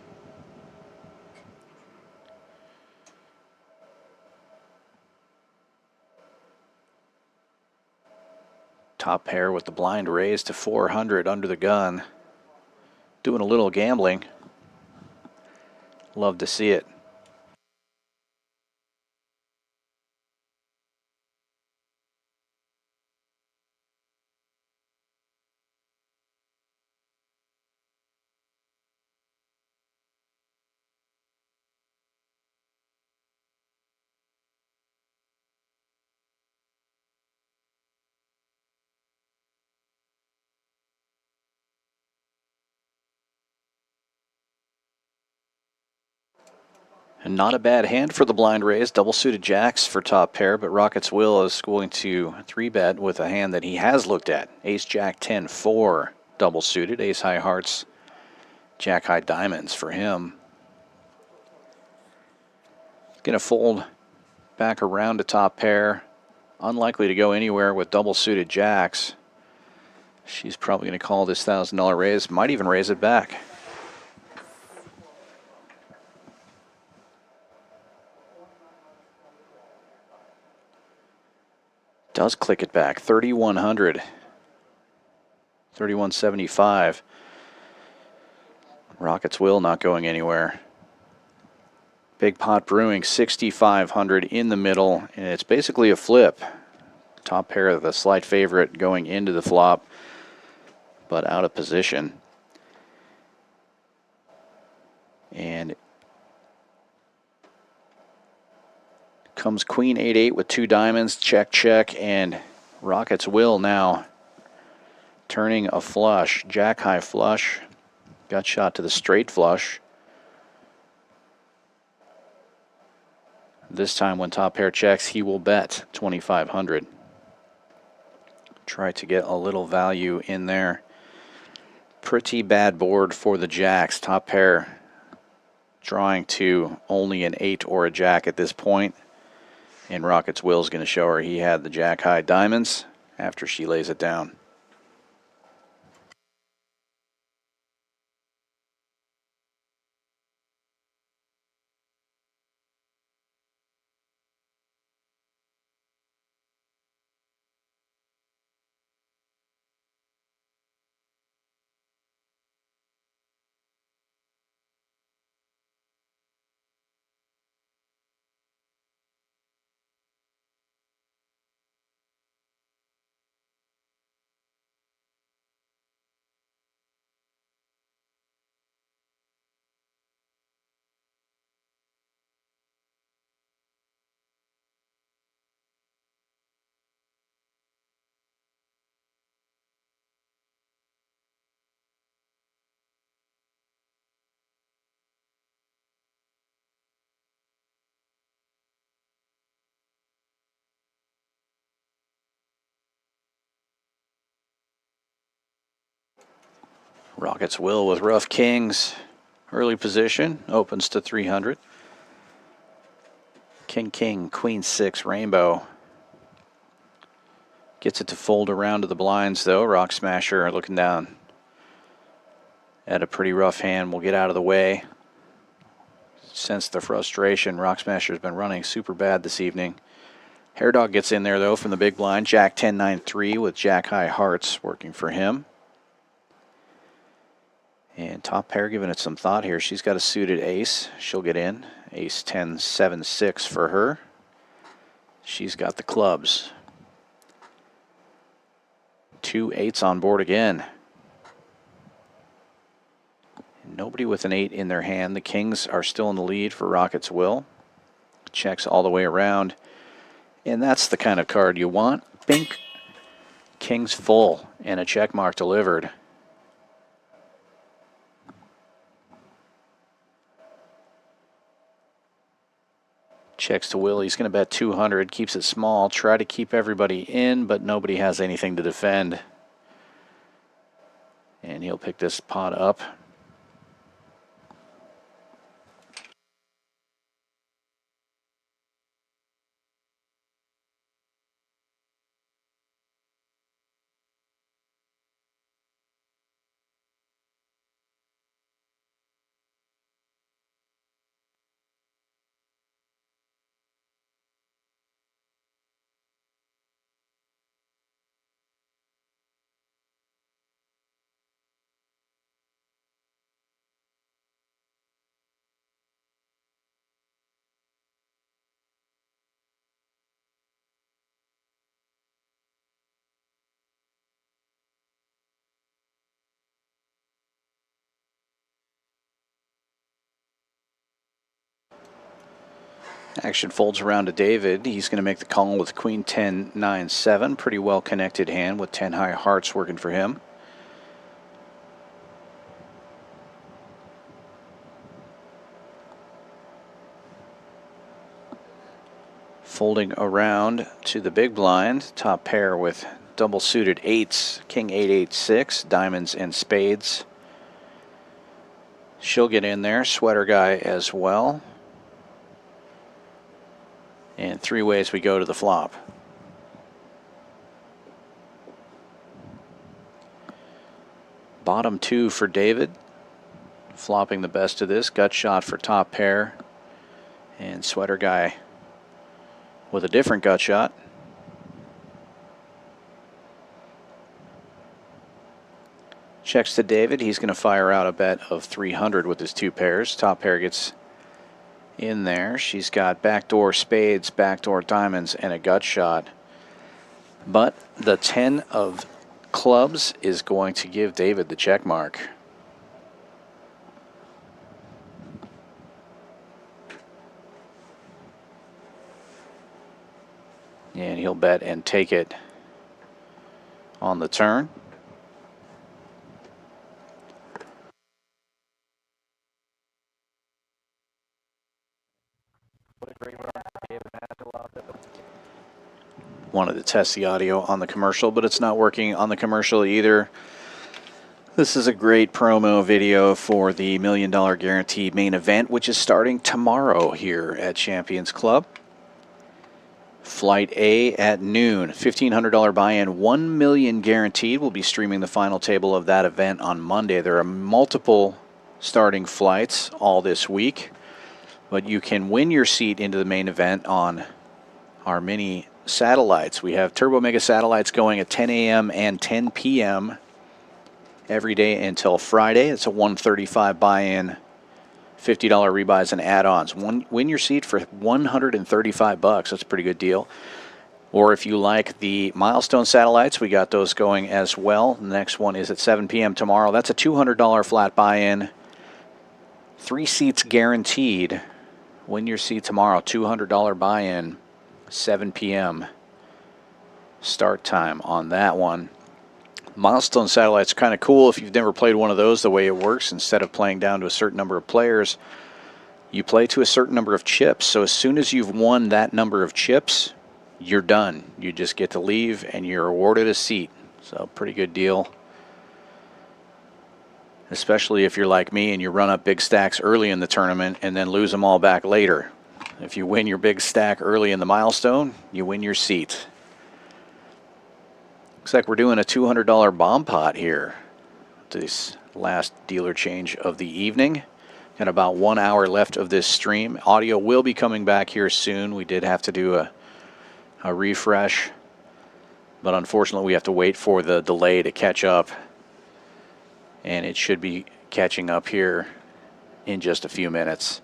Top pair with the blind raised to 400 under the gun. Doing a little gambling. Love to see it. And not a bad hand for the blind raise. Double suited jacks for top pair, but Rocket's Will is going to 3-bet with a hand that he has looked at. Ace Jack 10-4 double suited. Ace High Hearts, Jack High Diamonds for him. Going to fold back around to top pair. Unlikely to go anywhere with double suited jacks. She's probably going to call this $1,000 raise. Might even raise it back. Does click it back. 3,100. 3,175. Rocket's Will not going anywhere. Big pot brewing, 6,500 in the middle, and it's basically a flip. Top pair of the slight favorite going into the flop, but out of position. And comes Queen 8-8 with 2 diamonds, check, check, and Rocket's Will now turning a flush. Jack High flush, gut shot to the straight flush. This time when top pair checks, he will bet 2,500. Try to get a little value in there. Pretty bad board for the jacks. Top pair drawing to only an 8 or a jack at this point. And Rocket's Will is going to show her he had the Jack High Diamonds after she lays it down. Rockets will with rough kings. Early position, opens to 300. King, king, queen 6, rainbow. Gets it to fold around to the blinds, though. Rock Smasher looking down at a pretty rough hand. We'll get out of the way. Sense the frustration. Rock Smasher's been running super bad this evening. Hair Dog gets in there, though, from the big blind. Jack 10-9-3 with Jack High Hearts working for him. And top pair giving it some thought here. She's got a suited ace. She'll get in. Ace 10-7-6 for her. She's got the clubs. 2 8s on board again. Nobody with an 8 in their hand. The kings are still in the lead for Rockets Will. Checks all the way around. And that's the kind of card you want. Bink. Kings full and a check mark delivered. Checks to Will. He's going to bet 200. Keeps it small. Try to keep everybody in, but nobody has anything to defend. And he'll pick this pot up. Action folds around to David. He's going to make the call with Queen 10-9-7. Pretty well connected hand with 10 high hearts working for him. Folding around to the big blind. Top pair with double suited 8s. King 8-8-6. Diamonds and spades. She'll get in there. Sweater guy as well. And 3 ways we go to the flop. Bottom 2 for David. Flopping the best of this. Gut shot for top pair. And sweater guy with a different gut shot. Checks to David. He's going to fire out a bet of 300 with his 2 pairs. Top pair gets in there. She's got backdoor spades, backdoor diamonds, and a gut shot. But the 10 of clubs is going to give David the check mark. And he'll bet and take it on the turn. Wanted to test the audio on the commercial, but it's not working on the commercial either. This is a great promo video for the $1 Million Guaranteed main event, which is starting tomorrow here at Champions Club. Flight A at noon, $1,500 buy-in, $1 million guaranteed. We'll be streaming the final table of that event on Monday. There are multiple starting flights all this week, but you can win your seat into the main event on our mini satellites. We have Turbo Mega satellites going at 10 a.m. and 10 p.m. every day until Friday. It's a $135 buy-in, $50 rebuys and add-ons. Win your seat for $135. That's a pretty good deal. Or if you like the Milestone satellites, we got those going as well. The next one is at 7 p.m. tomorrow. That's a $200 flat buy-in, 3 seats guaranteed. Win your seat tomorrow, $200 buy-in. 7 p.m. start time on that one. Milestone Satellite's kind of cool if you've never played one of those. The way it works, instead of playing down to a certain number of players, you play to a certain number of chips. So as soon as you've won that number of chips, you're done. You just get to leave and you're awarded a seat. So pretty good deal. especially if you're like me and you run up big stacks early in the tournament and then lose them all back later. If you win your big stack early in the milestone, you win your seat. Looks like we're doing a $200 bomb pot here. This last dealer change of the evening. Got about 1 hour left of this stream. Audio will be coming back here soon. We did have to do a refresh, but unfortunately we have to wait for the delay to catch up, and it should be catching up here in just a few minutes.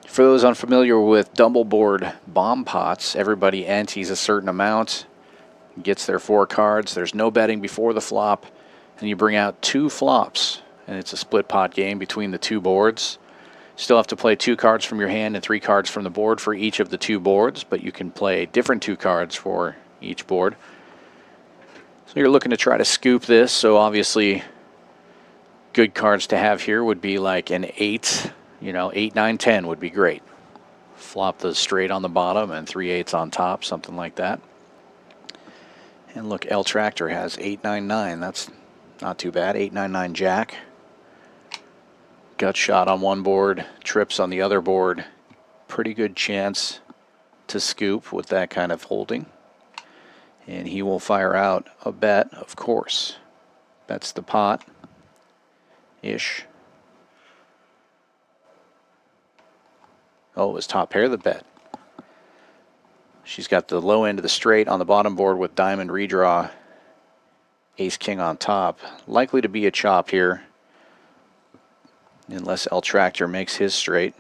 For those unfamiliar with double board bomb pots, everybody antes a certain amount, gets their 4 cards. There's no betting before the flop, and you bring out 2 flops, and it's a split pot game between the 2 boards. Still have to play 2 cards from your hand and 3 cards from the board for each of the 2 boards, but you can play different 2 cards for each board. So you're looking to try to scoop this, so obviously good cards to have here would be like an 8, 8, 9, 10 would be great. Flop the straight on the bottom and 3 8s on top, something like that. And look, L Tractor has 8, 9, 9. That's not too bad. 8, 9, 9 Jack. Gut shot on one board, trips on the other board. Pretty good chance to scoop with that kind of holding. And he will fire out a bet, of course. That's the pot-ish. Oh, it was top pair the bet. She's got the low end of the straight on the bottom board with diamond redraw. Ace-king on top. Likely to be a chop here, unless L Tractor makes his straight.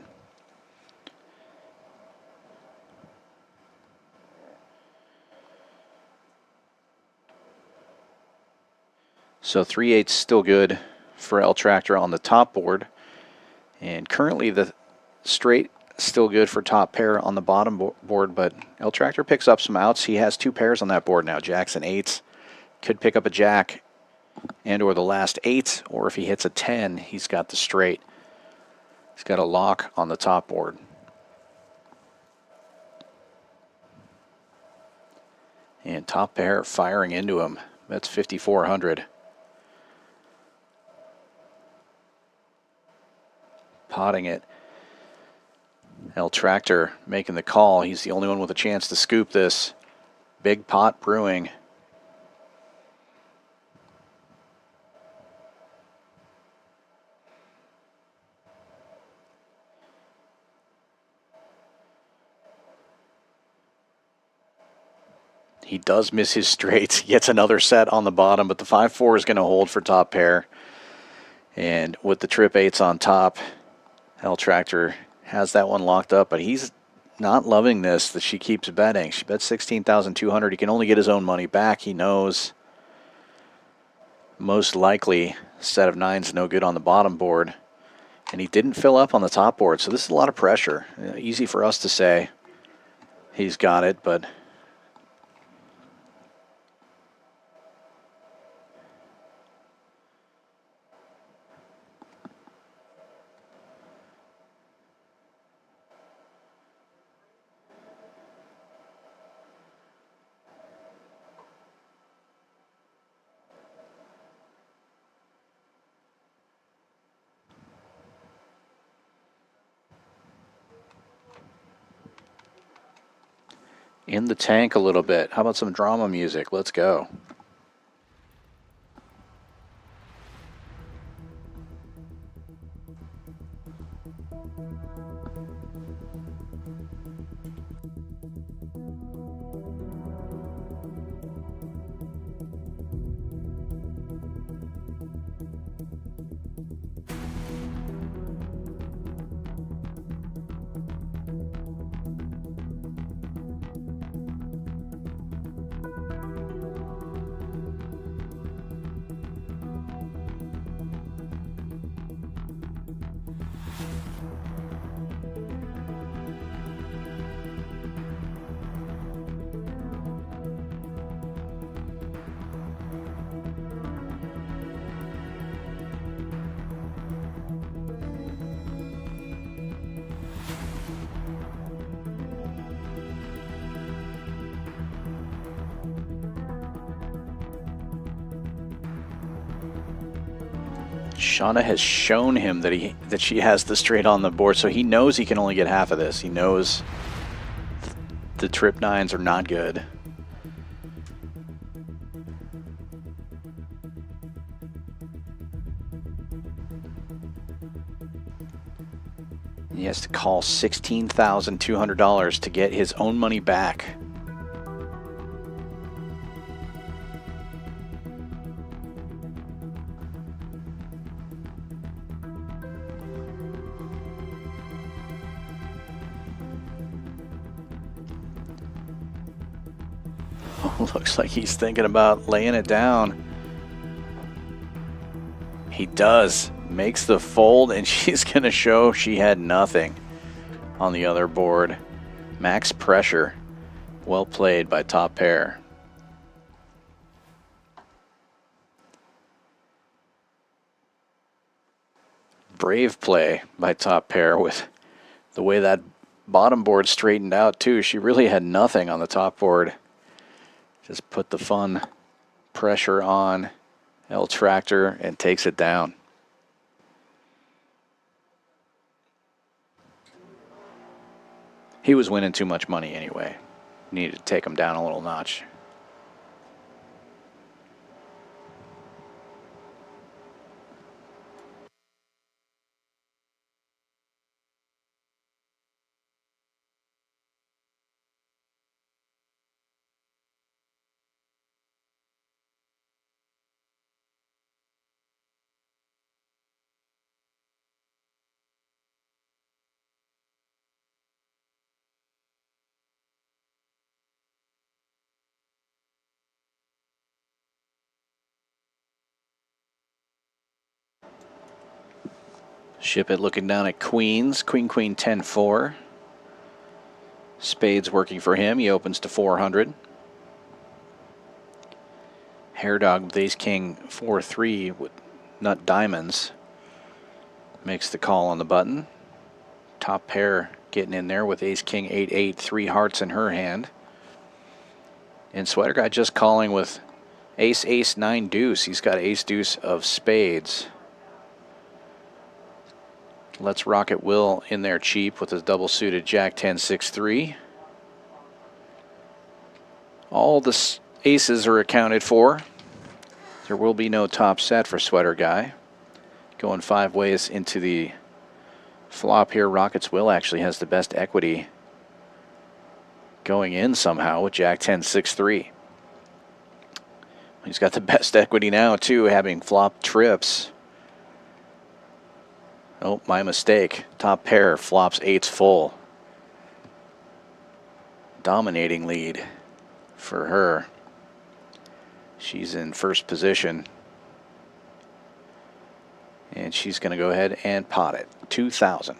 So 3 8's still good for L Tractor on the top board. And currently the straight still good for top pair on the bottom board, but L Tractor picks up some outs. He has 2 pairs on that board now, jacks and 8s. Could pick up a jack and or the last 8, or if he hits a 10, he's got the straight. He's got a lock on the top board. And top pair firing into him. That's 5,400. Potting it. L Tractor making the call. He's the only one with a chance to scoop this. Big pot brewing. He does miss his straights. Gets another set on the bottom, but the 5-4 is going to hold for top pair. And with the trip 8s on top, L Tractor has that one locked up, but he's not loving this that she keeps betting. She bet 16,200. He can only get his own money back. He knows most likely set of 9s no good on the bottom board, and he didn't fill up on the top board, so this is a lot of pressure. Easy for us to say he's got it, but in the tank a little bit. How about some drama music? Let's go. Shauna has shown him that she has the straight on the board, so he knows he can only get half of this. He knows the trip nines are not good. He has to call $16,200 to get his own money back. Looks like he's thinking about laying it down. He does. Makes the fold, and she's going to show she had nothing on the other board. Max pressure. Well played by top pair. Brave play by top pair with the way that bottom board straightened out, too. She really had nothing on the top board. Just put the fun pressure on L Tractor and takes it down. He was winning too much money anyway. Needed to take him down a little notch. Shipp It looking down at queens. Queen, queen, 10-4. Spades working for him. He opens to 400. Hair Dog with ace king 4-3 with nut diamonds. Makes the call on the button. Top pair getting in there with ace king 8-8, 3 hearts in her hand. And Sweater Guy just calling with ace, ace, 9 deuce. He's got ace deuce of spades. Let's Rocket Will in there cheap with his double suited Jack 10, 6-3. All the aces are accounted for. There will be no top set for Sweater Guy. Going 5 ways into the flop here. Rockets Will actually has the best equity going in somehow with Jack 10, 6-3. He's got the best equity now too, having flop trips. Oh, my mistake. Top pair flops 8s full. Dominating lead for her. She's in first position. And she's going to go ahead and pot it. 2,000.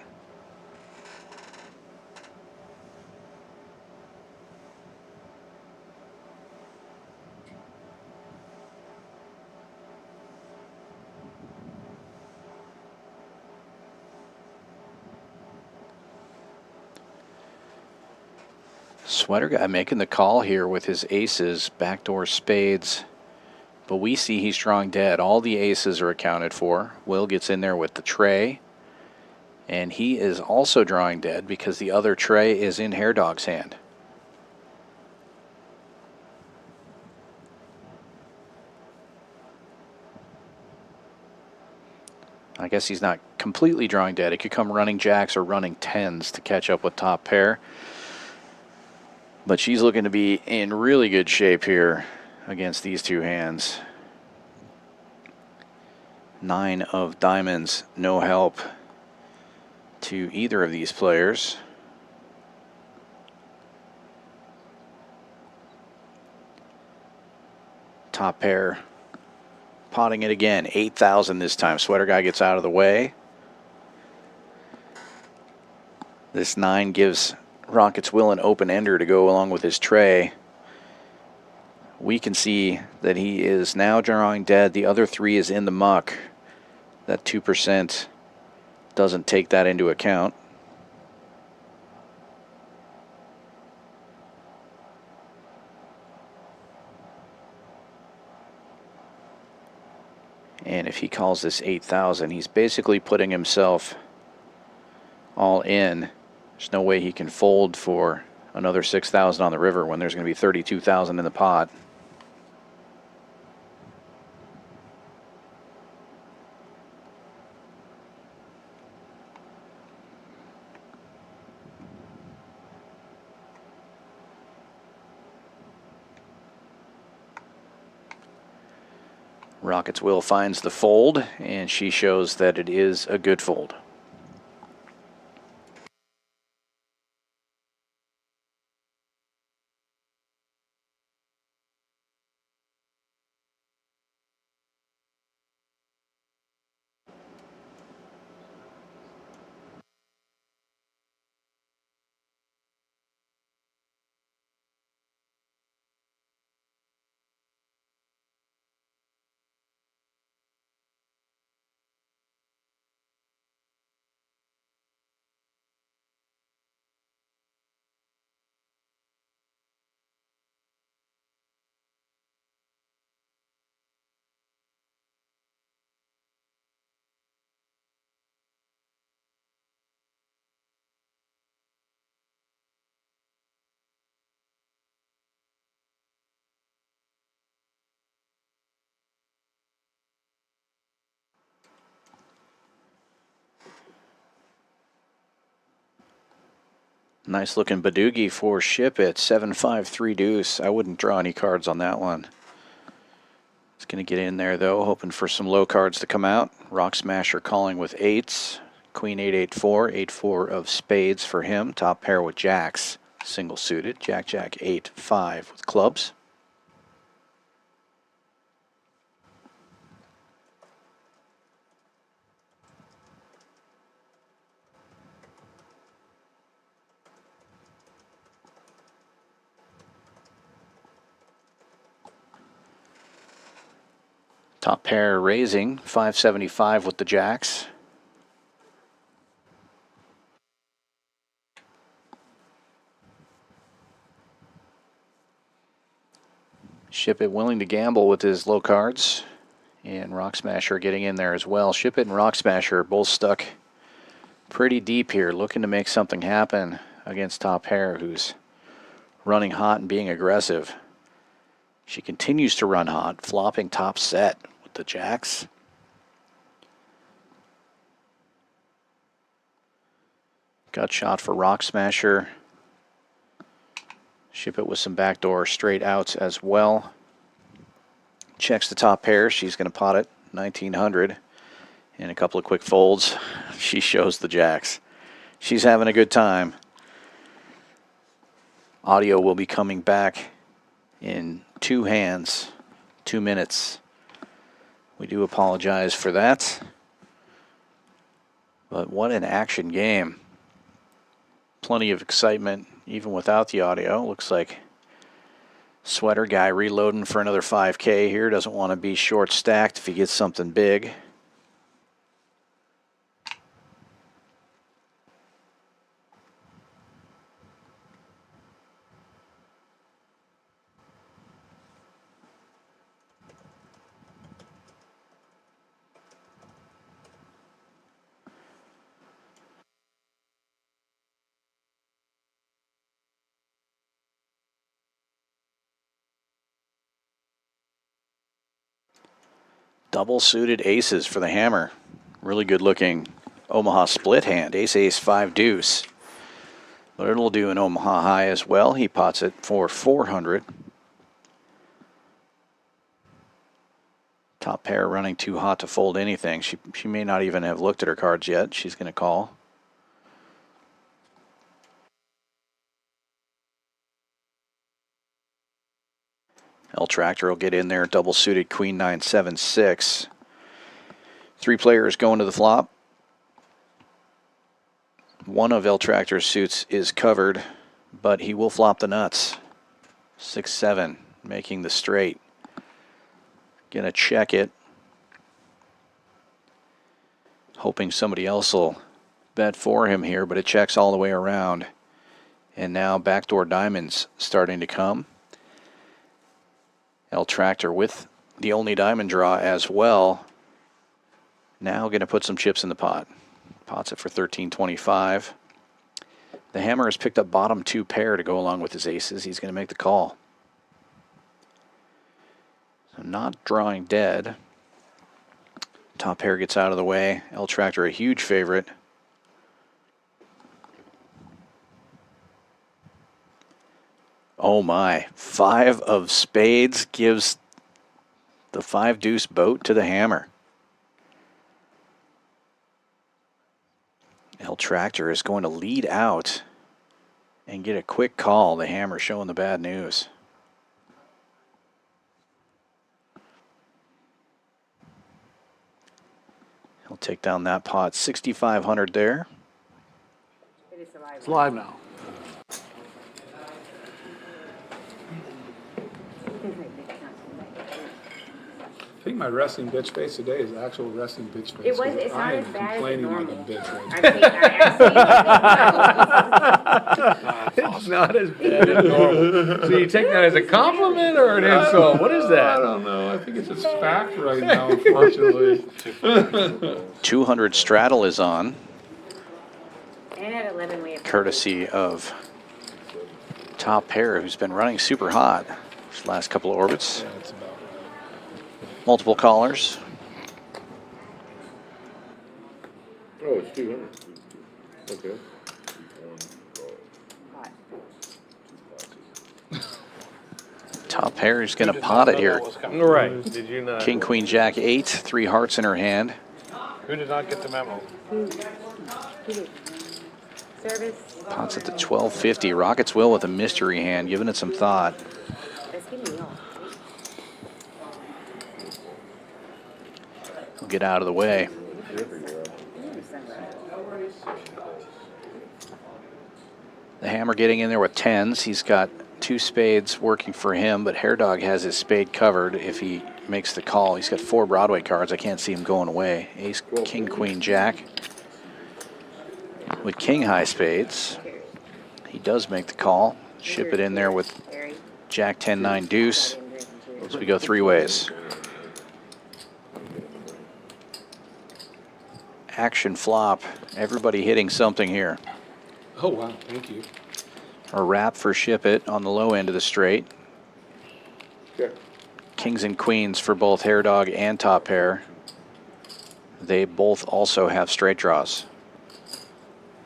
Sweater Guy making the call here with his aces, backdoor spades. But we see he's drawing dead. All the aces are accounted for. Will gets in there with the tray. And he is also drawing dead because the other tray is in Hair Dog's hand. I guess he's not completely drawing dead. It could come running jacks or running 10s to catch up with top pair. But she's looking to be in really good shape here against these two hands. 9 of diamonds, no help to either of these players. Top pair potting it again, 8,000 this time. Sweater Guy gets out of the way. This 9 gives Rockets Will an open ender to go along with his tray. We can see that he is now drawing dead. The other 3 is in the muck. That 2% doesn't take that into account. And if he calls this 8,000, he's basically putting himself all in. There's no way he can fold for another 6,000 on the river when there's going to be 32,000 in the pot. Rocket's Will finds the fold, and she shows that it is a good fold. Nice looking Badoogie for Shipp It. 7-5-3 deuce. I wouldn't draw any cards on that one. It's going to get in there though, hoping for some low cards to come out. Rock Smasher calling with 8s. Queen 8-8-4. 8-4 of spades for him. Top pair with jacks. Single suited. Jack 8-5 with clubs. Top pair raising, 575 with the jacks. Shipp It willing to gamble with his low cards. And Rock Smasher getting in there as well. Shipp It and Rock Smasher are both stuck pretty deep here, looking to make something happen against top pair, who's running hot and being aggressive. She continues to run hot, flopping top set with the jacks. Gut shot for Rock Smasher. Shipp It with some backdoor straight outs as well. Checks the top pair. She's going to pot it 1,900. And a couple of quick folds. She shows the jacks. She's having a good time. Audio will be coming back in 2 hands, 2 minutes. We do apologize for that. But what an action game. Plenty of excitement even without the audio. Looks like Sweater guy reloading for another 5K here. Doesn't want to be short stacked if he gets something big. Double suited aces for the hammer. Really good looking Omaha split hand. Ace, 5 deuce. But it'll do an Omaha high as well. He pots it for 400. Top pair running too hot to fold anything. She may not even have looked at her cards yet. She's going to call. L Tractor will get in there, double suited Queen 9-7-6. 3 players going to the flop. One of L Tractor's suits is covered, but he will flop the nuts. 6-7, making the straight. Gonna check it. Hoping somebody else will bet for him here, but it checks all the way around. And now backdoor diamonds starting to come. L Tractor with the only diamond draw as well. Now going to put some chips in the pot. Pot's it for $13.25. The hammer has picked up bottom 2 pair to go along with his aces. He's going to make the call. So not drawing dead. Top pair gets out of the way. L Tractor a huge favorite. Oh my, 5 of spades gives the 5-deuce boat to the hammer. L Tractor is going to lead out and get a quick call. The hammer showing the bad news. He'll take down that pot. 6,500 there. It's live now. I think my resting bitch face today is actual resting bitch face. It was. 'cause It's not I as am bad as complaining like normal. a bitch right I've now. seen It's not as bad as normal. So you take that as a compliment or an insult? What is I that? don't know. I think it's just fact right now, unfortunately. 200 straddle is on, And at 11 we have courtesy of top pair, who's been running super hot these last couple of orbits. Yeah, it's about right. Multiple callers. Oh, it's 200. Okay. Top pair is going to pot it here. Right. Did you not? King, queen, jack, 8, 3 hearts in her hand. Who did not get the memo? service. Pots at the 1250. Rockets Will with a mystery hand, giving it some thought. That's getting me off. He'll get out of the way. The hammer getting in there with 10s. He's got 2 spades working for him, but Hair Dog has his spade covered if he makes the call. He's got 4 Broadway cards. I can't see him going away. Ace, king, queen, jack. With king high spades, he does make the call. Ship it in there with jack 10, 9 deuce. So we go 3 ways. Action flop. Everybody hitting something here. Oh, wow. Thank you. A wrap for Ship It on the low end of the straight. Okay. Kings and queens for both Hair Dog and Top Pair. They both also have straight draws.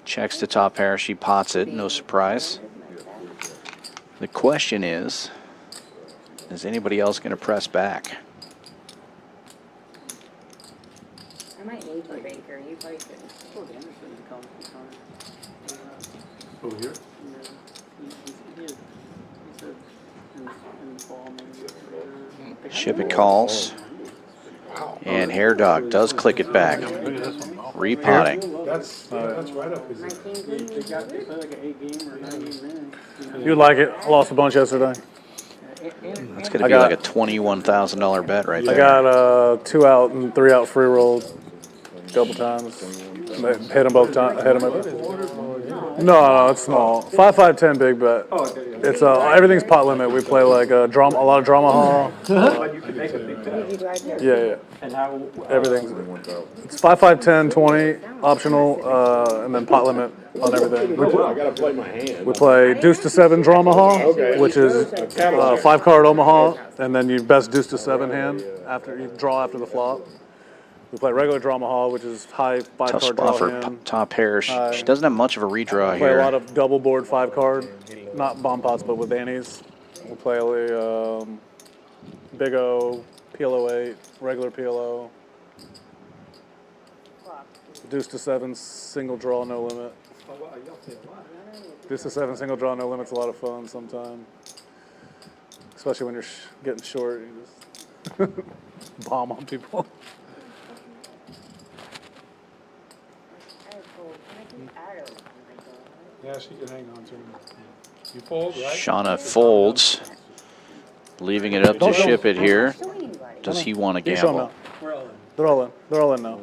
Checks to Top Pair. She pots it. No surprise. The question is anybody else going to press back? I might need you, Baker. You probably couldn't. Over here? Ship It calls. And Hair Dog does click it back. Repotting. That's right up his. You'd like it. I lost a bunch yesterday. That's going to be like a $21,000 bet right there. I got 2 out and 3 out free rolled a couple times. Hit them both times. Hit them. No, it's small. 5, 5, 10 big bet. It's everything's pot limit. We play like a lot of drama hall. Yeah. Everything's. It's 5, 5, 10, 20 optional, and then pot limit on everything. I gotta play my hand. We play deuce to 7 drama hall, which is 5-card Omaha, and then you best deuce to 7 hand after you draw after the flop. We play regular drama hall, which is high 5-card Tough draw spot for hand. Top Pair. She doesn't have much of a redraw Play here. a lot of double board 5-card, not bomb pots, but with annies. We'll play Big O, PLO 8, regular PLO. Deuce to 7, single draw, no limit. Deuce to 7, single draw, no limit's a lot of fun sometimes. Especially when you're getting short, you just bomb on people. Yeah, she can hang on to him. You fold, right? Shauna folds, leaving it up to Ship It here. Does he want to You show 'em gamble? now. They're all in. They're all in now.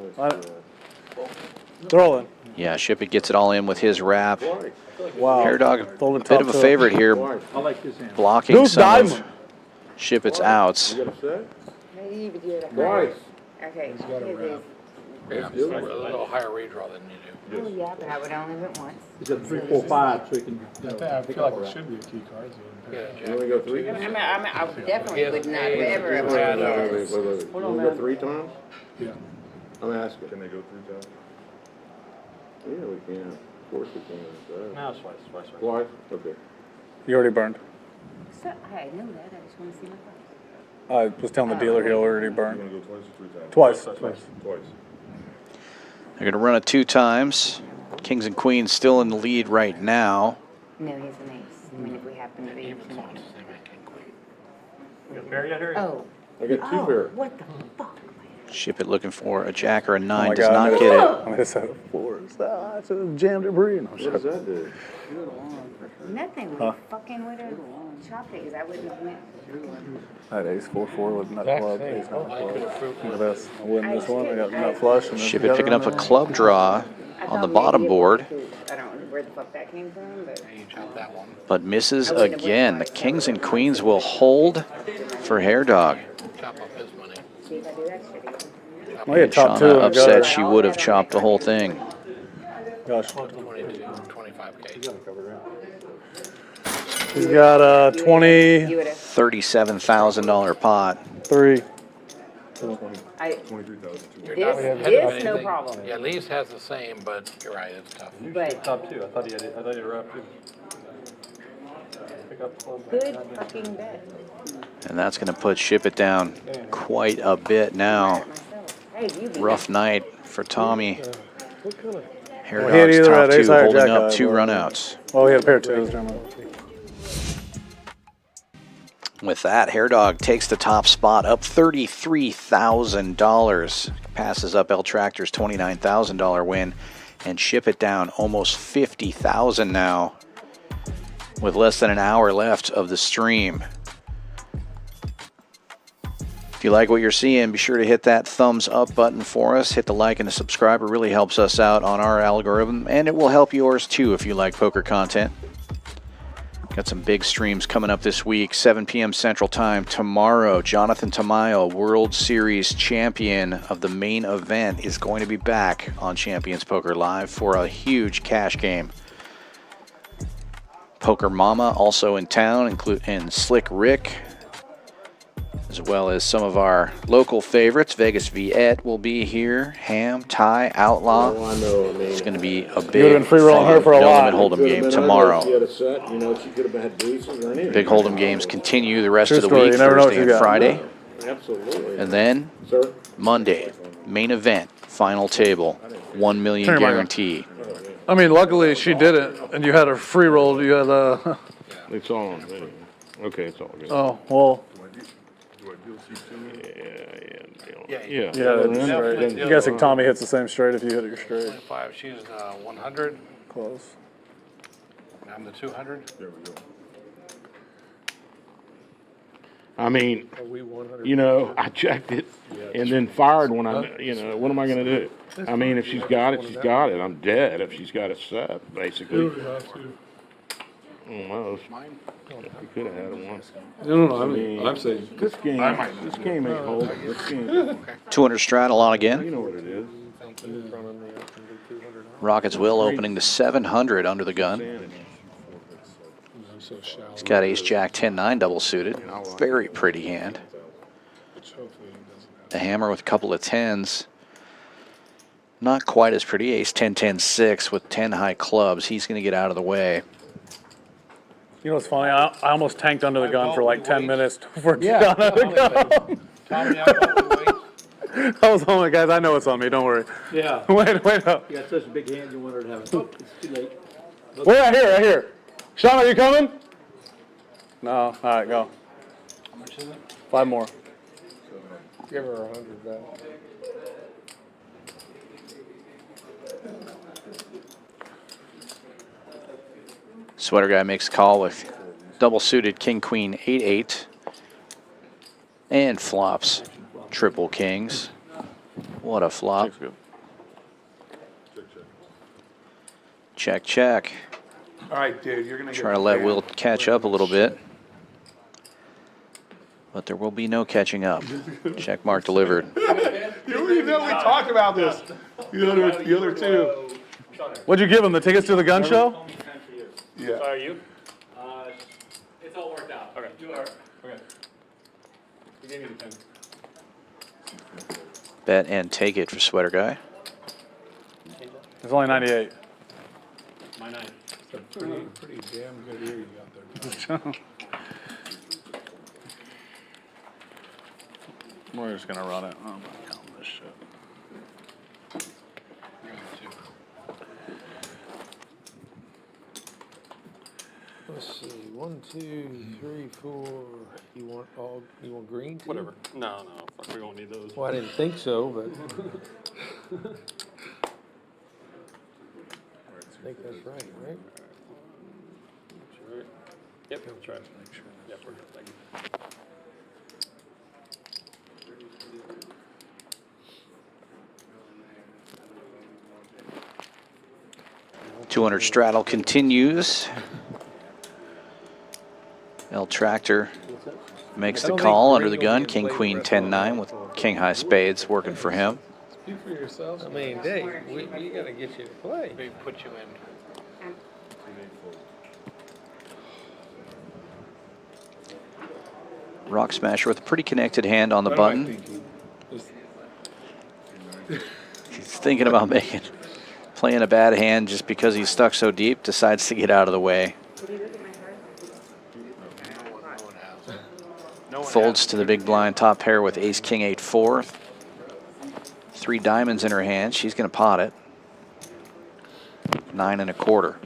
They're all in. Yeah, Ship It gets it all in with his wrap. Wow. Hair Dog, a Folded bit top of a to- favorite here, I like this hand. blocking Deuce some of diamond. Ship It's outs. Maybe you would do it a Why? Okay. Yeah, a little higher redraw than you do. Oh, yeah, but I would only have it once. He's got 3, 4, 5, so he can, I feel like it should be a key card. You only go 3? I definitely would not have ever have Wait, had wait, this. wait, wait. You only go 3 times? Yeah. I'm asking. Can they go 3 times? Yeah, we can. Of course we can. No, twice. Twice? Okay. You already burned. So, I know that, I just wanna see my price. I was telling the dealer he already burned. You want to go twice or 3 times? Twice. Twice. They're going to run it 2 times. Kings and queens still in the lead right now. No, he's an ace. I mean, if we happen to be. You got a pair yet, Harry? Oh. I got 2 pairs. What the fuck? Ship It looking for a jack or a 9. Oh my Does God, not I get it. I missed that 4. I jammed it free. What does that do? Nothing, we fucking would have chopped it, cause I wouldn't have went. I had ace 4-4 with nut club. Ace 9 club. Look at this. I win this one. I got nut flush. And Ship It picking up a club draw on the bottom board, I don't know where the fuck that came from, but. but misses again. The kings and queens will hold for Hair Dog. Chop off his money. See if I do that shit. Well, yeah, top 2 Shauna and upset gutter. she would have chopped the whole thing. Gosh. 22, 25K. He's got a 20. $37,000 pot. 3. This, no problem. Yeah, Lee's has the same, but you're right, it's tough. But Top 2. I thought he were up 2. Pick up the club. good fucking bet. And that's going to put Ship It down quite a bit now. Hey, you be Rough night for Tommy. Hair Well, he had Dog's either top had ace 2 high or holding jack up high, 2 but- runouts. Oh, he had a pair of 2s. Never mind. With that, Hair Dog takes the top spot, up $33,000. Passes up El Tractor's $29,000 win, and Ship It down almost $50,000 now, with less than an hour left of the stream. If you like what you're seeing, be sure to hit that thumbs up button for us. Hit the like and the subscribe. It really helps us out on our algorithm, and it will help yours too if you like poker content. Got some big streams coming up this week, 7 p.m. Central Time. Tomorrow, Jonathan Tamayo, World Series champion of the main event, is going to be back on Champions Poker Live for a huge cash game. Poker Mama also in town, and Slick Rick, as well as some of our local favorites. Vegas Viet will be here. Ham, Ty, Outlaw. It's going to be a big free rolling her for a lot. Hold'em game tomorrow. She had a set, you know, she could have had deuces or anything. Big Hold'em games continue the rest True of the story, week, you never know what Thursday you and got. Friday. Absolutely. And then Sir? Monday, main event, final table, 1 million Turn your mic on. guarantee. I mean, luckily she did it, and you had a free roll. You had a. It's on. Okay, it's all good. Oh, well. Yeah. Yeah, that's right. I'm guessing Tommy hits the same straight if you hit your straight. 25, she's 100, Close. I'm the 200. There we go. I mean, you know, I checked it and then fired when I, you know, what am I going to do? I mean, if she's got it, she's got it. I'm dead if she's got it set, basically. Almost. You could have had it once. No, I'm saying. This game ain't holding. This game, 200 strat, a lot again. you know what it is. Rockets Will opening to 700 under the gun. He's got ace jack 10-9 double suited. Very pretty hand. The hammer with a couple of 10s. Not quite as pretty. Ace 10-10-6 with 10 high clubs. He's going to get out of the way. You know what's funny? I almost tanked under the gun for like 10 minutes before it got out of the gun. I was on it, guys. I know it's on me. Don't worry. Yeah. Wait up. You got such a big hand, you wanted to have it. Oh, it's too late. Wait, right here. Sean, are you coming? No. All right, go. How much is it? 5 more. Give her 100 back. Sweater guy makes a call with double suited king, queen, 8-8. And flops triple kings. What a flop. Check, check. All right, dude, you're going to Try to let Will catch up a little bit. But there will be no catching up. Check mark delivered. You know, we talked about this. The other two. What'd you give him? The tickets to the gun show? Yeah. So are you? It's all worked out. Okay. You are. Okay. We gave you the 10. Bet and take it for Sweater Guy. It's only 98. My 9. It's a pretty damn good ear you got there. We're just gonna run it. I'm not counting this shit. Let's see, 1, 2, 3, 4. You want green too? Whatever. No, fuck, we won't need those. Well, I didn't think so, but. I think that's right? Sure. Yep, that's right. Yep, we're good. Thank you. 200 straddle continues. El Tractor makes the call under the gun. King, Queen, 10-9 with King High Spades working for him. Speak for yourself. I mean, Dave, we got to get you to play. Maybe put you in. Rock Smasher with a pretty connected hand on the button. He's thinking about playing a bad hand just because he's stuck so deep, decides to get out of the way. Folds to the big blind, top pair with ace, king, 8-4. 3 diamonds in her hand. She's going to pot it. 9 1/4.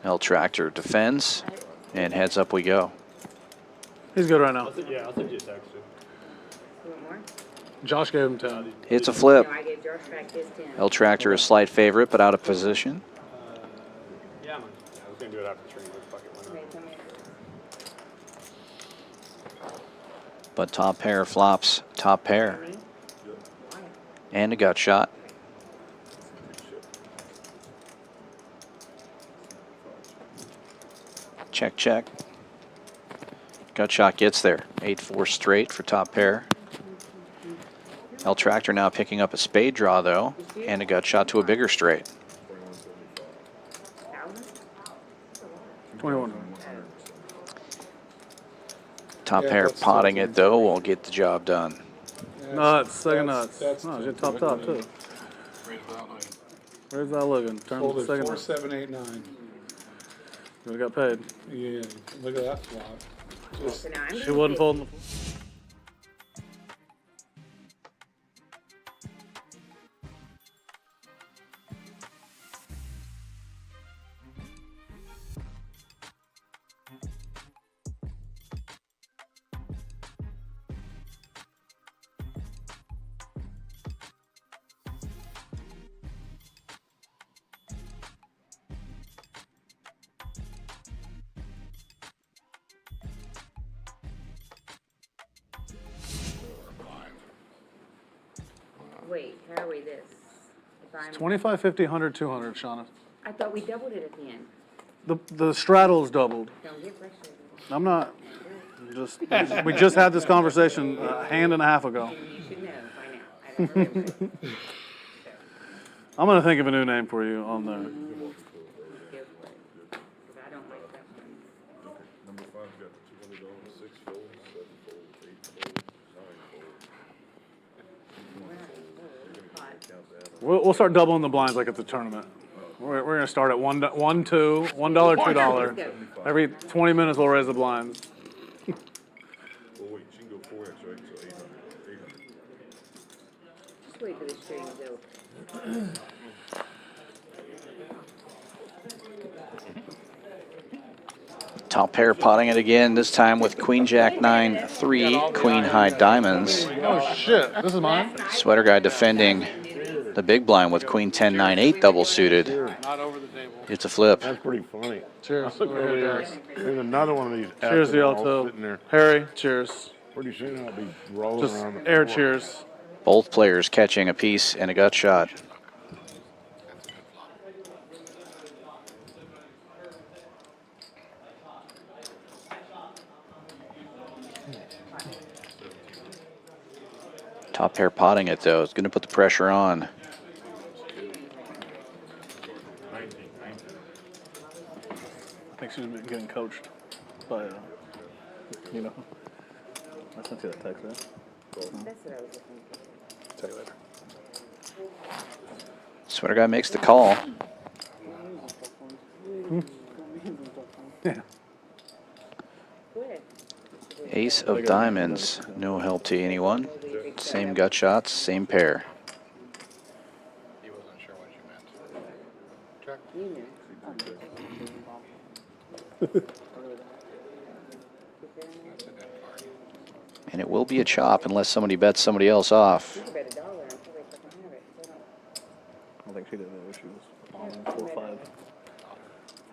El Tractor defends, and heads up we go. He's good right now. Yeah, I'll send you a text. Josh gave him 10. It's a flip. No, I gave Josh back his 10. El Tractor a slight favorite, but out of position. Yeah, man. Yeah, I was going to do it after 3, but fuck it, why not? But top pair flops, top pair. And a gut shot. Check, check. Gut shot gets there. 8-4 straight for top pair. El Tractor now picking up a spade draw, though, and a gut shot to a bigger straight. 21. Top pair potting it, though, will get the job done. Nuts, second nuts. No, you're top, too. Where's that looking? Turn the Folded second 4, nut. 7, 8, 9. We got paid. Yeah, look at that flop. Just, She wasn't folding the Wait, how are we this? If I'm, 25, 50, 100, 200, Shauna. I thought we doubled it at the end. The straddle's doubled. Don't get frustrated. I'm not. We just had this conversation a hand and a half ago. You should know by now. I don't remember it. I'm gonna think of a new name for you on there. Go for it. 'Cause I don't like that one. Number 5 got the $200, 6 fold, 7 fold, 8 fold, 9 fold. We'll start doubling the blinds like it's a tournament. We're gonna start at $1, $2, $1, $2. Every 20 minutes we'll raise the blinds. Oh wait, she can go 4x, right? So 800. Just wait for the string to go. Top pair potting it again, this time with Queen Jack 9, 3, Queen High Diamonds. Oh shit, this is mine? Sweater Guy defending the big blind with Queen 10, 9, 8 double suited. Not over the table. It's a flip. That's pretty funny. Cheers. Look over there. There's another one of these. Cheers to y'all ethanol too. sitting there. Harry, cheers. Pretty soon I'll be rolling Just around the air floor. cheers. Both players catching a piece and a gut shot. Top pair potting it though. It's going to put the pressure on. I think she's been getting coached by, you know. I sent you that text, right? That's what I was looking for. Tell you later. Sweater guy makes the call. Yeah. Ace of diamonds. No help to anyone. Same gut shots, same pair. He wasn't sure what you meant. You knew. And it will be a chop unless somebody bets somebody else off. You could bet $1 and probably fucking have it. So I don't think she did that. She was on 4-5.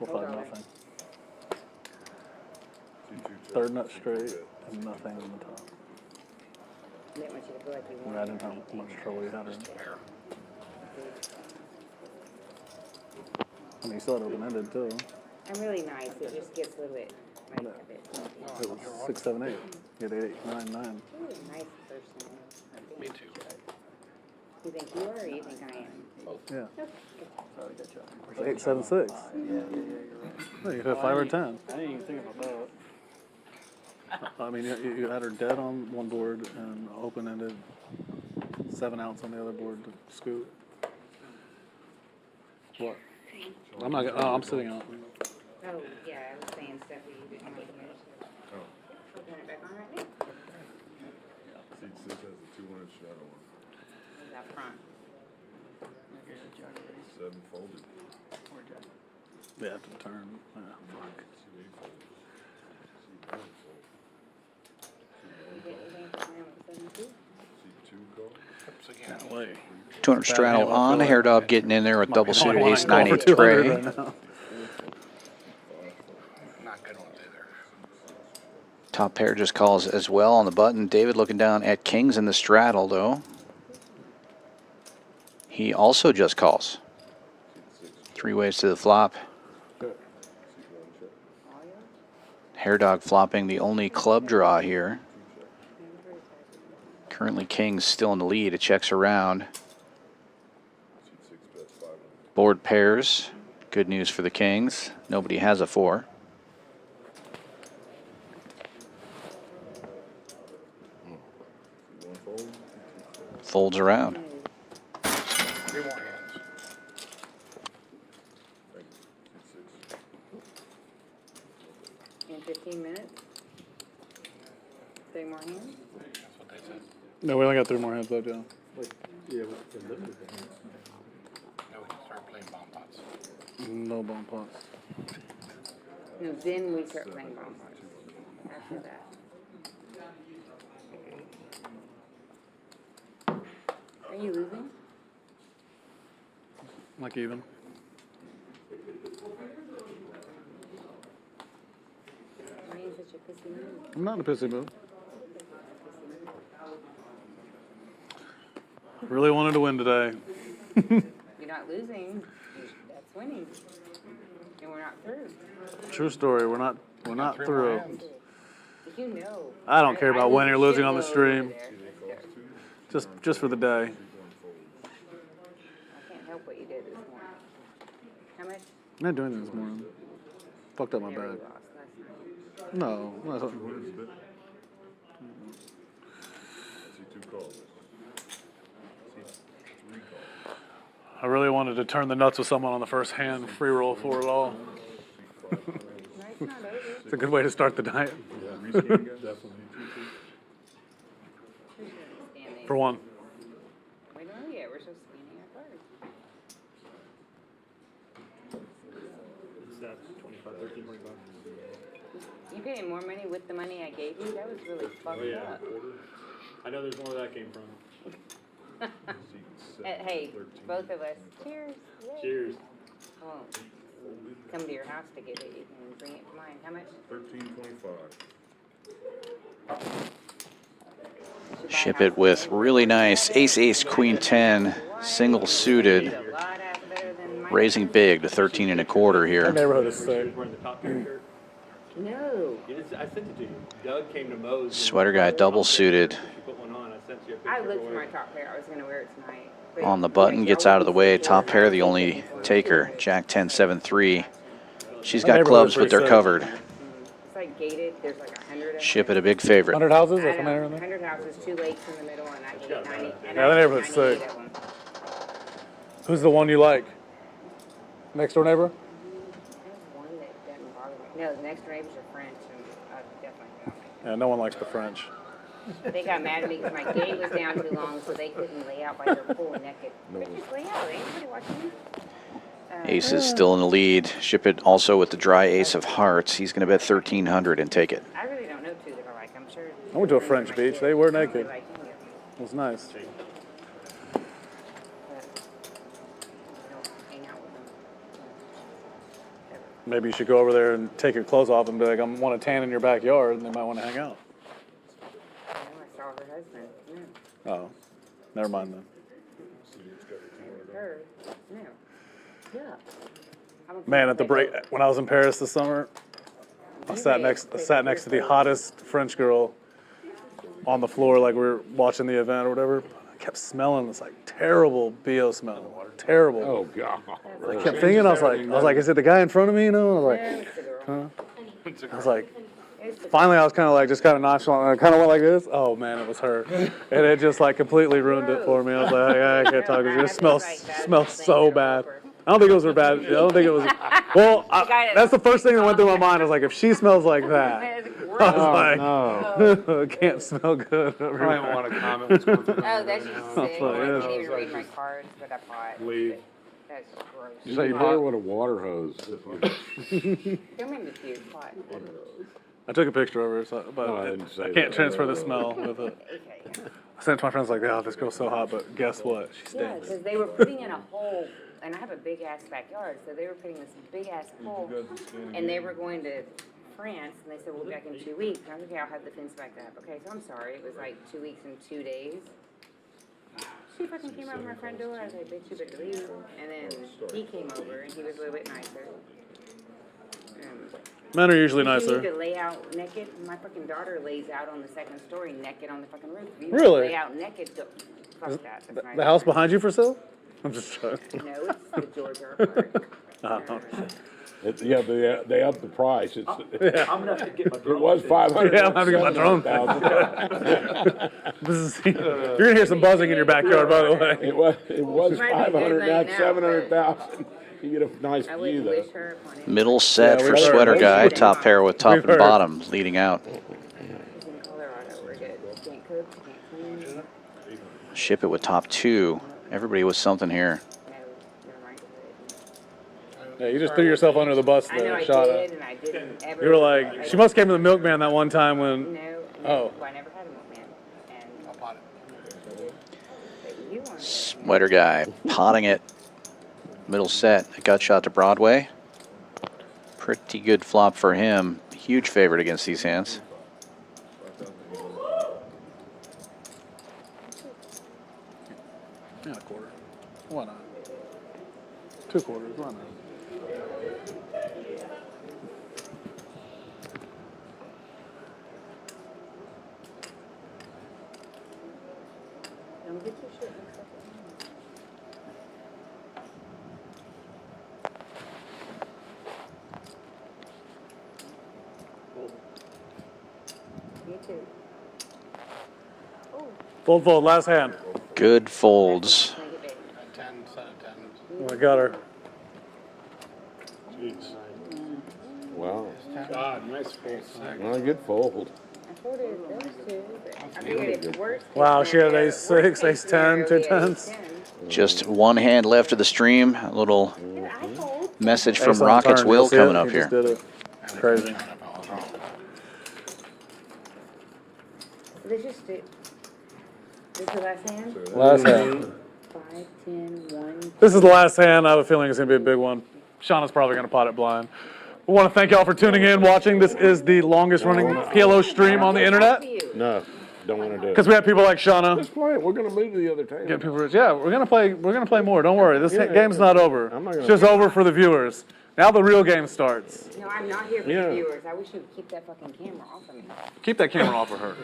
4-5, nothing. Third nut straight and nothing on the top. didn't want you to feel like you I didn't know how much trouble you had in. I mean, you still had open-ended, too. I'm really nice. It just gets a little bit like a bit. It was 6, 7, 8. You had 8, 9, 9. You're a nice person. Me too. You think you are, or you think I am? Yeah. Okay. It's 8, 7, 6. No, you could have 5 or 10. I didn't even think about that. I mean, you had her dead on one board and open-ended 7 outs on the other board to scoot. What? I'm not. Oh, I'm sitting out. Oh, yeah, I was saying stuff that you didn't want to hear. So turn it back on right now. Seat 6 has a 200 shadow on. Is that front? 7 folded. They have to turn. Yeah, fuck. Can't wait. 200 straddle on. Hair Dog getting in there with double suited ace 9 8 200 tray. right now. Not good ones either. Top pair just calls as well on the button. David looking down at kings in the straddle though. He also just calls. 3 ways to the flop. Hair Dog flopping the only club draw here. Currently kings still in the lead. It checks around. Board pairs. Good news for the kings. Nobody has a 4. Folds around. 3 more hands. In 15 minutes? 3 more hands? That's what they said. No, we only got 3 more hands left, yeah. Now we can start playing bomb pots. No bomb pots. No, then we start playing bomb pots. After that. Are you losing? Like even. Why are you in such a pissy mood? I'm not in a pissy mood. Really wanted to win today. You're not losing. That's winning. And we're not through. True story. We're not through. You know. I don't care about winning or losing on the shitload stream. over there. Just for the day. I can't help what you did this morning. How much? I'm not doing anything this morning. Fucked up my Never bag. lost last night. No. I really wanted to turn the nuts with someone on the first hand, free roll for it all. It's a good way to start the night. For one. We don't know yet. We're still scanning our cards. That's 25, 13, 25. You paying more money with the money I gave you? That was really fucked Oh, yeah. up. I know there's more where that came from. Hey, both of us. Cheers. Yay. Cheers. I won't come to your house to get it. You can bring it to mine. How much? 13.25. Ship it with really nice ace ace queen 10 single suited, raising big to 13 1/4 here. That neighborhood is sick. Wearing the top pair shirt. No. I sent it to you. Doug came to Moe's. Sweater guy double suited. She put one on. I I looked for my top pair. I was gonna wear it tonight. But On the button, gets out of the way. Top pair, the only taker. Jack 10, 7, 3. She's got clubs, but they're covered. It's like gated. There's like 100 of Ship It a big favorite. 100 houses? I That's know, how many are there? 100 houses, 2 lakes in the middle, and I hate 90. And Yeah, that neighborhood's sick. Who's the one you like? Next door neighbor? One that doesn't bother me. No, the next door neighbors are French, and I definitely don't. Yeah, no one likes the French. They got mad at me because my gate was down too long, so they couldn't lay out by their pool naked. But just lay out, ain't nobody watching me. Ace is still in the lead. Ship It also with the dry ace of hearts. He's going to bet 1,300 and take it. I really don't know two that I like. I'm sure. I went to a French beach. They were naked. It was nice. Maybe you should go over there and take your clothes off and be like, I want to tan in your backyard, and they might want to hang out. I saw her husband. No. Oh, never mind then. Her. No. Yeah. Man, at the break, when I was in Paris this summer, I sat next to the hottest French girl on the floor, like we were watching the event or whatever. I kept smelling this like terrible BO smell. Terrible. Oh God. I kept thinking, I was like, is it the guy in front of me? You know? I was like, huh? I was like, finally, I was kind of nonchalant. And I kind of went like this. Oh man, it was her, and it just like completely ruined it for me. I was like, I can't talk. It smells so bad. I don't think it was her bad. I don't think it was. Well, that's the first thing that went through my mind. I was like, if she smells like that, I was like, it can't smell good. I don't even want to comment what's going through. Oh, that's just sick. I didn't even read my cards, but I bought. Leave. That's gross. You say you better want a water hose. Don't make me puke. What? I took a picture of her, so, but I can't transfer the smell with it. I sent it to my friends like, oh, this girl's so hot, but guess what? She Yeah, stinks. because they were putting in a hole, and I have a big ass backyard, so they were putting this big ass hole, and they were going to France, and they said, we'll be back in 2 weeks. And I was like, okay, I'll have the fence back up. Okay, so I'm sorry, it was like 2 weeks and 2 days. She fucking came out of my front door. I was like, bitch, you better leave. And then he came over, and he was a little bit nicer. Men are usually You nicer. need to lay out naked. My fucking daughter lays out on the second story naked on the fucking roof. You Really? Lay out naked. Fuck that. That's my The house behind you for sale? I'm just trying. No, it's the George R. Park. Yeah, they upped the price. It's, Yeah. I'm gonna have to get my it drone. was 500. Yeah, I'm having to get my drone. You're gonna hear some buzzing in your backyard, by the way. It was Might be 500. good Now right it's now, 700,000. You get a nice I view wouldn't though. wish her upon it. Middle set Yeah, for we've heard. Sweater Guy. Top pair with top We've and heard. bottom leading out. In Colorado, we're good. Can't cook, can't clean. Ship It with top 2. Everybody with something here. No, never mind. Yeah, you just threw yourself under the bus I know there, I Shada. did, and I didn't ever. You were like, she must came to the milkman that one time when. No, Oh. I never had a milkman. And I'll pot it. But you want it. Sweater Guy potting it. Middle set. A gut shot to Broadway. Pretty good flop for him. Huge favorite against these hands. Yeah, a quarter. Why not? 2 quarters. Why not? Don't get your shit mixed up with mine. Me too. Fold, fold. Last hand. Good folds. Make it big. 10, 10. Oh, I got her. Jeez. Wow. God, nice full set. Well, good fold. I folded those two, but I figured if worst. Wow, she had ace 6, ace 10, 2 tens. Just one hand left of the stream. A little message from Ace on Rockets turn. Will You see coming it? up He here. just did it. Crazy. Let's just do. This is the last hand? Last hand. 5, 10, 1. This is the last hand. I have a feeling it's going to be a big one. Shauna's probably going to pot it blind. We want to thank y'all for tuning in, watching. This is the longest running PLO stream on the internet. No, don't want to do it. Because we have people like Shauna. Let's play it. We're going to move to the other table. Get people, yeah, we're gonna play more. Don't worry. This Yeah, game's not over. I'm not gonna- It's just over for the viewers. Now the real game starts. No, I'm not here for Yeah. the viewers. I wish you would keep that fucking camera off of me. Keep that camera off of her.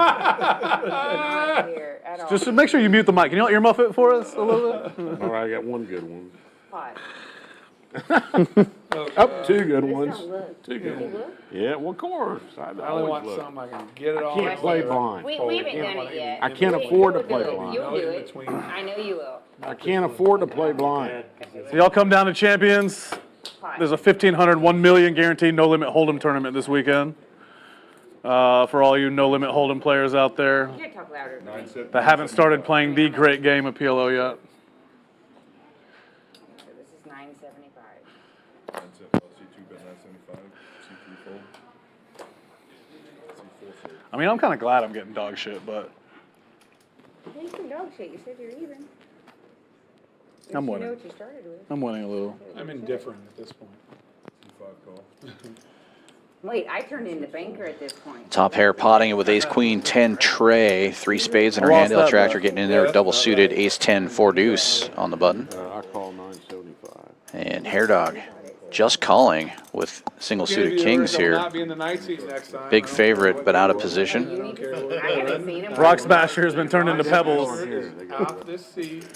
I'm not here at all. Just make sure you mute the mic. Can you earmuff it for us a little bit? All right, I got one good one. Hot. Up, two good ones. This don't look. Two good Does it ones. look? Yeah, well, of course. I I only always want look. something I can get it all. can't play blind. We haven't done it yet. I can't We- afford to you'll play do it. blind. You'll do it. I know you will. I can't afford to play blind. So y'all come down to Champions. There's a $1,500, $1 million guaranteed no limit hold'em tournament this weekend. For all you no limit hold'em players out there You gotta talk louder. that haven't started playing the great game of PLO yet. So this is $9.75. I mean, I'm kind of glad I'm getting dog shit, but Hey, some dog shit. You said you're even. I'm You winning. know what you started with. I'm winning a little. I'm indifferent at this point. Wait, I turned into banker at this point. Top pair potting it with ace queen 10 tray, 3 spades in her I lost hand. L that Tractor bet. getting in there, double suited ace 10 4 deuce on the button. I call 975. And Hair Dog just calling with single suited kings here. Not be in the night seat next time. Big favorite, but out of position. I haven't seen him. Rock Smasher has been turned into pebbles. Off this seat,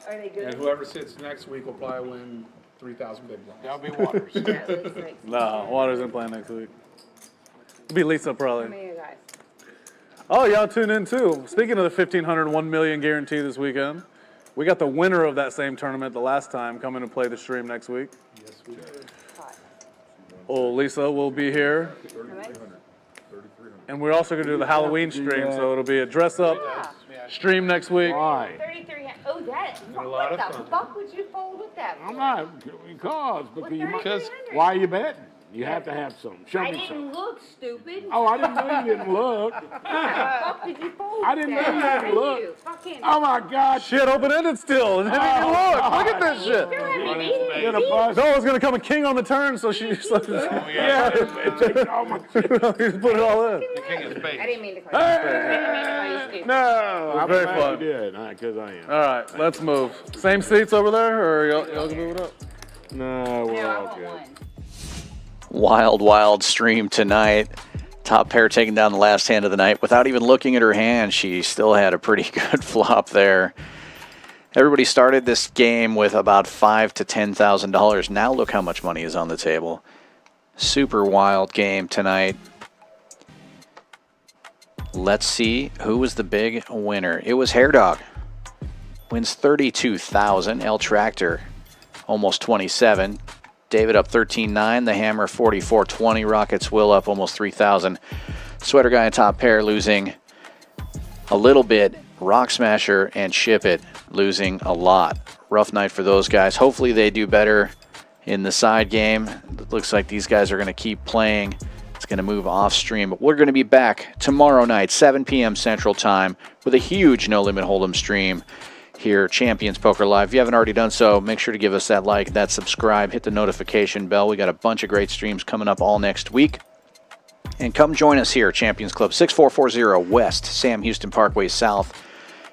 Are they good? and whoever sits next week will probably win 3,000 big blinds. That'll be Waters. That looks like. Nah, Waters ain't playing next week. It'll be Lisa How probably. many of you guys? Oh, y'all tune in too. Speaking of the $1,500, $1 million guarantee this weekend, we got the winner of that same tournament the last time coming to play the stream next week. Yes, we did. Oh, Lisa will be here. And we're also going to do the Halloween stream, so it'll be a dress up stream next week. Why? 33. Oh, that. a lot What of the fun. fuck would you fold with that? I'm for? not, because you might, 3,300? why are you betting? You have to have some. Show I me some. didn't look, stupid. Oh, I didn't know you didn't look. What the fuck did you fold? I didn't know you that? didn't look. You fucking. Oh my God. Shit, open-ended still. And didn't even look. Look at this shit. You haven't eaten Get a it. bus. No, it's going to come a king on the turn, so she just Yeah. It takes all my shit. put it all in. I didn't mean to call you. I didn't mean to call you stupid. No, I'm very glad fun. you did, because I am. All right, let's move. Same seats over there, or y'all can move it up? No, we're No, I all want good. one. Wild stream tonight. Top pair taking down the last hand of the night without even looking at her hand. She still had a pretty good flop there. Everybody started this game with about $5,000 to $10,000. Now look how much money is on the table. Super wild game tonight. Let's see who was the big winner. It was Hair Dog. Wins $32,000. L Tractor almost 27. David up 13.9. The Hammer 44.20. Rockets Will up almost 3,000. Sweater Guy and Top Pair losing a little bit. Rock Smasher and Shipp It losing a lot. Rough night for those guys. Hopefully they do better in the side game. It looks like these guys are going to keep playing. It's going to move off stream. But we're going to be back tomorrow night, 7 p.m. Central Time, with a huge No Limit Hold'em stream here, Champions Poker Live. If you haven't already done so, make sure to give us that like, that subscribe, hit the notification bell. We got a bunch of great streams coming up all next week. And come join us here, Champions Club, 6440 West Sam Houston Parkway South,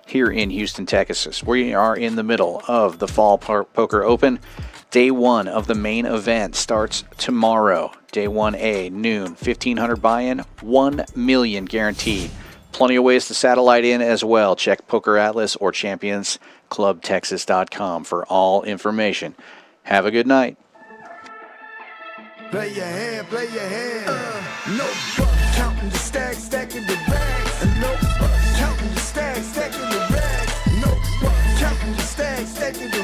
here in Houston, Texas. We are in the middle of the Fall Poker Open. Day 1 of the main event starts tomorrow. Day 1A, noon, 1,500 buy-in, $1 million guaranteed. Plenty of ways to satellite in as well. Check Poker Atlas or ChampionsClubTexas.com for all information. Have a good night. Play your hand, play your hand. No buck, counting the stacks, stacking the rags. No buck, counting the stacks, stacking the rags. No buck, counting the stacks, stacking the